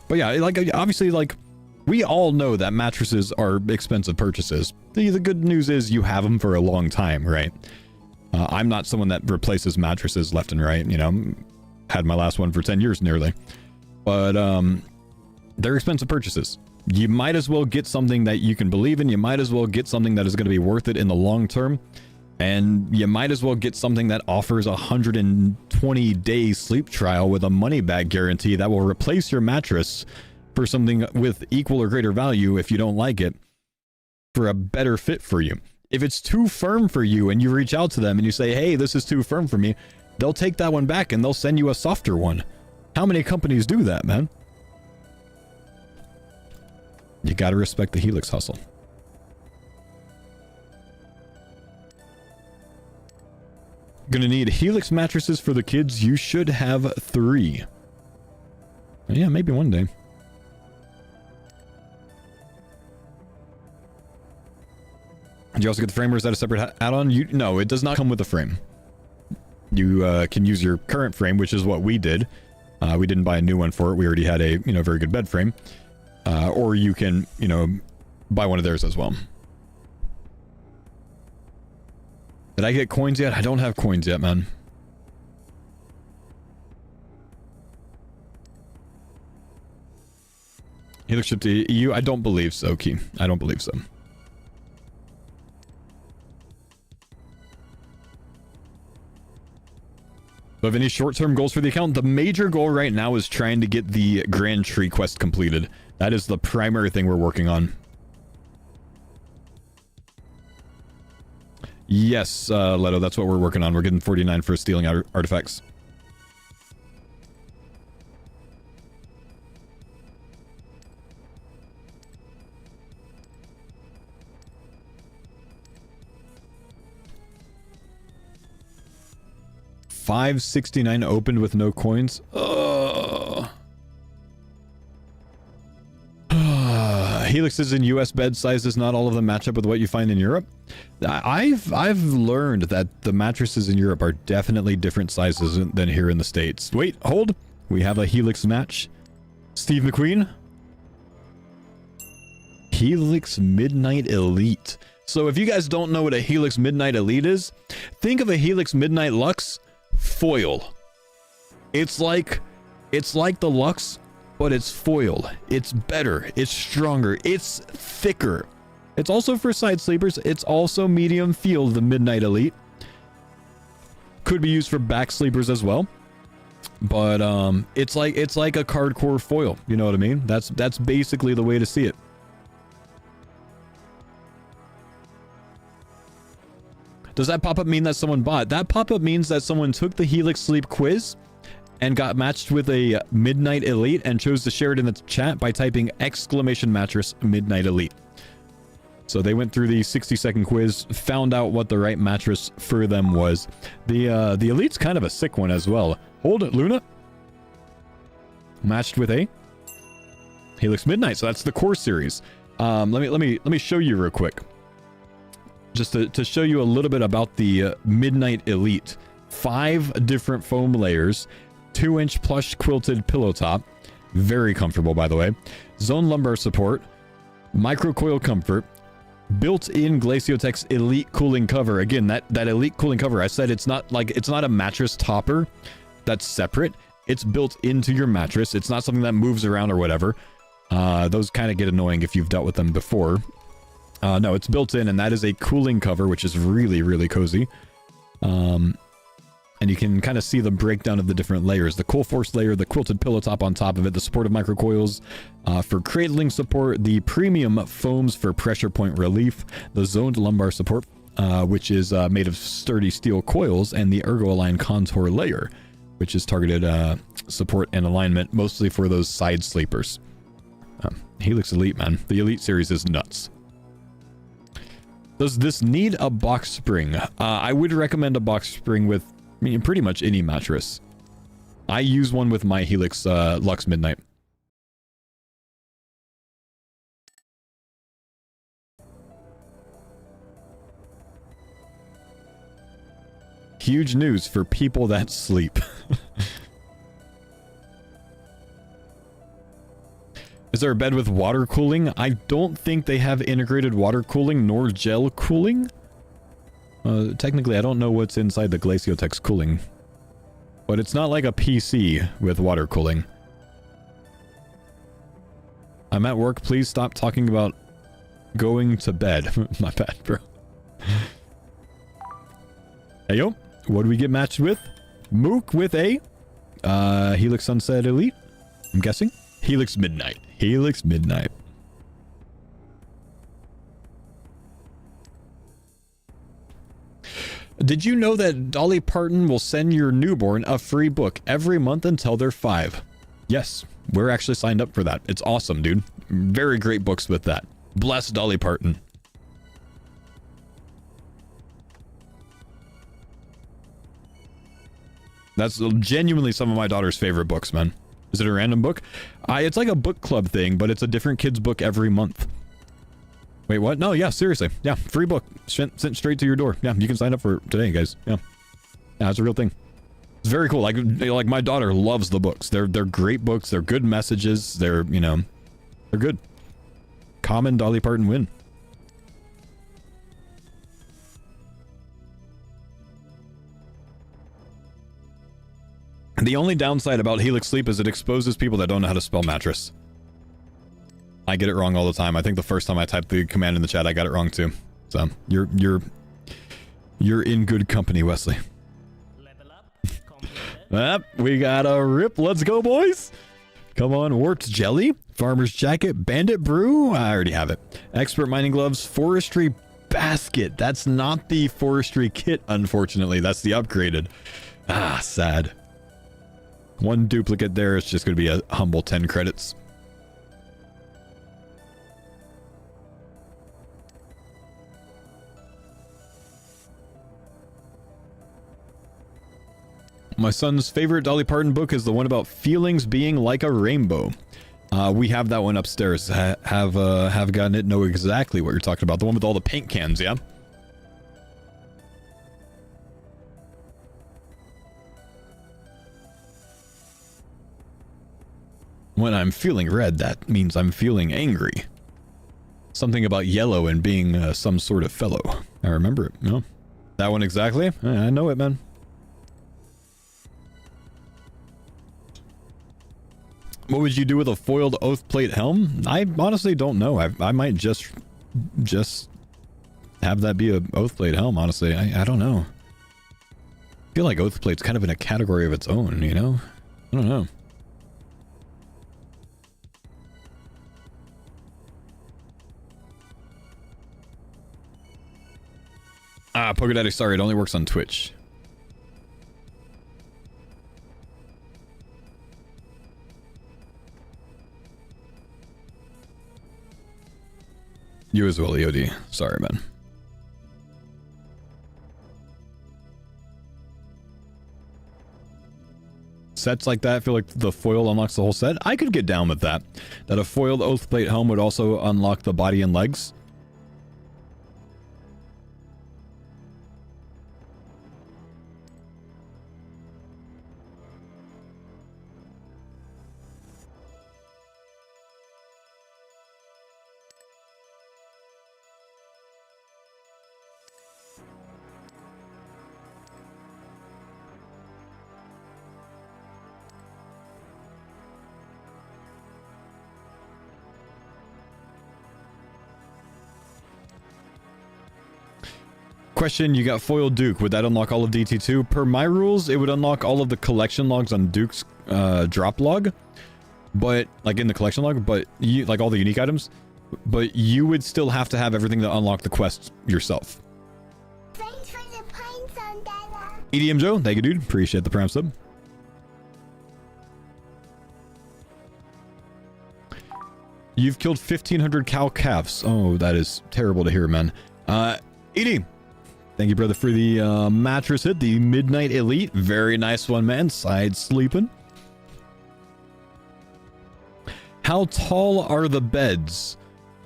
But yeah, like, obviously, like, we all know that mattresses are expensive purchases. The good news is you have them for a long time, right? I'm not someone that replaces mattresses left and right, you know. Had my last one for 10 years nearly. But they're expensive purchases. You might as well get something that you can believe in. You might as well get something that is going to be worth it in the long term. And you might as well get something that offers a 120-day sleep trial with a money-back guarantee that will replace your mattress for something with equal or greater value if you don't like it, for a better fit for you. If it's too firm for you and you reach out to them and you say, hey, this is too firm for me, they'll take that one back and they'll send you a softer one. How many companies do that, man? You gotta respect the Helix hustle. Gonna need Helix mattresses for the kids. You should have 3. Yeah, maybe one day. Did you also get the frame, or is that a separate add-on? No, it does not come with the frame. You can use your current frame, which is what we did. We didn't buy a new one for it. We already had a, you know, very good bed frame. Or you can, you know, buy one of theirs as well. Did I get coins yet? I don't have coins yet, man. Helix shipped to EU? I don't believe so, Key. I don't believe so. Do you have any short-term goals for the account? The major goal right now is trying to get the Grand Tree quest completed. That is the primary thing we're working on. Yes, Leto, that's what we're working on. We're getting 49 for stealing artifacts. $569 opened with no coins. Helixes in US bed sizes, not all of them match up with what you find in Europe. I've learned that the mattresses in Europe are definitely different sizes than here in the States. Wait, hold. We have a Helix match. Steve McQueen. Helix Midnight Elite. So if you guys don't know what a Helix Midnight Elite is, think of a Helix Midnight Lux foil. It's like the Lux, but it's foil. It's better. It's stronger. It's thicker. It's also for side sleepers. It's also medium field, the Midnight Elite. Could be used for back sleepers as well. But it's like a Cardcore foil. You know what I mean? That's basically the way to see it. Does that pop-up mean that someone bought? That pop-up means that someone took the Helix Sleep quiz and got matched with a Midnight Elite and chose to share it in the chat by typing !mattress Midnight Elite. So they went through the 60-second quiz, found out what the right mattress for them was. The Elite's kind of a sick one as well. Hold it, Luna. Matched with a Helix Midnight. So that's the core series. Let me show you real quick. Just to show you a little bit about the Midnight Elite. 5 different foam layers, 2-inch plush quilted pillow top, very comfortable by the way, zone lumbar support, micro coil comfort, built-in Glaciotex Elite cooling cover. Again, that Elite cooling cover, I said it's not a mattress topper that's separate. It's built into your mattress. It's not something that moves around or whatever. Those kind of get annoying if you've dealt with them before. No, it's built in, and that is a cooling cover, which is really, really cozy. And you can kind of see the breakdown of the different layers. The Cool Force layer, the quilted pillow top on top of it, the supportive microcoils for cradling support, the premium foams for pressure point relief, the zoned lumbar support, which is made of sturdy steel coils, and the Ergo-Align contour layer, which is targeted support and alignment, mostly for those side sleepers. Helix Elite, man. The Elite series is nuts. Does this need a box spring? I would recommend a box spring with pretty much any mattress. I use one with my Helix Lux Midnight. Huge news for people that sleep. Is there a bed with water cooling? I don't think they have integrated water cooling nor gel cooling. Technically, I don't know what's inside the Glaciotex cooling. But it's not like a PC with water cooling. I'm at work. Please stop talking about going to bed. My bad, bro. Hey, yo. What do we get matched with? Mook with a Helix Sunset Elite, I'm guessing. Helix Midnight. Helix Midnight. Did you know that Dolly Parton will send your newborn a free book every month until they're 5? Yes, we're actually signed up for that. It's awesome, dude. Very great books with that. Bless Dolly Parton. That's genuinely some of my daughter's favorite books, man. Is it a random book? It's like a book club thing, but it's a different kid's book every month. Wait, what? No, yeah, seriously. Yeah, free book. Sent straight to your door. Yeah, you can sign up for it today, guys. Yeah. Yeah, it's a real thing. It's very cool. Like my daughter loves the books. They're great books. They're good messages. They're good. Common Dolly Parton win. The only downside about Helix Sleep is it exposes people that don't know how to spell mattress. I get it wrong all the time. I think the first time I typed the command in the chat, I got it wrong too. So you're in good company, Wesley. We got a rip. Let's go, boys. Come on, Warped Jelly, Farmer's Jacket, Bandit Brew. I already have it. Expert Mining Gloves, Forestry basket. That's not the forestry kit, unfortunately. That's the upgraded. Ah, sad. One duplicate there is just going to be a humble 10 credits. My son's favorite Dolly Parton book is the one about feelings being like a rainbow. We have that one upstairs. Have gotten it. Know exactly what you're talking about. The one with all the paint cans, yeah? When I'm feeling red, that means I'm feeling angry. Something about yellow and being some sort of fellow. I remember it. No, that one exactly. I know it, man. What would you do with a foiled oath plate helm? I honestly don't know. I might just have that be a oath plate helm, honestly. I don't know. I feel like oath plate's kind of in a category of its own, you know? I don't know. Ah, Poké Daddy, sorry, it only works on Twitch. You as well, EOD. Sorry, man. Sets like that, I feel like the foil unlocks the whole set. I could get down with that. That a foiled Oathplate helm would also unlock the body and legs. Question, you got foiled Duke. Would that unlock all of DT2? Per my rules, it would unlock all of the collection logs on Duke's drop log. But, like in the collection log, but you, like all the unique items. But you would still have to have everything to unlock the quest yourself. Thanks for the pints on Dada. EDM Joe, thank you, dude. Appreciate the prime sub. You've killed 1,500 cow calves. Oh, that is terrible to hear, man. ED, thank you, brother, for the mattress hit, the Midnight Elite. Very nice one, man. Side sleeping. How tall are the beds?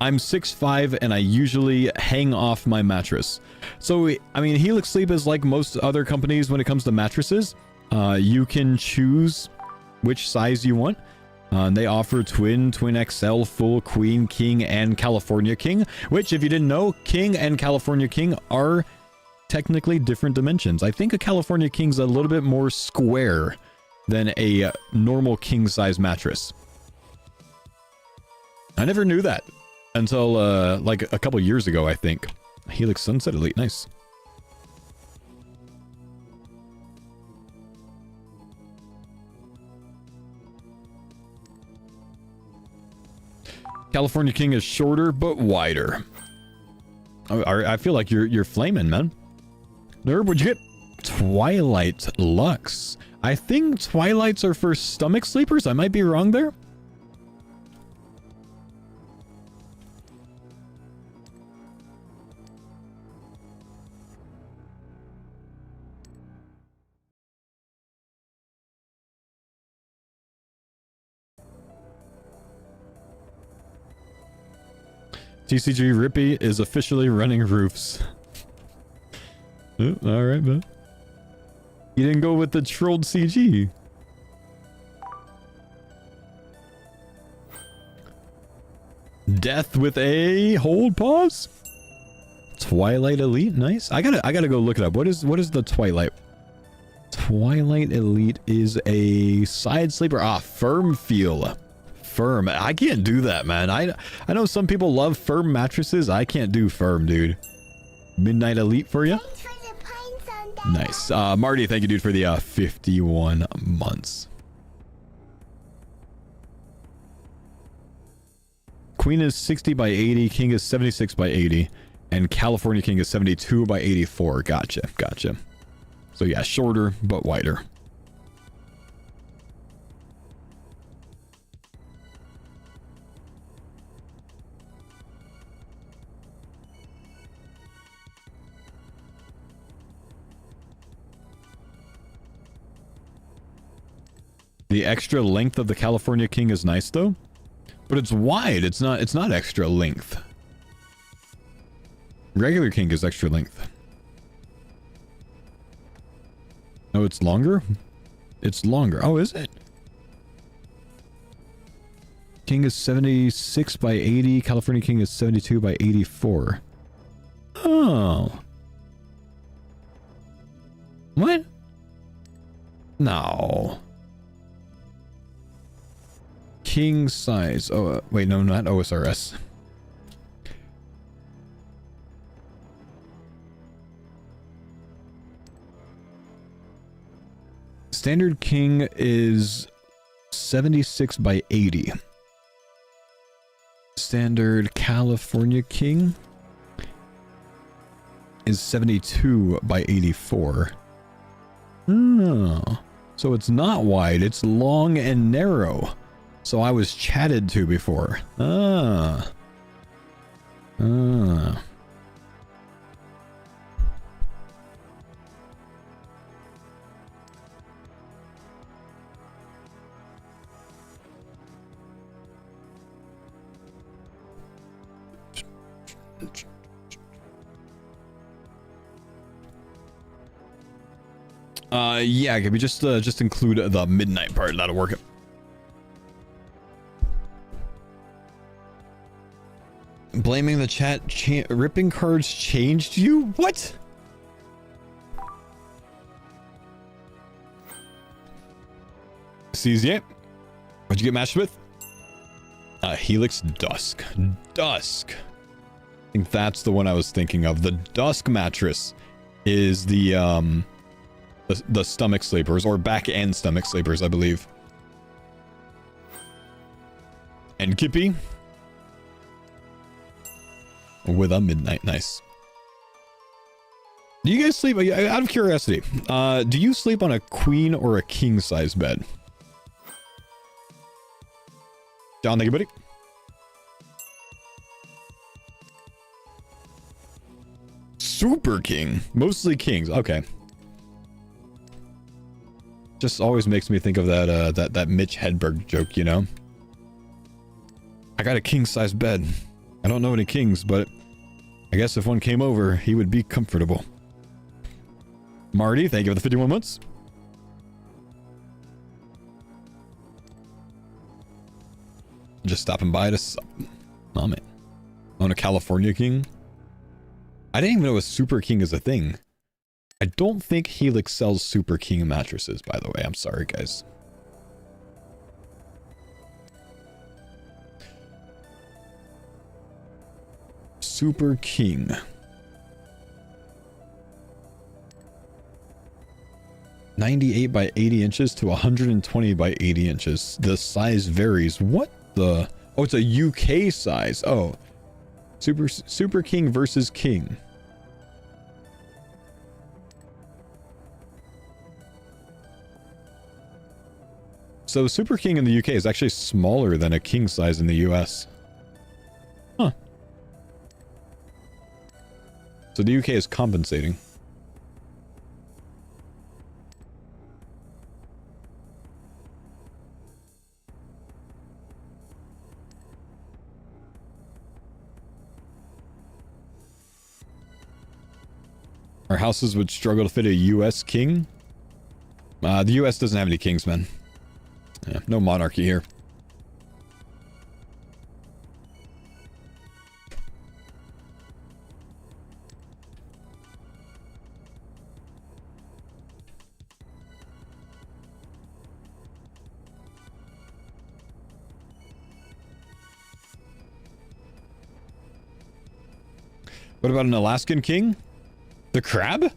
I'm 6'5", and I usually hang off my mattress. So, I mean, Helix Sleep is like most other companies when it comes to mattresses. You can choose which size you want. They offer Twin XL, Full, Queen, King, and California King, which, if you didn't know, King and California King are technically different dimensions. I think a California King's a little bit more square than a normal king-size mattress. I never knew that until, like, a couple years ago, I think. Helix Sunset Elite, nice. California King is shorter, but wider. I feel like you're flaming, man. Nerd, what'd you get? Twilight Lux. I think Twilights are for stomach sleepers. I might be wrong there. TCG Rippy is officially running roofs. Oh, alright, man. You didn't go with the trolled CG. Death with a hold pause? Twilight Elite, nice. I gotta go look it up. What is the Twilight? Twilight Elite is a side sleeper. Ah, firm feel. Firm. I can't do that, man. I know some people love firm mattresses. I can't do firm, dude. Midnight Elite for you. Thanks for the pints on Dada. Nice. Marty, thank you, dude, for the 51 months. Queen is 60 by 80. King is 76 by 80. And California King is 72 by 84. Gotcha, gotcha. So yeah, shorter, but wider. The extra length of the California King is nice though, but it's wide. It's not extra length. Regular King is extra length. Oh, it's longer? It's longer. Oh, is it? King is 76 by 80. California King is 72 by 84. Oh. What? No. King size. Oh, wait, no, not OSRS. Standard King is 76 by 80. Standard California King is 72 by 84. Oh. So it's not wide, it's long and narrow. So I was chatted to before. Ah. Ah. Yeah, can we just include the midnight part? That'll work. Blaming the chat, ripping cards changed you? What? Sees yet? What'd you get matched with? Helix Dusk. Dusk. I think that's the one I was thinking of. The Dusk mattress is the stomach sleepers, or back and stomach sleepers, I believe. And Kippy with a midnight. Nice. Do you guys sleep, out of curiosity, do you sleep on a queen or a king size bed? John, thank you, buddy. Super king. Mostly kings. Okay. Just always makes me think of that Mitch Hedberg joke, you know? I got a king-size bed. I don't know any kings, but I guess if one came over, he would be comfortable. Marty, thank you for the 51 months. Just stopping by to sup. Oh, man. Own a California king? I didn't even know a super king is a thing. I don't think Helix sells super king mattresses, by the way. I'm sorry, guys. Super king. $98 by 80 inches to 120 by 80 inches. The size varies. What the? Oh, it's a UK size. Oh. Super king versus king. So super king in the UK is actually smaller than a king size in the US. Huh. So the UK is compensating. Our houses would struggle to fit a US king. The US doesn't have any kings, man. Yeah, no monarchy here. What about an Alaskan king? The crab?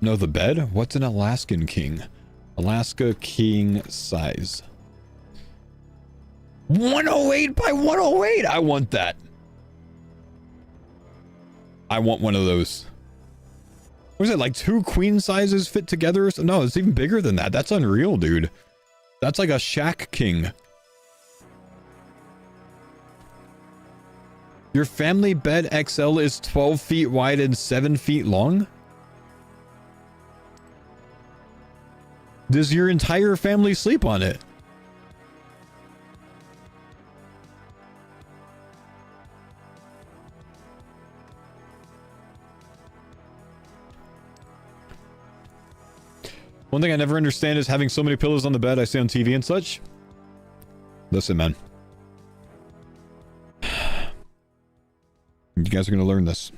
No, the bed? What's an Alaskan king? Alaska king size. 108 by 108. I want that. I want one of those. Was it like 2 queen sizes fit together? No, it's even bigger than that. That's unreal, dude. That's like a shack king. Your family bed XL is 12 feet wide and 7 feet long? Does your entire family sleep on it? One thing I never understand is having so many pillows on the bed I see on TV and such. Listen, man. You guys are going to learn this.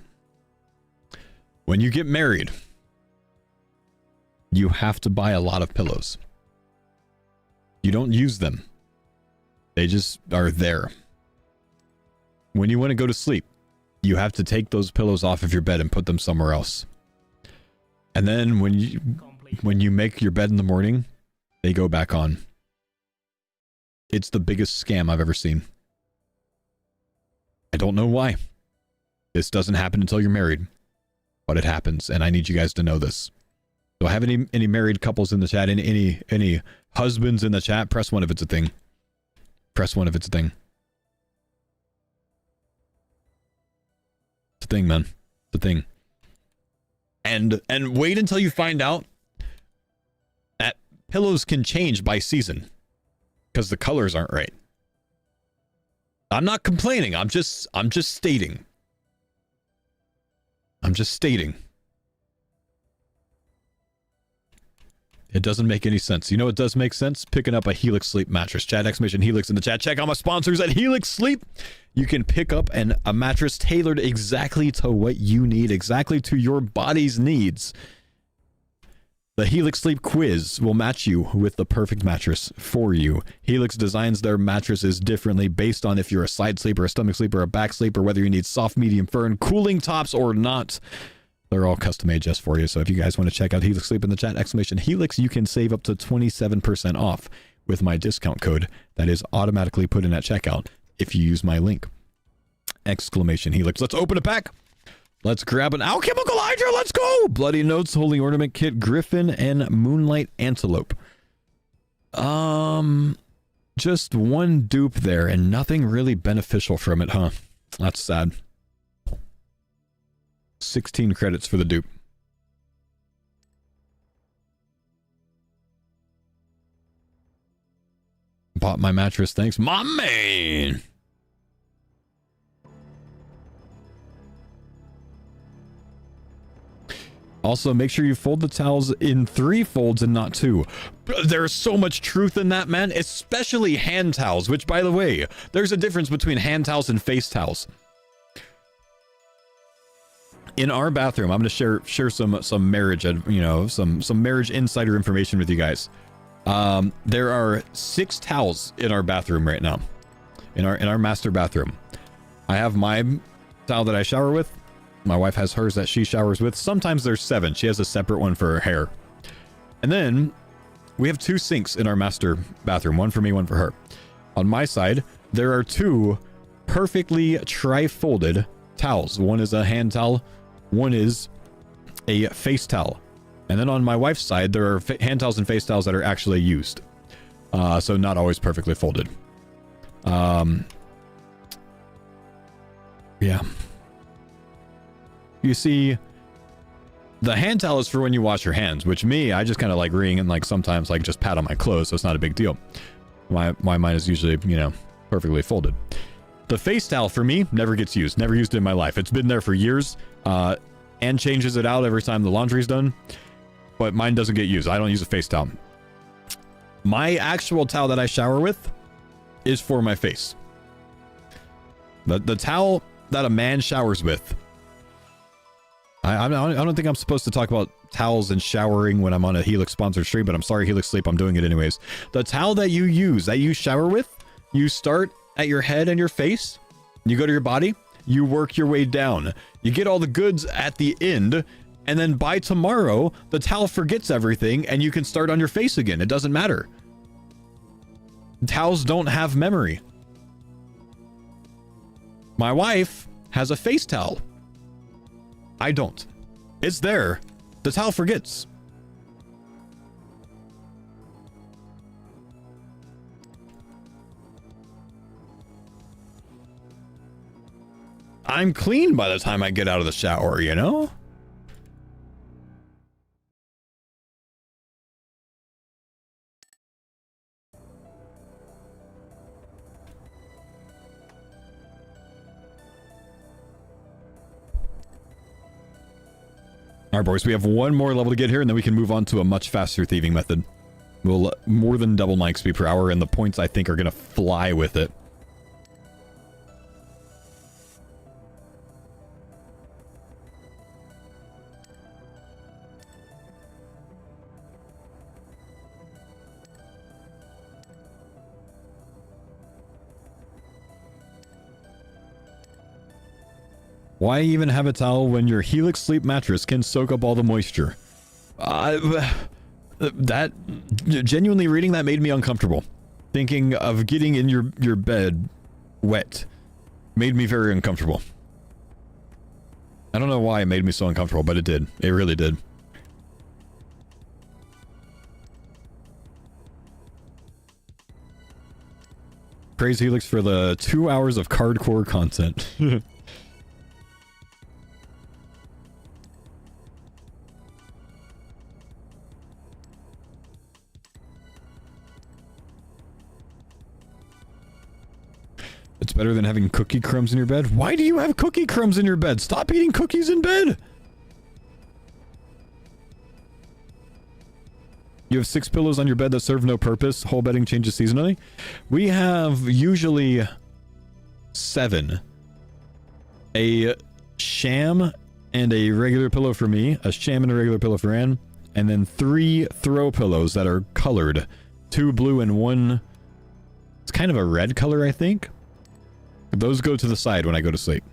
When you get married, you have to buy a lot of pillows. You don't use them. They just are there. When you want to go to sleep, you have to take those pillows off of your bed and put them somewhere else. And then when you make your bed in the morning, they go back on. It's the biggest scam I've ever seen. I don't know why. This doesn't happen until you're married, but it happens, and I need you guys to know this. Do I have any married couples in the chat? Any husbands in the chat? Press 1 if it's a thing. Press 1 if it's a thing. It's a thing, man. It's a thing. And wait until you find out that pillows can change by season because the colors aren't right. I'm not complaining. I'm just stating. I'm just stating. It doesn't make any sense. You know what does make sense? Picking up a Helix Sleep mattress. Chat exclamation Helix in the chat. Check out my sponsors at Helix Sleep. You can pick up a mattress tailored exactly to what you need, exactly to your body's needs. The Helix Sleep quiz will match you with the perfect mattress for you. Helix designs their mattresses differently based on if you're a side sleeper, a stomach sleeper, a back sleeper, whether you need soft, medium, firm, cooling tops or not. They're all custom made just for you. So if you guys want to check out Helix Sleep in the chat, exclamation Helix, you can save up to 27% off with my discount code that is automatically put in at checkout if you use my link. Exclamation Helix. Let's open a pack. Let's grab an alchemical hydra. Let's go. Bloody Notes, Holy Ornament Kit, Griffin, and Moonlight Antelope. Just one dupe there and nothing really beneficial from it, huh? That's sad. 16 credits for the dupe. Bought my mattress, thanks. My man! Also, make sure you fold the towels in 3 folds and not 2. There's so much truth in that, man. Especially hand towels, which, by the way, there's a difference between hand towels and face towels. In our bathroom, I'm going to share some marriage, some marriage insider information with you guys. There are 6 towels in our bathroom right now. In our master bathroom. I have my towel that I shower with. My wife has hers that she showers with. Sometimes there's 7. She has a separate one for her hair. And then we have 2 sinks in our master bathroom. One for me, one for her. On my side, there are 2 perfectly tri-folded towels. One is a hand towel. One is a face towel. And then on my wife's side, there are hand towels and face towels that are actually used. So not always perfectly folded. Yeah. You see, the hand towel is for when you wash your hands, which I just kind of like wring and like sometimes like just pat on my clothes, so it's not a big deal. My mine is usually, perfectly folded. The face towel for me never gets used. Never used it in my life. It's been there for years. And changes it out every time the laundry's done. But mine doesn't get used. I don't use a face towel. My actual towel that I shower with is for my face. The towel that a man showers with. I don't think I'm supposed to talk about towels and showering when I'm on a Helix sponsored stream, but I'm sorry, Helix Sleep, I'm doing it anyways. The towel that you use, that you shower with, you start at your head and your face, you go to your body, you work your way down. You get all the goods at the end, and then by tomorrow, the towel forgets everything and you can start on your face again. It doesn't matter. Towels don't have memory. My wife has a face towel. I don't. It's there. The towel forgets. I'm clean by the time I get out of the shower, you know? All right, boys, we have one more level to get here, and then we can move on to a much faster thieving method. We'll more than double my XP per hour, and the points, I think, are going to fly with it. Why even have a towel when your Helix Sleep mattress can soak up all the moisture? That genuinely reading that made me uncomfortable. Thinking of getting in your bed wet made me very uncomfortable. I don't know why it made me so uncomfortable, but it did. It really did. Praise Helix for the 2 hours of Cardcore content. It's better than having cookie crumbs in your bed. Why do you have cookie crumbs in your bed? Stop eating cookies in bed. You have 6 pillows on your bed that serve no purpose. Whole bedding changes seasonally. We have usually 7. A sham and a regular pillow for me. A sham and a regular pillow for Anne. And then 3 throw pillows that are colored. 2 blue and 1... It's kind of a red color, I think. Those go to the side when I go to sleep.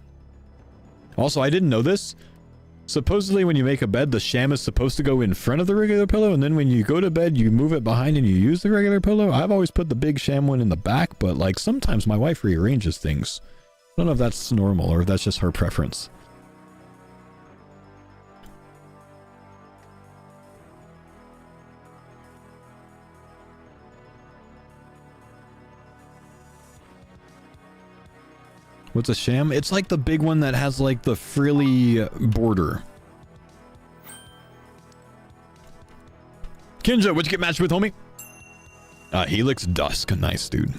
Also, I didn't know this. Supposedly, when you make a bed, the sham is supposed to go in front of the regular pillow, and then when you go to bed, you move it behind and you use the regular pillow. I've always put the big sham one in the back, but like sometimes my wife rearranges things. I don't know if that's normal or if that's just her preference. What's a sham? It's like the big one that has like the frilly border. Kinja, what'd you get matched with, homie? Helix Dusk. Nice, dude.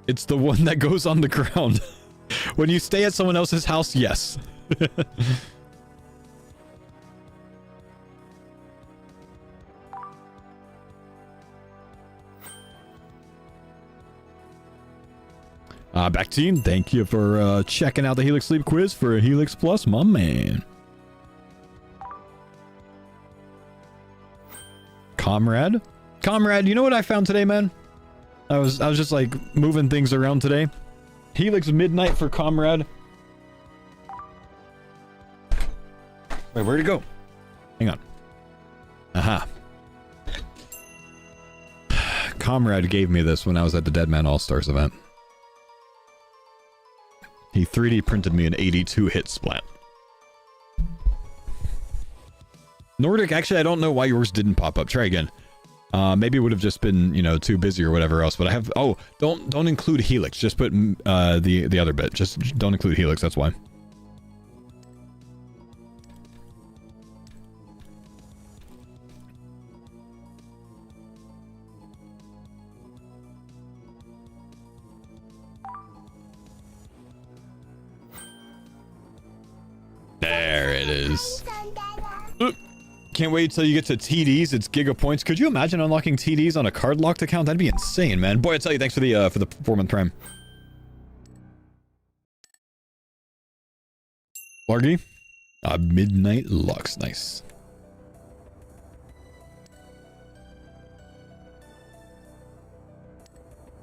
It's the one that goes on the ground. When you stay at someone else's house, yes. Back to you. Thank you for checking out the Helix Sleep quiz for a Helix Plus, my man. Comrade? Comrade, you know what I found today, man? I was just like moving things around today. Helix Midnight for Comrade. Wait, where'd it go? Hang on. Aha. Comrade gave me this when I was at the Deadman All-Stars event. He 3D printed me an 82 hit splat. Nordic, actually, I don't know why yours didn't pop up. Try again. Maybe it would have just been, you know, too busy or whatever else. But I have... Oh, don't include Helix. Just put the other bit. Just don't include Helix. That's why. There it is. Can't wait till you get to TDs. It's Giga Points. Could you imagine unlocking TDs on a card locked account? That'd be insane, man. Boy, I tell you, thanks for the 4-month prime. Largy? Midnight Lux. Nice.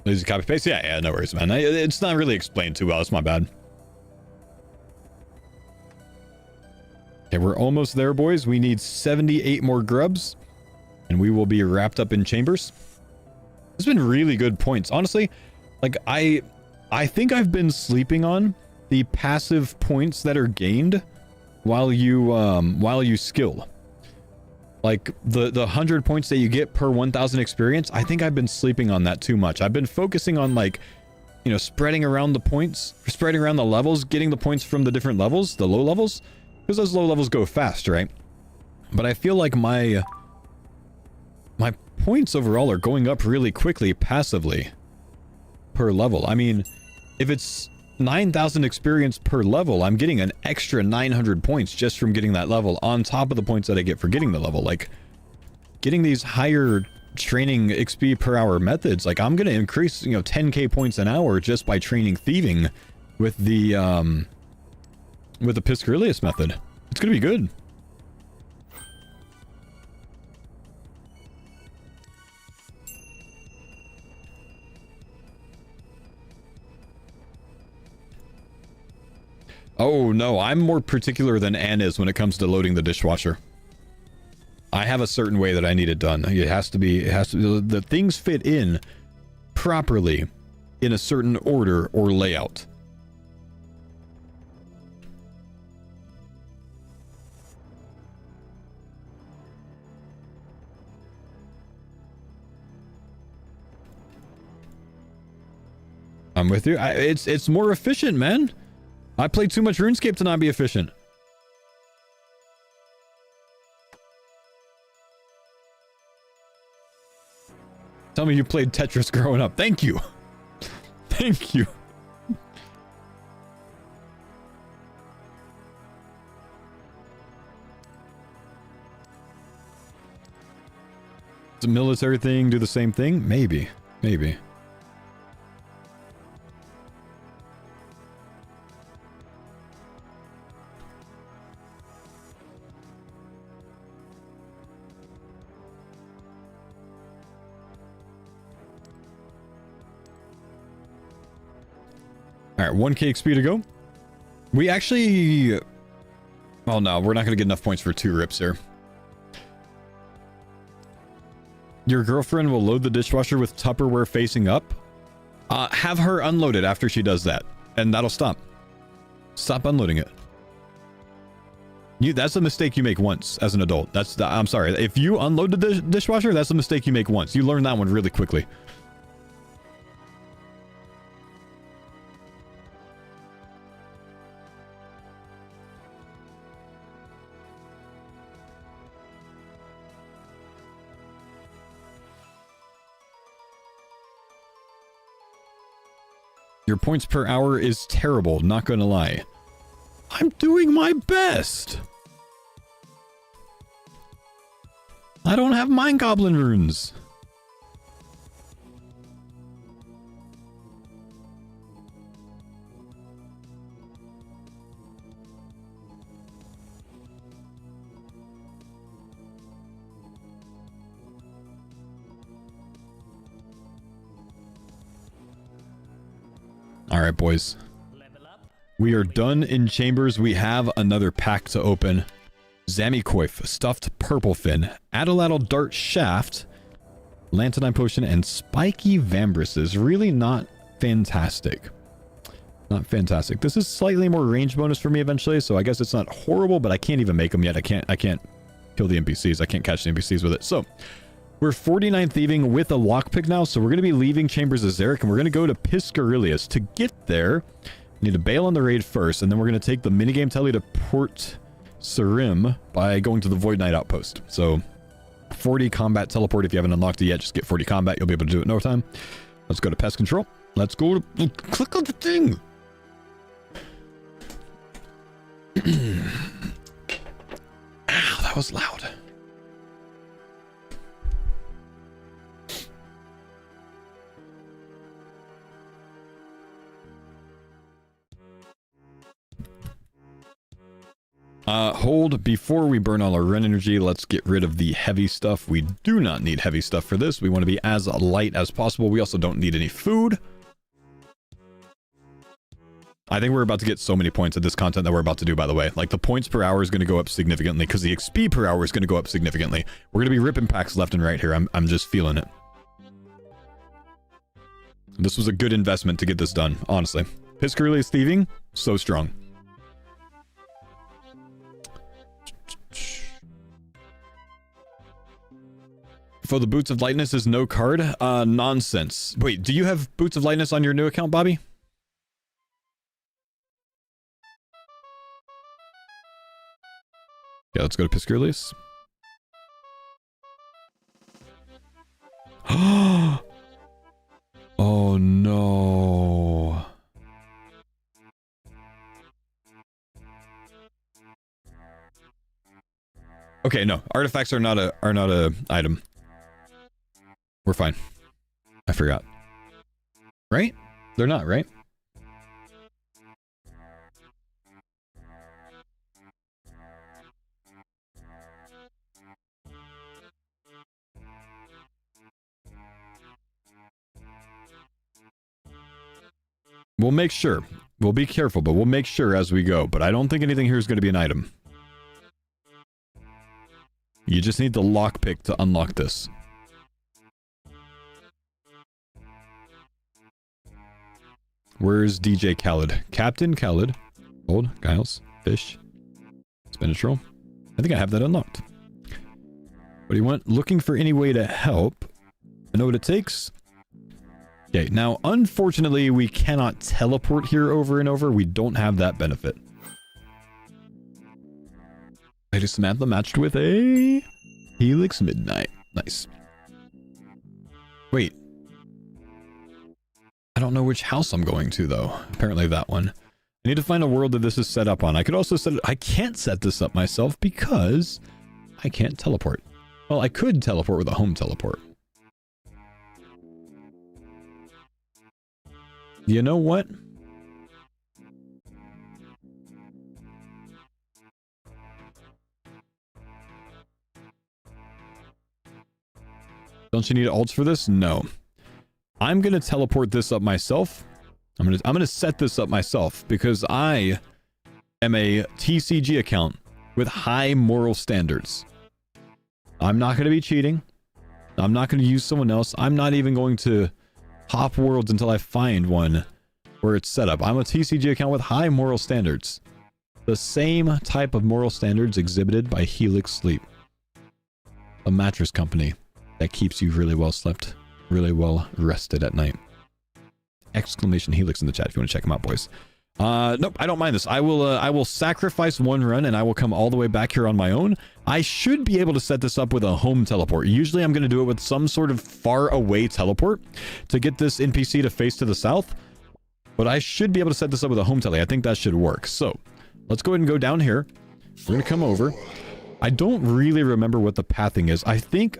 Lazy copy paste? Yeah, no worries, man. It's not really explained too well. It's my bad. Okay, we're almost there, boys. We need 78 more grubs, and we will be wrapped up in chambers. It's been really good points. Honestly, like, I think I've been sleeping on the passive points that are gained while you skill. Like, the 100 points that you get per 1,000 experience, I think I've been sleeping on that too much. I've been focusing on, like, you know, spreading around the points, spreading around the levels, getting the points from the different levels, the low levels, because those low levels go fast, right? But I feel like my points overall are going up really quickly passively per level. I mean, if it's 9,000 experience per level, I'm getting an extra 900 points just from getting that level on top of the points that I get for getting the level. Like, getting these higher training XP per hour methods, like, I'm gonna increase, you know, 10k points an hour just by training thieving with the Piscarius method. It's gonna be good. Oh no, I'm more particular than Anne is when it comes to loading the dishwasher. I have a certain way that I need it done. It has to be, the things fit in properly in a certain order or layout. I'm with you. It's more efficient, man. I played too much RuneScape to not be efficient. Tell me you played Tetris growing up. Thank you. Thank you. It's a military thing, do the same thing? Maybe. Maybe. Alright, 1k XP to go. We actually... Oh no, we're not going to get enough points for 2 rips here. Your girlfriend will load the dishwasher with Tupperware facing up. Have her unload it after she does that. And that'll stop. Stop unloading it. That's a mistake you make once as an adult. I'm sorry. If you unload the dishwasher, that's a mistake you make once. You learn that one really quickly. Your points per hour is terrible, not gonna lie. I'm doing my best! I don't have Mind Goblin runes. Alright, boys. We are done in chambers. We have another pack to open. Zamikoif, Stuffed Purplefin, Adelatl Dart Shaft, Lanternine Potion, and Spiky Vambrace is really not fantastic. Not fantastic. This is slightly more range bonus for me eventually, so I guess it's not horrible, but I can't even make them yet. I can't kill the NPCs. I can't catch the NPCs with it. So, we're 49 thieving with a lockpick now, so we're going to be leaving Chambers of Zarek, and we're going to go to Piscarius. To get there, we need to bail on the raid first, and then we're going to take the minigame telly to Port Sarim by going to the Void Knight outpost. So, 40 combat teleport. If you haven't unlocked it yet, just get 40 combat. You'll be able to do it in no time. Let's go to pest control. Let's go to... Click on the thing! Ow, that was loud. Hold before we burn all our run energy. Let's get rid of the heavy stuff. We do not need heavy stuff for this. We want to be as light as possible. We also don't need any food. I think we're about to get so many points at this content that we're about to do, by the way. Like, the points per hour is going to go up significantly because the XP per hour is going to go up significantly. We're going to be ripping packs left and right here. I'm just feeling it. This was a good investment to get this done, honestly. Piscurlius Thieving, so strong. For the Boots of Lightness is no card. Nonsense. Wait, do you have Boots of Lightness on your new account, Bobby? Yeah, let's go to Piscurlius. Oh no. Okay, no. Artifacts are not a item. We're fine. I forgot. Right? They're not, right? We'll make sure. We'll be careful, but we'll make sure as we go. But I don't think anything here is going to be an item. You just need the lockpick to unlock this. Where's DJ Khaled? Captain Khaled. Gold, Giles, Fish, Spinatral. I think I have that unlocked. What do you want? Looking for any way to help. I know what it takes. Okay, now, unfortunately, we cannot teleport here over and over. We don't have that benefit. Lady Samantha matched with a Helix Midnight. Nice. Wait. I don't know which house I'm going to, though. Apparently that one. I need to find a world that this is set up on. I could also set it... I can't set this up myself because I can't teleport. Well, I could teleport with a home teleport. You know what? Don't you need ults for this? No. I'm gonna teleport this up myself. I'm gonna set this up myself because I am a TCG account with high moral standards. I'm not gonna be cheating. I'm not gonna use someone else. I'm not even going to hop worlds until I find one where it's set up. I'm a TCG account with high moral standards. The same type of moral standards exhibited by Helix Sleep, a mattress company that keeps you really well slept, really well rested at night. Exclamation Helix in the chat if you want to check them out, boys. Nope, I don't mind this. I will sacrifice one run and I will come all the way back here on my own. I should be able to set this up with a home teleport. Usually I'm going to do it with some sort of far away teleport to get this NPC to face to the south. But I should be able to set this up with a home tele. I think that should work. So let's go ahead and go down here. We're going to come over. I don't really remember what the pathing is. I think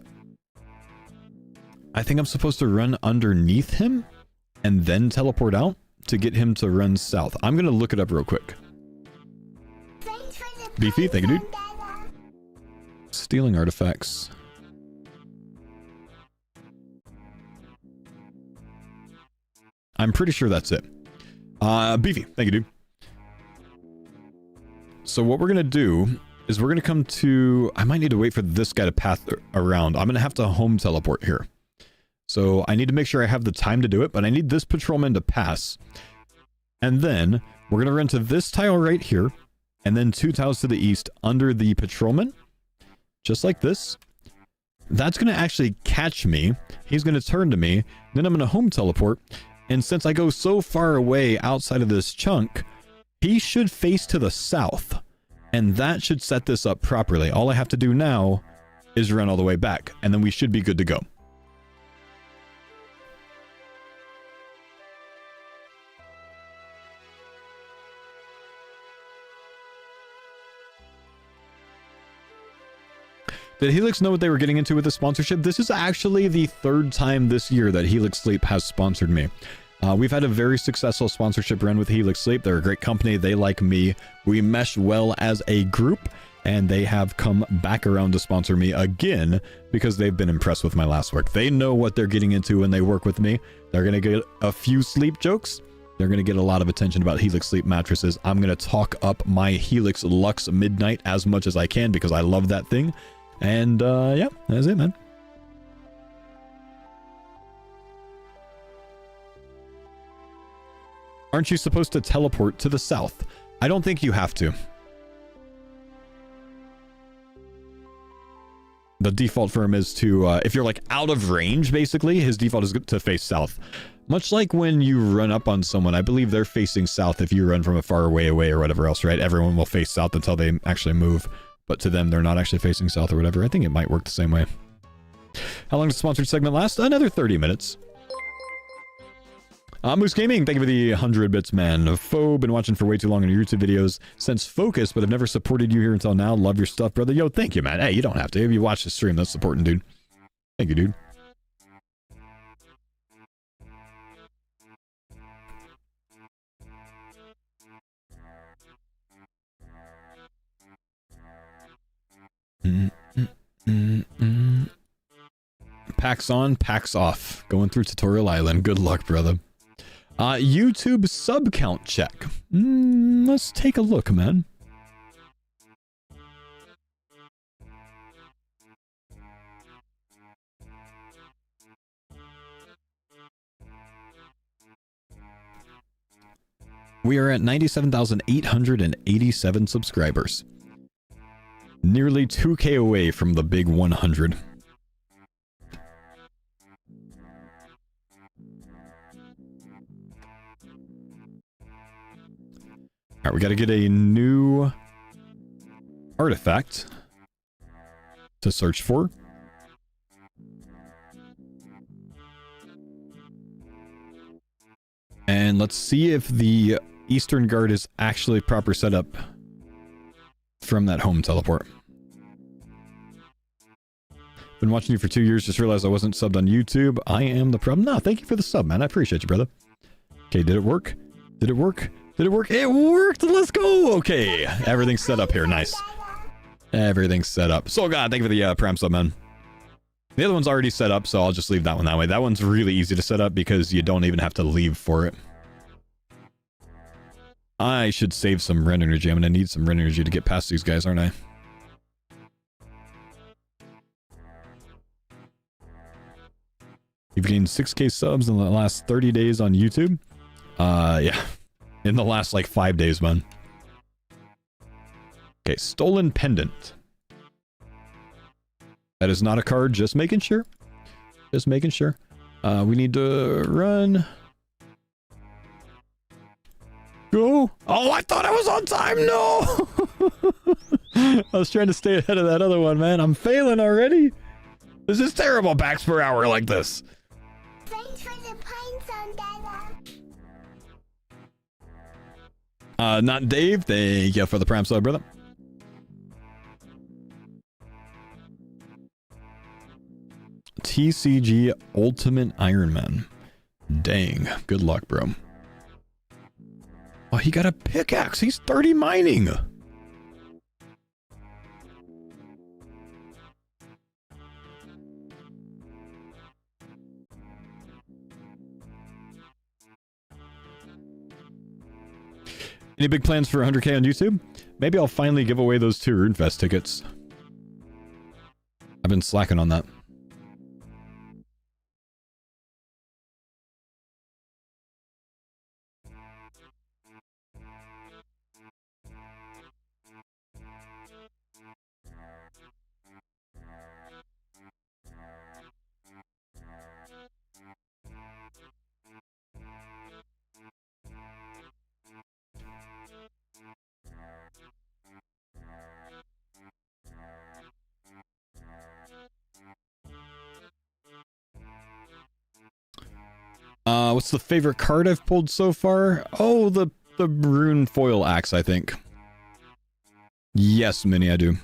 I'm supposed to run underneath him and then teleport out to get him to run south. I'm going to look it up real quick. Beefy, thank you, dude. Stealing artifacts. I'm pretty sure that's it. Beefy, thank you, dude. So what we're going to do is we're going to come to... I might need to wait for this guy to path around. I'm going to have to home teleport here. So I need to make sure I have the time to do it, but I need this patrolman to pass. And then we're going to run to this tile right here, and then 2 tiles to the east under the patrolman. Just like this. That's going to actually catch me. He's going to turn to me. Then I'm going to home teleport. And since I go so far away outside of this chunk, he should face to the south. And that should set this up properly. All I have to do now is run all the way back, and then we should be good to go. Did Helix know what they were getting into with the sponsorship? This is actually the 3rd time this year that Helix Sleep has sponsored me. We've had a very successful sponsorship run with Helix Sleep. They're a great company. They like me. We mesh well as a group, and they have come back around to sponsor me again because they've been impressed with my last work. They know what they're getting into when they work with me. They're going to get a few sleep jokes, They're going to get a lot of attention about Helix Sleep mattresses. I'm going to talk up my Helix Lux Midnight as much as I can because I love that thing. And yeah, that's it, man. Aren't you supposed to teleport to the south? I don't think you have to. The default for him is to, if you're like out of range, basically, his default is to face south. Much like when you run up on someone, I believe they're facing south if you run from a far way away or whatever else, right? Everyone will face south until they actually move. But to them, they're not actually facing south or whatever. I think it might work the same way. How long does the sponsored segment last? Another 30 minutes. Moose Gaming, thank you for the 100 bits, man. Foe, been watching for way too long on your YouTube videos since Focus, but I've never supported you here until now. Love your stuff, brother. Yo, thank you, man. Hey, you don't have to. If you watch the stream, that's supporting, dude. Thank you, dude. Packs on, packs off. Going through Tutorial Island. Good luck, brother. YouTube sub count check. Let's take a look, man. We are at 97,887 subscribers. Nearly 2K away from the big 100. Alright, we gotta get a new artifact to search for. And let's see if the Eastern Guard is actually proper setup from that home teleport. Been watching you for 2 years, just realized I wasn't subbed on YouTube. I am the problem. No, thank you for the sub, man. I appreciate you, brother. Okay, did it work? Did it work? Did it work? It worked! Let's go! Okay, everything's set up here. Nice. Everything's set up. So, God, thank you for the Prime sub, man. The other one's already set up, so I'll just leave that one that way. That one's really easy to set up because you don't even have to leave for it. I should save some ren energy. I'm going to need some ren energy to get past these guys, aren't I? You've gained 6K subs in the last 30 days on YouTube. Yeah. In the last, like, 5 days, man. Okay, stolen pendant. That is not a card, just making sure. Just making sure. We need to run. Go. Oh, I thought I was on time. No. I was trying to stay ahead of that other one, man. I'm failing already. This is terrible. Backs per hour like this. Thanks for the pines on Dada. Not Dave. Thank you for the Prime sub, brother. TCG Ultimate Iron Man. Dang. Good luck, bro. Oh, he got a pickaxe. He's 30 mining. Any big plans for 100K on YouTube? Maybe I'll finally give away those 2 RuneFest tickets. I've been slacking on that. What's the favorite card I've pulled so far? Oh, the rune foil axe, I think. Yes, Minnie, I do.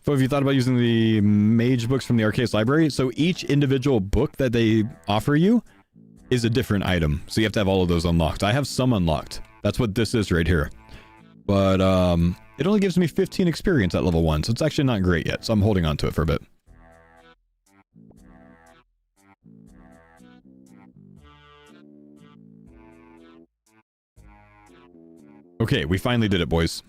So have you thought about using the mage books from the Arceus library? So each individual book that they offer you is a different item. So you have to have all of those unlocked. I have some unlocked. That's what this is right here. But it only gives me 15 experience at level 1, so it's actually not great yet. So I'm holding on to it for a bit. Okay, we finally did it, boys.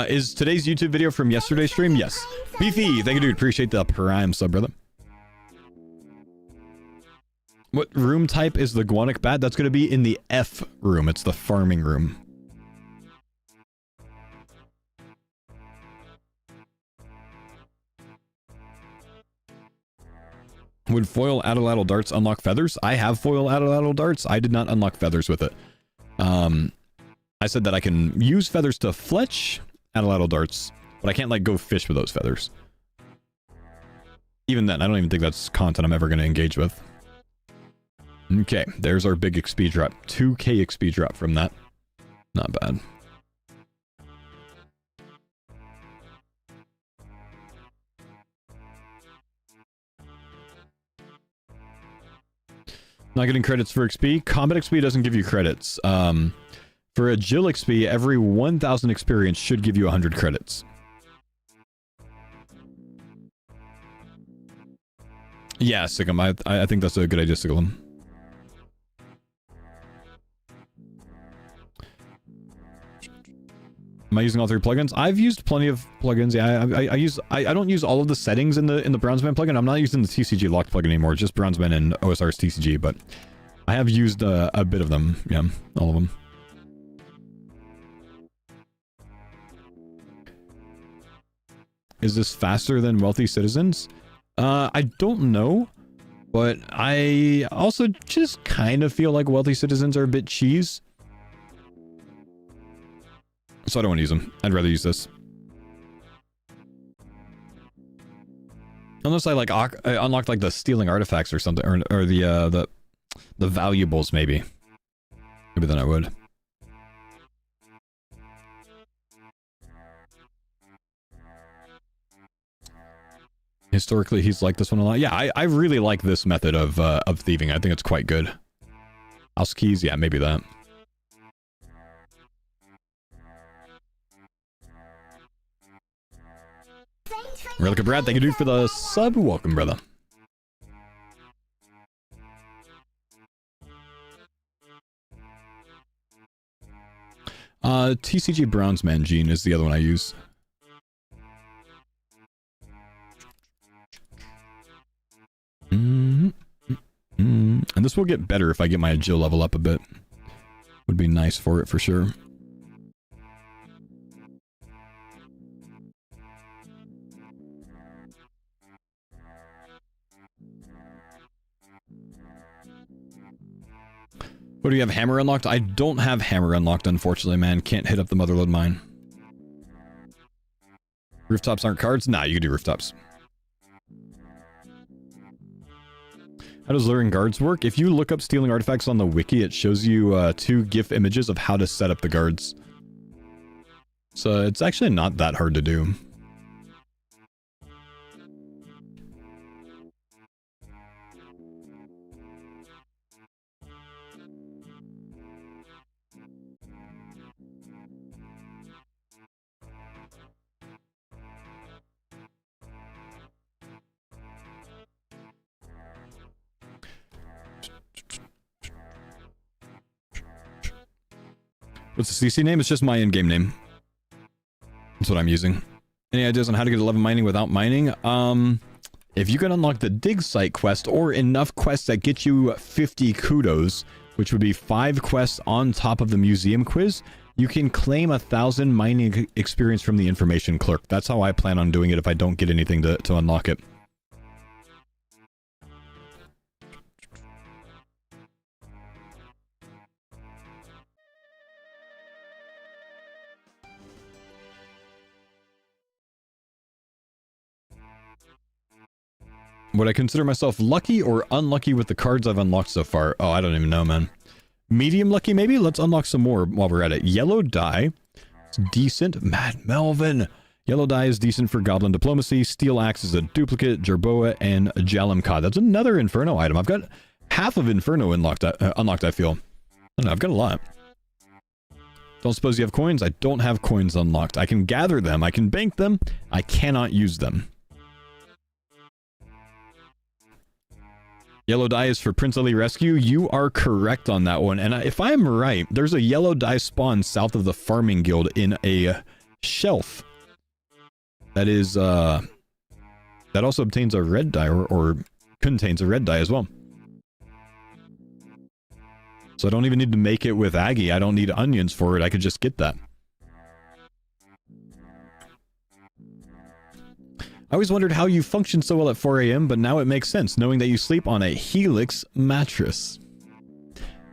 Is today's YouTube video from yesterday's stream? Yes. Beefy, thank you, dude. Appreciate the prime sub, brother. What room type is the guanic bat? That's going to be in the F room. It's the farming room. Would foil atlatl darts unlock feathers? I have foil atlatl darts. I did not unlock feathers with it. I said that I can use feathers to fletch atlatl darts, but I can't like go fish with those feathers. Even then, I don't even think that's content I'm ever going to engage with. Okay, there's our big XP drop. 2k XP drop from that. Not bad. Not getting credits for XP. Combat XP doesn't give you credits. For Agile XP, every 1,000 experience should give you 100 credits. Yeah, Sigum. I think that's a good idea, Sigum. Am I using all 3 plugins? I've used plenty of plugins. Yeah, I don't use all of the settings in the Bronzeman plugin. I'm not using the TCG locked plugin anymore. Just Bronzeman and OSR's TCG, but I have used a bit of them. Yeah, all of them. Is this faster than Wealthy Citizens? I don't know, but I also just kind of feel like Wealthy Citizens are a bit cheese. So I don't want to use them. I'd rather use this. Unless I like unlocked like the stealing artifacts or something, or the valuables maybe. Maybe then I would. Historically, he's liked this one a lot. Yeah, I really like this method of thieving. I think it's quite good. House keys, yeah, maybe that. Relica Brad, thank you, dude, for the sub. Welcome, brother. TCG Bronzeman Gene is the other one I use. And this will get better if I get my Agile level up a bit. Would be nice for it for sure. What do you have, hammer unlocked? I don't have hammer unlocked, unfortunately, man. Can't hit up the motherlode mine. Rooftops aren't cards? Nah, you can do rooftops. How does luring guards work? If you look up stealing artifacts on the wiki, it shows you 2 GIF images of how to set up the guards. So it's actually not that hard to do. What's the CC name? It's just my in-game name. That's what I'm using. Any ideas on how to get 11 mining without mining? If you can unlock the dig site quest or enough quests that get you 50 kudos, which would be 5 quests on top of the museum quiz, you can claim 1,000 mining experience from the information clerk. That's how I plan on doing it if I don't get anything to unlock it. Would I consider myself lucky or unlucky with the cards I've unlocked so far? Oh, I don't even know, man. Medium lucky, maybe? Let's unlock some more while we're at it. Yellow die. It's decent. Mad Melvin. Yellow dye is decent for Goblin Diplomacy. Steel Axe is a duplicate. Jerboa and Jalamkad. That's another Inferno item. I've got half of Inferno unlocked, I feel. I don't know, I've got a lot. Don't suppose you have coins? I don't have coins unlocked. I can gather them. I can bank them. I cannot use them. Yellow dye is for Prince Ali Rescue. You are correct on that one. And if I'm right, there's a yellow dye spawn south of the Farming Guild in a shelf. That is, that also obtains a red dye, or contains a red dye as well. So I don't even need to make it with Aggie. I don't need onions for it. I could just get that. I always wondered how you function so well at 4 a.m., but now it makes sense, knowing that you sleep on a Helix mattress.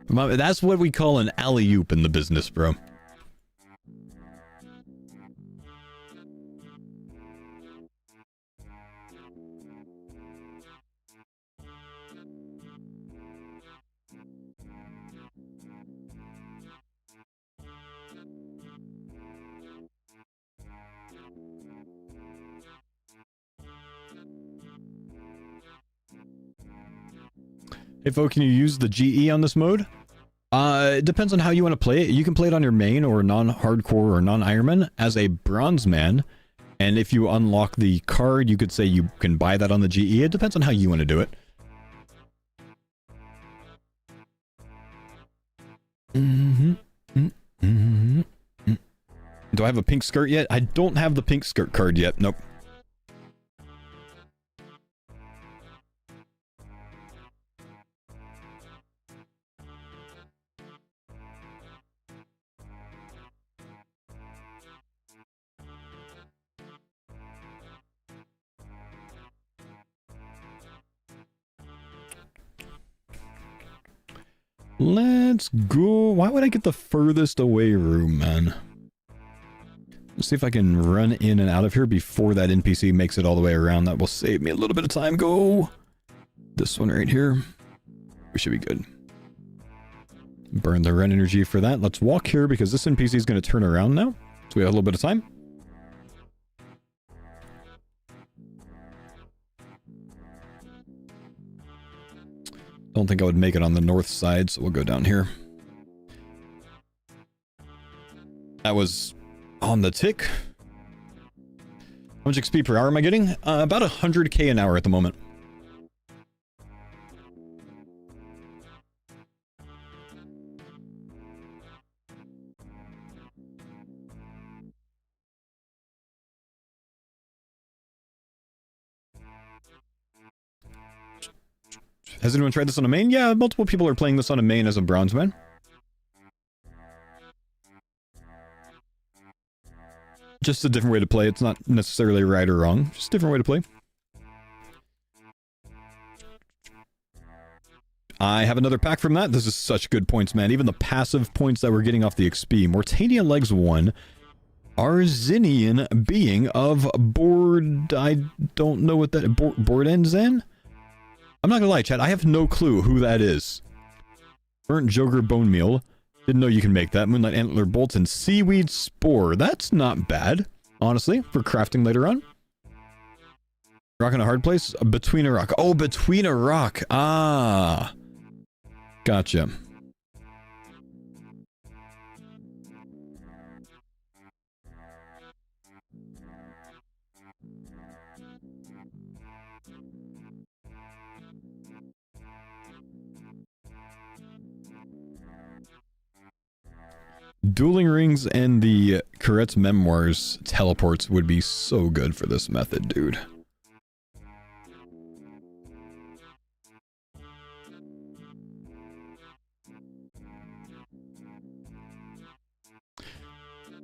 That's what we call an alley-oop in the business, bro. Hey, Fo, can you use the GE on this mode? It depends on how you want to play it. You can play it on your main or non-hardcore or non-Ironman as a bronze man. And if you unlock the card, you could say you can buy that on the GE. It depends on how you want to do it. Do I have a pink skirt yet? I don't have the pink skirt card yet. Nope. Let's go. Why would I get the furthest away room, man? Let's see if I can run in and out of here before that NPC makes it all the way around. That will save me a little bit of time. Go. This one right here. We should be good. Burn the run energy for that. Let's walk here because this NPC is going to turn around now. So we have a little bit of time. Don't think I would make it on the north side, so we'll go down here. That was on the tick. How much XP per hour am I getting? About 100k an hour at the moment. Has anyone tried this on a main? Yeah, multiple people are playing this on a main as a bronze man. Just a different way to play. It's not necessarily right or wrong. Just a different way to play. I have another pack from that. This is such good points, man. Even the passive points that we're getting off the XP. Mortania Legs 1. Arzinian Being of Board... I don't know what that... Bordenzen? I'm not gonna lie, chat. I have no clue who that is. Burnt Joker Bone Meal. Didn't know you can make that. Moonlight Antler Bolts and Seaweed Spore. That's not bad, honestly, for crafting later on. Rock in a hard place? Between a rock. Oh, between a rock. Ah. Gotcha. Dueling Rings and the Corette's Memoirs teleports would be so good for this method, dude.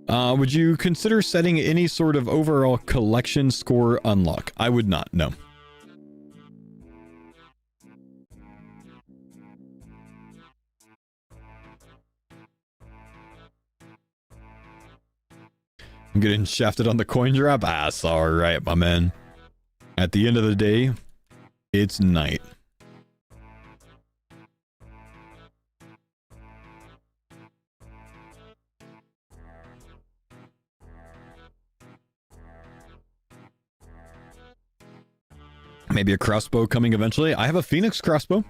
Would you consider setting any sort of overall collection score unlock? I would not, no. I'm getting shafted on the coin drop? Ah, it's alright, my man. At the end of the day, it's night. Maybe a crossbow coming eventually. I have a Phoenix crossbow.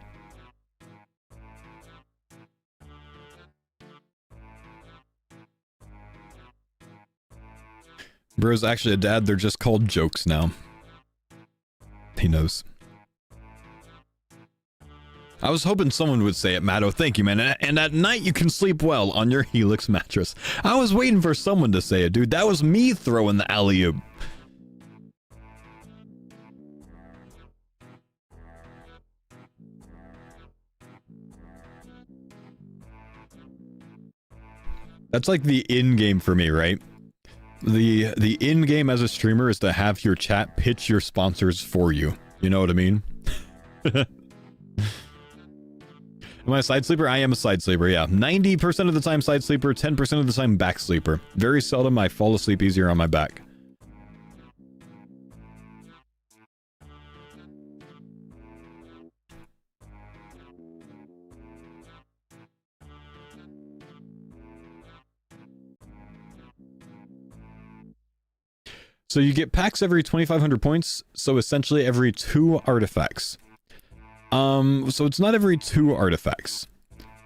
Bro's actually a dad. They're just called jokes now. He knows. I was hoping someone would say it, Matto. Thank you, man. And at night you can sleep well on your Helix mattress. I was waiting for someone to say it, dude. That was me throwing the alley-oop. That's like the in-game for me, right? The in-game as a streamer is to have your chat pitch your sponsors for you. You know what I mean? Am I a side sleeper? I am a side sleeper, yeah. 90% of the time side sleeper, 10% of the time back sleeper. Very seldom I fall asleep easier on my back. So you get packs every 2,500 points, so essentially every 2 artifacts. So it's not every 2 artifacts.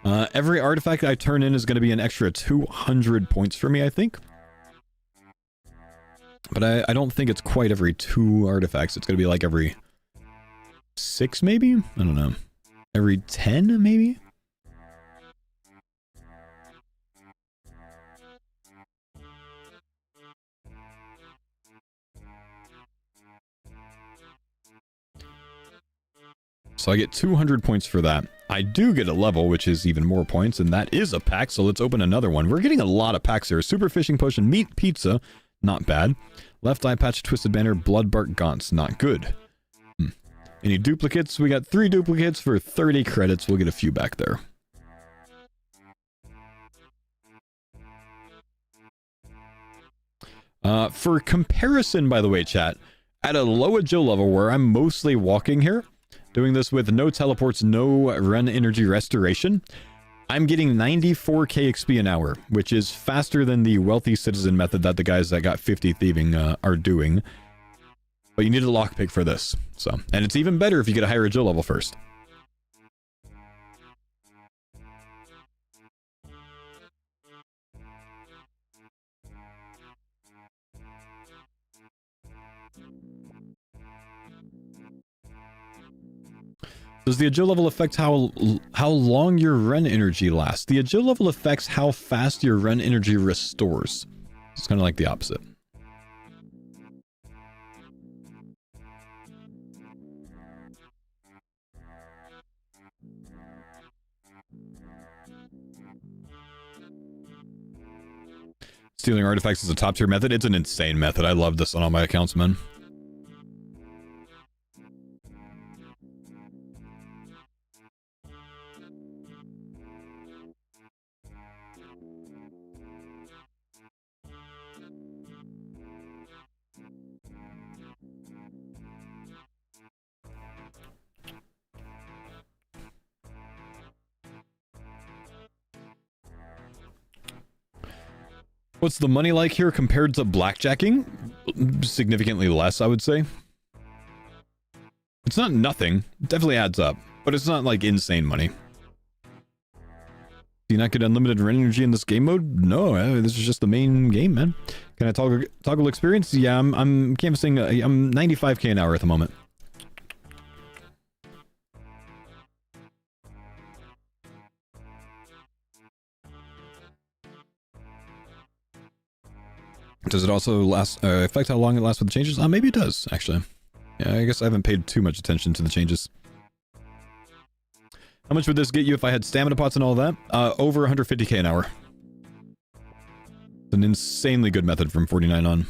Every artifact I turn in is going to be an extra 200 points for me, I think. But I don't think it's quite every 2 artifacts. It's going to be like every 6, maybe? I don't know. Every 10, maybe? So I get 200 points for that. I do get a level, which is even more points, and that is a pack, so let's open another one. We're getting a lot of packs here. Super Fishing Potion, Meat Pizza, not bad. Left Eye Patch, Twisted Banner, Bloodbark Gaunts, not good. Any duplicates? We got 3 duplicates for 30 credits. We'll get a few back there. For comparison, by the way, chat, at a low agil level where I'm mostly walking here, doing this with no teleports, no run energy restoration, I'm getting 94k XP an hour, which is faster than the wealthy citizen method that the guys that got 50 thieving are doing. But you need a lockpick for this. So, and it's even better if you get a higher agil level first. Does the agil level affect how long your run energy lasts? The agil level affects how fast your run energy restores. It's kind of like the opposite. Stealing artifacts is a top tier method. It's an insane method. I love this on all my accounts, man. What's the money like here compared to blackjacking? Significantly less, I would say. It's not nothing. It definitely adds up. But it's not like insane money. Do you not get unlimited run energy in this game mode? No, this is just the main game, man. Can I toggle experience? Yeah, I'm canvassing. I'm 95k an hour at the moment. Does it also last affect how long it lasts with the changes? Maybe it does, actually. Yeah, I guess I haven't paid too much attention to the changes. How much would this get you if I had stamina pots and all that? Over 150k an hour. It's an insanely good method from 49 on.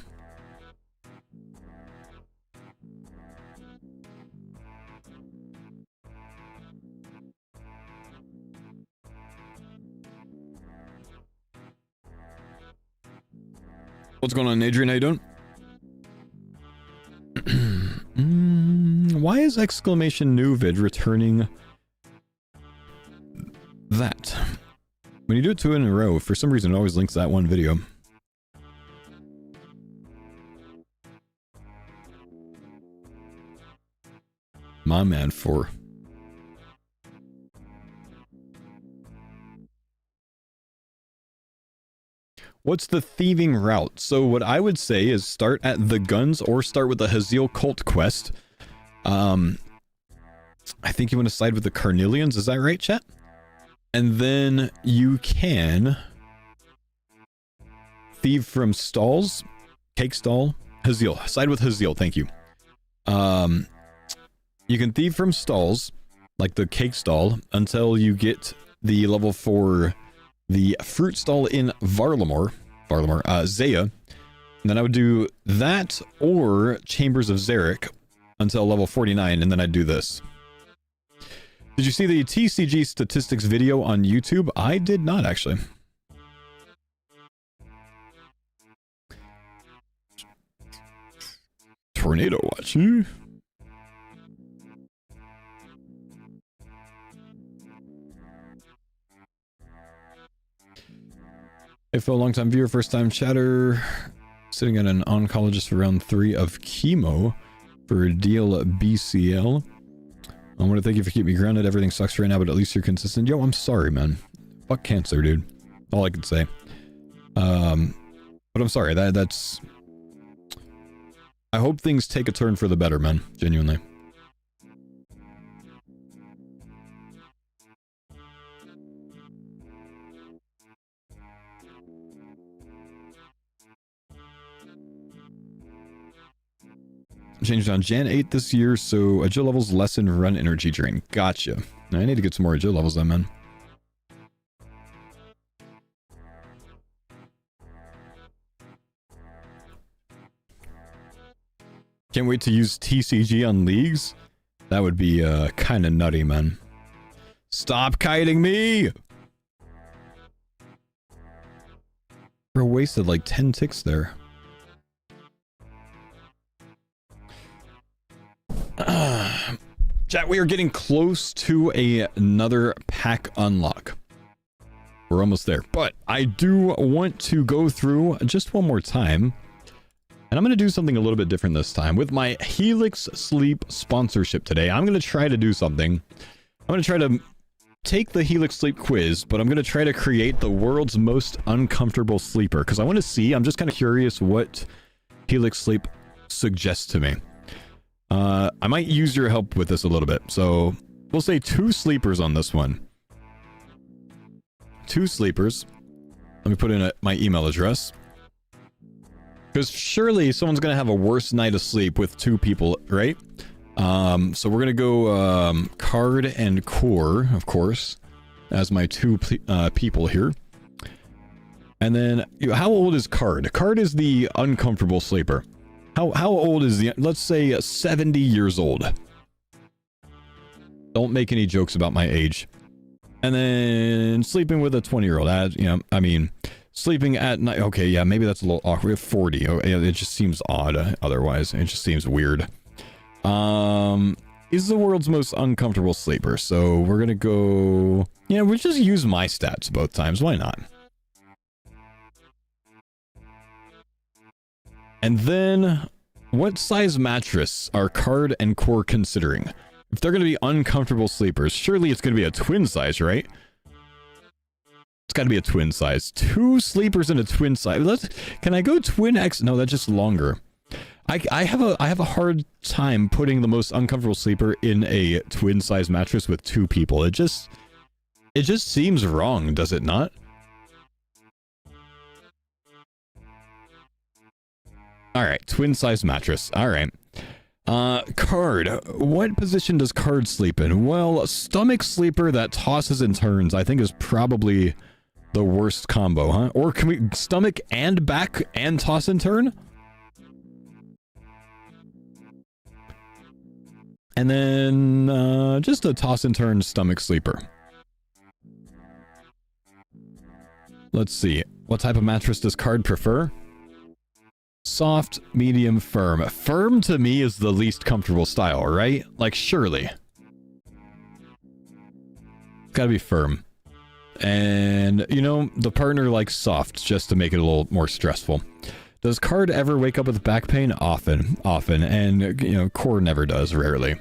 What's going on, Adrian? How you doing? Why is exclamation new vid returning that? When you do it 2 in a row, for some reason it always links that one video. my man for? What's the thieving route? So what I would say is start at the guns or start with the Haziel cult quest. I think you want to side with the Carnelians, is that right, chat? And then you can thieve from stalls, cake stall, Haziel. Side with Haziel, thank you. You can thieve from stalls, like the cake stall, until you get the level 4 the fruit stall in Zaya. And then I would do that or Chambers of Zarek until level 49, and then I'd do this. Did you see the TCG statistics video on YouTube? I did not, actually. Tornado watch. If a long-time viewer, first-time chatter, sitting at an oncologist for round 3 of chemo for deal BCL. I want to thank you for keeping me grounded. Everything sucks right now, but at least you're consistent. Yo, I'm sorry, man. Fuck cancer, dude. All I can say. But I'm sorry. That's... I hope things take a turn for the better, man. Genuinely. Changed on Jan 8 this year, so agile levels lessen run energy drain. Gotcha. I need to get some more agile levels then, man. Can't wait to use TCG on leagues. That would be kind of nutty, man. Stop kiting me! Bro wasted like 10 ticks there. Chat, we are getting close to another pack unlock. We're almost there, but I do want to go through just one more time, and I'm going to do something a little bit different this time with my Helix Sleep sponsorship today. I'm going to try to do something. I'm going to try to take the Helix Sleep quiz, but I'm going to try to create the world's most uncomfortable sleeper, because I want to see, I'm just kind of curious what Helix Sleep suggests to me. I might use your help with this a little bit. So we'll say 2 sleepers on this one. 2 sleepers. Let me put in my email address. Because surely someone's going to have a worse night of sleep with 2 people, right? So we're going to go Card and Core, of course, as my 2 people here. And then, how old is Card? Card is the uncomfortable sleeper. How old is the... Let's say 70 years old. Don't make any jokes about my age. And then sleeping with a 20-year-old. You know, I mean, sleeping at night... Okay, yeah, maybe that's a little awkward. 40. Oh, yeah, it just seems odd otherwise. It just seems weird. Is the world's most uncomfortable sleeper. So we're going to go... Yeah, we'll just use my stats both times. Why not? And then, what size mattress are Card and Core considering? If they're going to be uncomfortable sleepers, surely it's going to be a twin size, right? It's got to be a twin size. 2 sleepers in a twin size. Can I go twin X? No, that's just longer. I have a hard time putting the most uncomfortable sleeper in a twin size mattress with 2 people. It just seems wrong, does it not? Alright, twin size mattress. Alright. Card. What position does Card sleep in? Well, stomach sleeper that tosses and turns, I think is probably the worst combo, huh? Or can we stomach and back and toss and turn? And then, just a toss and turn stomach sleeper. Let's see. What type of mattress does Card prefer? Soft, medium, firm. Firm to me is the least comfortable style, right? Like, surely. It's gotta be firm. And, you know, the partner likes soft, just to make it a little more stressful. Does Card ever wake up with back pain? Often. And, you know, Core never does, rarely.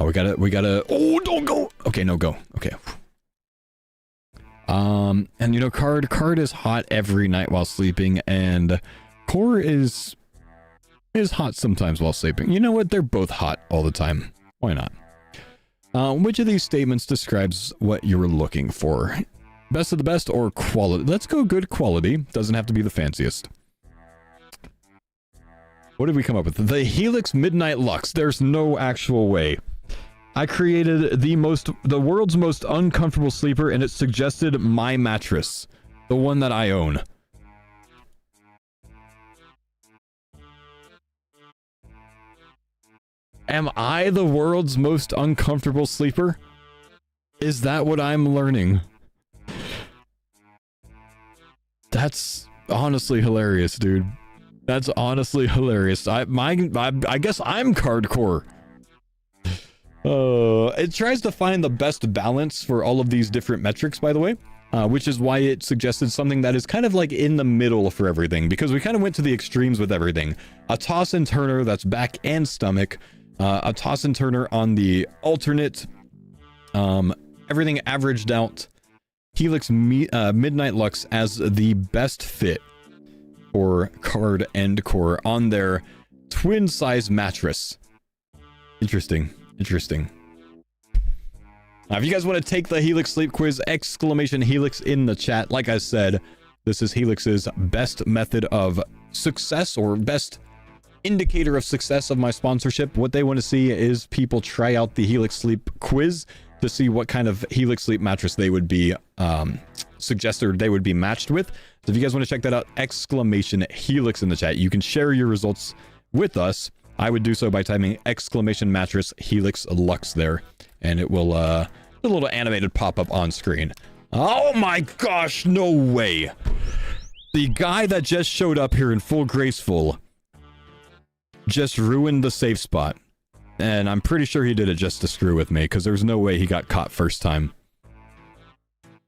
Oh, we gotta. Oh, don't go. Okay, no, go. Okay. And you know, card is hot every night while sleeping, and core is hot sometimes while sleeping. You know what? They're both hot all the time. Why not? Which of these statements describes what you're looking for? Best of the best or quality? Let's go good quality. Doesn't have to be the fanciest. What did we come up with? The Helix Midnight Lux. There's no actual way. I created the world's most uncomfortable sleeper, and it suggested my mattress. The one that I own. Am I the world's most uncomfortable sleeper? Is that what I'm learning? That's honestly hilarious, dude. That's honestly hilarious. I guess I'm Cardcore. It tries to find the best balance for all of these different metrics, by the way, which is why it suggested something that is kind of like in the middle for everything, because we kind of went to the extremes with everything. A toss and turner that's back and stomach, a toss and turner on the alternate, everything averaged out. Helix Midnight Lux as the best fit for card and core on their twin size mattress. Interesting. Now, if you guys want to take the Helix sleep quiz, exclamation Helix in the chat. Like I said, this is Helix's best method of success, or best indicator of success of my sponsorship. What they want to see is people try out the Helix sleep quiz to see what kind of Helix sleep mattress they would be suggested they would be matched with. So if you guys want to check that out, exclamation Helix in the chat. You can share your results with us. I would do so by typing exclamation mattress Helix Lux there, and it will a little animated pop-up on screen. Oh my gosh, no way. The guy that just showed up here in full graceful just ruined the safe spot. And I'm pretty sure he did it just to screw with me, because there's no way he got caught first time.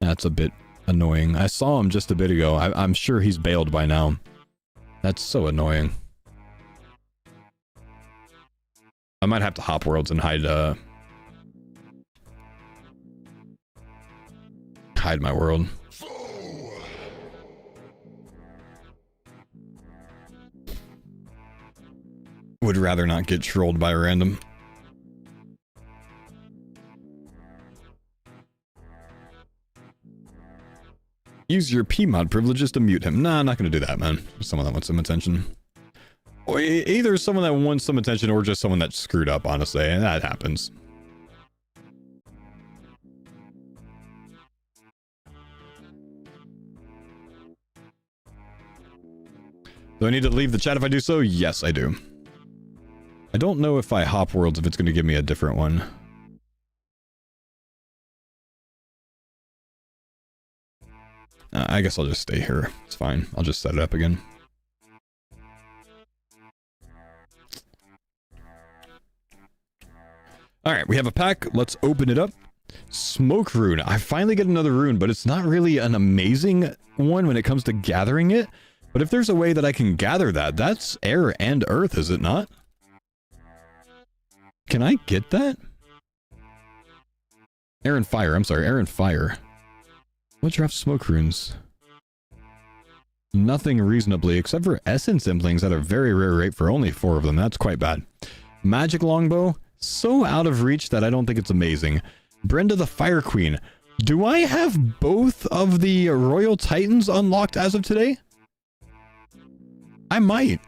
That's a bit annoying. I saw him just a bit ago. I'm sure he's bailed by now. That's so annoying. I might have to hop worlds and hide my world. Would rather not get trolled by a random. Use your PMod privileges to mute him. Nah, I'm not gonna do that, man. Someone that wants some attention. Or either someone that wants some attention or just someone that screwed up, honestly. And that happens. Do I need to leave the chat if I do so? Yes, I do. I don't know if I hop worlds if it's going to give me a different one. I guess I'll just stay here. It's fine. I'll just set it up again. Alright, we have a pack. Let's open it up. Smoke rune. I finally get another rune, but it's not really an amazing one when it comes to gathering it. But if there's a way that I can gather that, that's air and earth, is it not? Can I get that? Air and fire. I'm sorry, air and fire. What drops smoke runes? Nothing reasonably, except for essence implings at a very rare rate for only 4 of them. That's quite bad. Magic longbow. So out of reach that I don't think it's amazing. Brenda the Fire Queen. Do I have both of the Royal Titans unlocked as of today? I might.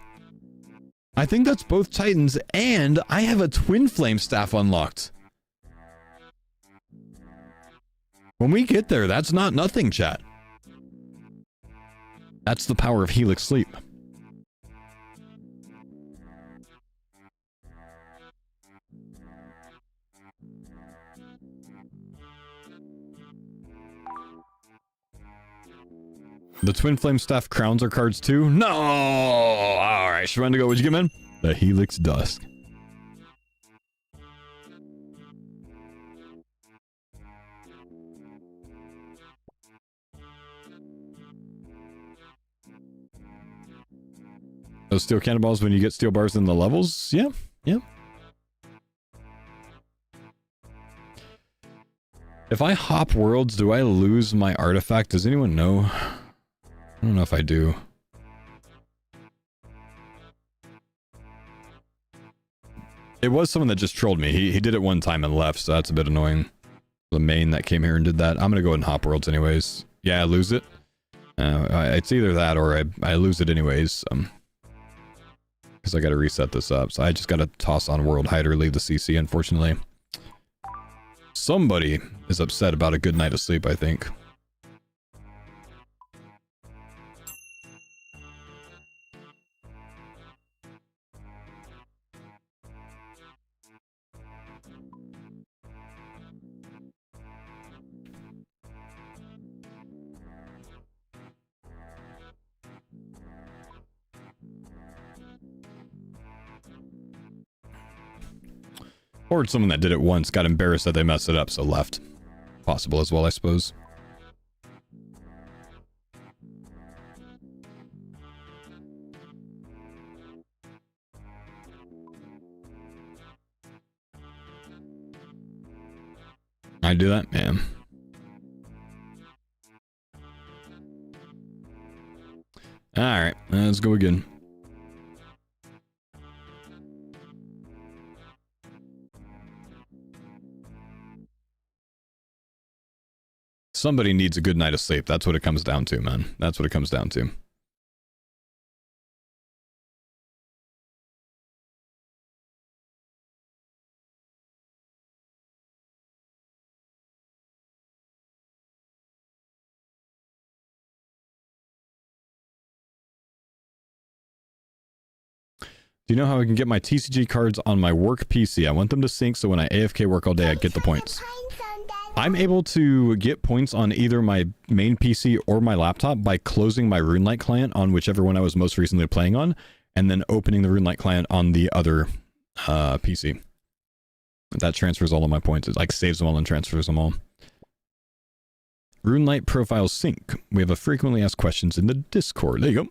I think that's both Titans, and I have a Twin Flame Staff unlocked. When we get there, that's not nothing, chat. That's the power of Helix Sleep. The Twin Flame Staff crowns are cards too? No! Alright, Shrendigo, what'd you get, man? The Helix Dusk. Those steel cannonballs when you get steel bars in the levels? Yeah, yeah. If I hop worlds, do I lose my artifact? Does anyone know? I don't know if I do. It was someone that just trolled me. He did it one time and left, so that's a bit annoying. The main that came here and did that. I'm gonna go ahead and hop worlds anyways. Yeah, I lose it. It's either that or I lose it anyways. Because I gotta reset this up. So I just gotta toss on World Hider, leave the CC, unfortunately. Somebody is upset about a good night of sleep, I think. Or someone that did it once, got embarrassed that they messed it up, so left. Possible as well, I suppose. I do that? Man. Alright, let's go again. Somebody needs a good night of sleep. That's what it comes down to, man. That's what it comes down to. Do you know how I can get my TCG cards on my work PC? I want them to sync so when I AFK work all day, I get the points. I'm able to get points on either my main PC or my laptop by closing my RuneLite client on whichever one I was most recently playing on, and then opening the RuneLite client on the other PC. That transfers all of my points. It like saves them all and transfers them all. RuneLite profile sync. We have a frequently asked questions in the Discord. There you go.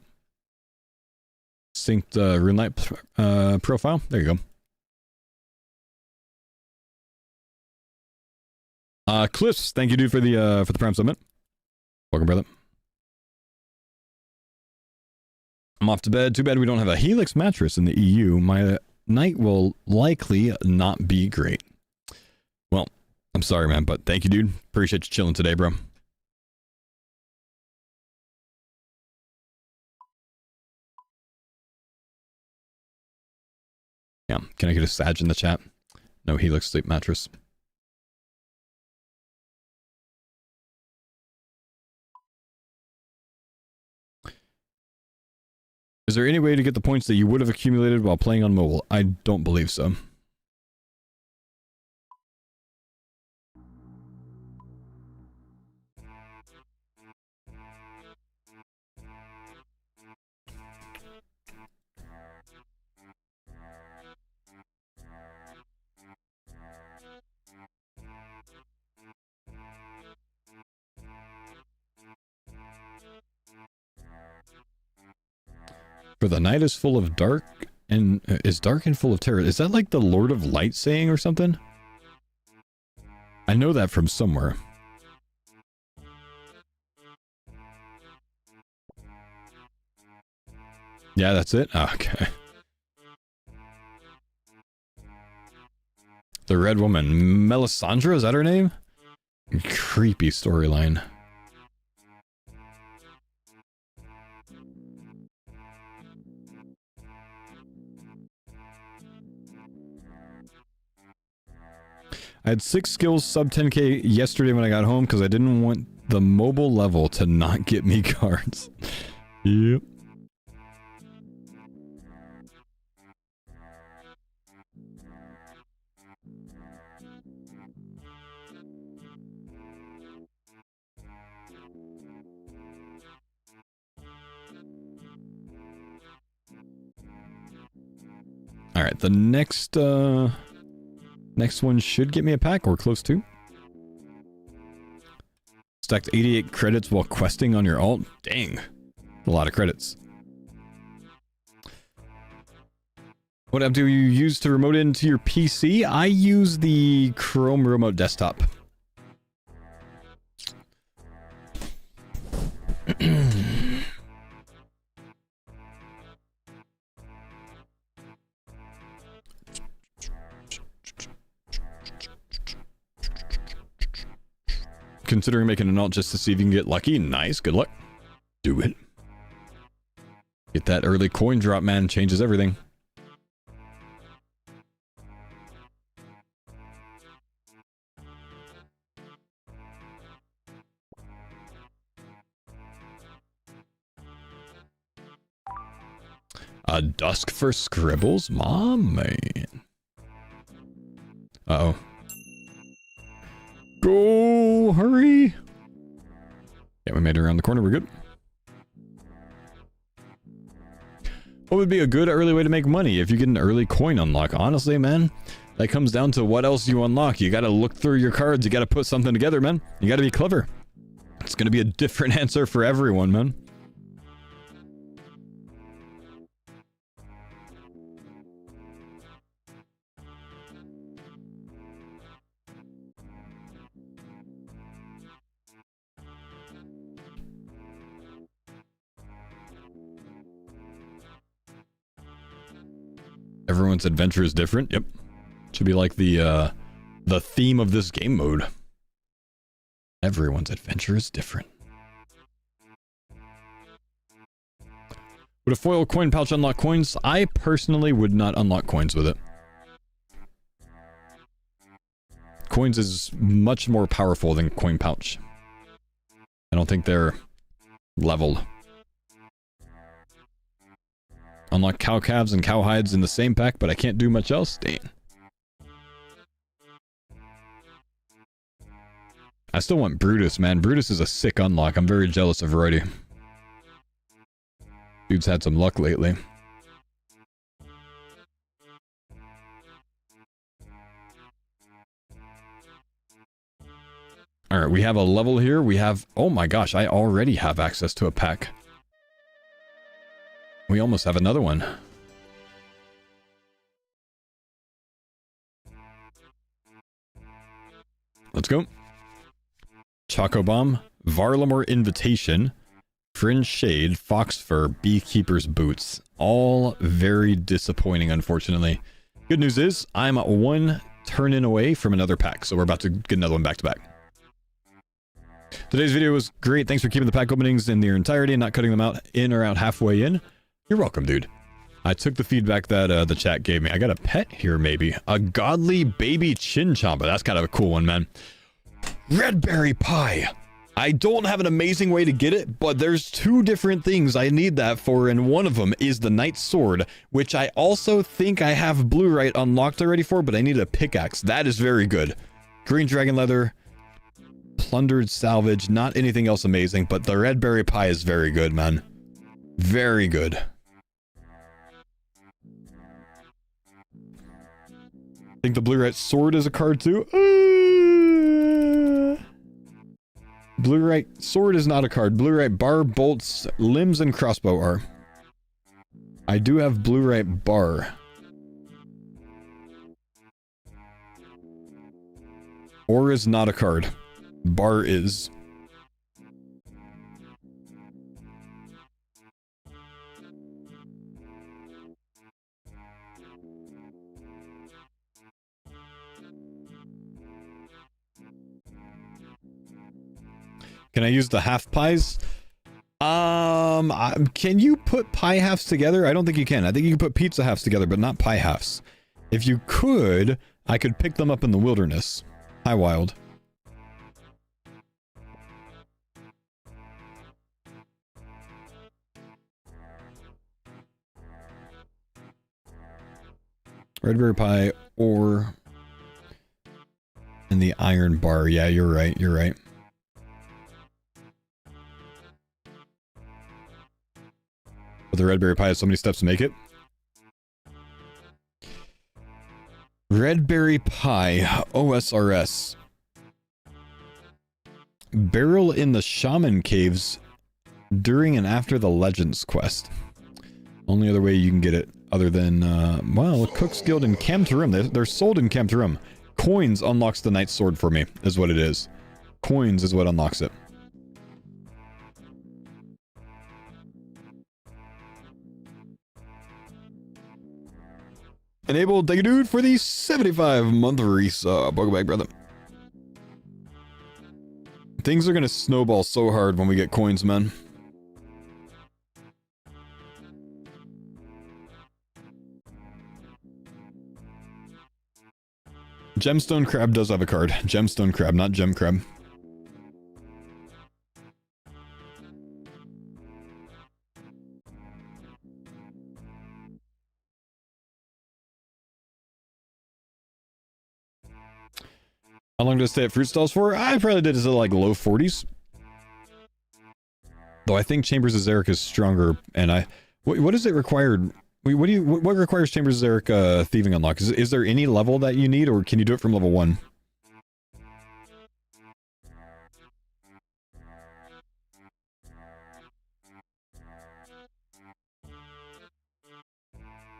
Synced RuneLite profile. There you go. Cliffs, thank you, dude, for the Prime Summit. Welcome, brother. I'm off to bed. Too bad we don't have a Helix mattress in the EU. My night will likely not be great. Well, I'm sorry, man, but thank you, dude. Appreciate you chilling today, bro. Yeah, can I get a Sag in the chat? No Helix sleep mattress. Is there any way to get the points that you would have accumulated while playing on mobile? I don't believe so. For the night is full of dark and is dark and full of terror. Is that like the Lord of Light saying or something? I know that from somewhere. Yeah, that's it? Okay. The Red Woman. Melisandre, is that her name? Creepy storyline. I had 6 skills sub 10k yesterday when I got home because I didn't want the mobile level to not get me cards. Yep. Alright, the next one should get me a pack, or close to. Stacked 88 credits while questing on your alt. Dang. A lot of credits. What app do you use to remote into your PC? I use the Chrome Remote Desktop. considering making an alt just to see if you can get lucky. Nice, good luck. Do it. Get that early coin drop, man. Changes everything. A dusk for scribbles? My man. Uh-oh. Go! Hurry! Yeah, we made it around the corner. We're good. What would be a good early way to make money if you get an early coin unlock? Honestly, man, that comes down to what else you unlock. You gotta look through your cards. You gotta put something together, man. You gotta be clever. It's gonna be a different answer for everyone, man. Everyone's adventure is different. Yep. Should be like the theme of this game mode. Everyone's adventure is different. Would a foil coin pouch unlock coins? I personally would not unlock coins with it. Coins is much more powerful than coin pouch. I don't think they're leveled. Unlock cow calves and cow hides in the same pack, but I can't do much else? Dang. I still want Brutus, man. Brutus is a sick unlock. I'm very jealous of Variety. Dude's had some luck lately. Alright, we have a level here. We have... Oh my gosh, I already have access to a pack. We almost have another one. Let's go. Choco Bomb, Varlamore Invitation, Fringe Shade, Fox Fur, Beekeeper's Boots. All very disappointing, unfortunately. Good news is, I'm one turn-in away from another pack, so we're about to get another one back-to-back. Today's video was great. Thanks for keeping the pack openings in their entirety and not cutting them out in or out halfway in. You're welcome, dude. I took the feedback that the chat gave me. I got a pet here, maybe. A godly baby Chinchompa. That's kind of a cool one, man. Red berry pie. I don't have an amazing way to get it, but there's two different things I need that for, and one of them is the Knight's Sword, which I also think I have Blue-Right unlocked already for, but I need a pickaxe. That is very good. Green Dragon Leather, Plundered Salvage, not anything else amazing, but the red berry pie is very good, man. Very good. I think the Blue-Right Sword is a card too. Blue-Right Sword is not a card. Blue-Right Bar, Bolts, Limbs, and Crossbow are. I do have Blue-Right Bar. Or is not a card. Bar is. Can I use the half pies? Can you put pie halves together? I don't think you can. I think you can put pizza halves together, but not pie halves. If you could, I could pick them up in the wilderness. Hi, Wild. Red berry pie or in the iron bar. Yeah, you're right. You're right. But the red berry pie has so many steps to make it. Red berry pie, OSRS. Barrel in the Shaman Caves during and after the Legends quest. Only other way you can get it other than, well, Cook's Guild and Camtarum. They're sold in Camtarum. Coins unlocks the Knight's Sword for me, is what it is. Coins is what unlocks it. Enabled, thank you, dude, for the 75-month resub. Welcome back, brother. Things are gonna snowball so hard when we get coins, man. Gemstone Crab does have a card. Gemstone Crab, not Gem Crab. How long did it stay at fruit stalls for? I probably did it at like low 40s. Though I think Chambers of Zarek is stronger, and what is it required? What requires Chambers of Zarek thieving unlock? Is there any level that you need, or can you do it from level 1?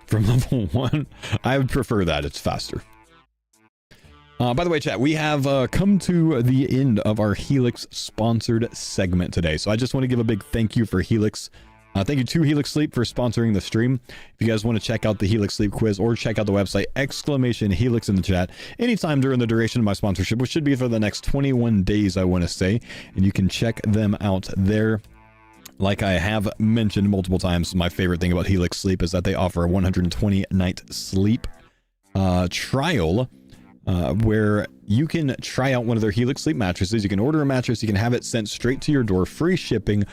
From level 1? I would prefer that, it's faster. By the way, chat, we have come to the end of our Helix sponsored segment today. So I just want to give a big thank you for Helix. Thank you to Helix Sleep for sponsoring the stream. If you guys want to check out the Helix Sleep quiz or check out the website, !Helix in the chat, anytime during the duration of my sponsorship, which should be for the next 21 days, I want to say. And you can check them out there. Like I have mentioned multiple times, my favorite thing about Helix Sleep is that they offer a 120-night sleep trial. Where you can try out one of their Helix Sleep mattresses. You can order a mattress, you can have it sent straight to your door, free shipping,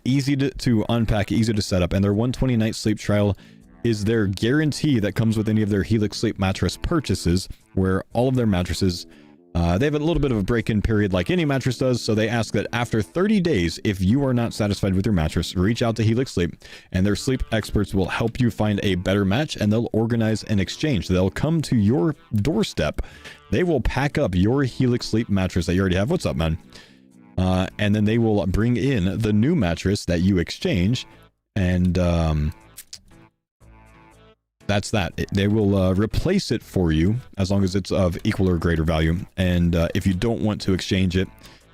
easy to unpack, easy to set up, and their 120-night sleep trial is their guarantee that comes with any of their Helix Sleep mattress purchases, where all of their mattresses, they have a little bit of a break-in period like any mattress does, so they ask that after 30 days, if you are not satisfied with your mattress, reach out to Helix Sleep, and their sleep experts will help you find a better match, and they'll organize an exchange. They'll come to your doorstep. They will pack up your Helix Sleep mattress that you already have. What's up, man? And then they will bring in the new mattress that you exchange, and that's that. They will replace it for you as long as it's of equal or greater value. And if you don't want to exchange it,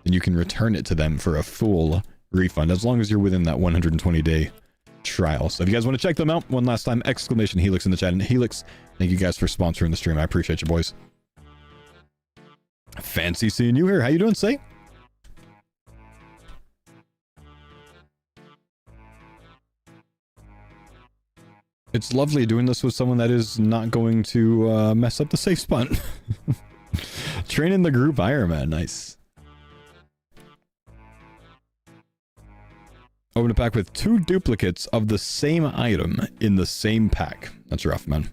then you can return it to them for a full refund, as long as you're within that 120-day trial. So if you guys want to check them out, one last time, !Helix in the chat. And Helix, thank you guys for sponsoring the stream. I appreciate you, boys. Fancy seeing you here. How you doing, Say? It's lovely doing this with someone that is not going to mess up the safe spot. Training the group Iron Man, nice. Open a pack with 2 duplicates of the same item in the same pack. That's rough, man.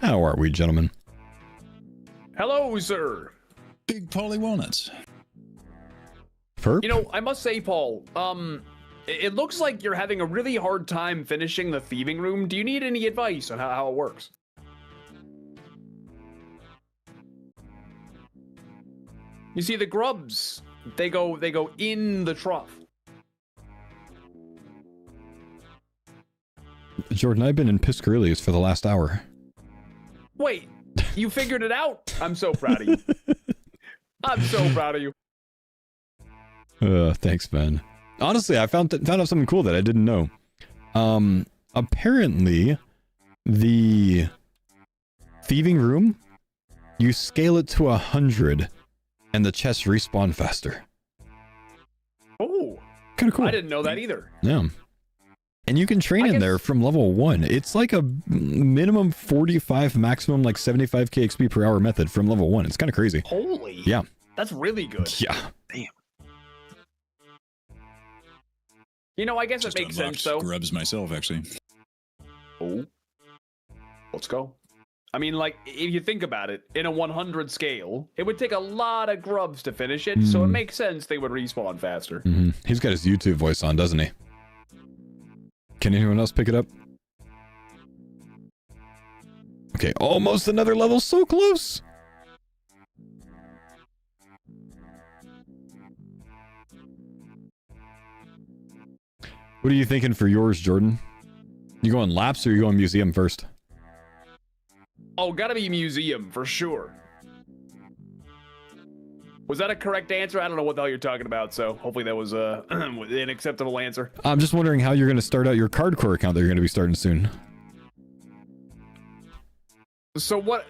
How are we, gentlemen? Hello, sir. Big Polly Walnuts. Perp? You know, I must say, Paul, it looks like you're having a really hard time finishing the thieving room. Do you need any advice on how it works? You see, the grubs, they go in the trough. Jordan, I've been in Piscariles for the last hour. Wait, you figured it out? I'm so proud of you. I'm so proud of you. Thanks, man. Honestly, I found out something cool that I didn't know. Apparently, the thieving room, you scale it to 100, and the chests respawn faster. Oh, kind of cool. I didn't know that either. Yeah. And you can train in there from level 1. It's like a minimum 45, maximum like 75k XP per hour method from level 1. It's kind of crazy. Holy. Yeah. That's really good. Yeah. Damn. You know, I guess Just it makes sense, though. Grubs myself, actually. Oh. Let's go. I mean, like, if you think about it, in a 100 scale, it would take a lot of grubs to finish it, so it makes sense they would respawn faster. He's got his YouTube voice on, doesn't he? Can anyone else pick it up? Okay, almost another level, so close! What are you thinking for yours, Jordan? You going laps or you going museum first? Oh, gotta be museum, for sure. Was that a correct answer? I don't know what the hell you're talking about, so hopefully that was an acceptable answer. I'm just wondering how you're going to start out your Cardcore account that you're going to be starting soon. So what,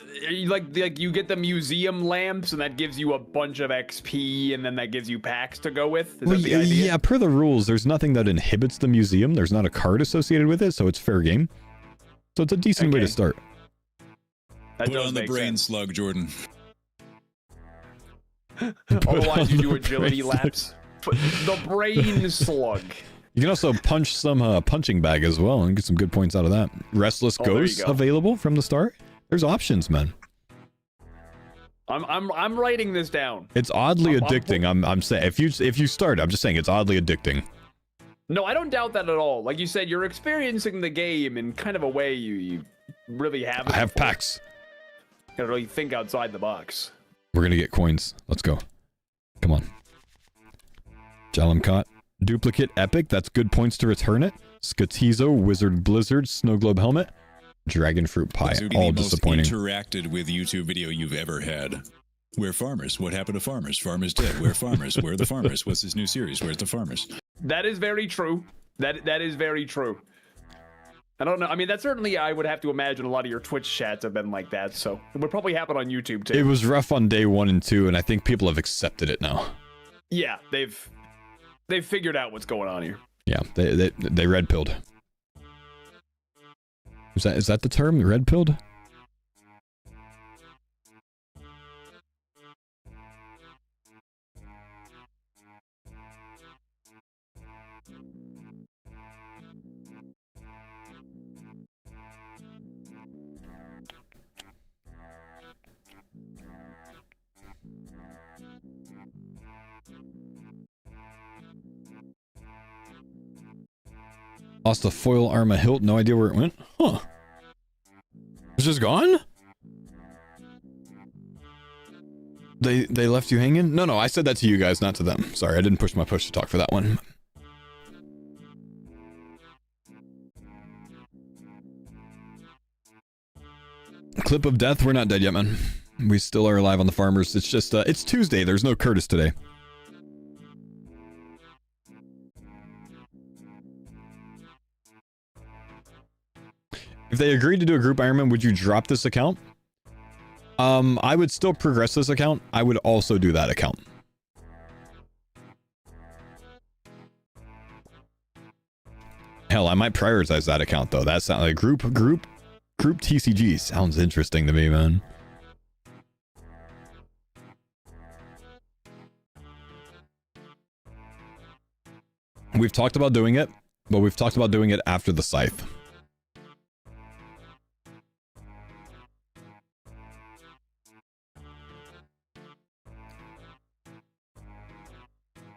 like you get the museum lamps and that gives you a bunch of XP and then that gives you packs to go with? Is that the idea? Yeah, per the rules, there's nothing that inhibits the museum. There's not a card associated with it, so it's fair game. So it's a decent way to start. That Put on the brain sense. slug, Jordan. Otherwise you do agility laps. The brain slug. You can also punch some punching bag as well and get some good points out of that. Restless Ghosts available from the start. There's options, man. I'm writing this down. It's oddly addicting. I'm saying if you start, I'm just saying it's oddly addicting. No, I don't doubt that at all. Like you said, you're experiencing the game in kind of a way you really haven't. I have packs. You gotta really think outside the box. We're gonna get coins. Let's go. Come on. Jalamcott. Duplicate Epic. That's good points to return it. Skatizo, Wizard Blizzard, Snow Globe Helmet, Dragon Fruit Pie. This would be All the disappointing. most interacted with YouTube video you've ever had. Where farmers? What happened to farmers? Farmers dead. Where farmers? Where are the farmers? What's this new series? Where's the farmers? That is very true. That is very true. I don't know. I mean, that certainly I would have to imagine a lot of your Twitch chats have been like that, so it would probably happen on YouTube too. It was rough on day 1 and 2, and I think people have accepted it now. Yeah, they've figured out what's going on here. Yeah, they red pilled. Is that the term? Red pilled? Lost a foil armor hilt. No idea where it went. Huh. It's just gone? They left you hanging? No, I said that to you guys, not to them. Sorry, I didn't push my push to talk for that one. Clip of death. We're not dead yet, man. We still are alive on the farmers. It's just, it's Tuesday. There's no Curtis today. If they agreed to do a group Ironman, would you drop this account? I would still progress this account. I would also do that account. Hell, I might prioritize that account though. That sounds like group TCG sounds interesting to me, man. We've talked about doing it, but we've talked about doing it after the scythe.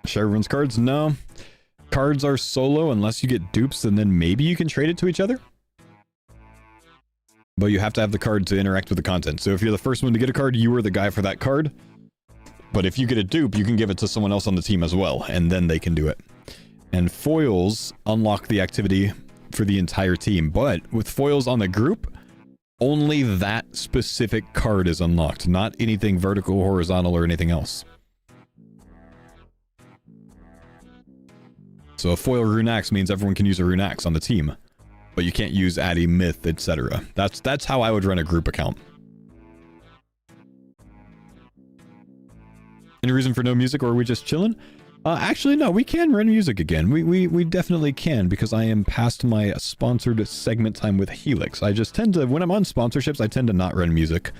Share everyone's cards? No. Cards are solo unless you get dupes, and then maybe you can trade it to each other. But you have to have the card to interact with the content. So if you're the first one to get a card, you are the guy for that card. But if you get a dupe, you can give it to someone else on the team as well, and then they can do it. And foils unlock the activity for the entire team. But with foils on the group, only that specific card is unlocked, not anything vertical, horizontal, or anything else. So a foil rune axe means everyone can use a rune axe on the team, but you can't use Addy, Myth, etc. That's how I would run a group account. Any reason for no music, or are we just chilling? Actually, no, we can run music again. We definitely can, because I am past my sponsored segment time with Helix. I just tend to, when I'm on sponsorships, I tend to not run music.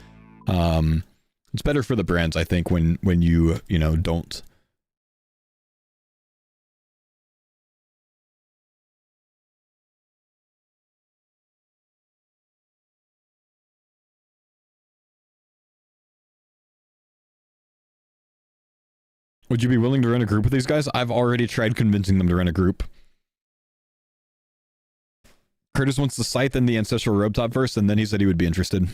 It's better for the brands, I think, when you know, don't. Would you be willing to run a group with these guys? I've already tried convincing them to run a group. Curtis wants the Scythe and the Ancestral Robe Top first, and then he said he would be interested.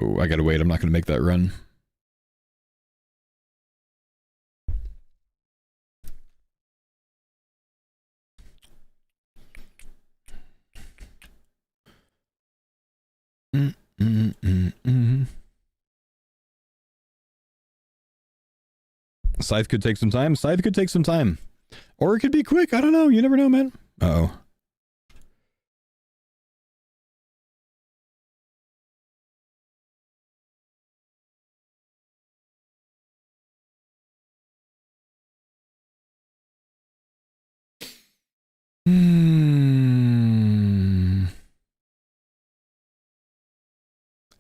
Oh, I gotta wait. I'm not gonna make that run. Scythe could take some time. Scythe could take some time. Or it could be quick. I don't know. You never know, man. Uh-oh.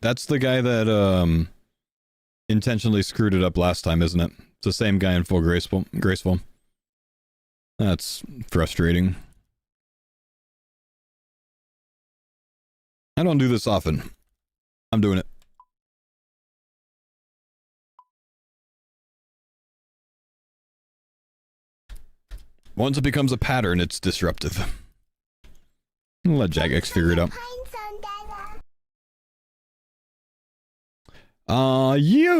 That's the guy that intentionally screwed it up last time, isn't it? It's the same guy in full graceful. That's frustrating. I don't do this often. I'm doing it. Once it becomes a pattern, it's disruptive. I'll let Jagex figure it out. Yo!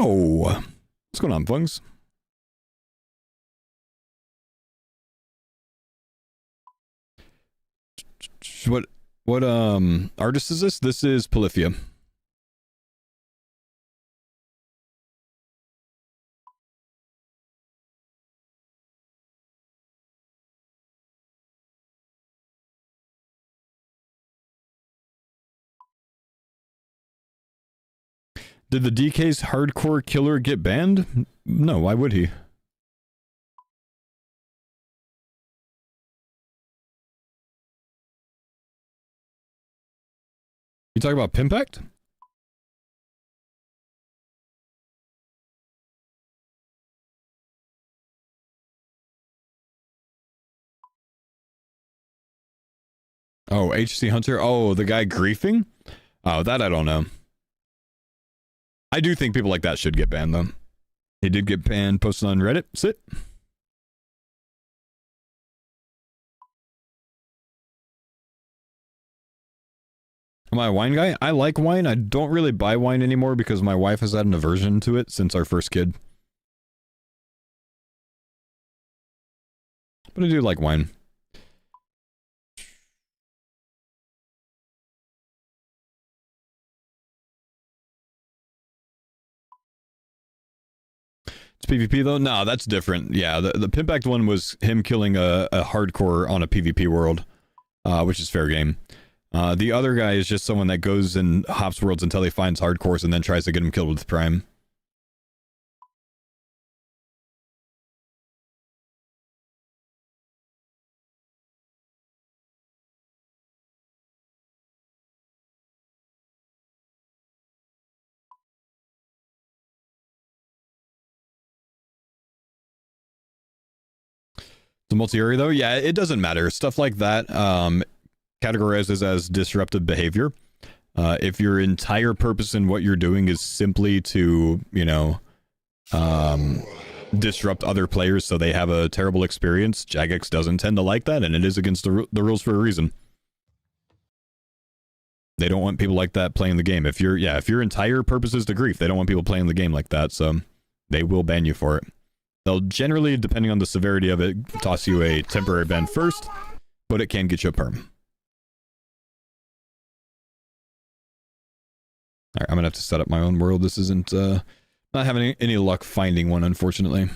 What's going on, Fungs? What artist is this? This is Polyphia. Did the DK's hardcore killer get banned? No, why would he? You talking about Pimpact? Oh, HC Hunter? Oh, the guy griefing? Oh, that I don't know. I do think people like that should get banned, though. He did get banned, posted on Reddit. Sit. Am I a wine guy? I like wine. I don't really buy wine anymore because my wife has had an aversion to it since our first kid. But I do like wine. It's PvP though? No, that's different. Yeah, the Pimpact one was him killing a hardcore on a PvP world, which is fair game. The other guy is just someone that goes and hops worlds until he finds hardcores and then tries to get him killed with Prime. The multi-area though? Yeah, it doesn't matter. Stuff like that categorizes as disruptive behavior. If your entire purpose in what you're doing is simply to, you know, disrupt other players so they have a terrible experience, Jagex doesn't tend to like that, and it is against the rules for a reason. They don't want people like that playing the game. If your entire purpose is to grief, they don't want people playing the game like that, so they will ban you for it. They'll generally, depending on the severity of it, toss you a temporary ban first, but it can get you a perm. Alright, I'm gonna have to set up my own world. This isn't, not having any luck finding one, unfortunately.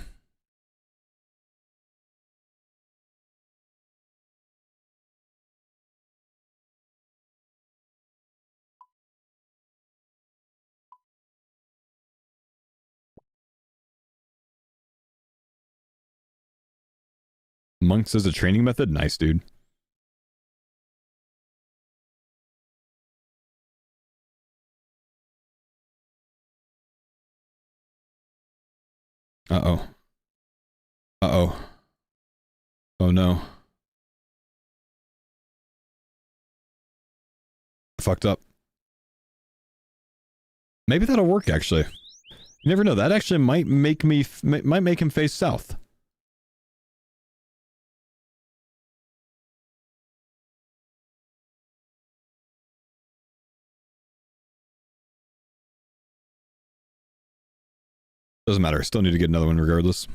Monks as a training method? Nice, dude. Uh-oh. Uh-oh. Oh no. Fucked up. Maybe that'll work, actually. You never know. That actually might make me might make him face south. Doesn't matter. Still need to get another one regardless.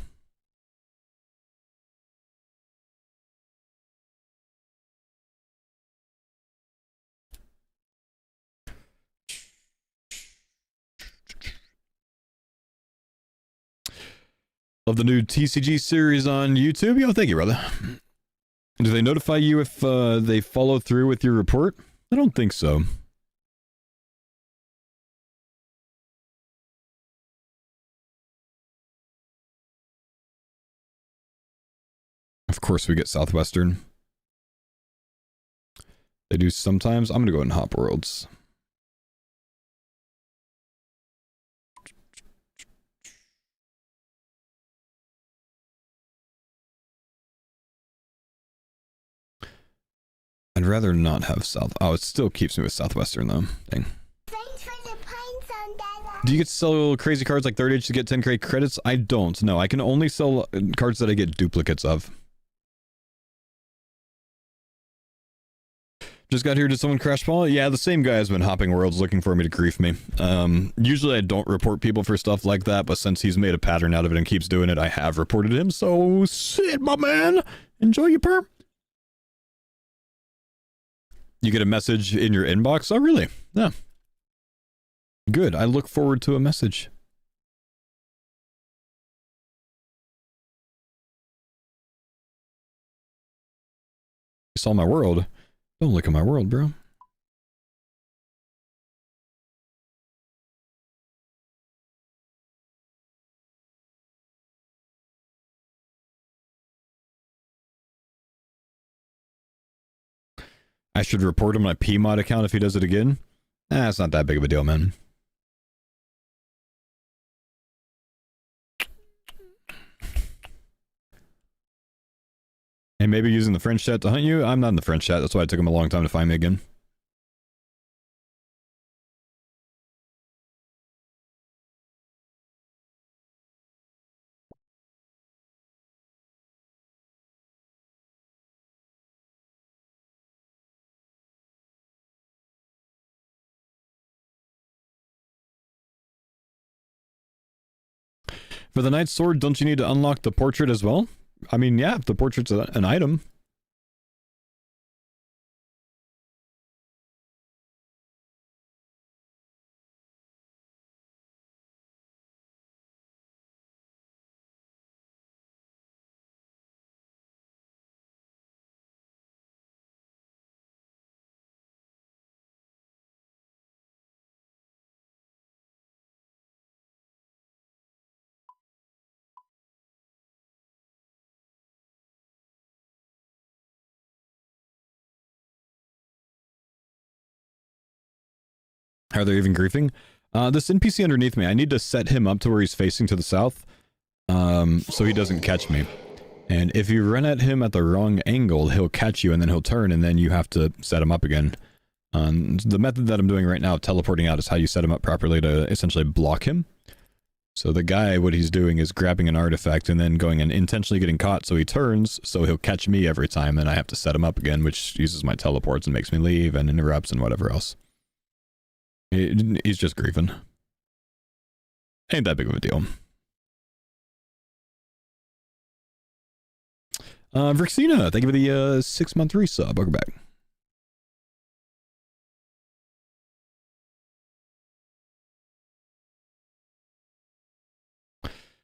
Love the new TCG series on YouTube. Yo, thank you, brother. Do they notify you if they follow through with your report? I don't think so. Of course we get Southwestern. They do sometimes. I'm going to go in Hop Worlds. I'd rather not have South. Oh, it still keeps me with Southwestern though. Dang. Thanks for the pine zone, Dada. Do you get to sell crazy cards like Third Age to get 10k credits? I don't. No, I can only sell cards that I get duplicates of. Just got here. Did someone crash Paul? Yeah, the same guy has been hopping worlds looking for me to grief me. Usually I don't report people for stuff like that, but since he's made a pattern out of it and keeps doing it, I have reported him. So sit, my man. Enjoy your perp. You get a message in your inbox? Oh, really? Yeah. Good. I look forward to a message. You saw my world. Don't look at my world, bro. I should report him on a PMod account if he does it again. It's not that big of a deal, man. And maybe using the French chat to hunt you? I'm not in the French chat, that's why it took him a long time to find me again. For the Knight's Sword, don't you need to unlock the portrait as well? I mean, yeah, if the portrait's an item. Are they even griefing? This NPC underneath me, I need to set him up to where he's facing to the south, so he doesn't catch me. And if you run at him at the wrong angle, he'll catch you and then he'll turn and then you have to set him up again. The method that I'm doing right now, teleporting out, is how you set him up properly to essentially block him. So the guy, what he's doing is grabbing an artifact and then going and intentionally getting caught, so he turns, so he'll catch me every time, and I have to set him up again, which uses my teleports and makes me leave and interrupts and whatever else. He's just griefing. Ain't that big of a deal. Vrixina, thank you for the 6-month resub. Welcome back.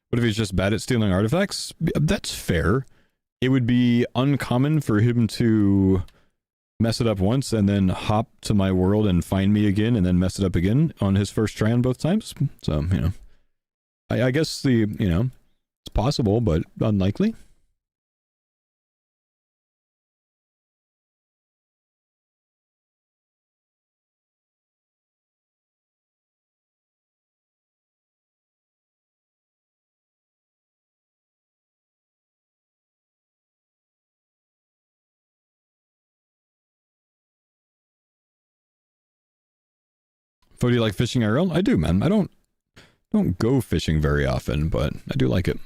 What if he's just bad at stealing artifacts? That's fair. It would be uncommon for him to mess it up once and then hop to my world and find me again and then mess it up again on his first try on both times. So, you know, I guess it's possible, but unlikely. So do you like fishing IRL? I do, man. I don't go fishing very often, but I do like it.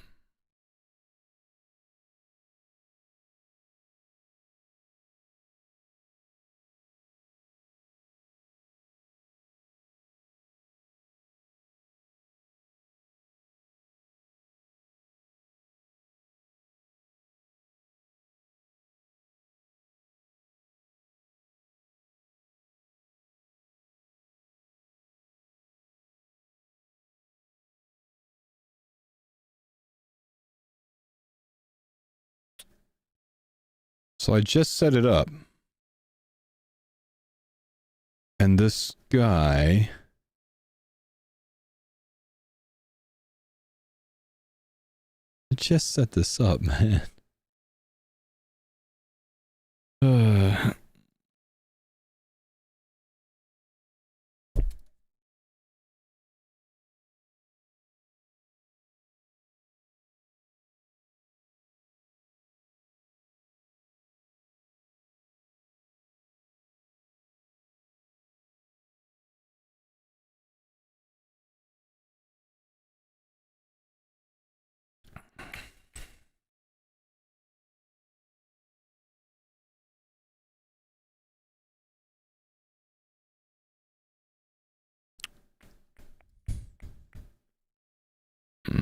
So I just set it up. And this guy... I just set this up, man.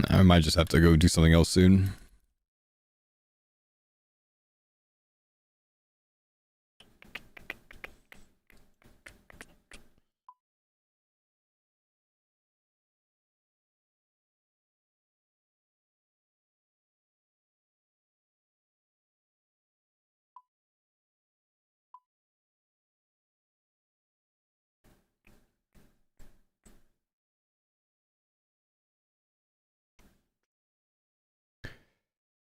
I might just have to go do something else soon.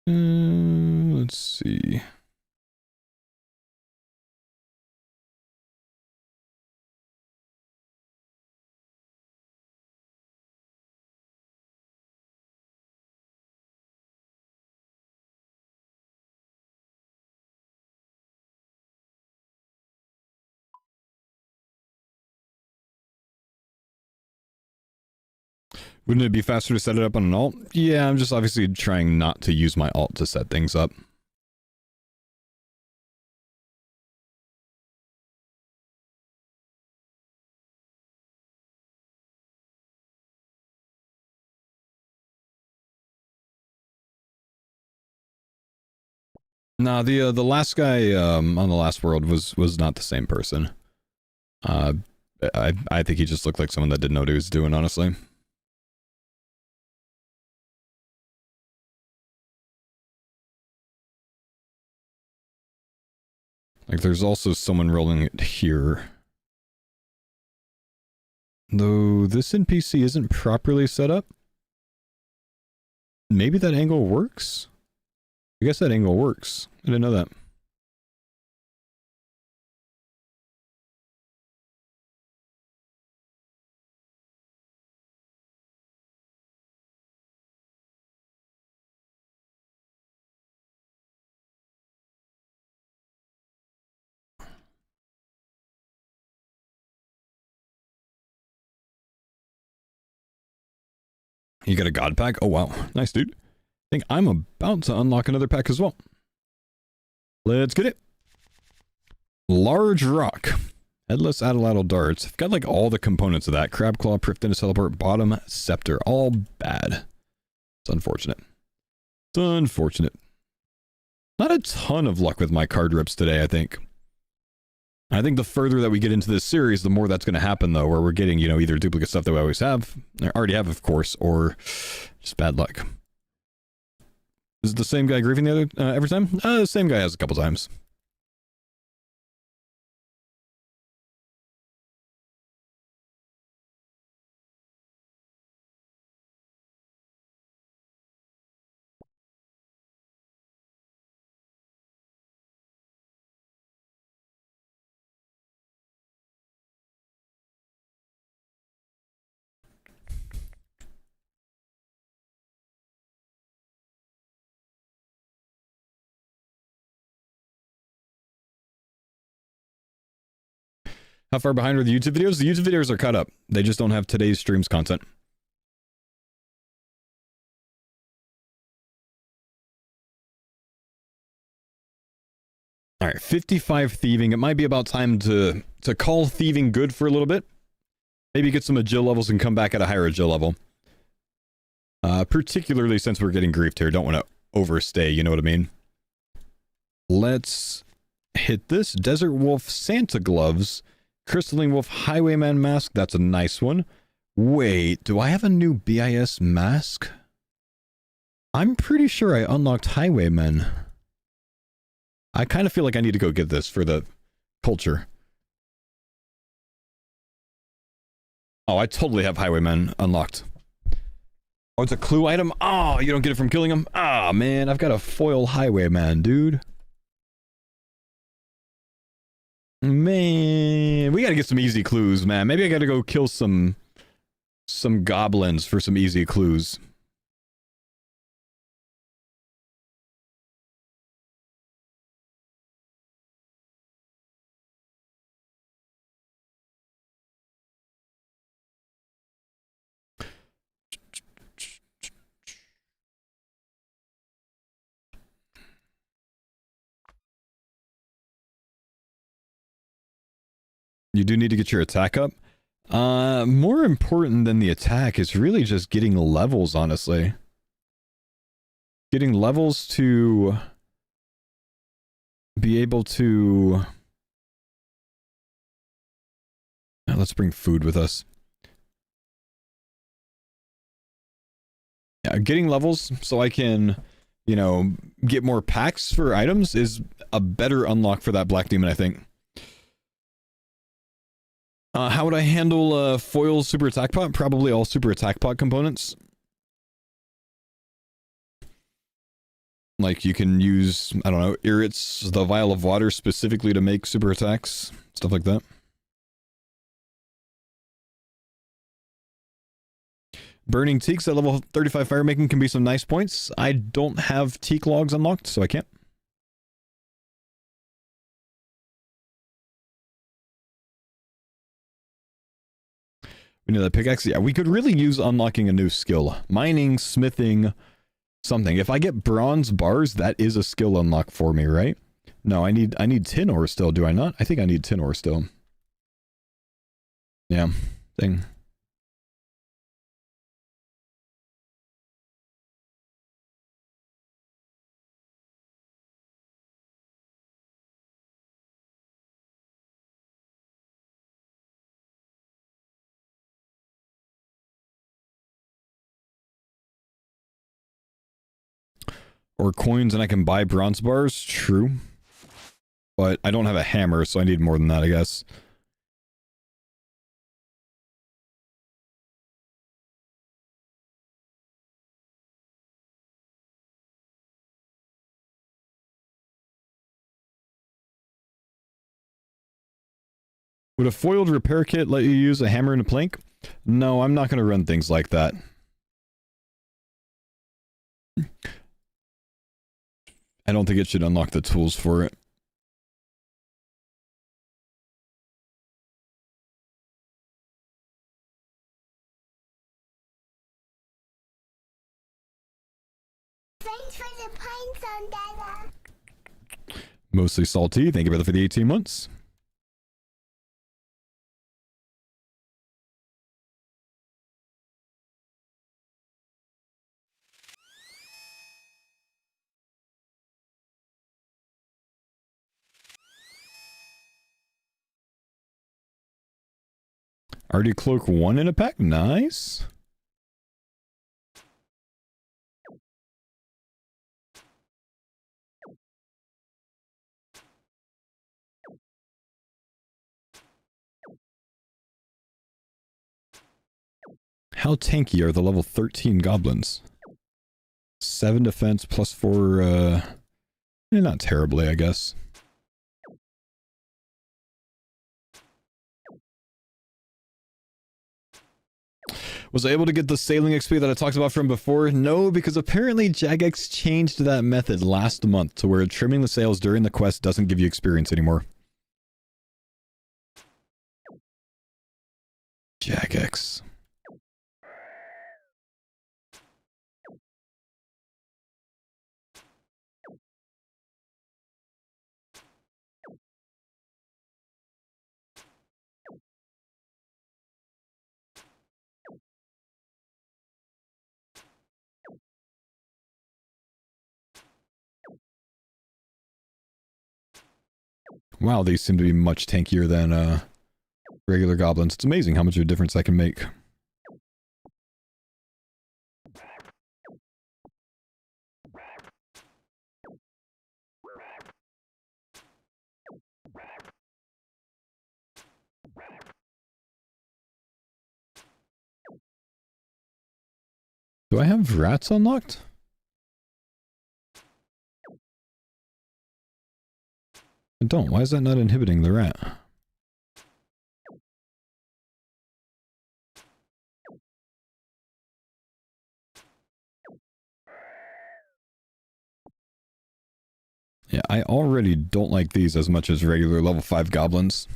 Let's see. Wouldn't it be faster to set it up on an alt? Yeah, I'm just obviously trying not to use my alt to set things up. Nah, the last guy on the last world was not the same person. I think he just looked like someone that didn't know what he was doing, honestly. Like, there's also someone rolling it here. Though this NPC isn't properly set up. Maybe that angle works? I guess that angle works. I didn't know that. You got a god pack? Oh wow, nice dude. I think I'm about to unlock another pack as well. Let's get it. Large rock. Headless Atlatl darts. I've got like all the components of that. Crab claw, Prifdinus teleport, bottom, scepter. All bad. It's unfortunate. It's unfortunate. Not a ton of luck with my card rips today, I think. I think the further that we get into this series, the more that's going to happen, though, where we're getting, you know, either duplicate stuff that we always have, or already have, of course, or just bad luck. Is it the same guy griefing the other every time? The same guy has a couple times. How far behind are the YouTube videos? The YouTube videos are caught up. They just don't have today's stream's content. All right, 55 thieving. It might be about time to call thieving good for a little bit. Maybe get some agil levels and come back at a higher agil level. Particularly since we're getting griefed here. Don't want to overstay, you know what I mean? Let's hit this. Desert Wolf Santa Gloves. Crystalline Wolf Highwayman Mask. That's a nice one. Wait, do I have a new BIS mask? I'm pretty sure I unlocked Highwayman. I kind of feel like I need to go get this for the culture. Oh, I totally have Highwaymen unlocked. Oh, it's a clue item? Oh, you don't get it from killing him? Ah, man, I've got a foil Highwayman, dude. Man, we gotta get some easy clues, man. Maybe I gotta go kill some goblins for some easy clues. You do need to get your attack up. More important than the attack is really just getting levels, honestly. Getting levels to be able to... Now let's bring food with us. Yeah, getting levels so I can, you know, get more packs for items is a better unlock for that Black Demon, I think. How would I handle foil super attack pot? Probably all super attack pot components. Like you can use, I don't know, Irrit's, the vial of water specifically to make super attacks, stuff like that. Burning teaks at level 35 fire making can be some nice points. I don't have teak logs unlocked, so I can't. We need that pickaxe. Yeah, we could really use unlocking a new skill. Mining, smithing, something. If I get bronze bars, that is a skill unlock for me, right? No, I need tin ore still, do I not? I think I need tin ore still. Yeah, thing. Or coins and I can buy bronze bars? True. But I don't have a hammer, so I need more than that, I guess. Would a foiled repair kit let you use a hammer and a plank? No, I'm not going to run things like that. I don't think it should unlock the tools for it. Thanks for the pines on Dada. Mostly salty. Thank you, brother, for the 18 months. Already cloak 1 in a pack? Nice. How tanky are the level 13 goblins? 7 defense plus 4, not terribly, I guess. Was I able to get the sailing XP that I talked about from before? No, because apparently Jagex changed that method last month to where trimming the sails during the quest doesn't give you experience anymore. Jagex. Wow, these seem to be much tankier than regular goblins. It's amazing how much of a difference that can make. Do I have rats unlocked? I don't. Why is that not inhibiting the rat? Yeah, I already don't like these as much as regular level 5 goblins.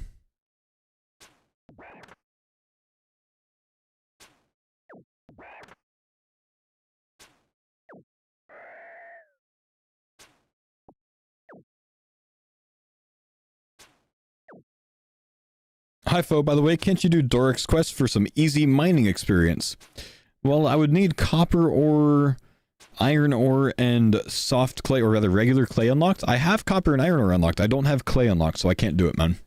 Hi, Fo, by the way, can't you do Doric's quest for some easy mining experience? Well, I would need copper ore, iron ore, and soft clay, or rather regular clay unlocked. I have copper and iron ore unlocked. I don't have clay unlocked, so I can't do it, man.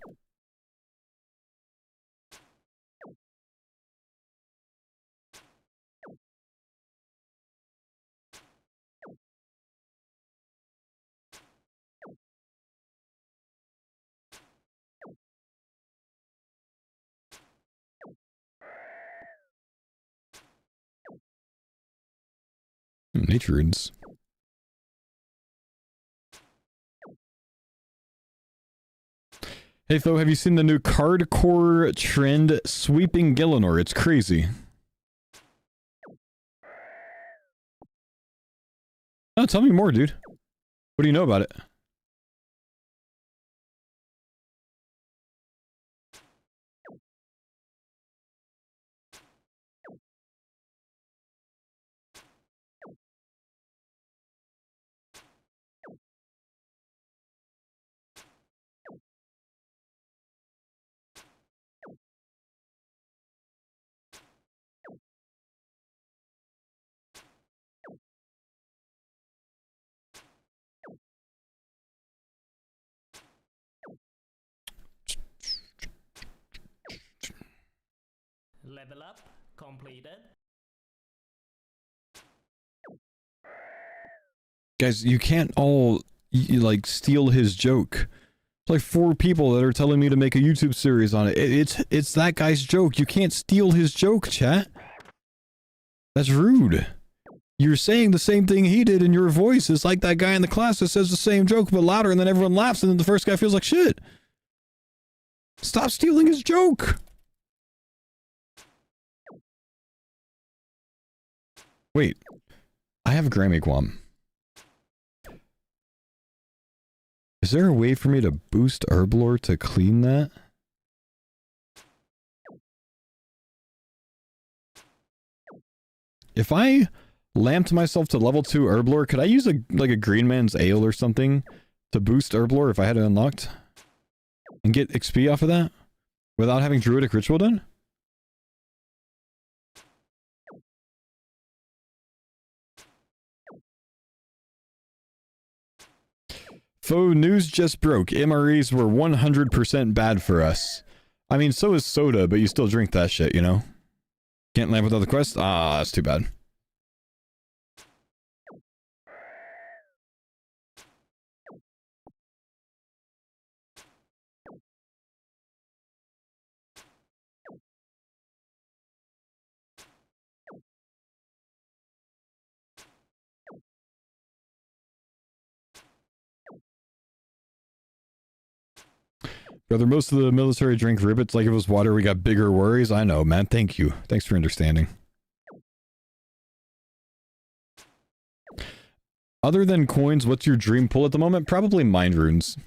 Nature runes. Hey Fo, have you seen the new Cardcore trend sweeping Gillinor? It's crazy. Oh, tell me more, dude. What do you know about it? Level up completed. Guys, you can't all, like, steal his joke. It's like 4 people that are telling me to make a YouTube series on it. It's that guy's joke. You can't steal his joke, chat. That's rude. You're saying the same thing he did in your voice. It's like that guy in the class that says the same joke but louder, and then everyone laughs, and then the first guy feels like shit. Stop stealing his joke. Wait, I have Grammy Guam. Is there a way for me to boost Herblore to clean that? If I lamped myself to level 2 Herblore, could I use a Green Man's Ale or something to boost Herblore if I had it unlocked? And get XP off of that? Without having Druidic Ritual done? Faux news just broke. MREs were 100% bad for us. I mean, so is soda, but you still drink that shit, you know? Can't lamp without the quest? Ah, that's too bad. Brother, most of the military drink ribbits like it was water. We got bigger worries. I know, man. Thank you. Thanks for understanding. Other than coins, what's your dream pull at the moment? Probably mind runes.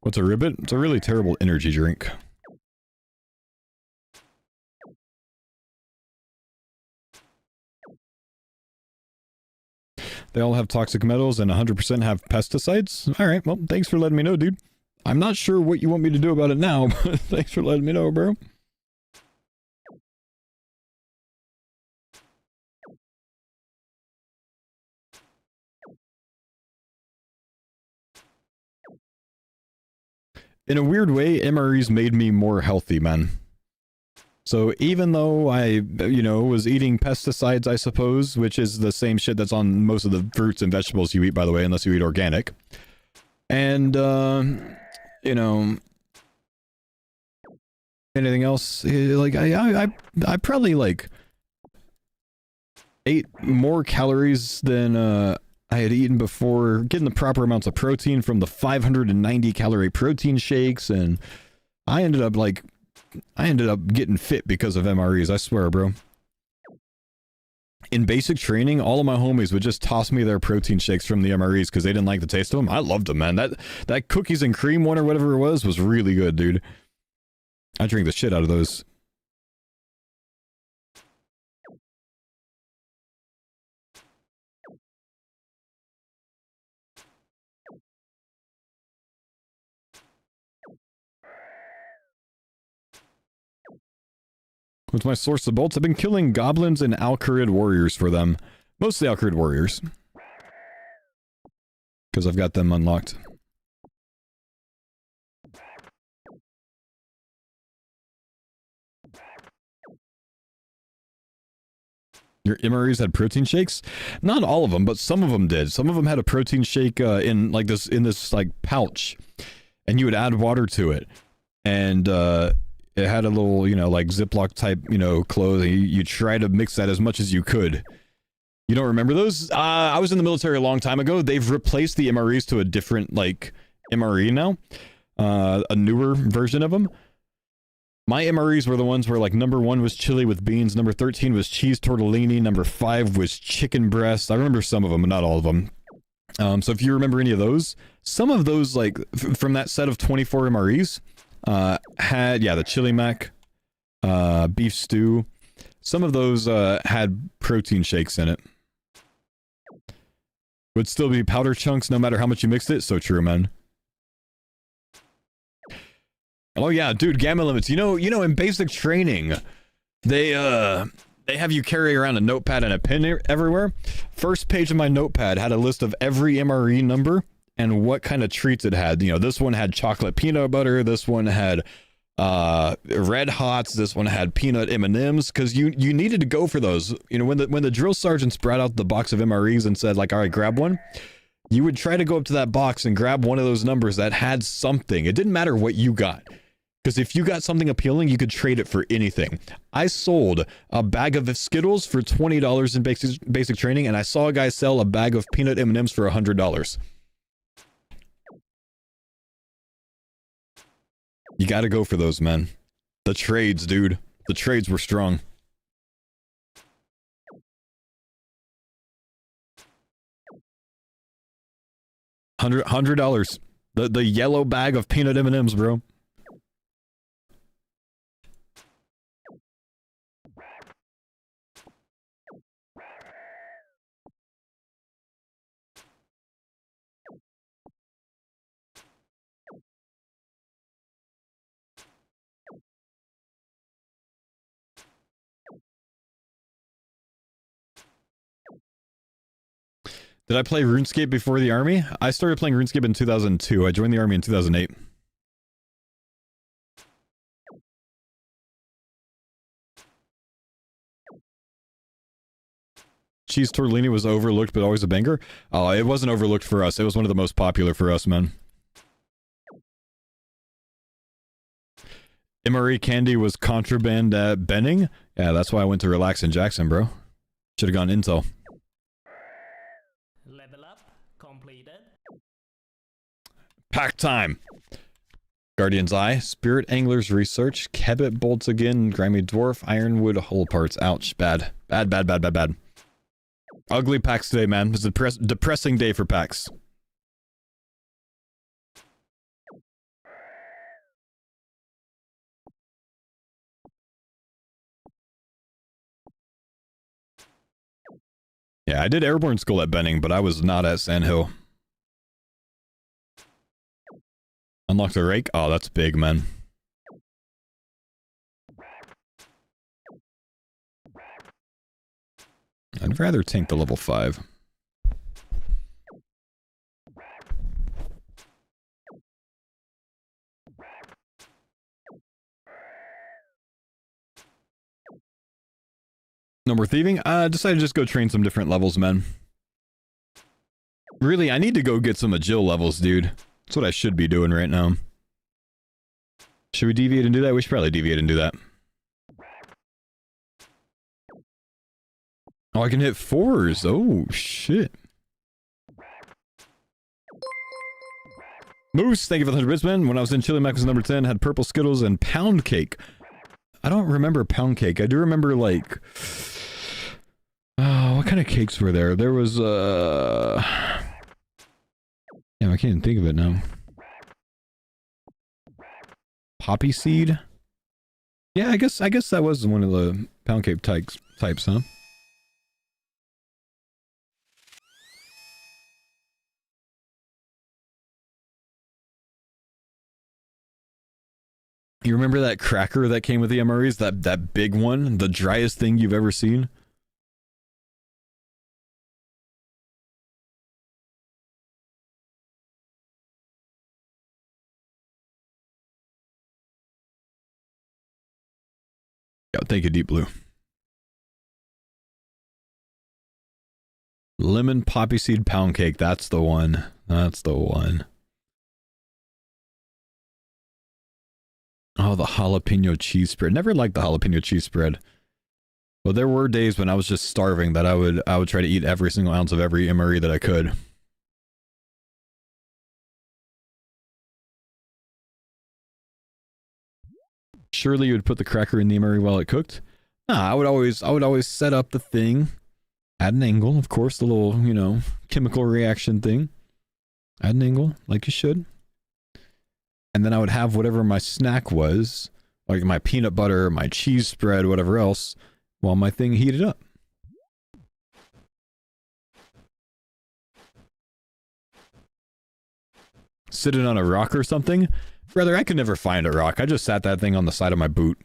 What's a ribbit? It's a really terrible energy drink. They all have toxic metals and 100% have pesticides? Alright, well, thanks for letting me know, dude. I'm not sure what you want me to do about it now, but thanks for letting me know, bro. In a weird way, MREs made me more healthy, man. So even though I, you know, was eating pesticides, I suppose, which is the same shit that's on most of the fruits and vegetables you eat, by the way, unless you eat organic. And, you know, anything else? Like I probably like ate more calories than I had eaten before, getting the proper amounts of protein from the 590 calorie protein shakes, and I ended up getting fit because of MREs, I swear, bro. In basic training, all of my homies would just toss me their protein shakes from the MREs because they didn't like the taste of them. I loved them, man. That cookies and cream one or whatever it was really good, dude. I drink the shit out of those. What's my source of bolts? I've been killing goblins and Alcarid warriors for them. Mostly Alcarid warriors. Because I've got them unlocked. Your MREs had protein shakes? Not all of them, but some of them did. Some of them had a protein shake in this like pouch, and you would add water to it, and it had a little, you know, like Ziploc type, you know, clothes. You try to mix that as much as you could. You don't remember those? I was in the military a long time ago. They've replaced the MREs to a different like MRE now, a newer version of them. My MREs were the ones where, like, number 1 was chili with beans, number 13 was cheese tortellini, number 5 was chicken breast. I remember some of them, but not all of them. So if you remember any of those, some of those, like, from that set of 24 MREs, had, yeah, the chili mac, beef stew. Some of those, had protein shakes in it. Would still be powder chunks no matter how much you mixed it. So true, man. Oh yeah, dude, gamma limits. You know, in basic training, they have you carry around a notepad and a pen everywhere. First page of my notepad had a list of every MRE number and what kind of treats it had. You know, this one had chocolate peanut butter. This one had Red Hots. This one had peanut M&Ms, because you needed to go for those. You know, when the drill sergeants brought out the box of MREs and said, like, all right, grab one. You would try to go up to that box and grab one of those numbers that had something. It didn't matter what you got. Because if you got something appealing, you could trade it for anything. I sold a bag of Skittles for $20 in basic training, and I saw a guy sell a bag of peanut M&Ms for $100. You gotta go for those, man. The trades, dude. The trades were strong. $100. The yellow bag of peanut M&Ms, bro. Did I play RuneScape before the army? I started playing RuneScape in 2002. I joined the army in 2008. Cheese tortellini was overlooked, but always a banger. Oh, it wasn't overlooked for us. It was one of the most popular for us, man. MRE candy was contraband at Benning. Yeah, that's why I went to Relax in Jackson, bro. Should have gone Intel. Level up completed. Pack time. Guardian's Eye, Spirit Anglers Research, Kebbit Bolts again, Grimy Dwarf, Ironwood Hull Parts. Ouch. Bad. Bad. Ugly packs today, man. It's a depressing day for packs. Yeah, I did Airborne School at Benning, but I was not at Sandhill. Unlocked a rake? Oh, that's big, man. I'd rather tank the level 5. No more thieving? I decided to just go train some different levels, man. Really, I need to go get some agile levels, dude. That's what I should be doing right now. Should we deviate and do that? We should probably deviate and do that. Oh, I can hit 4s. Oh, shit. Moose, thank you for the 100 bits, man. When I was in Chili Mac was number 10, had purple Skittles and pound cake. I don't remember pound cake. I do remember, like... Oh, what kind of cakes were there? There was, Damn, I can't even think of it now. Poppy seed? Yeah, I guess that was one of the pound cake types, huh? You remember that cracker that came with the MREs? That big one? The driest thing you've ever seen? Yeah, thank you, Deep Blue. Lemon poppy seed pound cake. That's the one. That's the one. Oh, the jalapeno cheese spread. Never liked the jalapeno cheese spread. But there were days when I was just starving that I would try to eat every single ounce of every MRE that I could. Surely you would put the cracker in the MRE while it cooked? Nah, I would always set up the thing at an angle, of course, the little, you know, chemical reaction thing. At an angle, like you should. And then I would have whatever my snack was, like my peanut butter, my cheese spread, whatever else, while my thing heated up. Sitting on a rock or something? Brother, I could never find a rock. I just sat that thing on the side of my boot.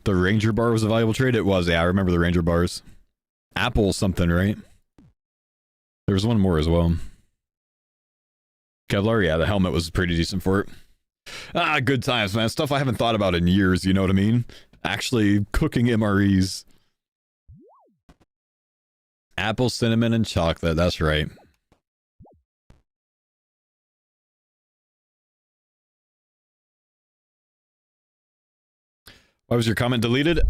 The Ranger bar was a valuable trade? It was, yeah, I remember the Ranger bars. Apple something, right? There was one more as well. Kevlar, yeah, the helmet was pretty decent for it. Ah, good times, man. Stuff I haven't thought about in years, you know what I mean? Actually cooking MREs. Apple, cinnamon, and chocolate, that's right. Why was your comment deleted?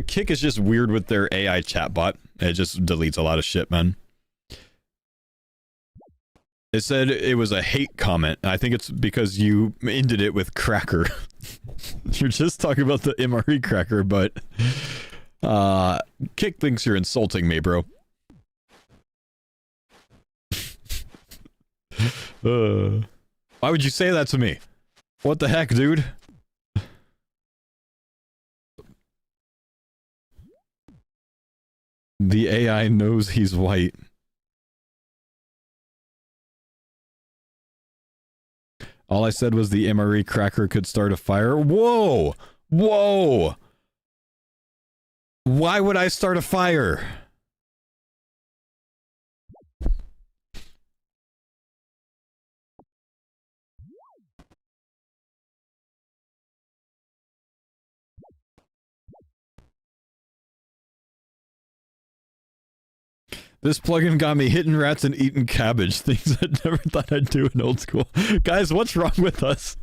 Kick is just weird with their AI chatbot. It just deletes a lot of shit, man. It said it was a hate comment. I think it's because you ended it with cracker. You're just talking about the MRE cracker, but Kick thinks you're insulting me, bro. Why would you say that to me? What the heck, dude? The AI knows he's white. All I said was the MRE cracker could start a fire. Whoa! Whoa! Why would I start a fire? This plugin got me hitting rats and eating cabbage. Things I never thought I'd do in old school. Guys, what's wrong with us?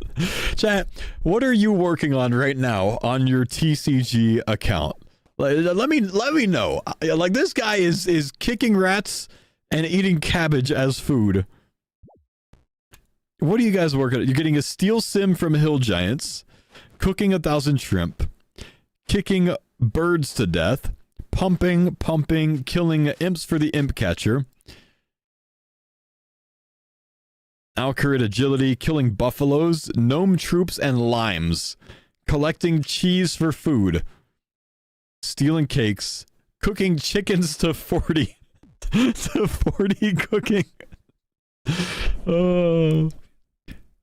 Chat, what are you working on right now on your TCG account? Let me know. Like, this guy is kicking rats and eating cabbage as food. What are you guys working on? You're getting a steel sim from Hill Giants, cooking 1,000 shrimp, kicking birds to death, pumping, killing imps for the imp catcher, Alcarid agility, killing buffaloes, gnome troops, and limes, collecting cheese for food, stealing cakes, cooking chickens to 40, to 40 cooking. Oh.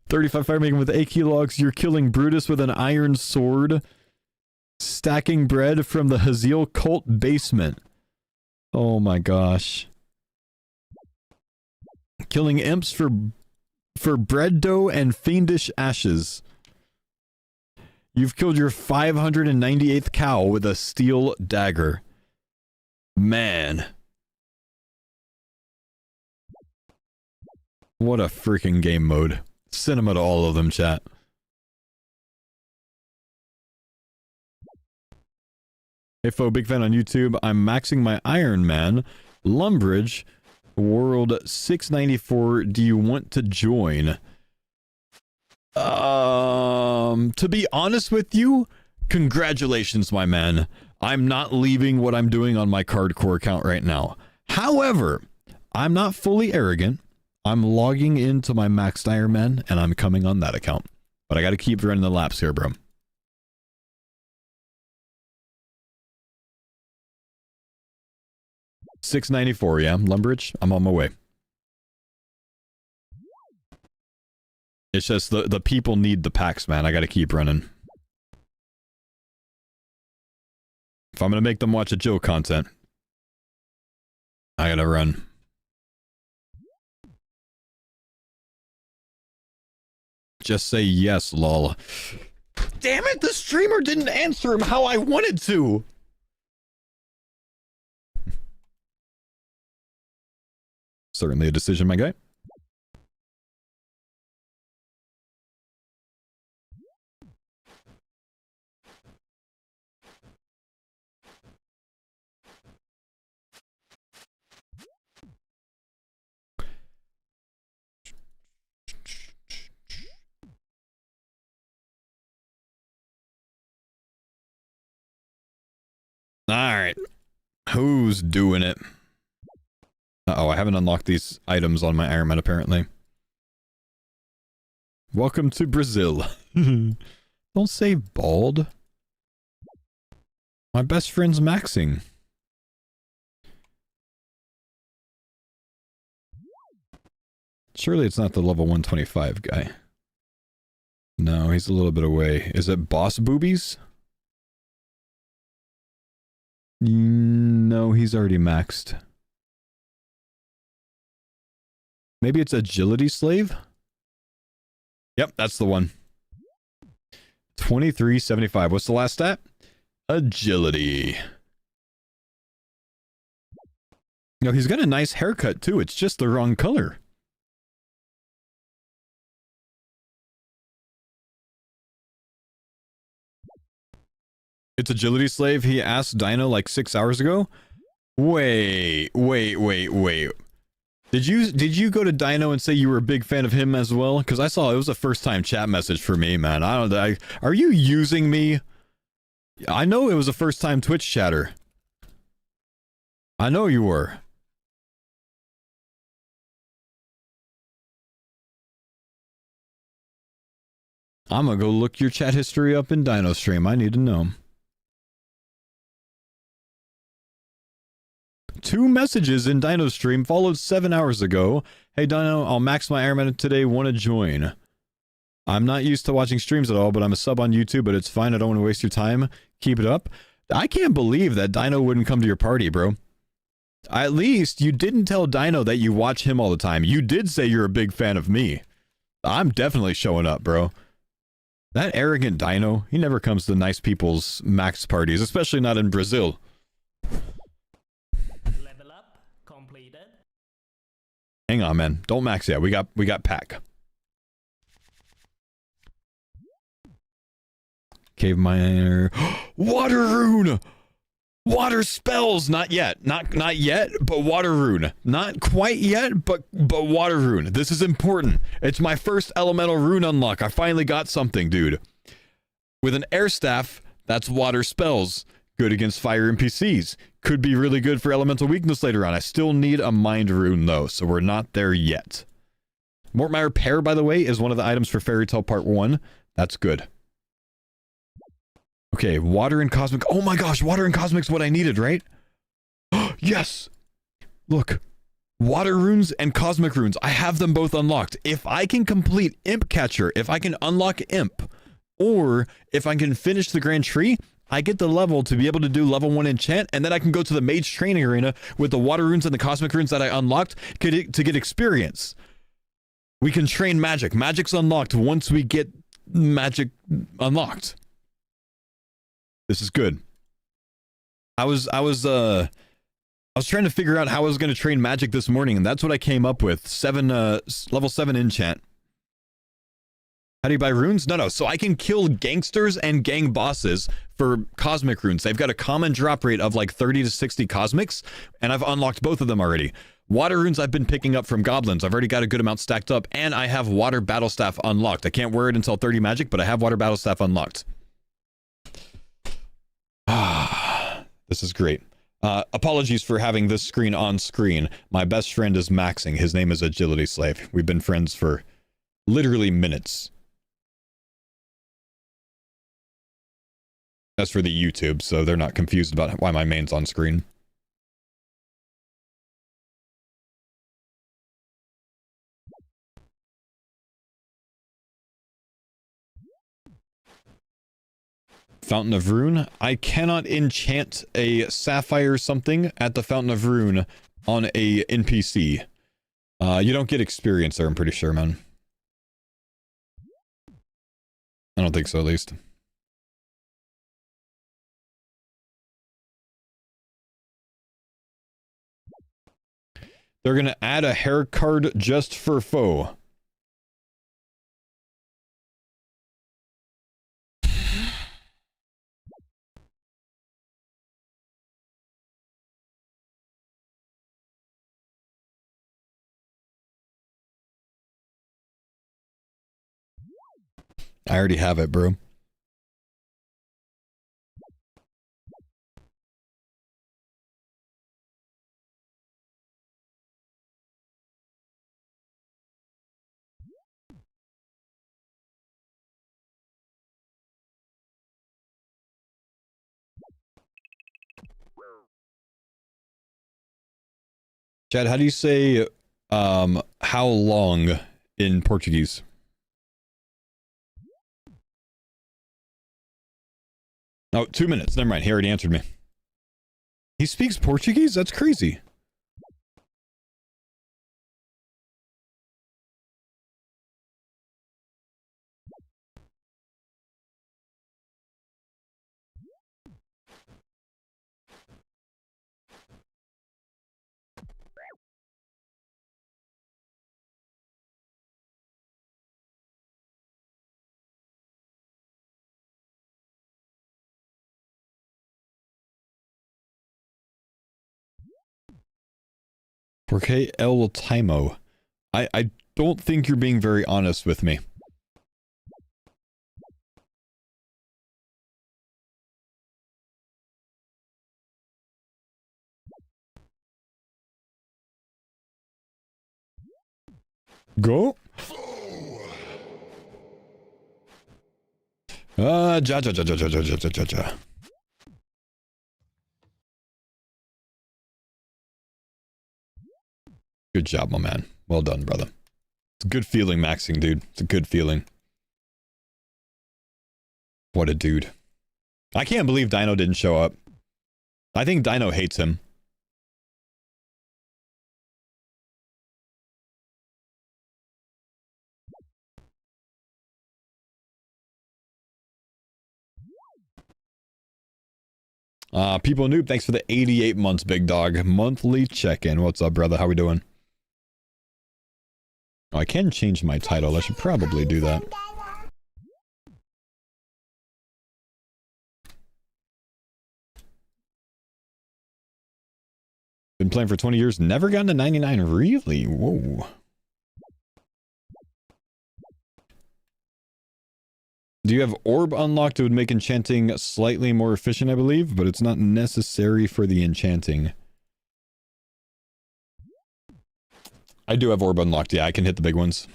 35 fire making with AK logs, you're killing Brutus with an iron sword, stacking bread from the Haziel cult basement. Oh my gosh. Killing imps for bread dough and fiendish ashes. You've killed your 598th cow with a steel dagger. Man. What a freaking game mode. Cinema to all of them, chat. Hey, Fo, big fan on YouTube. I'm maxing my Iron Man. Lumbridge, World 694. Do you want to join? To be honest with you, congratulations, my man. I'm not leaving what I'm doing on my Cardcore account right now. However, I'm not fully arrogant. I'm logging into my maxed Iron Man, and I'm coming on that account. But I gotta keep running the laps here, bro. $6.94, yeah, Lumbridge. I'm on my way. It's just the people need the packs, man. I gotta keep running. If I'm gonna make them watch a Joe content, I gotta run. Just say yes, lol. Damn it, the streamer didn't answer him how I wanted to! Certainly a decision, my guy. Alright. Who's doing it? Uh-oh, I haven't unlocked these items on my Iron Man, apparently. Welcome to Brazil. Don't say bald. My best friend's maxing. Surely it's not the level 125 guy. No, he's a little bit away. Is it Boss Boobies? No, he's already maxed. Maybe it's Agility Slave? Yep, that's the one. 2375. What's the last stat? Agility. You know, he's got a nice haircut too. It's just the wrong color. It's Agility Slave. He asked Dino like 6 hours ago. Wait. Did you go to Dino and say you were a big fan of him as well? Because I saw it was a first time chat message for me, man. Are you using me? I know it was a first time Twitch chatter. I know you were. I'm gonna go look your chat history up in Dino stream. I need to know. 2 messages in Dino stream followed 7 hours ago. Hey Dino, I'll max my Iron Man today. Wanna join? I'm not used to watching streams at all, but I'm a sub on YouTube, but it's fine. I don't want to waste your time. Keep it up. I can't believe that Dino wouldn't come to your party, bro. At least you didn't tell Dino that you watch him all the time. You did say you're a big fan of me. I'm definitely showing up, bro. That arrogant Dino, he never comes to nice people's max parties, especially not in Brazil. Level up completed. Hang on, man. Don't max yet. We got pack. Cave miner. Water rune! Water spells! Not yet. Not yet, but water rune. Not quite yet, but water rune. This is important. It's my first elemental rune unlock. I finally got something, dude. With an air staff, that's water spells. Good against fire NPCs. Could be really good for elemental weakness later on. I still need a mind rune, though, so we're not there yet. Mortmire Pear, by the way, is one of the items for Fairy Tale Part 1. That's good. Okay, water and cosmic. Oh my gosh, water and cosmic's what I needed, right? Yes! Look. Water runes and cosmic runes. I have them both unlocked. If I can complete Imp Catcher, if I can unlock Imp, or if I can finish the Grand Tree, I get the level to be able to do level 1 enchant, and then I can go to the Mage Training Arena with the water runes and the cosmic runes that I unlocked to get experience. We can train magic. Magic's unlocked once we get magic unlocked. This is good. I was trying to figure out how I was going to train magic this morning, and that's what I came up with. Level 7 enchant. How do you buy runes? No. So I can kill gangsters and gang bosses for cosmic runes. They've got a common drop rate of like 30 to 60 cosmics, and I've unlocked both of them already. Water runes I've been picking up from goblins. I've already got a good amount stacked up, and I have water battle staff unlocked. I can't wear it until 30 magic, but I have water battle staff unlocked. This is great. Apologies for having this screen on screen. My best friend is maxing. His name is Agility Slave. We've been friends for literally minutes. That's for the YouTube, so they're not confused about why my main's on screen. Fountain of Rune. I cannot enchant a sapphire something at the Fountain of Rune on a NPC. You don't get experience there, I'm pretty sure, man. I don't think so, at least. They're gonna add a hair card just for foe. I already have it, bro. Chad, how do you say how long in Portuguese? Oh, 2 minutes. Never mind. He already answered me. He speaks Portuguese? That's crazy. Porque el Timo. I don't think you're being very honest with me. Go. Ja. Good job, my man. Well done, brother. It's a good feeling maxing, dude. It's a good feeling. What a dude. I can't believe Dino didn't show up. I think Dino hates him. People Noob, thanks for the 88 months, big dog. Monthly check-in. What's up, brother? How we doing? Oh, I can change my title. I should probably do that. Been playing for 20 years. Never gotten to 99. Really? Whoa. Do you have orb unlocked? It would make enchanting slightly more efficient, I believe, but it's not necessary for the enchanting. I do have orb unlocked. Yeah, I can hit the big ones.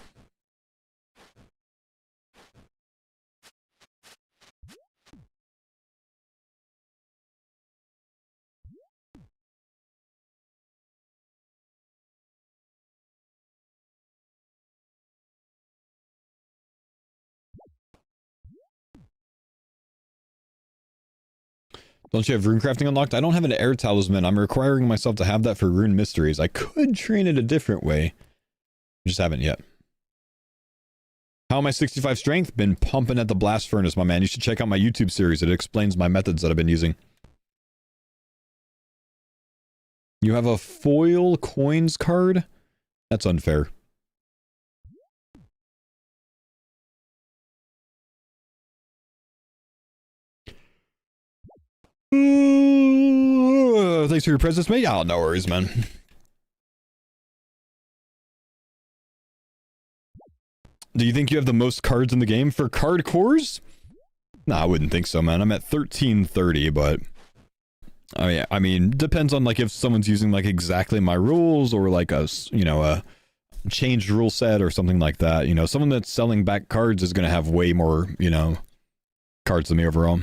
Don't you have rune crafting unlocked? I don't have an air talisman. I'm requiring myself to have that for rune mysteries. I could train it a different way. Just haven't yet. How am I 65 strength? Been pumping at the blast furnace, my man. You should check out my YouTube series. It explains my methods that I've been using. You have a foil coins card? That's unfair. Thanks for your presence, mate. Oh, no worries, man. Do you think you have the most cards in the game for Cardcores? No, I wouldn't think so, man. I'm at 1330, but I mean, depends on like if someone's using like exactly my rules or like a changed rule set or something like that. You know, someone that's selling back cards is gonna have way more, you know, cards than me overall.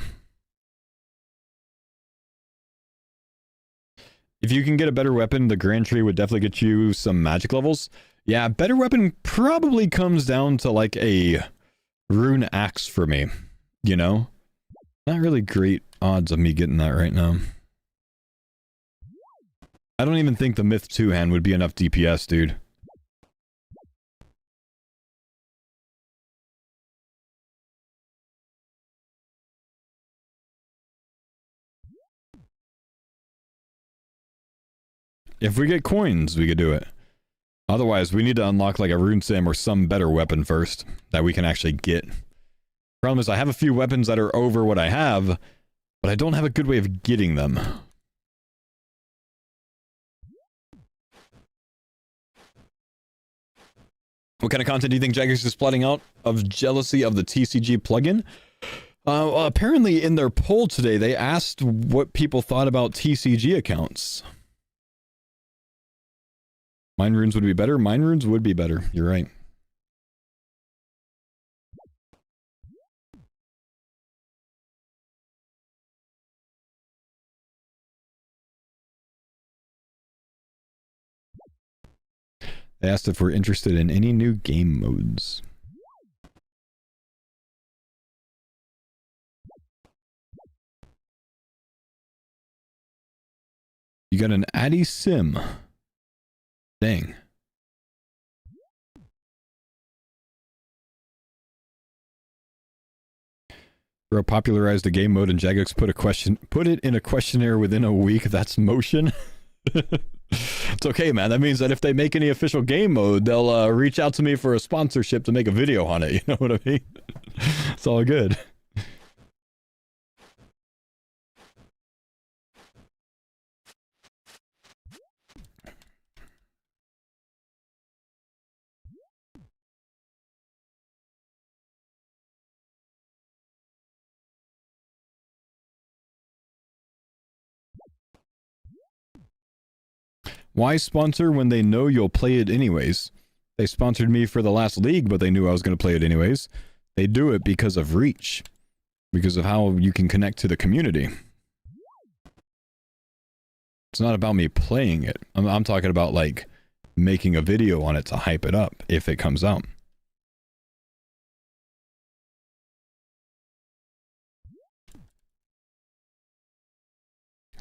If you can get a better weapon, the Grand Tree would definitely get you some magic levels. Yeah, better weapon probably comes down to like a rune axe for me, you know? Not really great odds of me getting that right now. I don't even think the Myth 2 hand would be enough DPS, dude. If we get coins, we could do it. Otherwise, we need to unlock like a rune sim or some better weapon first that we can actually get. Problem is, I have a few weapons that are over what I have, but I don't have a good way of getting them. What kind of content do you think Jagex is plotting out of jealousy of the TCG plugin? Apparently in their poll today, they asked what people thought about TCG accounts. Mind runes would be better? Mind runes would be better. You're right. They asked if we're interested in any new game modes. You got an HCIM. Dang. Bro popularized a game mode and Jagex put it in a questionnaire within a week. That's motion. It's okay, man. That means that if they make any official game mode, they'll reach out to me for a sponsorship to make a video on it. You know what I mean? It's all good. Why sponsor when they know you'll play it anyways? They sponsored me for the last league, but they knew I was going to play it anyways. They do it because of reach. Because of how you can connect to the community. It's not about me playing it. I'm talking about, like, making a video on it to hype it up if it comes out.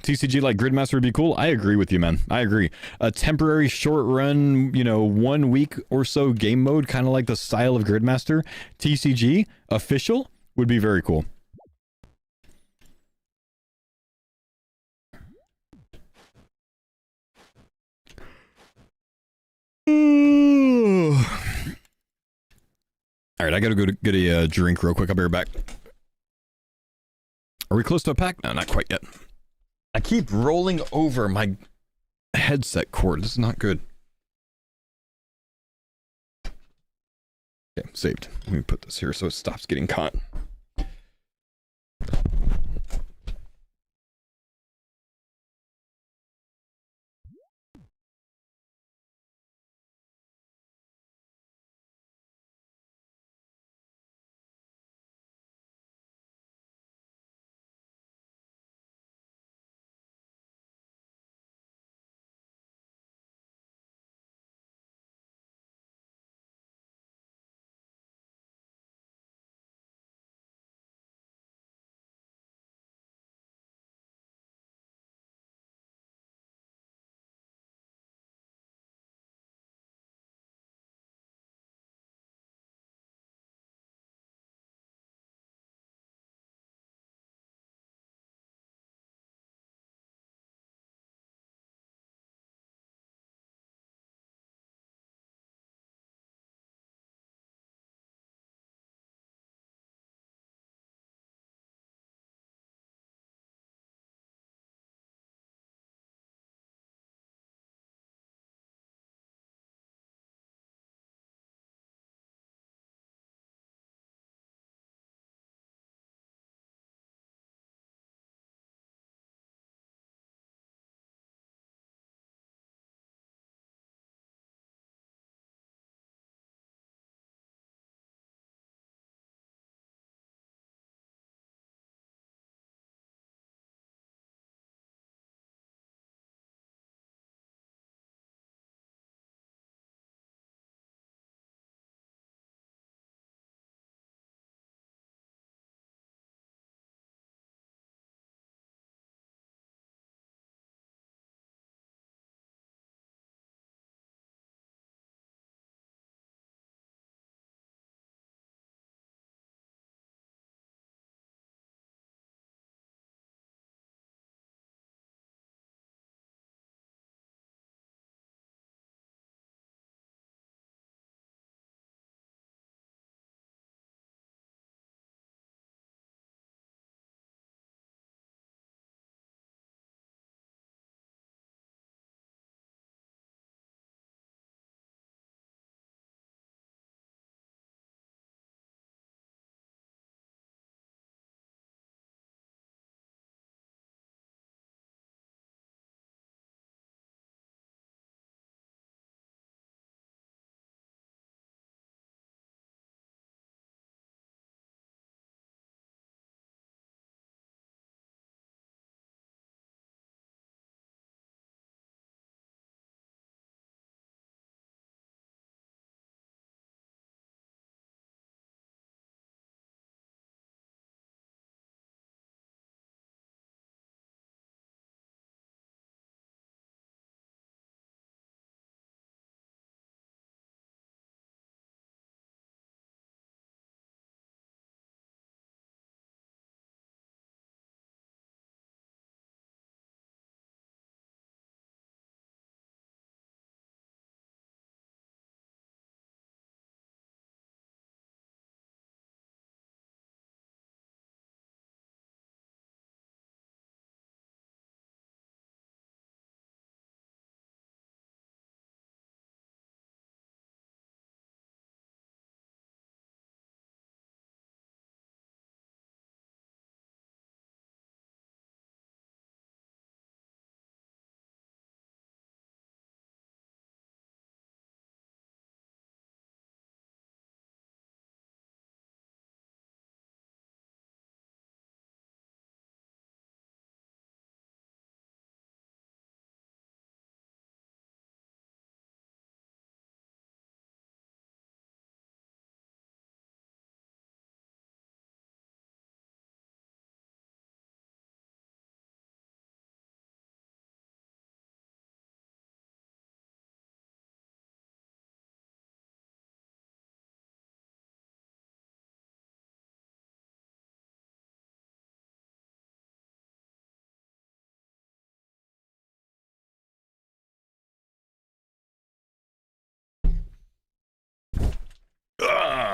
TCG like Gridmaster would be cool. I agree with you, man. I agree. A temporary short run, you know, 1 week or so game mode, kind of like the style of Gridmaster. TCG, official, would be very cool. Alright, I gotta go to get a drink real quick. I'll be right back. Are we close to a pack? No, not quite yet. I keep rolling over my headset cord. This is not good. Okay, saved. Let me put this here so it stops getting caught.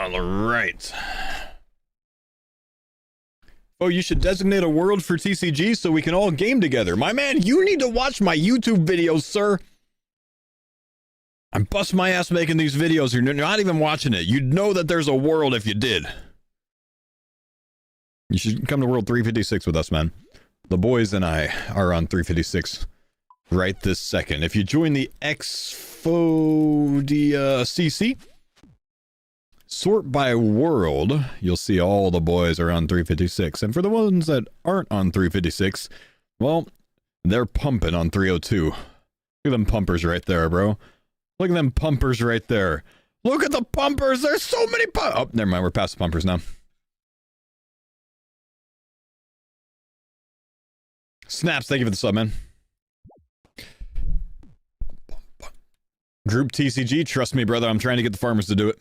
All right. Oh, you should designate a world for TCG so we can all game together. My man, you need to watch my YouTube videos, sir. I'm busting my ass making these videos. You're not even watching it. You'd know that there's a world if you did. You should come to World 356 with us, man. The boys and I are on 356 right this second. If you join the Exfauxdia CC, sort by world, you'll see all the boys are on 356. And for the ones that aren't on 356, well, they're pumping on 302. Look at them pumpers right there, bro. Look at them pumpers right there. Look at the pumpers. There's so many oh, never mind. We're past the pumpers now. Snaps, thank you for the sub, man. Group TCG, trust me, brother. I'm trying to get the farmers to do it.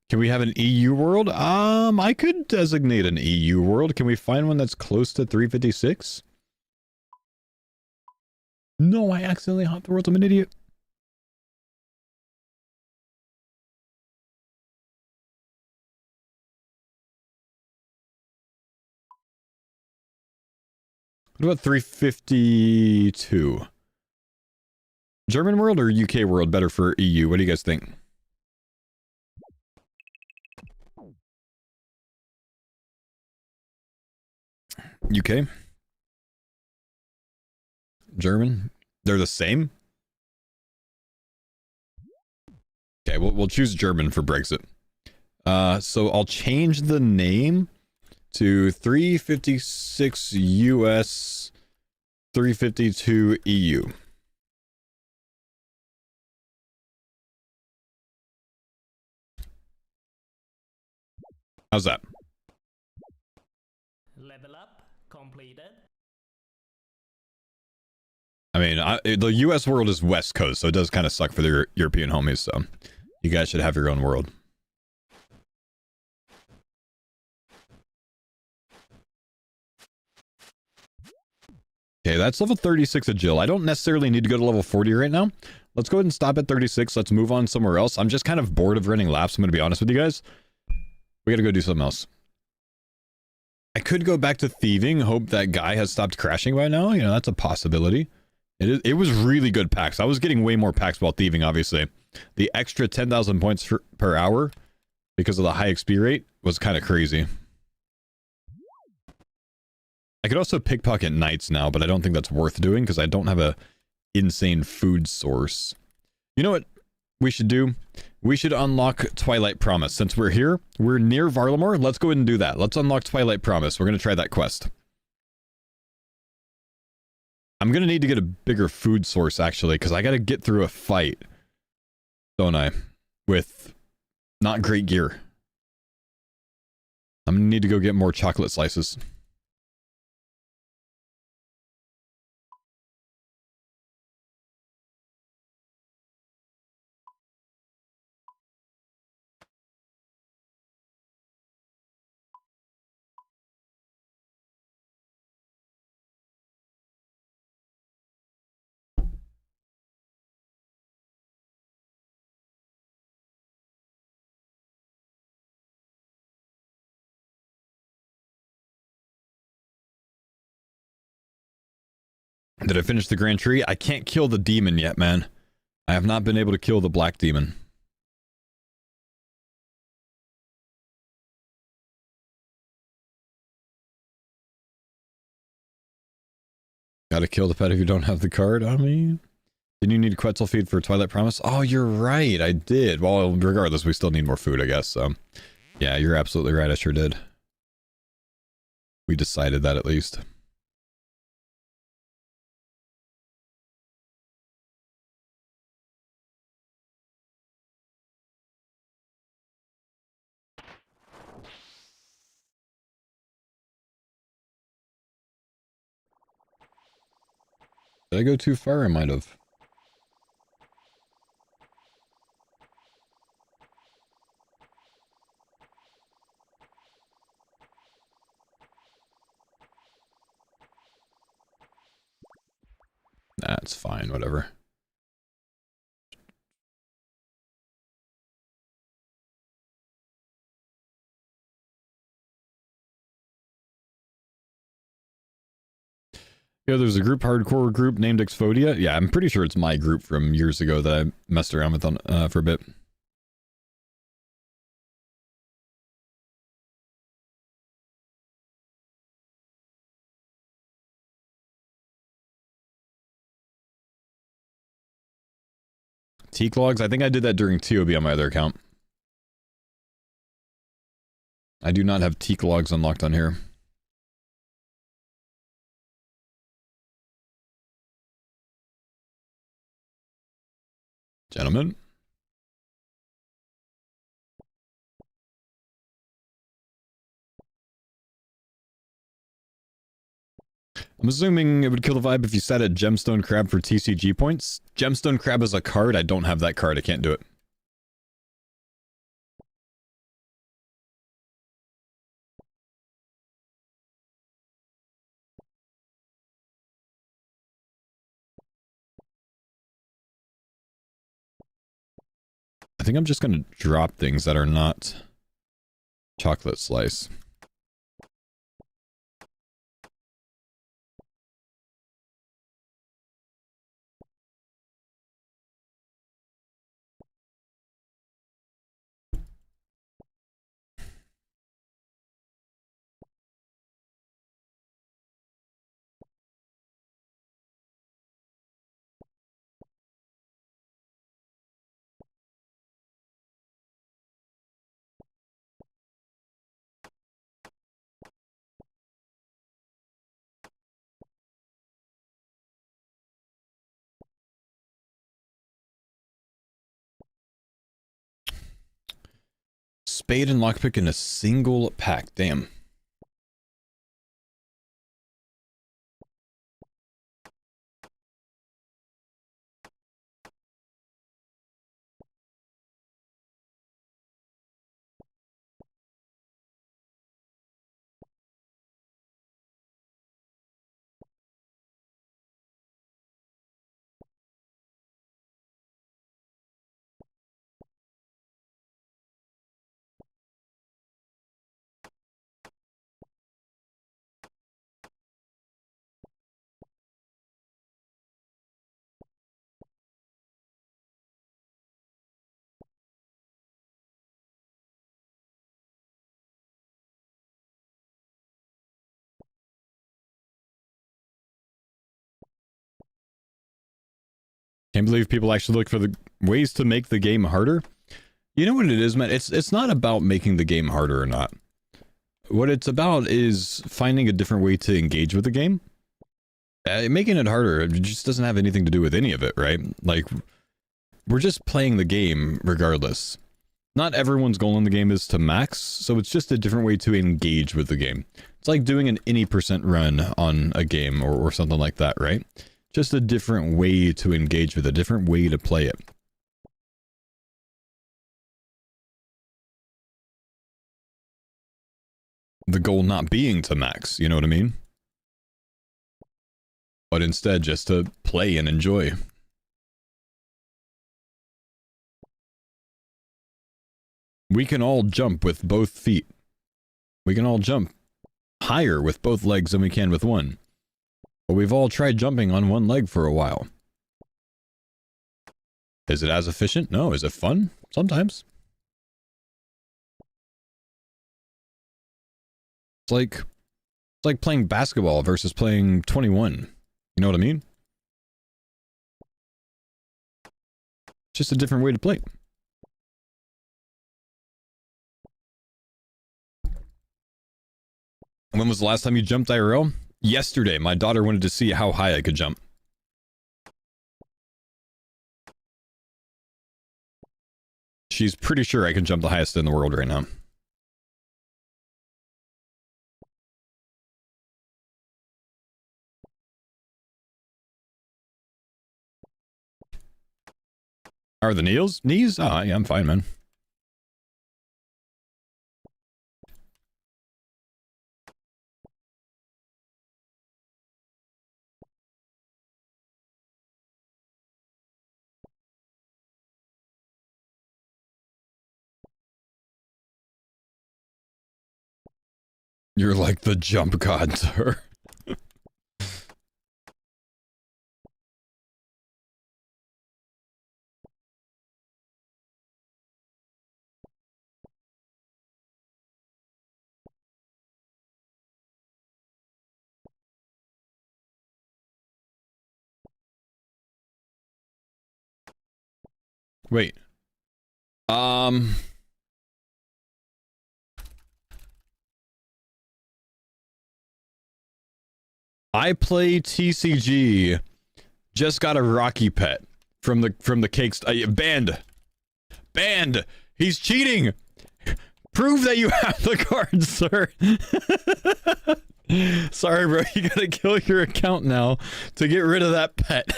Can we have an EU world? I could designate an EU world. Can we find one that's close to 356? No, I accidentally hopped the world. I'm an idiot. What about 352? German world or UK world better for EU? What do you guys think? UK? German? They're the same? Okay, we'll choose German for Brexit. So I'll change the name to 356 US, 352 EU. How's that? Level up completed. I mean, the US world is West Coast, so it does kind of suck for the European homies, so you guys should have your own world. Okay, that's level 36 of Jill. I don't necessarily need to go to level 40 right now. Let's go ahead and stop at 36. Let's move on somewhere else. I'm just kind of bored of running laps, I'm going to be honest with you guys. We gotta go do something else. I could go back to thieving, hope that guy has stopped crashing by now. You know, that's a possibility. It was really good packs. I was getting way more packs while thieving, obviously. The extra 10,000 points per hour because of the high XP rate was kind of crazy. I could also pickpocket knights now, but I don't think that's worth doing because I don't have a insane food source. You know what we should do? We should unlock Twilight Promise. Since we're here, we're near Varlamore. Let's go ahead and do that. Let's unlock Twilight Promise. We're going to try that quest. I'm going to need to get a bigger food source, actually, because I got to get through a fight, don't I? With not great gear. I'm going to need to go get more chocolate slices. Did I finish the Grand Tree? I can't kill the demon yet, man. I have not been able to kill the black demon. Gotta kill the pet if you don't have the card. I mean, didn't you need Quetzal feed for Twilight Promise? Oh, you're right. I did. Well, regardless, we still need more food, I guess. So, yeah, you're absolutely right. I sure did. We decided that at least. Did I go too far? I might have. That's fine, whatever. Yeah, there's a hardcore group named Exfauxdia. Yeah, I'm pretty sure it's my group from years ago that I messed around with on for a bit. Teak logs? I think I did that during TOB on my other account. I do not have teak logs unlocked on here. Gentlemen. I'm assuming it would kill the vibe if you set a Gemstone Crab for TCG points. Gemstone Crab is a card. I don't have that card. I can't do it. I think I'm just going to drop things that are not chocolate slice. Spade and lockpick in a single pack. Damn. Can't believe people actually look for the ways to make the game harder. You know what it is, man? It's not about making the game harder or not. What it's about is finding a different way to engage with the game. Making it harder, it just doesn't have anything to do with any of it, right? Like, we're just playing the game regardless. Not everyone's goal in the game is to max, so it's just a different way to engage with the game. It's like doing an any % run on a game or something like that, right? Just a different way to engage with it, a different way to play it. The goal not being to max, you know what I mean? But instead just to play and enjoy. We can all jump with both feet. We can all jump higher with both legs than we can with one. But we've all tried jumping on one leg for a while. Is it as efficient? No. Is it fun? Sometimes. It's like playing basketball versus playing 21. You know what I mean? Just a different way to play. When was the last time you jumped IRL? Yesterday. My daughter wanted to see how high I could jump. She's pretty sure I can jump the highest in the world right now. How are the knees? Knees? Oh, yeah, I'm fine, man. You're like the jump god, sir. Wait. I play TCG. Just got a Rocky pet from the cakes. Banned. He's cheating. Prove that you have the card, sir. Sorry, bro. You gotta kill your account now to get rid of that pet.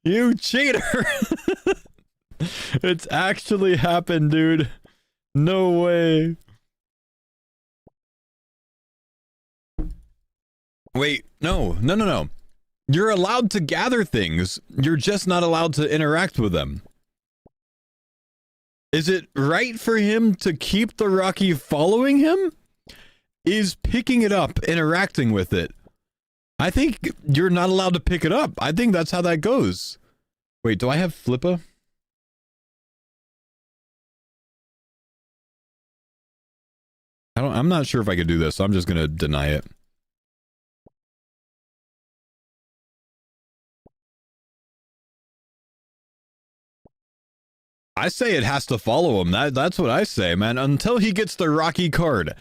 You cheater. It's actually happened, dude. No way. Wait, no. You're allowed to gather things. You're just not allowed to interact with them. Is it right for him to keep the Rocky following him? Is picking it up, interacting with it? I think you're not allowed to pick it up. I think that's how that goes. Wait, do I have Flippa? I'm not sure if I could do this, so I'm just gonna deny it. I say it has to follow him. That's what I say, man. Until he gets the Rocky card.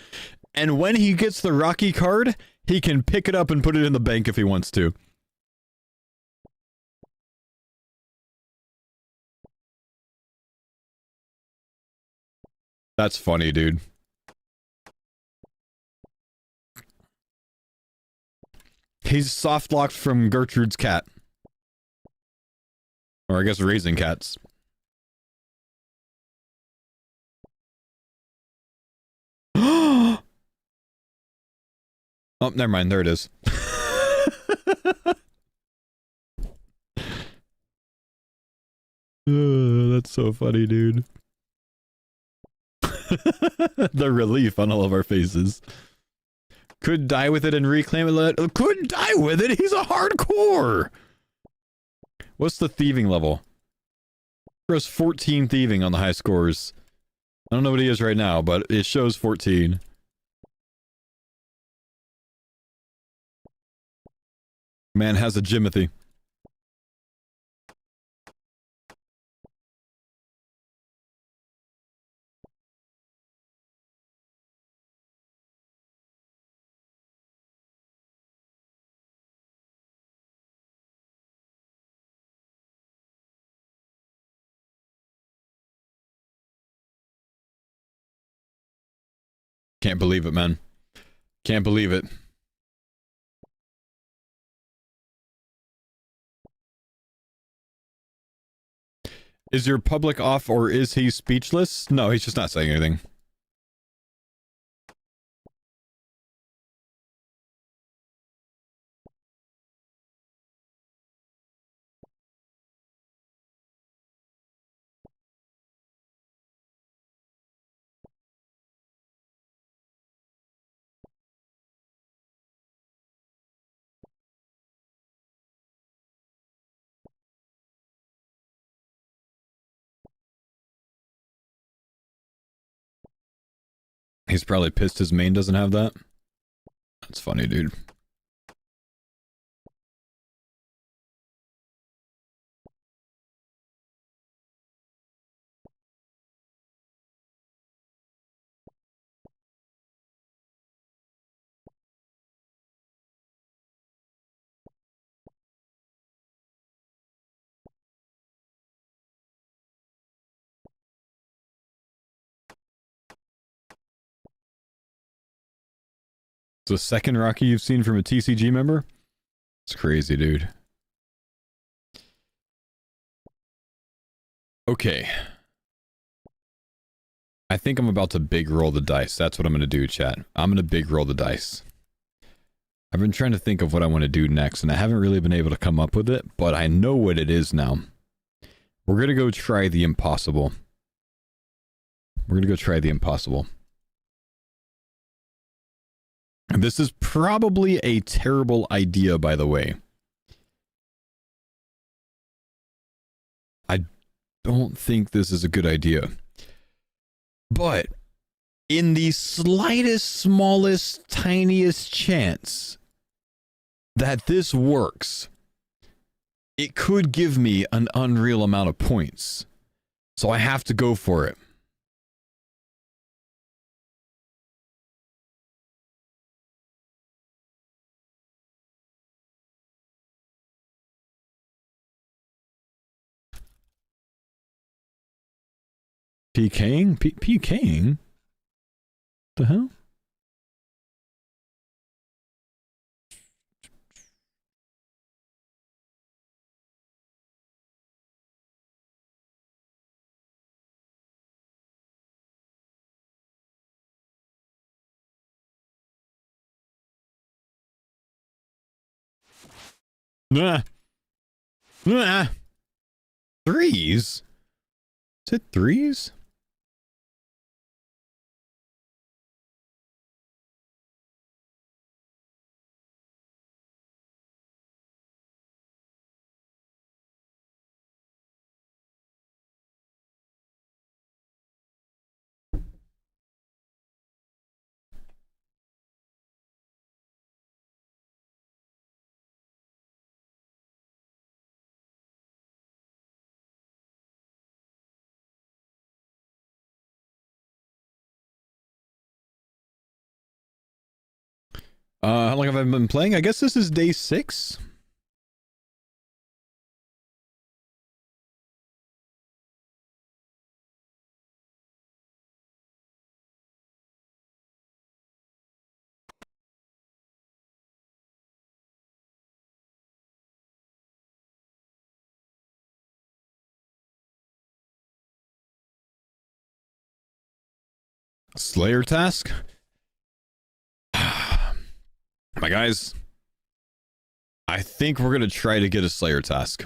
And when he gets the Rocky card, he can pick it up and put it in the bank if he wants to. That's funny, dude. He's soft locked from Gertrude's cat. Or I guess raising cats. Oh, never mind. There it is. That's so funny, dude. The relief on all of our faces. Could die with it and reclaim it. Could die with it? He's a hardcore! What's the thieving level? There's 14 thieving on the high scores. I don't know what he is right now, but it shows 14. Man has a Jimothy. Can't believe it, man. Can't believe it. Is your public off or is he speechless? No, he's just not saying anything. He's probably pissed his main doesn't have that. That's funny, dude. The second Rocky you've seen from a TCG member? It's crazy, dude. Okay. I think I'm about to big roll the dice. That's what I'm going to do, chat. I'm going to big roll the dice. I've been trying to think of what I want to do next, and I haven't really been able to come up with it, but I know what it is now. We're going to go try the impossible. We're gonna go try the impossible. This is probably a terrible idea, by the way. I don't think this is a good idea. But in the slightest, smallest, tiniest chance that this works, it could give me an unreal amount of points. So I have to go for it. PKing? PKing? The hell? Nah. Nah. Threes? Is it threes? How long have I been playing? I guess this is day 6. Slayer task? My guys, I think we're going to try to get a Slayer task.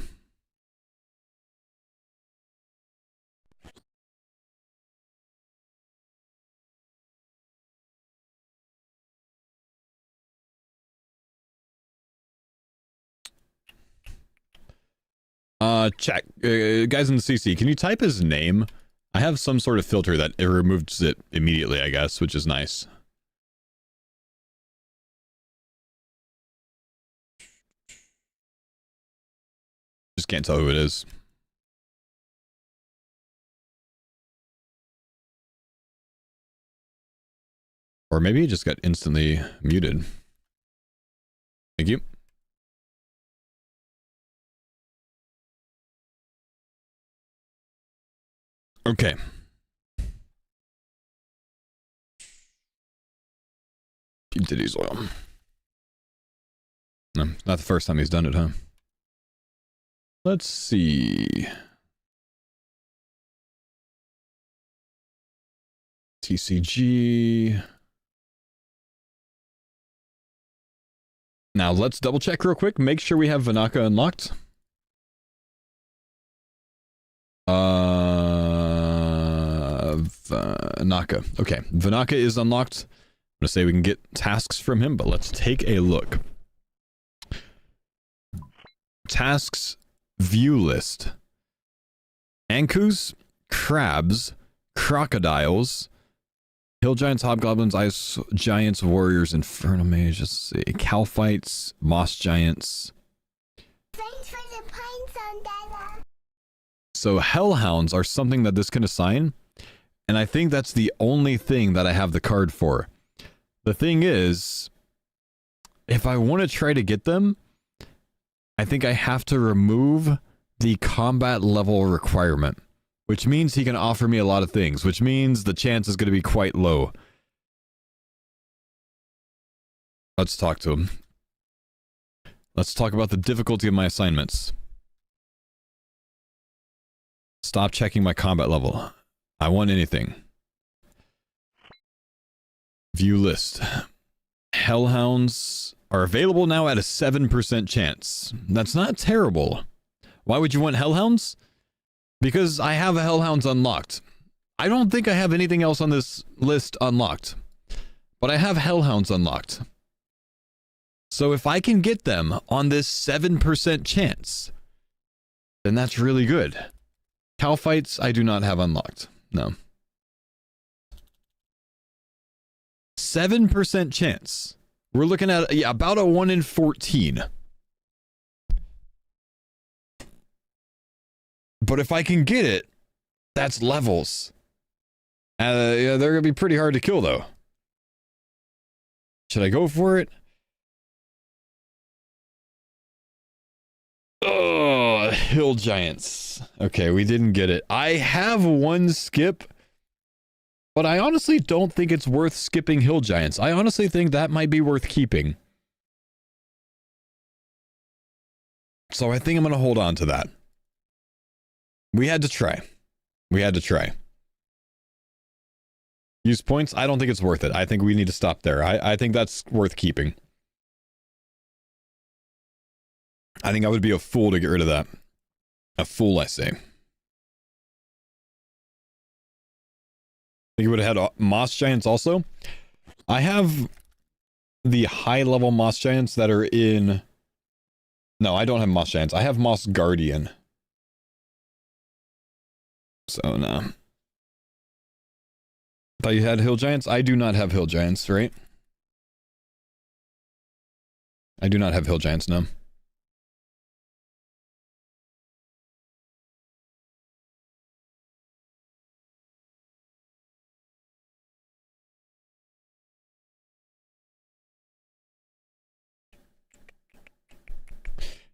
Check. Guys in the CC, can you type his name? I have some sort of filter that it removes it immediately, I guess, which is nice. Just can't tell who it is. Or maybe he just got instantly muted. Thank you. Okay. Diddy's oil. No, not the first time he's done it, huh? Let's see. TCG. Now let's double check real quick. Make sure we have Vanaka unlocked. Vanaka. Okay, Vanaka is unlocked. I'm gonna say we can get tasks from him, but let's take a look. Tasks view list. Ankus, crabs, crocodiles, hill giants, hobgoblins, ice giants, warriors, infernal mage. Let's see, calphites, moss giants. Thanks for the pines on Dada. So hellhounds are something that this can assign, and I think that's the only thing that I have the card for. The thing is, if I want to try to get them, I think I have to remove the combat level requirement, which means he can offer me a lot of things, which means the chance is going to be quite low. Let's talk to him. Let's talk about the difficulty of my assignments. Stop checking my combat level. I want anything. View list. Hellhounds are available now at a 7% chance. That's not terrible. Why would you want Hellhounds? Because I have a Hellhounds unlocked. I don't think I have anything else on this list unlocked, but I have Hellhounds unlocked. So if I can get them on this 7% chance, then that's really good. Cow fights, I do not have unlocked. No. 7% chance. We're looking at about a 1 in 14. But if I can get it, that's levels. Yeah, they're going to be pretty hard to kill, though. Should I go for it? Oh, Hill Giants. Okay, we didn't get it. I have one skip, but I honestly don't think it's worth skipping Hill Giants. I honestly think that might be worth keeping. So I think I'm going to hold on to that. We had to try. We had to try. Use points? I don't think it's worth it. I think we need to stop there. I think that's worth keeping. I think I would be a fool to get rid of that. A fool, I say. I think you would have had Moss Giants also. I have the high-level Moss Giants that are in... No, I don't have Moss Giants. I have Moss Guardian. So, no. Thought you had Hill Giants? I do not have Hill Giants, right? I do not have Hill Giants, no.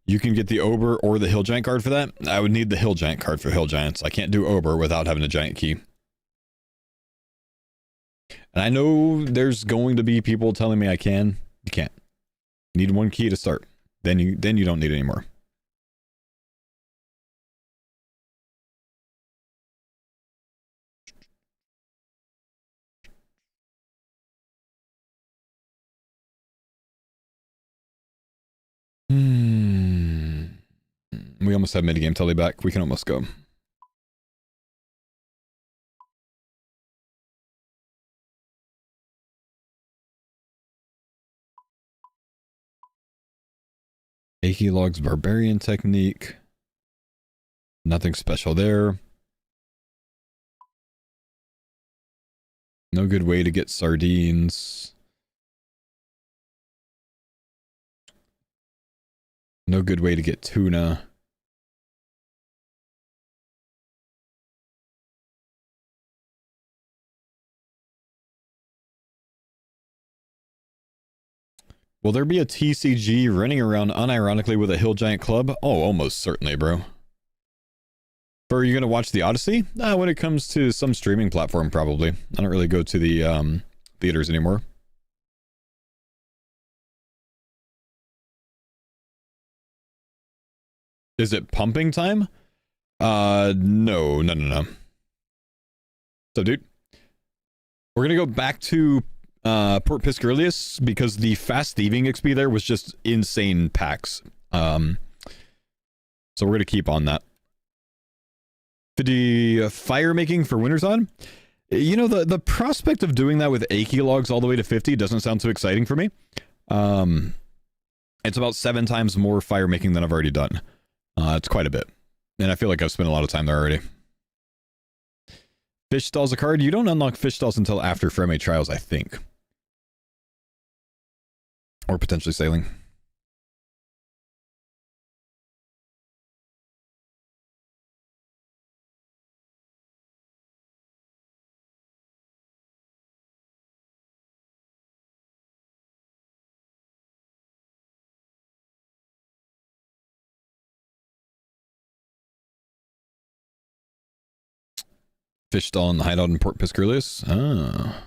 You can get the Ober or the Hill Giant card for that. I would need the Hill Giant card for Hill Giants. I can't do Ober without having a Giant Key. And I know there's going to be people telling me I can. You can't. You need one key to start. Then you don't need any more. We almost have minigame telly back. We can almost go. Log's Barbarian Technique. Nothing special there. No good way to get sardines. No good way to get tuna. Will there be a TCG running around unironically with a Hill Giant club? Oh, almost certainly, bro. But are you going to watch the Odyssey? When it comes to some streaming platform, probably. I don't really go to the theaters anymore. Is it pumping time? No. So, dude, we're going to go back to Port Piscarius because the fast thieving XP there was just insane packs. So we're gonna keep on that. The fire making for Winter's On. You know, the prospect of doing that with Achy logs all the way to 50 doesn't sound too exciting for me. It's about 7 times more fire making than I've already done. It's quite a bit, and I feel like I've spent a lot of time there already. Fish stalls a card. You don't unlock fish stalls until after Freme Trials, I think. Or potentially sailing. Fish stall in the hideout in Port Piscarius. Ah.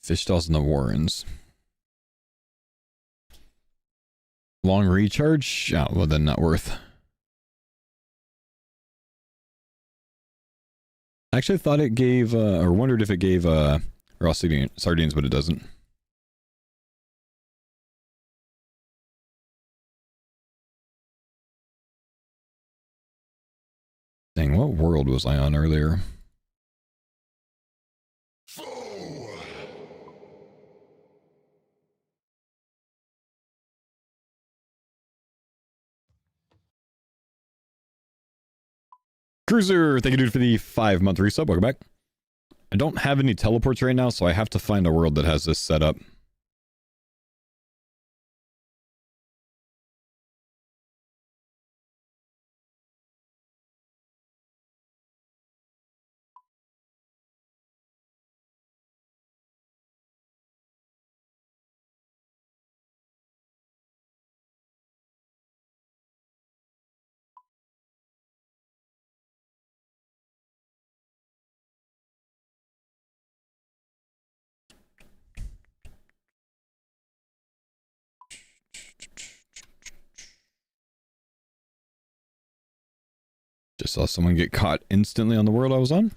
Fish stalls in the Warrens. Long recharge? Oh, well then not worth. I actually thought it gave, or wondered if it gave raw sardines, but it doesn't. What world was I on earlier? Cruiser, thank you, dude, for the 5-month resub. Welcome back. I don't have any teleports right now, so I have to find a world that has this set up. Just saw someone get caught instantly on the world I was on.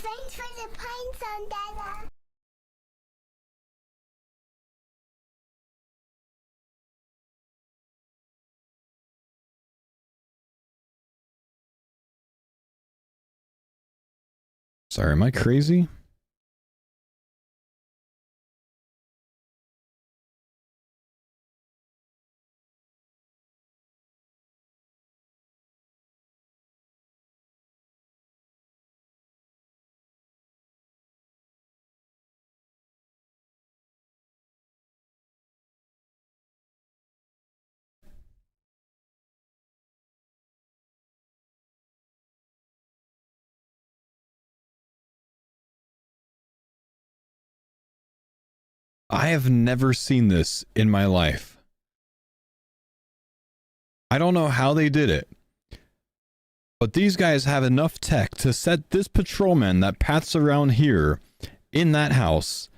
Thanks for the pine zone, Dada. Sorry, am I crazy? I have never seen this in my life. I don't know how they did it, but these guys have enough tech to set this patrolman that paths around here in that house.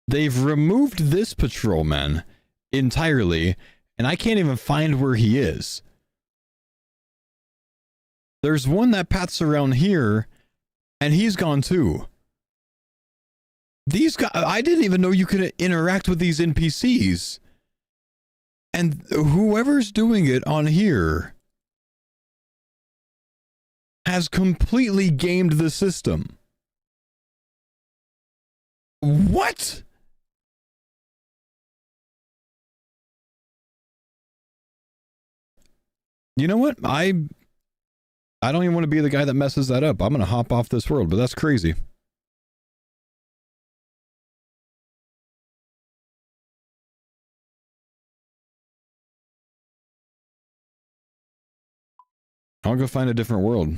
They've removed this patrolman entirely, and I can't even find where he is. There's one that paths around here, and he's gone too. These guys, I didn't even know you could interact with these NPCs. And whoever's doing it on here has completely gamed the system. What? You know what? I don't even want to be the guy that messes that up. I'm going to hop off this world, but that's crazy. I'll go find a different world.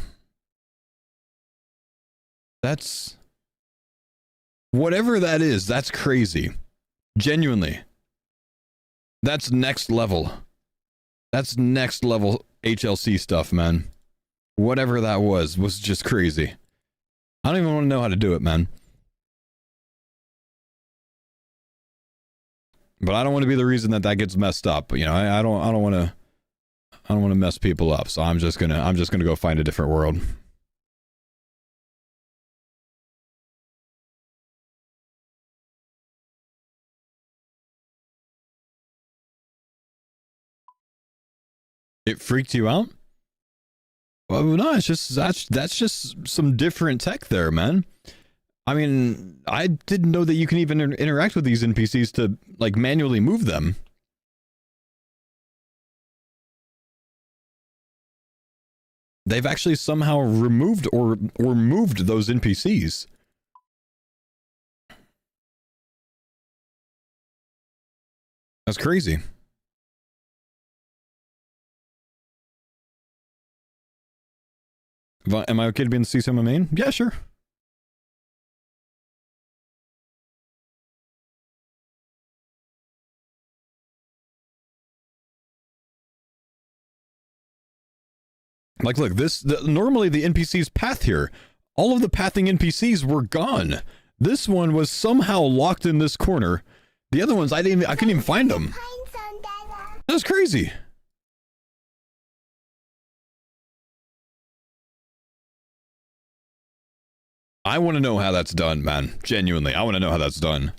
That's... whatever that is, that's crazy. Genuinely. That's next level. That's next level HLC stuff, man. Whatever that was just crazy. I don't even want to know how to do it, man. But I don't want to be the reason that that gets messed up. You know, I don't want to... I don't want to mess people up, so I'm just gonna go find a different world. It freaked you out? Well, no, it's just that's just some different tech there, man. I mean, I didn't know that you can even interact with these NPCs to like manually move them. They've actually somehow removed or moved those NPCs. That's crazy. Am I okay to be in the CSM main? Yeah, sure. Like, look, normally the NPC's path here, all of the pathing NPCs were gone. This one was somehow locked in this corner. The other ones, I couldn't even find them. That was crazy. I want to know how that's done, man. Genuinely, I want to know how that's done.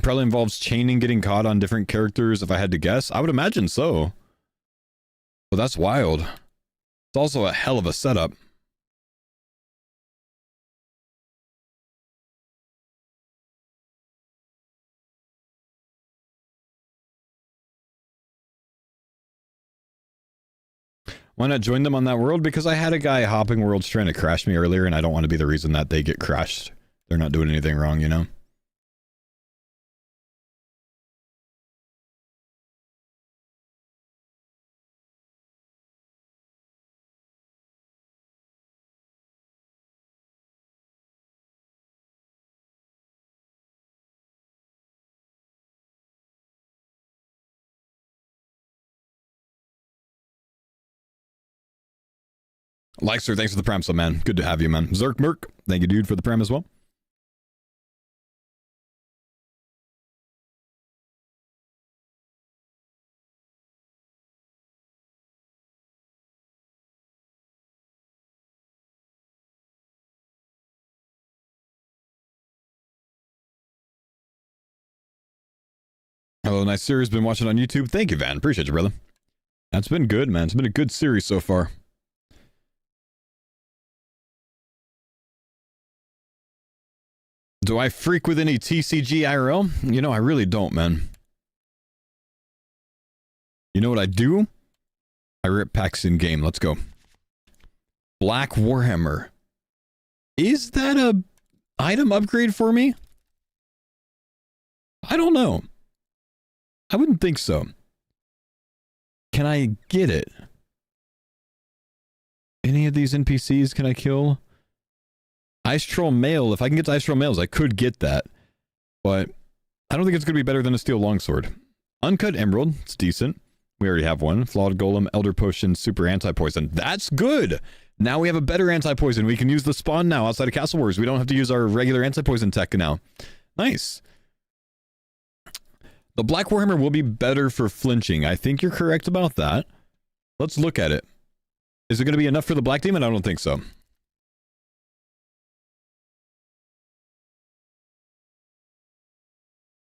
Probably involves chaining, getting caught on different characters, if I had to guess. I would imagine so. But that's wild. It's also a hell of a setup. Why not join them on that world? Because I had a guy hopping worlds trying to crash me earlier, and I don't want to be the reason that they get crashed. They're not doing anything wrong, you know? Lexer, thanks for the prem, so man. Good to have you, man. Zerk Merc, thank you, dude, for the prem as well. Hello, nice series. Been watching on YouTube. Thank you, Van. Appreciate you, brother. That's been good, man. It's been a good series so far. Do I freak with any TCG IRL? You know, I really don't, man. You know what I do? I rip packs in game. Let's go. Black Warhammer. Is that a item upgrade for me? I don't know. I wouldn't think so. Can I get it? Any of these NPCs can I kill? Ice Troll Male. If I can get to Ice Troll Males, I could get that. But I don't think it's going to be better than a Steel Longsword. Uncut Emerald. It's decent. We already have one. Flawed Golem, Elder Potion, Super Anti-Poison. That's good! Now we have a better anti-poison. We can use the spawn now outside of Castle Wars. We don't have to use our regular anti-poison tech now. Nice. The Black Warhammer will be better for flinching. I think you're correct about that. Let's look at it. Is it going to be enough for the Black Demon? I don't think so.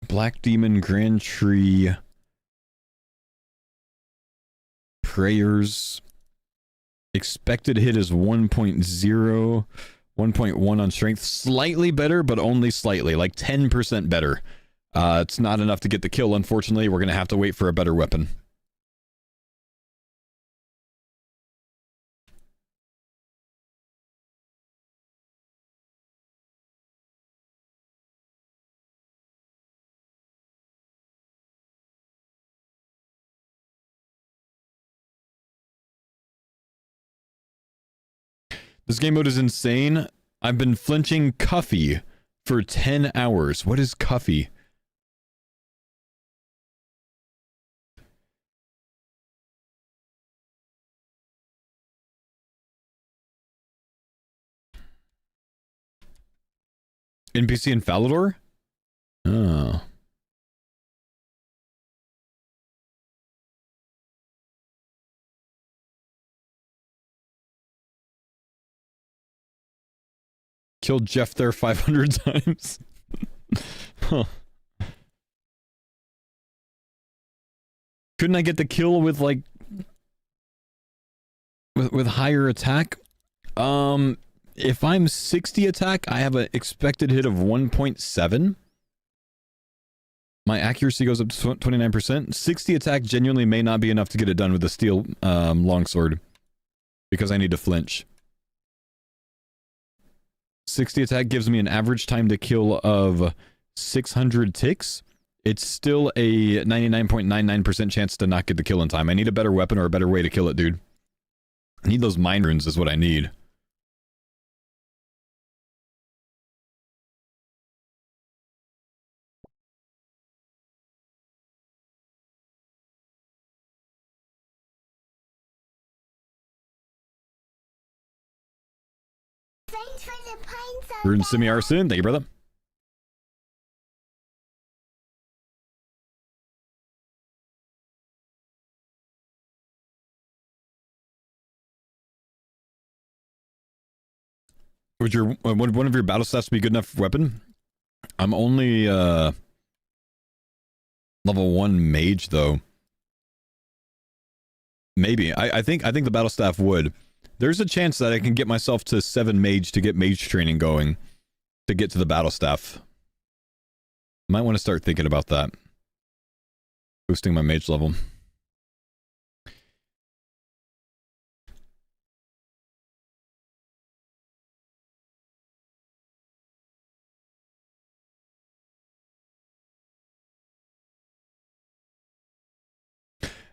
Black Demon, Grand Tree, Prayers. Expected hit is 1.0, 1.1 on strength. Slightly better, but only slightly, like 10% better. It's not enough to get the kill, unfortunately. We're going to have to wait for a better weapon. This game mode is insane. I've been flinching Cuffy for 10 hours. What is Cuffy? NPC in Falador? Oh. Killed Jeff there 500 times. Huh. Couldn't I get the kill with like with higher attack? If I'm 60 attack, I have an expected hit of 1.7. My accuracy goes up to 29%. 60 attack genuinely may not be enough to get it done with the steel longsword because I need to flinch. 60 attack gives me an average time to kill of 600 ticks. It's still a 99.99% chance to not get the kill in time. I need a better weapon or a better way to kill it, dude. I need those mind runes is what I need. Thanks for the pine zone. Rune Simi Arson, thank you, brother. Would one of your battle stats be good enough weapon? I'm only level 1 mage though. Maybe. I think the battle staff would. There's a chance that I can get myself to 7 mage to get mage training going to get to the battle staff. Might want to start thinking about that. Boosting my mage level.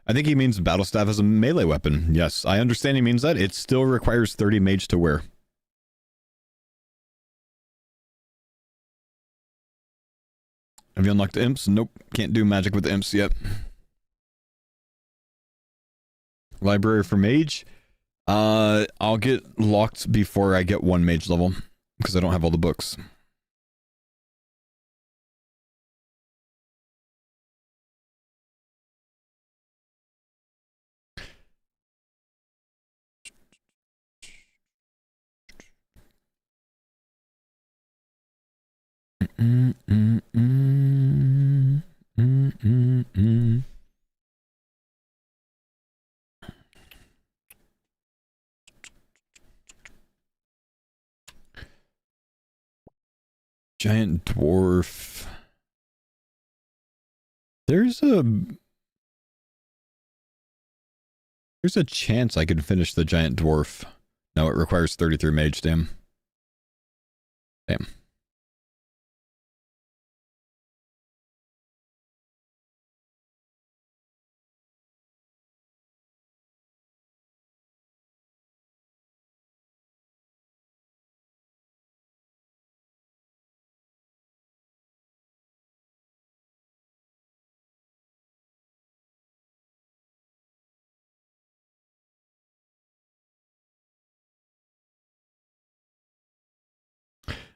I think he means battle staff as a melee weapon. Yes, I understand he means that. It still requires 30 mage to wear. Have you unlocked imps? Nope, can't do magic with imps yet. Library for mage? I'll get locked before I get 1 mage level, because I don't have all the books. Giant dwarf. There's a chance I could finish the giant dwarf. No, it requires 33 mage, damn. Damn.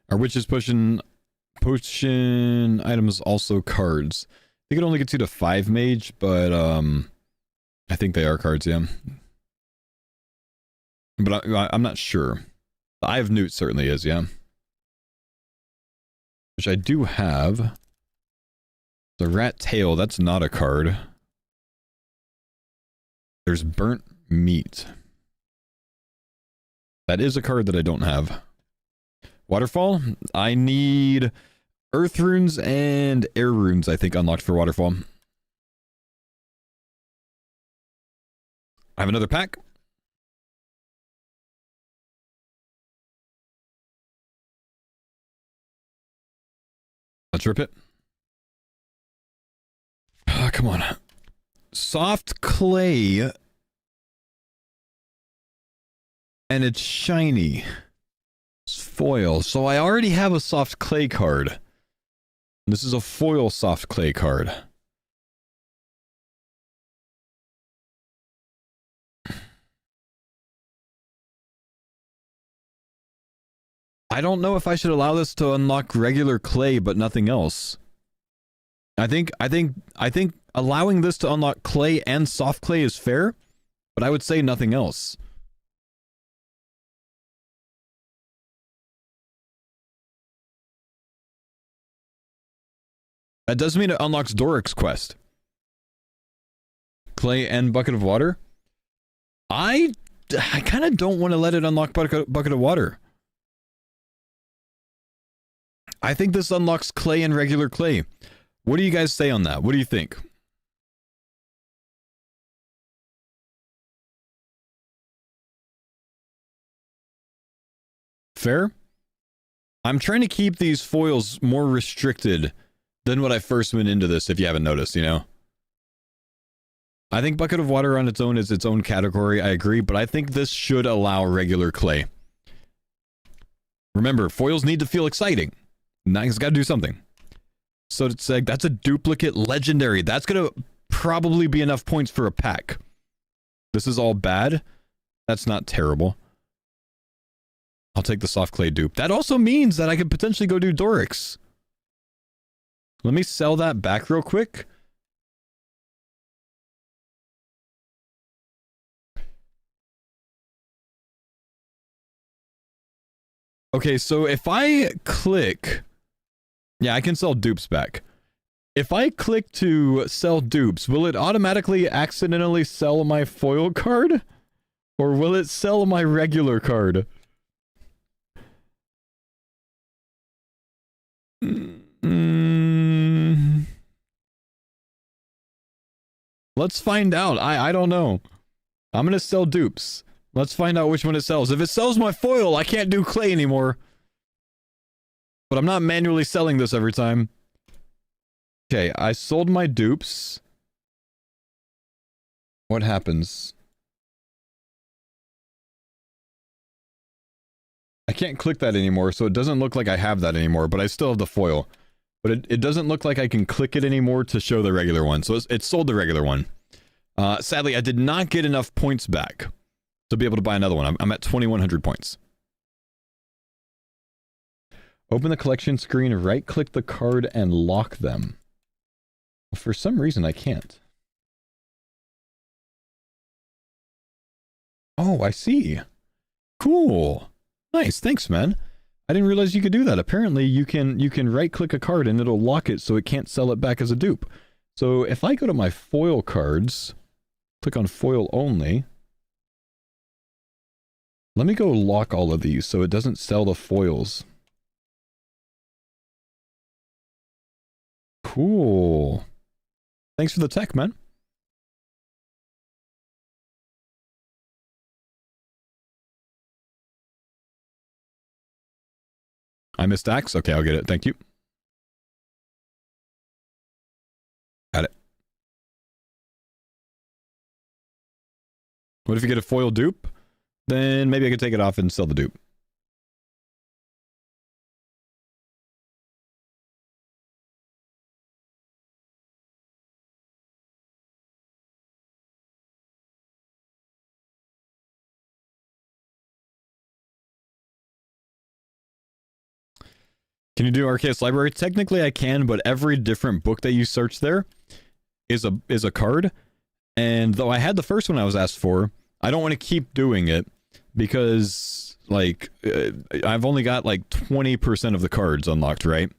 Are witches potion items also cards? I think it only gets you to 5 mage, but I think they are cards, yeah. But I'm not sure. The Eye of Newt certainly is, yeah. Which I do have. The Rat Tail, that's not a card. There's Burnt Meat. That is a card that I don't have. Waterfall? I need Earth Runes and Air Runes, I think, unlocked for Waterfall. I have another pack. Let's rip it. Come on. Soft clay. And it's shiny. Foil. So I already have a soft clay card. This is a foil soft clay card. I don't know if I should allow this to unlock regular clay but nothing else. I think allowing this to unlock clay and soft clay is fair, but I would say nothing else. That doesn't mean it unlocks Doric's quest. Clay and bucket of water? I kind of don't want to let it unlock bucket of water. I think this unlocks clay and regular clay. What do you guys say on that? What do you think? Fair? I'm trying to keep these foils more restricted than when I first went into this, if you haven't noticed, you know? I think bucket of water on its own is its own category, I agree, but I think this should allow regular clay. Remember, foils need to feel exciting. Now it's got to do something. So it's like, that's a duplicate legendary. That's going to probably be enough points for a pack. This is all bad. That's not terrible. I'll take the soft clay dupe. That also means that I could potentially go do Dorix. Let me sell that back real quick. Okay, so if I click... Yeah, I can sell dupes back. If I click to sell dupes, will it automatically accidentally sell my foil card? Or will it sell my regular card? Let's find out. I don't know. I'm gonna sell dupes. Let's find out which one it sells. If it sells my foil, I can't do clay anymore. But I'm not manually selling this every time. Okay, I sold my dupes. What happens? I can't click that anymore, so it doesn't look like I have that anymore, but I still have the foil. But it doesn't look like I can click it anymore to show the regular one, so it sold the regular one. Sadly, I did not get enough points back to be able to buy another one. I'm at 2,100 points. Open the collection screen, right-click the card, and lock them. For some reason, I can't. Oh, I see. Cool. Nice, thanks, man. I didn't realize you could do that. Apparently, you can right-click a card and it'll lock it so it can't sell it back as a dupe. So if I go to my foil cards, click on foil only. Let me go lock all of these so it doesn't sell the foils. Cool. Thanks for the tech, man. I missed Axe? Okay, I'll get it. Thank you. Got it. What if you get a foil dupe? Then maybe I could take it off and sell the dupe. Can you do Arceus Library? Technically I can, but every different book that you search there is a card. And though I had the first one I was asked for, I don't want to keep doing it because, like, I've only got like 20% of the cards unlocked, right?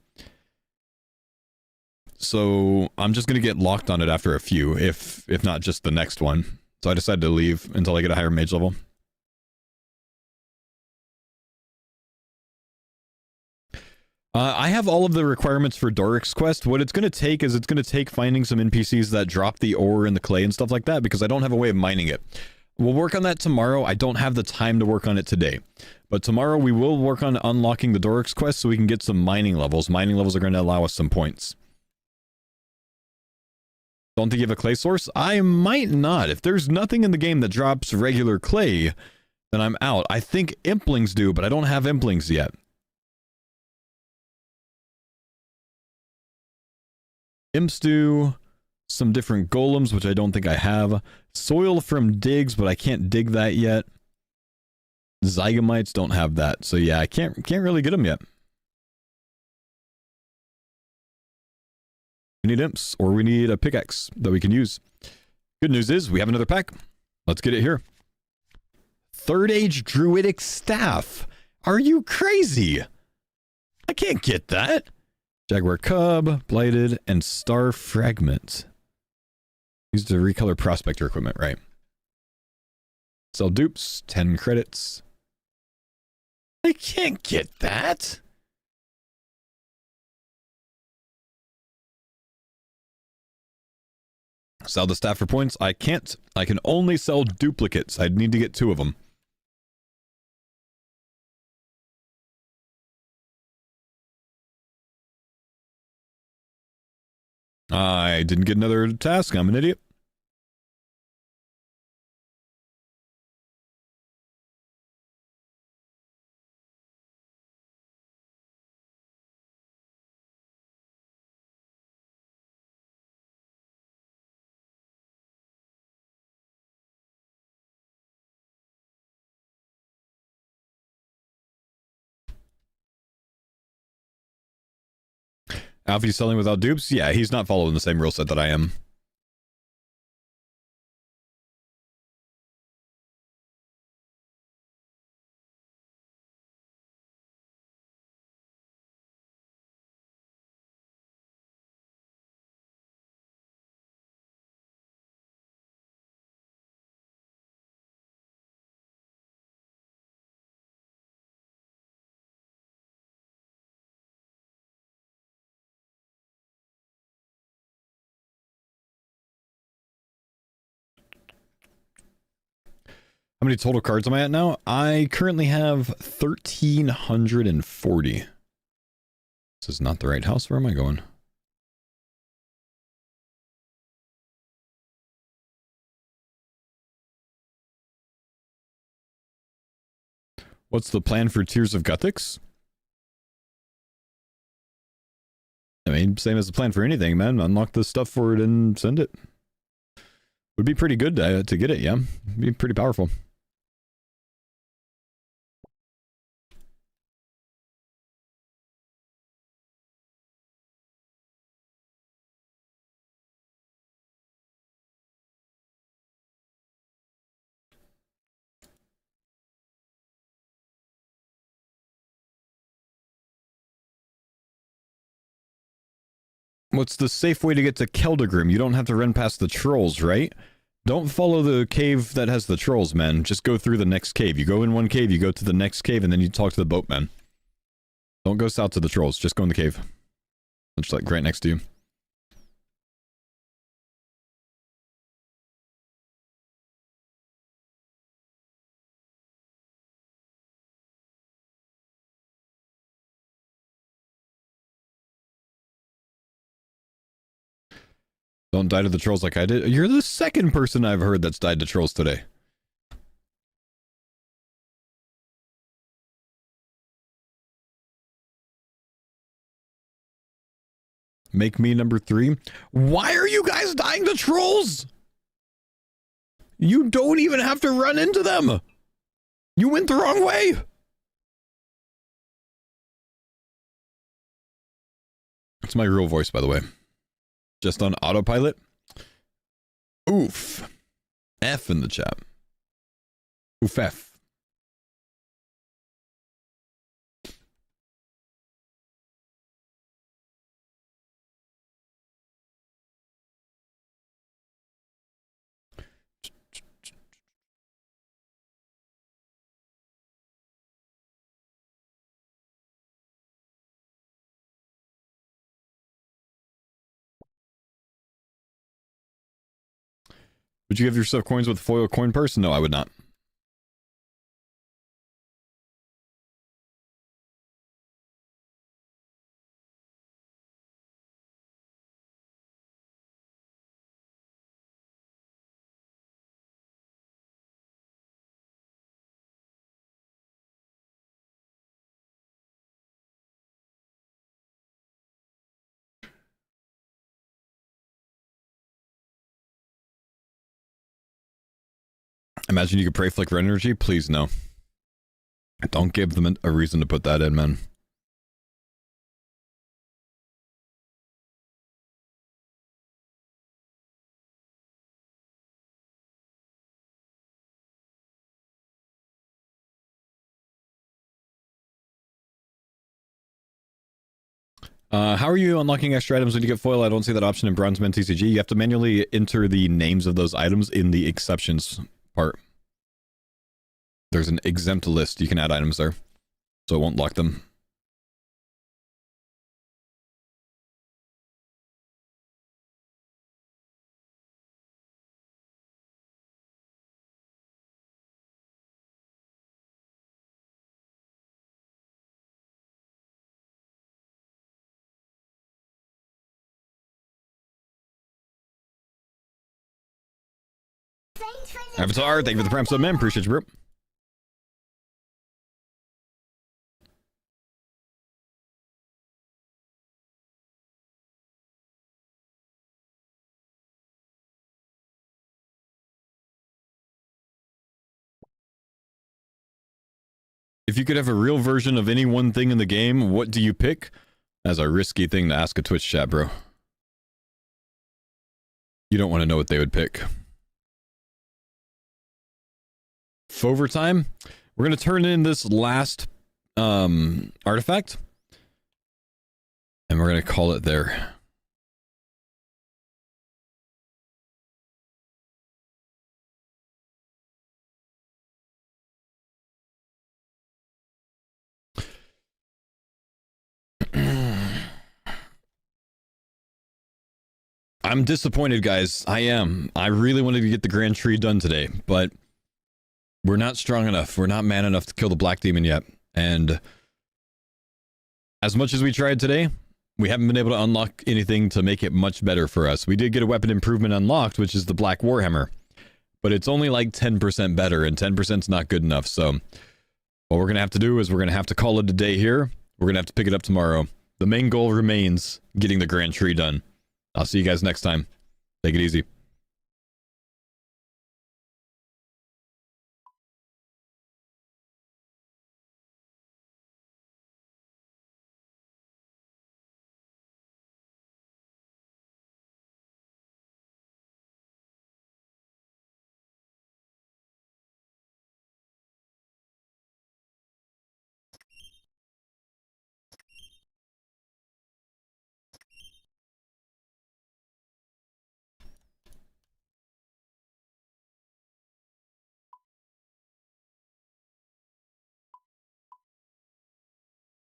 So I'm just going to get locked on it after a few, if not just the next one. So I decided to leave until I get a higher mage level. I have all of the requirements for Dorix Quest. What it's going to take is it's going to take finding some NPCs that drop the ore and the clay and stuff like that, because I don't have a way of mining it. We'll work on that tomorrow. I don't have the time to work on it today. But tomorrow we will work on unlocking the Dorix Quest so we can get some mining levels. Mining levels are going to allow us some points. Don't think you have a clay source? I might not. If there's nothing in the game that drops regular clay, then I'm out. I think Implings do, but I don't have Implings yet. Imps do, some different golems, which I don't think I have. Soil from digs, but I can't dig that yet. Zygomites don't have that, so yeah, I can't really get them yet. We need imps, or we need a pickaxe that we can use. Good news is, we have another pack. Let's get it here. Third Age Druidic Staff. Are you crazy? I can't get that. Jaguar Cub, Blighted, and Star Fragment. Used to recolor Prospector equipment, right? Sell dupes, 10 credits. I can't get that. Sell the staff for points. I can't. I can only sell duplicates. I'd need to get 2 of them. I didn't get another task. I'm an idiot. Alfie's selling without dupes? Yeah, he's not following the same rule set that I am. How many total cards am I at now? I currently have 1,340. This is not the right house. Where am I going? What's the plan for Tears of Guthix? I mean, same as the plan for anything, man. Unlock the stuff for it and send it. Would be pretty good to get it, yeah. Be pretty powerful. What's the safe way to get to Keldagrim? You don't have to run past the trolls, right? Don't follow the cave that has the trolls, man. Just go through the next cave. You go in one cave, you go to the next cave, and then you talk to the boatman. Don't go south to the trolls. Just go in the cave. It's like right next to you. Don't die to the trolls like I did. You're the second person I've heard that's died to trolls today. Make me number 3. Why are you guys dying to trolls? You don't even have to run into them. You went the wrong way. It's my real voice, by the way. Just on autopilot. Oof. F in the chat. Oof F. Would you give yourself coins with foil coin purse? No, I would not. Imagine you could pray flicker energy. Please, no. Don't give them a reason to put that in, man. How are you unlocking extra items when you get foil? I don't see that option in Bronzeman TCG. You have to manually enter the names of those items in the exceptions part. There's an exempt list. You can add items there, so it won't lock them. Avatar, thank you for the prime sub, man. Appreciate you, bro. If you could have a real version of any one thing in the game, what do you pick? That's a risky thing to ask a Twitch chat, bro. You don't want to know what they would pick. Fover time. We're going to turn in this last artifact. And we're going to call it there. I'm disappointed, guys. I am. I really wanted to get the Grand Tree done today, but we're not strong enough. We're not man enough to kill the Black Demon yet. And as much as we tried today, we haven't been able to unlock anything to make it much better for us. We did get a weapon improvement unlocked, which is the Black Warhammer, but it's only like 10% better, and 10% is not good enough. So what we're going to have to do is we're going to have to call it a day here. We're going to have to pick it up tomorrow. The main goal remains getting the Grand Tree done. I'll see you guys next time. Take it easy.